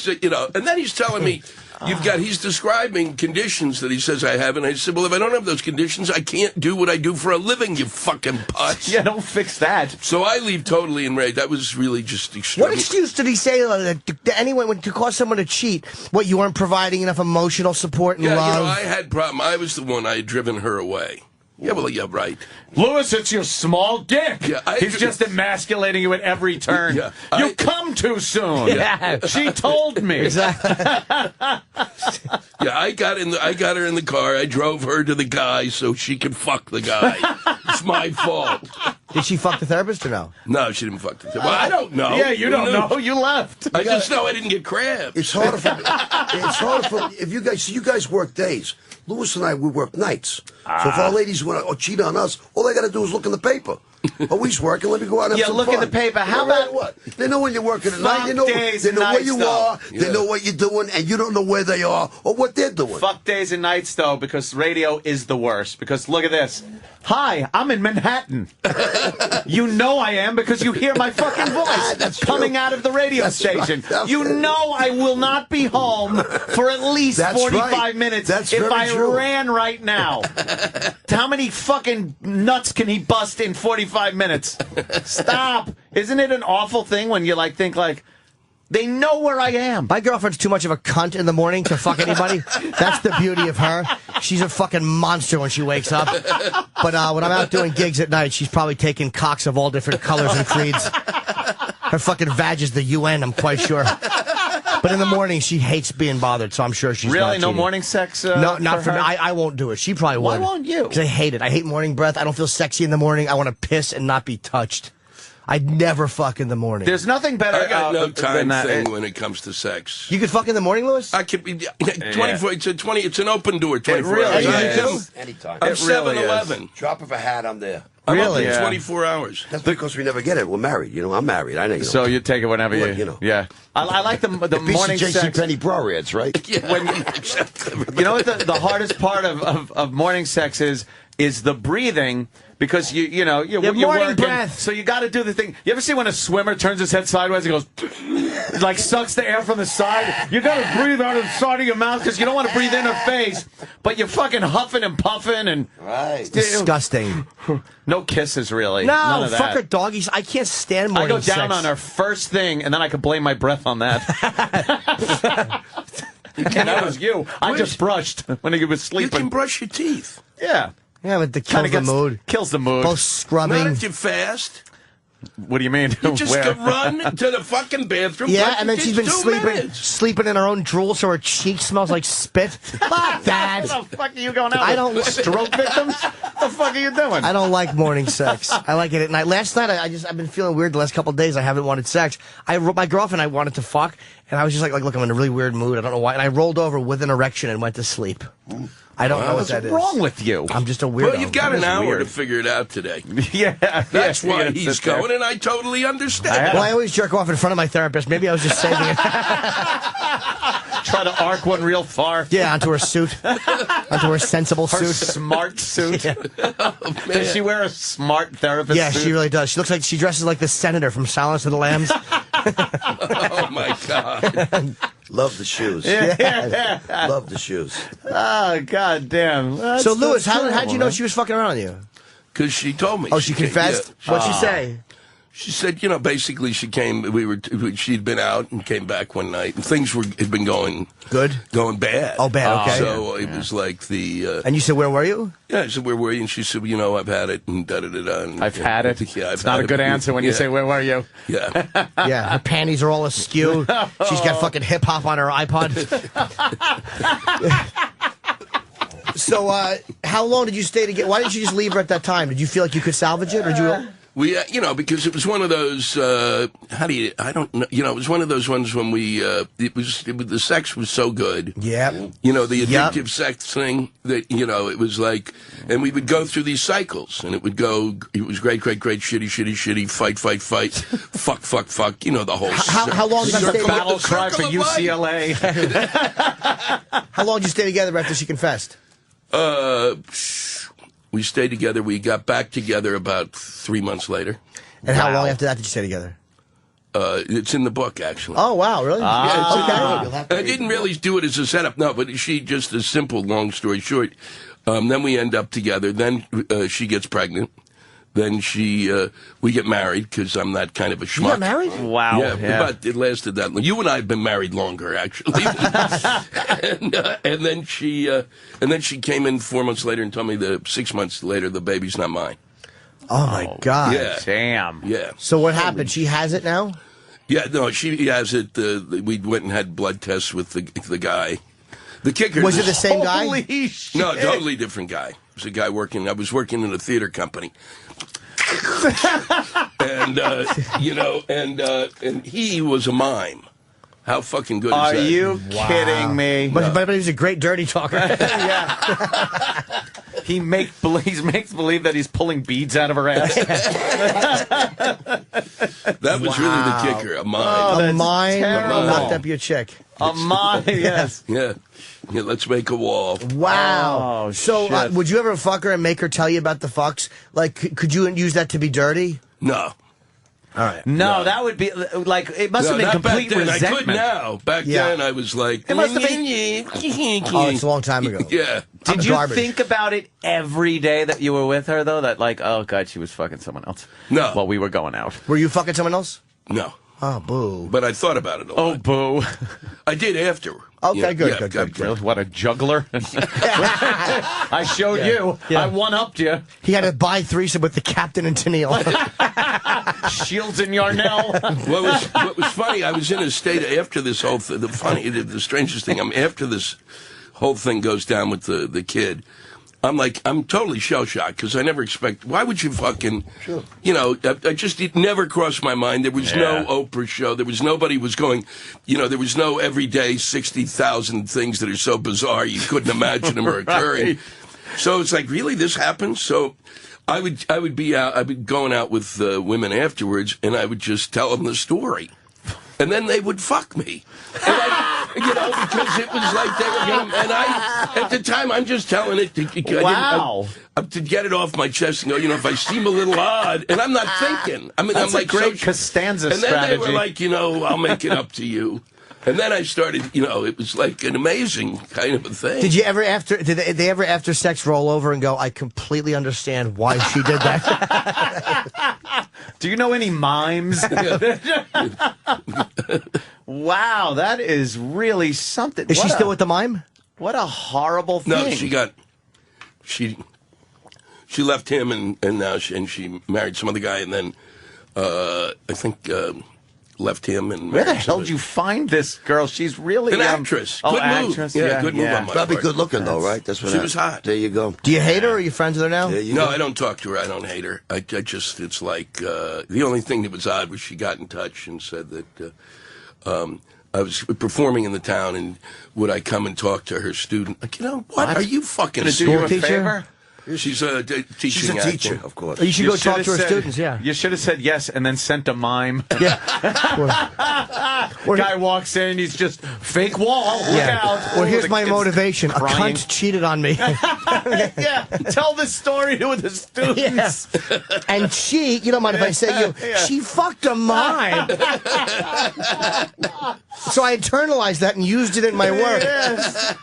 Speaker 13: and then he's telling me, he's describing conditions that he says I have, and I said, well, if I don't have those conditions, I can't do what I do for a living, you fucking putz.
Speaker 5: Yeah, don't fix that.
Speaker 13: So I leave totally enraged. That was really just extreme.
Speaker 9: What excuse did he say to anyone to cause someone to cheat? What, you weren't providing enough emotional support and love?
Speaker 13: I had problem. I was the one. I had driven her away. Yeah, well, yeah, right.
Speaker 5: Lewis, it's your small dick.
Speaker 13: Yeah,
Speaker 5: He's just emasculating you at every turn.
Speaker 13: Yeah,
Speaker 5: you come too soon.
Speaker 13: Yeah.
Speaker 5: She told me.
Speaker 9: Exactly.
Speaker 13: Yeah, I got her in the car. I drove her to the guy so she could fuck the guy. It's my fault.
Speaker 9: Did she fuck the therapist or no?
Speaker 13: No, she didn't fuck the therapist. Well, I don't know.
Speaker 5: Yeah, you don't know. You left.
Speaker 13: I just know I didn't get crabs.
Speaker 11: It's harder for if you guys work days. Louis and I, we work nights. So if our ladies want to cheat on us, all they got to do is look in the paper. Oh, he's working. Let me go out and have some
Speaker 5: look
Speaker 11: fun.
Speaker 5: in the paper. How about
Speaker 11: what? They know when you're working at night. They know where you are.
Speaker 5: Yeah.
Speaker 11: They know what you're doing, and you don't know where they are or what they're doing.
Speaker 5: Fuck days and nights, though, because radio is the worst. Because look at this. Hi, I'm in Manhattan. You know I am because you hear my fucking voice coming out of the radio station.
Speaker 11: Right.
Speaker 5: You know I will not be home for at least 45 minutes if I ran right now. How many fucking nuts can he bust in 45 minutes? Stop. Isn't it an awful thing when you think they know where I am?
Speaker 9: My girlfriend's too much of a cunt in the morning to fuck anybody. That's the beauty of her. She's a fucking monster when she wakes up. But when I'm out doing gigs at night, she's probably taking cocks of all different colors and creeds. Her fucking vag is the UN, I'm quite sure. But in the morning, she hates being bothered, so I'm sure she's
Speaker 5: really
Speaker 9: not
Speaker 5: no
Speaker 9: cheating.
Speaker 5: Morning sex.
Speaker 9: No, not for
Speaker 5: her?
Speaker 9: me. I won't do it. She probably would.
Speaker 5: Why won't you?
Speaker 9: Because I hate it. I hate morning breath. I don't feel sexy in the morning. I want to piss and not be touched. I'd never fuck in the morning.
Speaker 5: There's nothing better.
Speaker 13: I got no
Speaker 5: than
Speaker 13: time
Speaker 5: that.
Speaker 13: thing when it comes to sex.
Speaker 9: You could fuck in the morning, Lewis?
Speaker 13: I could be 24. It's an open door. 24
Speaker 5: really
Speaker 13: hours.
Speaker 5: is.
Speaker 11: Anytime.
Speaker 13: I'm
Speaker 5: It really
Speaker 13: 7-Eleven.
Speaker 11: Drop of a hat, I'm there.
Speaker 13: I'm
Speaker 9: Really?
Speaker 13: open
Speaker 5: Yeah.
Speaker 13: 24 hours.
Speaker 11: That's because we never get it. We're married. I'm married. I know.
Speaker 5: So you take it whenever
Speaker 11: Well,
Speaker 5: you.
Speaker 11: you know.
Speaker 5: Yeah. I like the morning
Speaker 11: J.C.
Speaker 5: sex.
Speaker 11: Penney bra ads, right?
Speaker 13: Yeah.
Speaker 5: When you know what the hardest part of morning sex is the breathing. Because you're
Speaker 9: morning
Speaker 5: working,
Speaker 9: breath.
Speaker 5: so you got to do the thing. You ever see when a swimmer turns his head sideways and goes, like sucks the air from the side? You got to breathe out of the side of your mouth because you don't want to breathe in her face, but you're fucking huffing and puffing and
Speaker 11: Right.
Speaker 9: Disgusting.
Speaker 5: no kisses really.
Speaker 9: No,
Speaker 5: None of
Speaker 9: fuck
Speaker 5: that.
Speaker 9: her doggies. I can't stand
Speaker 5: I
Speaker 9: morning
Speaker 5: go down
Speaker 9: sex.
Speaker 5: on her first thing, and then I can blame my breath on that. And that was you. I just brushed when he was
Speaker 13: You
Speaker 5: sleeping.
Speaker 13: can brush your teeth.
Speaker 5: Yeah.
Speaker 9: Yeah, but the
Speaker 5: Kinda
Speaker 9: kills the mood.
Speaker 5: Kills the mood.
Speaker 9: Both
Speaker 13: Not
Speaker 9: scrubbing.
Speaker 13: if you're fast.
Speaker 5: What do you mean?
Speaker 13: You just
Speaker 5: Where?
Speaker 13: go run to the fucking bathroom.
Speaker 9: Yeah,
Speaker 13: brush
Speaker 9: and
Speaker 13: your
Speaker 9: then she's
Speaker 13: teeth,
Speaker 9: been
Speaker 13: 2 minutes.
Speaker 9: sleeping in her own drool, so her cheek smells like spit. Fuck that.
Speaker 5: What the fuck are you going out
Speaker 9: I
Speaker 5: with?
Speaker 9: don't-
Speaker 5: Stroke victims? What the fuck are you doing?
Speaker 9: I don't like morning sex. I like it at night. Last night, I've been feeling weird the last couple of days. I haven't wanted sex. My girlfriend, I wanted to fuck, and I was just like, look, I'm in a really weird mood. I don't know why. And I rolled over with an erection and went to sleep. I don't know what that is.
Speaker 5: What's wrong with you?
Speaker 9: I'm just a weirdo.
Speaker 13: Well, you've got an hour to figure it out today.
Speaker 5: Yeah.
Speaker 13: That's
Speaker 5: yeah,
Speaker 13: why
Speaker 5: you
Speaker 13: he's
Speaker 5: sit there.
Speaker 13: going, and I totally understand.
Speaker 9: Well, I always jerk off in front of my therapist. Maybe I was just saving it.
Speaker 5: Try to arc one real far.
Speaker 9: Yeah, onto her suit. Onto her sensible
Speaker 5: Her
Speaker 9: suit.
Speaker 5: smart suit.
Speaker 9: Yeah.
Speaker 5: Does she wear a smart therapist
Speaker 9: Yeah,
Speaker 5: suit?
Speaker 9: she really does. She looks like she dresses like the senator from Silence of the Lambs.
Speaker 13: Oh, my God.
Speaker 11: Love the shoes.
Speaker 5: Yeah.
Speaker 11: Love the shoes.
Speaker 5: Oh, God damn.
Speaker 9: So, Lewis, how'd you know she was fucking around with you?
Speaker 13: Because she told me.
Speaker 9: Oh, she confessed?
Speaker 13: Yeah.
Speaker 9: What'd she say?
Speaker 13: She said, basically she came, she'd been out and came back one night, and things had been going bad.
Speaker 9: Oh, bad, okay.
Speaker 13: So it was like the...
Speaker 9: And you said, where were you?
Speaker 13: Yeah, I said, where were you? And she said, I've had it, and da-da-da-da. And,
Speaker 5: I've had it.
Speaker 13: Yeah,
Speaker 5: It's not a good answer when you say, where were you?
Speaker 13: Yeah.
Speaker 9: Yeah, her panties are all askew. She's got fucking hip-hop on her iPod. So, how long did you stay together? Why didn't you just leave her at that time? Did you feel like you could salvage it, or did you...
Speaker 13: We, because it was one of those, I don't know, it was one of those ones when the sex was so good.
Speaker 9: Yeah.
Speaker 13: The addictive sex thing that, it was like, and we would go through these cycles, and it was great, shitty, fight, fuck, the whole
Speaker 9: How long did you stay
Speaker 5: Battle cry for UCLA.
Speaker 9: How long did you stay together after she confessed?
Speaker 13: We stayed together. We got back together about 3 months later.
Speaker 9: And how long after that did you stay together?
Speaker 13: It's in the book, actually.
Speaker 9: Oh, wow, really?
Speaker 13: Yeah, it's in
Speaker 9: Okay.
Speaker 13: the book. I didn't really do it as a setup, no, but she just a simple, long story short. Then we end up together. Then she gets pregnant. Then we get married because I'm that kind of a schmuck.
Speaker 9: You got married?
Speaker 16: Wow.
Speaker 13: Yeah, but it lasted that long. You and I have been married longer, actually. and then she came in 4 months later and told me that 6 months later the baby's not mine.
Speaker 9: Oh, my God.
Speaker 13: Yeah.
Speaker 16: Damn.
Speaker 13: Yeah.
Speaker 9: So what happened? She has it now?
Speaker 13: Yeah, no, she has it. We went and had blood tests with the guy. The kicker.
Speaker 9: Was it the same guy?
Speaker 16: Holy shit.
Speaker 13: No, totally different guy. It was a guy I was working in a theater company. And, and he was a mime. How fucking good is
Speaker 16: Are
Speaker 13: that?
Speaker 16: you kidding me?
Speaker 9: But he was a great dirty talker.
Speaker 16: Yeah. He makes believe that he's pulling beads out of her ass.
Speaker 13: That was really the kicker, a mime.
Speaker 16: Oh,
Speaker 9: A mime
Speaker 16: terrible.
Speaker 9: knocked up your chick.
Speaker 16: A mime, yes.
Speaker 13: Yeah. Yeah, let's make a wall.
Speaker 9: Wow.
Speaker 16: Oh,
Speaker 9: So
Speaker 16: shit.
Speaker 9: would you ever fuck her and make her tell you about the fucks? Like, could you use that to be dirty?
Speaker 13: No.
Speaker 9: All right.
Speaker 16: No, that would be like it must have been
Speaker 13: not
Speaker 16: complete
Speaker 13: back then.
Speaker 16: resentment.
Speaker 13: I could now. Back then, I was like,
Speaker 16: It must have been.
Speaker 9: Oh, it's a long time ago.
Speaker 13: Yeah.
Speaker 16: Did you
Speaker 9: garbage.
Speaker 16: think about it every day that you were with her, though? That like, oh god, she was fucking someone else.
Speaker 13: No.
Speaker 16: While we were going out.
Speaker 9: Were you fucking someone else?
Speaker 13: No.
Speaker 9: Oh, boo.
Speaker 13: But I thought about it a lot.
Speaker 16: Oh, boo.
Speaker 13: I did after.
Speaker 9: Okay,
Speaker 13: Yeah,
Speaker 9: good,
Speaker 13: yeah,
Speaker 9: good.
Speaker 16: Really? What a juggler! I showed you.
Speaker 9: Yeah.
Speaker 16: I one-upped you.
Speaker 9: He had to buy threesome with the captain and Tennille.
Speaker 16: Shields and Yarnell.
Speaker 13: What was funny, I was in a state after this whole thing. The strangest thing, after this whole thing goes down with the kid, I'm totally shell-shocked because I never expect. Why would you fucking, it never crossed my mind. There was no Oprah show. There was nobody was going, there was no everyday 60,000 things that are so bizarre you couldn't imagine them are occurring.
Speaker 16: Right.
Speaker 13: So it's like, really, this happens? So I would be out, I'd be going out with women afterwards, and I would just tell them the story. And then they would fuck me. And because it was like they were going to, and at the time, I'm just telling it to get it off my chest and go, if I seem a little odd, and I'm not thinking. I mean,
Speaker 16: That's
Speaker 13: I'm like,
Speaker 16: a great Costanza
Speaker 13: and then
Speaker 16: strategy.
Speaker 13: they were like, I'll make it up to you. And then I started, it was like an amazing kind of a thing.
Speaker 9: Did they ever after sex roll over and go, I completely understand why she did that?
Speaker 16: Do you know any mimes? Wow, that is really something.
Speaker 9: Is she still with the mime?
Speaker 16: What a horrible thing.
Speaker 13: No, she left him and now she married some other guy and then I think left him and
Speaker 16: Where the
Speaker 13: married
Speaker 16: hell
Speaker 13: somebody.
Speaker 16: did you find this girl? She's really
Speaker 13: An actress.
Speaker 16: Oh,
Speaker 13: Good move.
Speaker 16: actress.
Speaker 13: Yeah, good move on my
Speaker 11: Probably
Speaker 13: part.
Speaker 11: good looking though, right? That's what
Speaker 13: She was hot.
Speaker 11: There you go.
Speaker 9: Do you hate her or are you friends with her now?
Speaker 13: No, I don't talk to her. I don't hate her. I just, it's like, the only thing that was odd was she got in touch and said that I was performing in the town and would I come and talk to her student? Like, what? Are you fucking
Speaker 16: Gonna do you a
Speaker 9: teacher?
Speaker 16: favor?
Speaker 13: She's a teaching
Speaker 11: She's a
Speaker 13: actor.
Speaker 11: teacher, of course.
Speaker 9: You should go talk
Speaker 16: should've
Speaker 9: to her
Speaker 16: said-
Speaker 9: students, yeah.
Speaker 16: You should have said yes and then sent a mime.
Speaker 9: Yeah.
Speaker 16: Guy walks in, he's just fake wall. Look out.
Speaker 9: Well, here's
Speaker 16: The
Speaker 9: my
Speaker 16: kid's
Speaker 9: motivation.
Speaker 16: crying.
Speaker 9: A cunt cheated on me.
Speaker 16: Yeah, tell the story to the students.
Speaker 9: And she, you don't mind if I say she fucked a mime. So I internalized that and used it in my work.
Speaker 16: Yes.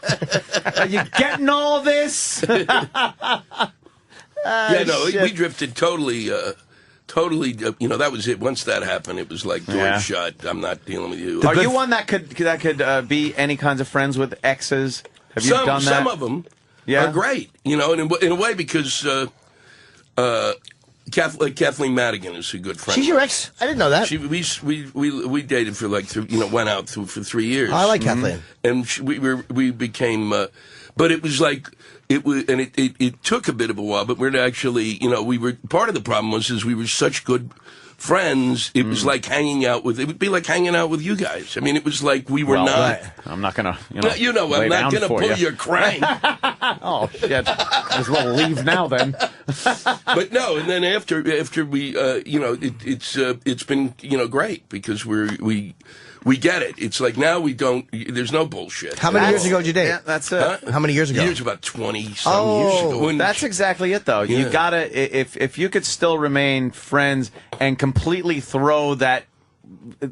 Speaker 16: Are you getting all this?
Speaker 13: We drifted totally, that was it. Once that happened, it was like door shut. I'm not dealing with you.
Speaker 16: Are you one that could be any kinds of friends with exes? Have you done that?
Speaker 13: Some of them are great, in a way because Kathleen Madigan is a good friend.
Speaker 9: She's your ex? I didn't know that.
Speaker 13: We dated for went out for 3 years.
Speaker 9: I like Kathleen.
Speaker 13: And we became, but it was like, it took a bit of a while, but we're actually, we were, part of the problem was we were such good friends, it was like it would be like hanging out with you guys. I mean, it was like we were not.
Speaker 16: I'm not going to,
Speaker 13: I'm not going to pull your crank.
Speaker 16: Oh, shit. Might as well leave now then.
Speaker 13: But no, and then after we, it's been, great because we we get it. It's like now we don't. There's no bullshit.
Speaker 9: How many years ago did you date?
Speaker 5: Yeah, that's it.
Speaker 13: Huh?
Speaker 9: How many years ago?
Speaker 13: Years about 20-some years ago. And
Speaker 5: That's exactly it, though. You
Speaker 13: Yeah.
Speaker 5: gotta if you could still remain friends and completely throw that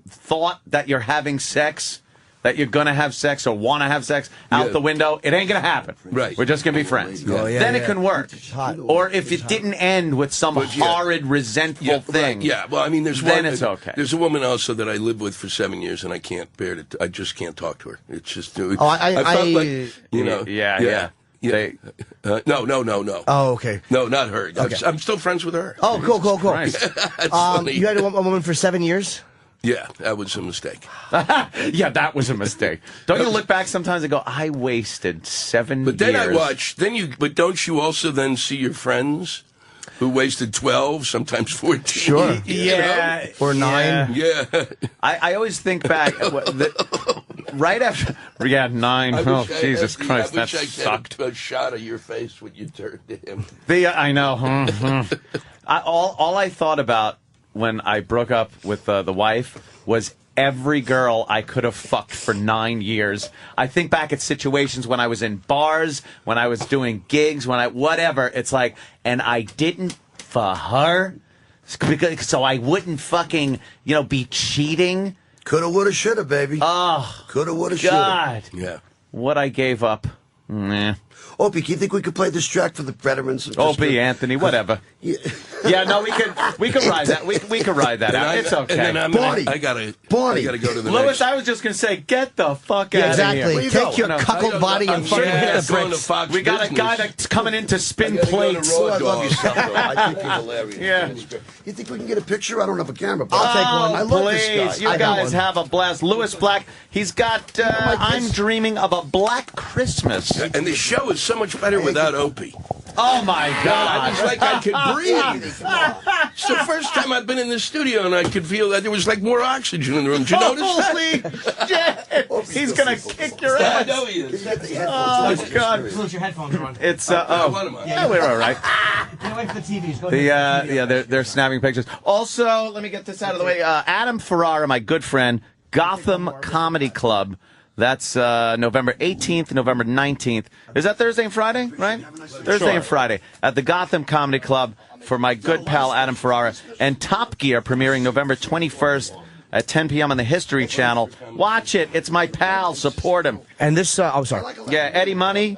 Speaker 5: thought that you're having sex, that you're gonna have sex or want to have sex out the window, it ain't gonna happen.
Speaker 13: Right.
Speaker 5: We're just gonna be friends.
Speaker 9: Oh, yeah,
Speaker 5: then
Speaker 9: yeah.
Speaker 5: it can work. Or if it didn't end with some horrid, resentful thing.
Speaker 13: Right, yeah, well, I mean,
Speaker 5: then it's okay.
Speaker 13: There's a woman also that I lived with for 7 years, and I can't bear to. I just can't talk to her. It's just. I felt like, you know.
Speaker 5: Yeah. They,
Speaker 13: no.
Speaker 9: Oh, okay.
Speaker 13: No, not her.
Speaker 9: Okay.
Speaker 13: I'm still friends with her.
Speaker 9: Oh, cool.
Speaker 13: That's funny.
Speaker 9: You had a woman for 7 years?
Speaker 13: Yeah, that was a mistake.
Speaker 5: yeah, that was a mistake. Don't you look back sometimes and go, I wasted 7 years.
Speaker 13: But then I watch. But don't you also then see your friends who wasted 12, sometimes 14?
Speaker 9: Sure.
Speaker 5: Yeah.
Speaker 9: Or 9?
Speaker 13: Yeah.
Speaker 5: I always think back, right after, 9. Oh, Jesus Christ, that
Speaker 13: I
Speaker 5: sucked.
Speaker 13: had a shot of your face when you turned to him.
Speaker 5: I know. All I thought about when I broke up with the wife was every girl I could have fucked for 9 years. I think back at situations when I was in bars, when I was doing gigs, whatever. It's like, and I didn't for her, so I wouldn't fucking, be cheating.
Speaker 11: Coulda, woulda, shoulda, baby.
Speaker 5: Oh,
Speaker 11: coulda, woulda, shoulda.
Speaker 5: God.
Speaker 13: Yeah.
Speaker 5: What I gave up. Nah.
Speaker 11: Opie, do you think we could play this track for the veterans?
Speaker 5: Opie, Anthony, whatever. Yeah, no, we could ride that. We could ride that out. It's okay.
Speaker 13: And then
Speaker 11: Bonnie.
Speaker 13: I gotta go to the
Speaker 5: Lewis,
Speaker 13: next.
Speaker 5: I was just gonna say, get the fuck out
Speaker 9: Exactly.
Speaker 5: of here.
Speaker 9: Take your cuckold body and fucking hit the bricks.
Speaker 5: We got a guy that's coming in to spin plates.
Speaker 11: I love your stuff, though. I think you're hilarious.
Speaker 5: Yeah.
Speaker 11: You think we can get a picture? I don't have a camera. But
Speaker 9: I'll take one.
Speaker 11: I love this
Speaker 5: Please,
Speaker 11: guy.
Speaker 5: you guys have a blast. Lewis Black, he's got I'm Dreaming of a Black Christmas.
Speaker 13: And the show is so much better without Opie.
Speaker 5: Oh, my God.
Speaker 13: It's like I could breathe. It's the first time I've been in the studio and I could feel that there was like more oxygen in the room. Did you notice that?
Speaker 5: Holy shit. He's going to kick your ass.
Speaker 13: I know he is.
Speaker 5: Oh, God.
Speaker 20: Close your headphones on.
Speaker 5: It's, we're all right.
Speaker 20: Get away from the TVs. Go
Speaker 5: They're snapping pictures. Also, let me get this out of the way. Adam Ferrara, my good friend, Gotham Comedy Club. That's November 18th, November 19th. Is that Thursday and Friday, right? Thursday and Friday at the Gotham Comedy Club for my good pal Adam Ferrara. And Top Gear premiering November 21st at 10 p.m. on the History Channel. Watch it. It's my pal. Support him.
Speaker 9: And this, I'm sorry.
Speaker 5: Yeah, Eddie Money,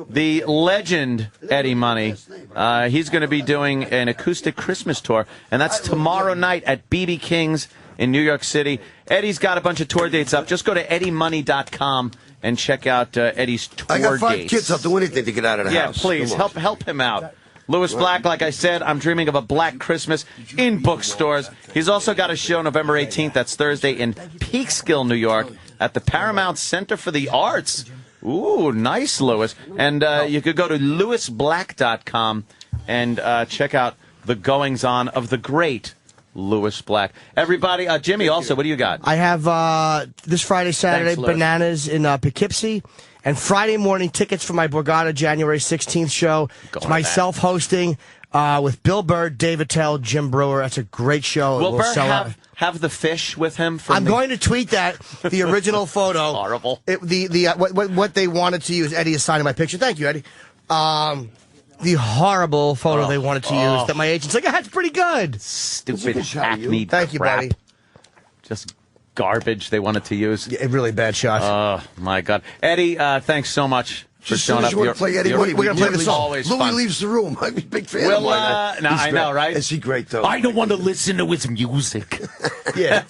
Speaker 5: the legend Eddie Money. He's going to be doing an acoustic Christmas tour, and that's tomorrow night at BB King's in New York City. Eddie's got a bunch of tour dates up. Just go to eddiemoney.com and check out Eddie's tour dates.
Speaker 11: I got 5 kids. I'll do anything to get out of the house.
Speaker 5: Yeah, please, help him out. Lewis Black, like I said, I'm Dreaming of a Black Christmas in bookstores. He's also got a show November 18th. That's Thursday in Peekskill, New York, at the Paramount Center for the Arts. Ooh, nice, Lewis. And you could go to lewisblack.com and check out the goings-on of the great Lewis Black. Everybody, Jimmy, also, what do you got?
Speaker 9: I have this Friday, Saturday,
Speaker 5: Thanks,
Speaker 9: Bananas in Poughkeepsie. And Friday morning, tickets for my Borgata January 16th show. It's myself hosting with Bill Burr, Dave Attell, Jim Brewer. That's a great show.
Speaker 5: Will Burr have the fish with him?
Speaker 9: I'm going to tweet that, the original photo.
Speaker 5: Horrible.
Speaker 9: What they wanted to use. Eddie is signing my picture. Thank you, Eddie. The horrible photo they wanted to use that my agent's like, that's pretty good.
Speaker 5: Stupid hackneyed
Speaker 9: Thank you,
Speaker 5: crap.
Speaker 9: buddy.
Speaker 5: Just garbage they wanted to use.
Speaker 9: Yeah, really bad shot.
Speaker 5: Oh, my God. Eddie, thanks so much for showing up.
Speaker 11: You want to play Eddie Money?
Speaker 9: We're going to play the song.
Speaker 5: Always
Speaker 11: Louis
Speaker 5: fun.
Speaker 11: leaves the room. I'm a big fan
Speaker 5: Well,
Speaker 11: of mine.
Speaker 5: no, I know, right?
Speaker 11: Is he great, though?
Speaker 5: I don't want to listen to his music.
Speaker 9: Yeah.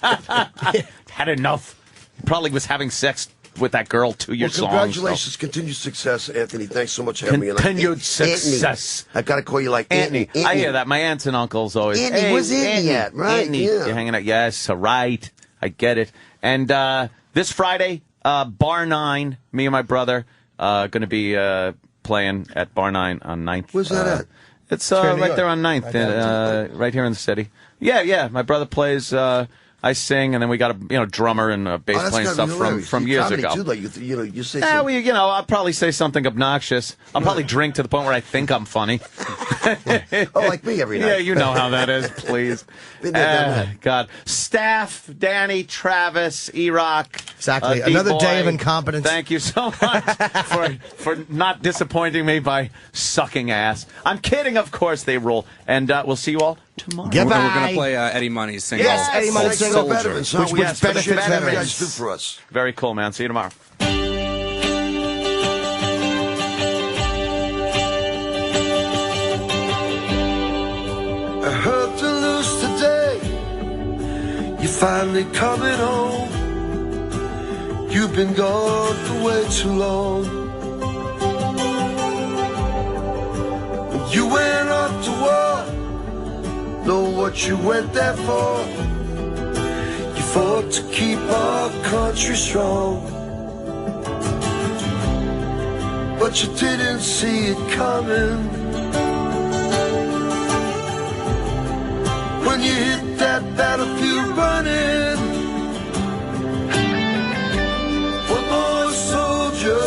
Speaker 5: Had enough. Probably was having sex with that girl 2 years long.
Speaker 11: Congratulations. Continued success, Anthony. Thanks so much for having me.
Speaker 5: Continued success.
Speaker 11: I got to call you like
Speaker 5: Anthony. I hear that. My aunts and uncles always.
Speaker 11: Anthony, where's Anthony at? Right,
Speaker 5: Anthony,
Speaker 11: yeah.
Speaker 5: you're hanging out. Yes, right. I get it. And this Friday, Bar 9, me and my brother going to be playing at Bar 9 on 9th.
Speaker 11: Where's that at?
Speaker 5: It's right there on 9th, right here in the city. Yeah. My brother plays. I sing, and then we got a drummer and a bass playing stuff from years
Speaker 11: comedy
Speaker 5: ago.
Speaker 11: Too, like you say.
Speaker 5: I'll probably say something obnoxious. I'll probably drink to the point where I think I'm funny.
Speaker 11: like me every night.
Speaker 5: Yeah, you know how that is, please.
Speaker 11: Been there, done that.
Speaker 5: God. Staff, Danny, Travis, E-Rock.
Speaker 9: Exactly. Another
Speaker 5: D-Boy,
Speaker 9: day of incompetence.
Speaker 5: Thank you so much for not disappointing me by sucking ass. I'm kidding, of course they rule. And we'll see you all tomorrow.
Speaker 15: We're going to play Eddie Money's single.
Speaker 9: Yes, Eddie Money's single.
Speaker 15: Soldier.
Speaker 11: Veterans, huh?
Speaker 9: Which
Speaker 11: Yes,
Speaker 9: benefits
Speaker 11: what you
Speaker 9: veterans.
Speaker 11: guys do for us.
Speaker 5: Very cool, man. See you tomorrow.
Speaker 11: I heard the news today. You're finally coming home. You've been gone for way too long. When you went off to war, know what you went there for. You fought to keep our country strong. But you didn't see it coming. When you hit that battlefield running, one more soldier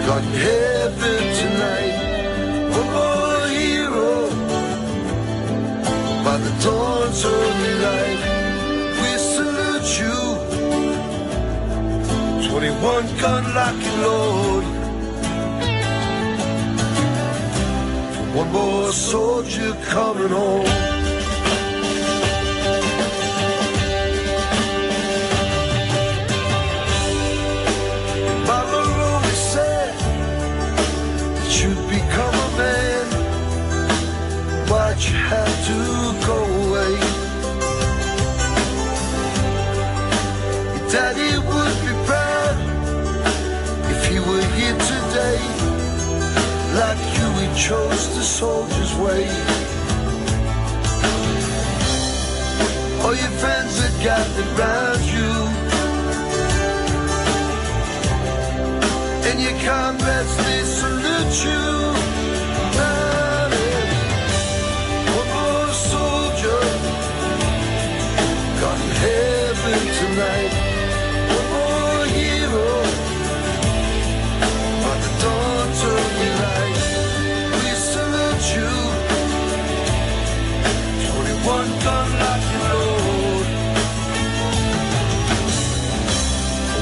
Speaker 11: got in heaven tonight. One more hero by the dawn's early light. We salute you, 21 gun locking Lord. One more soldier coming home. Mama always said that you'd become a man. Why'd you have to go away? Your daddy would be proud if he were here today. Like you, he chose the soldier's way. All your friends that gathered round you, and your comrades, they salute you. One more soldier got in heaven tonight. One more hero by the dawn's early light. We salute you, 21 gun locking Lord.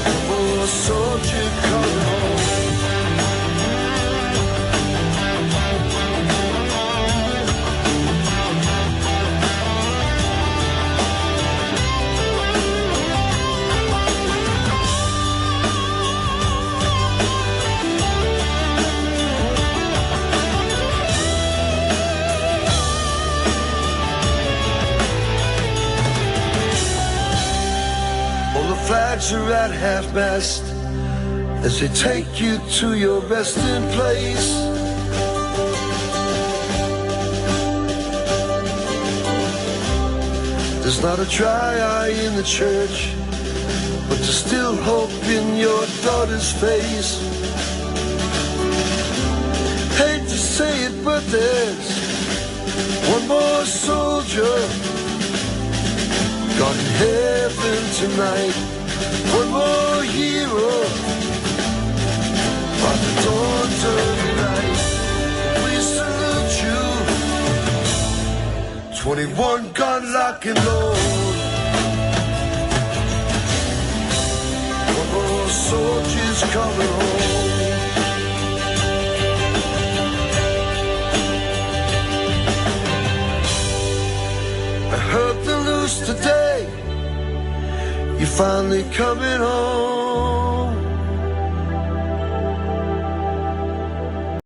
Speaker 11: One more soldier coming home. Flags are at half-mast as they take you to your resting place. There's not a dry eye in the church, but there's still hope in your daughter's face. Hate to say it, but there's one more soldier got in heaven tonight. One more hero by the dawn's early light. We salute you, 21 gun locking Lord. One more soldier's coming home. I heard the news today. You're finally coming home.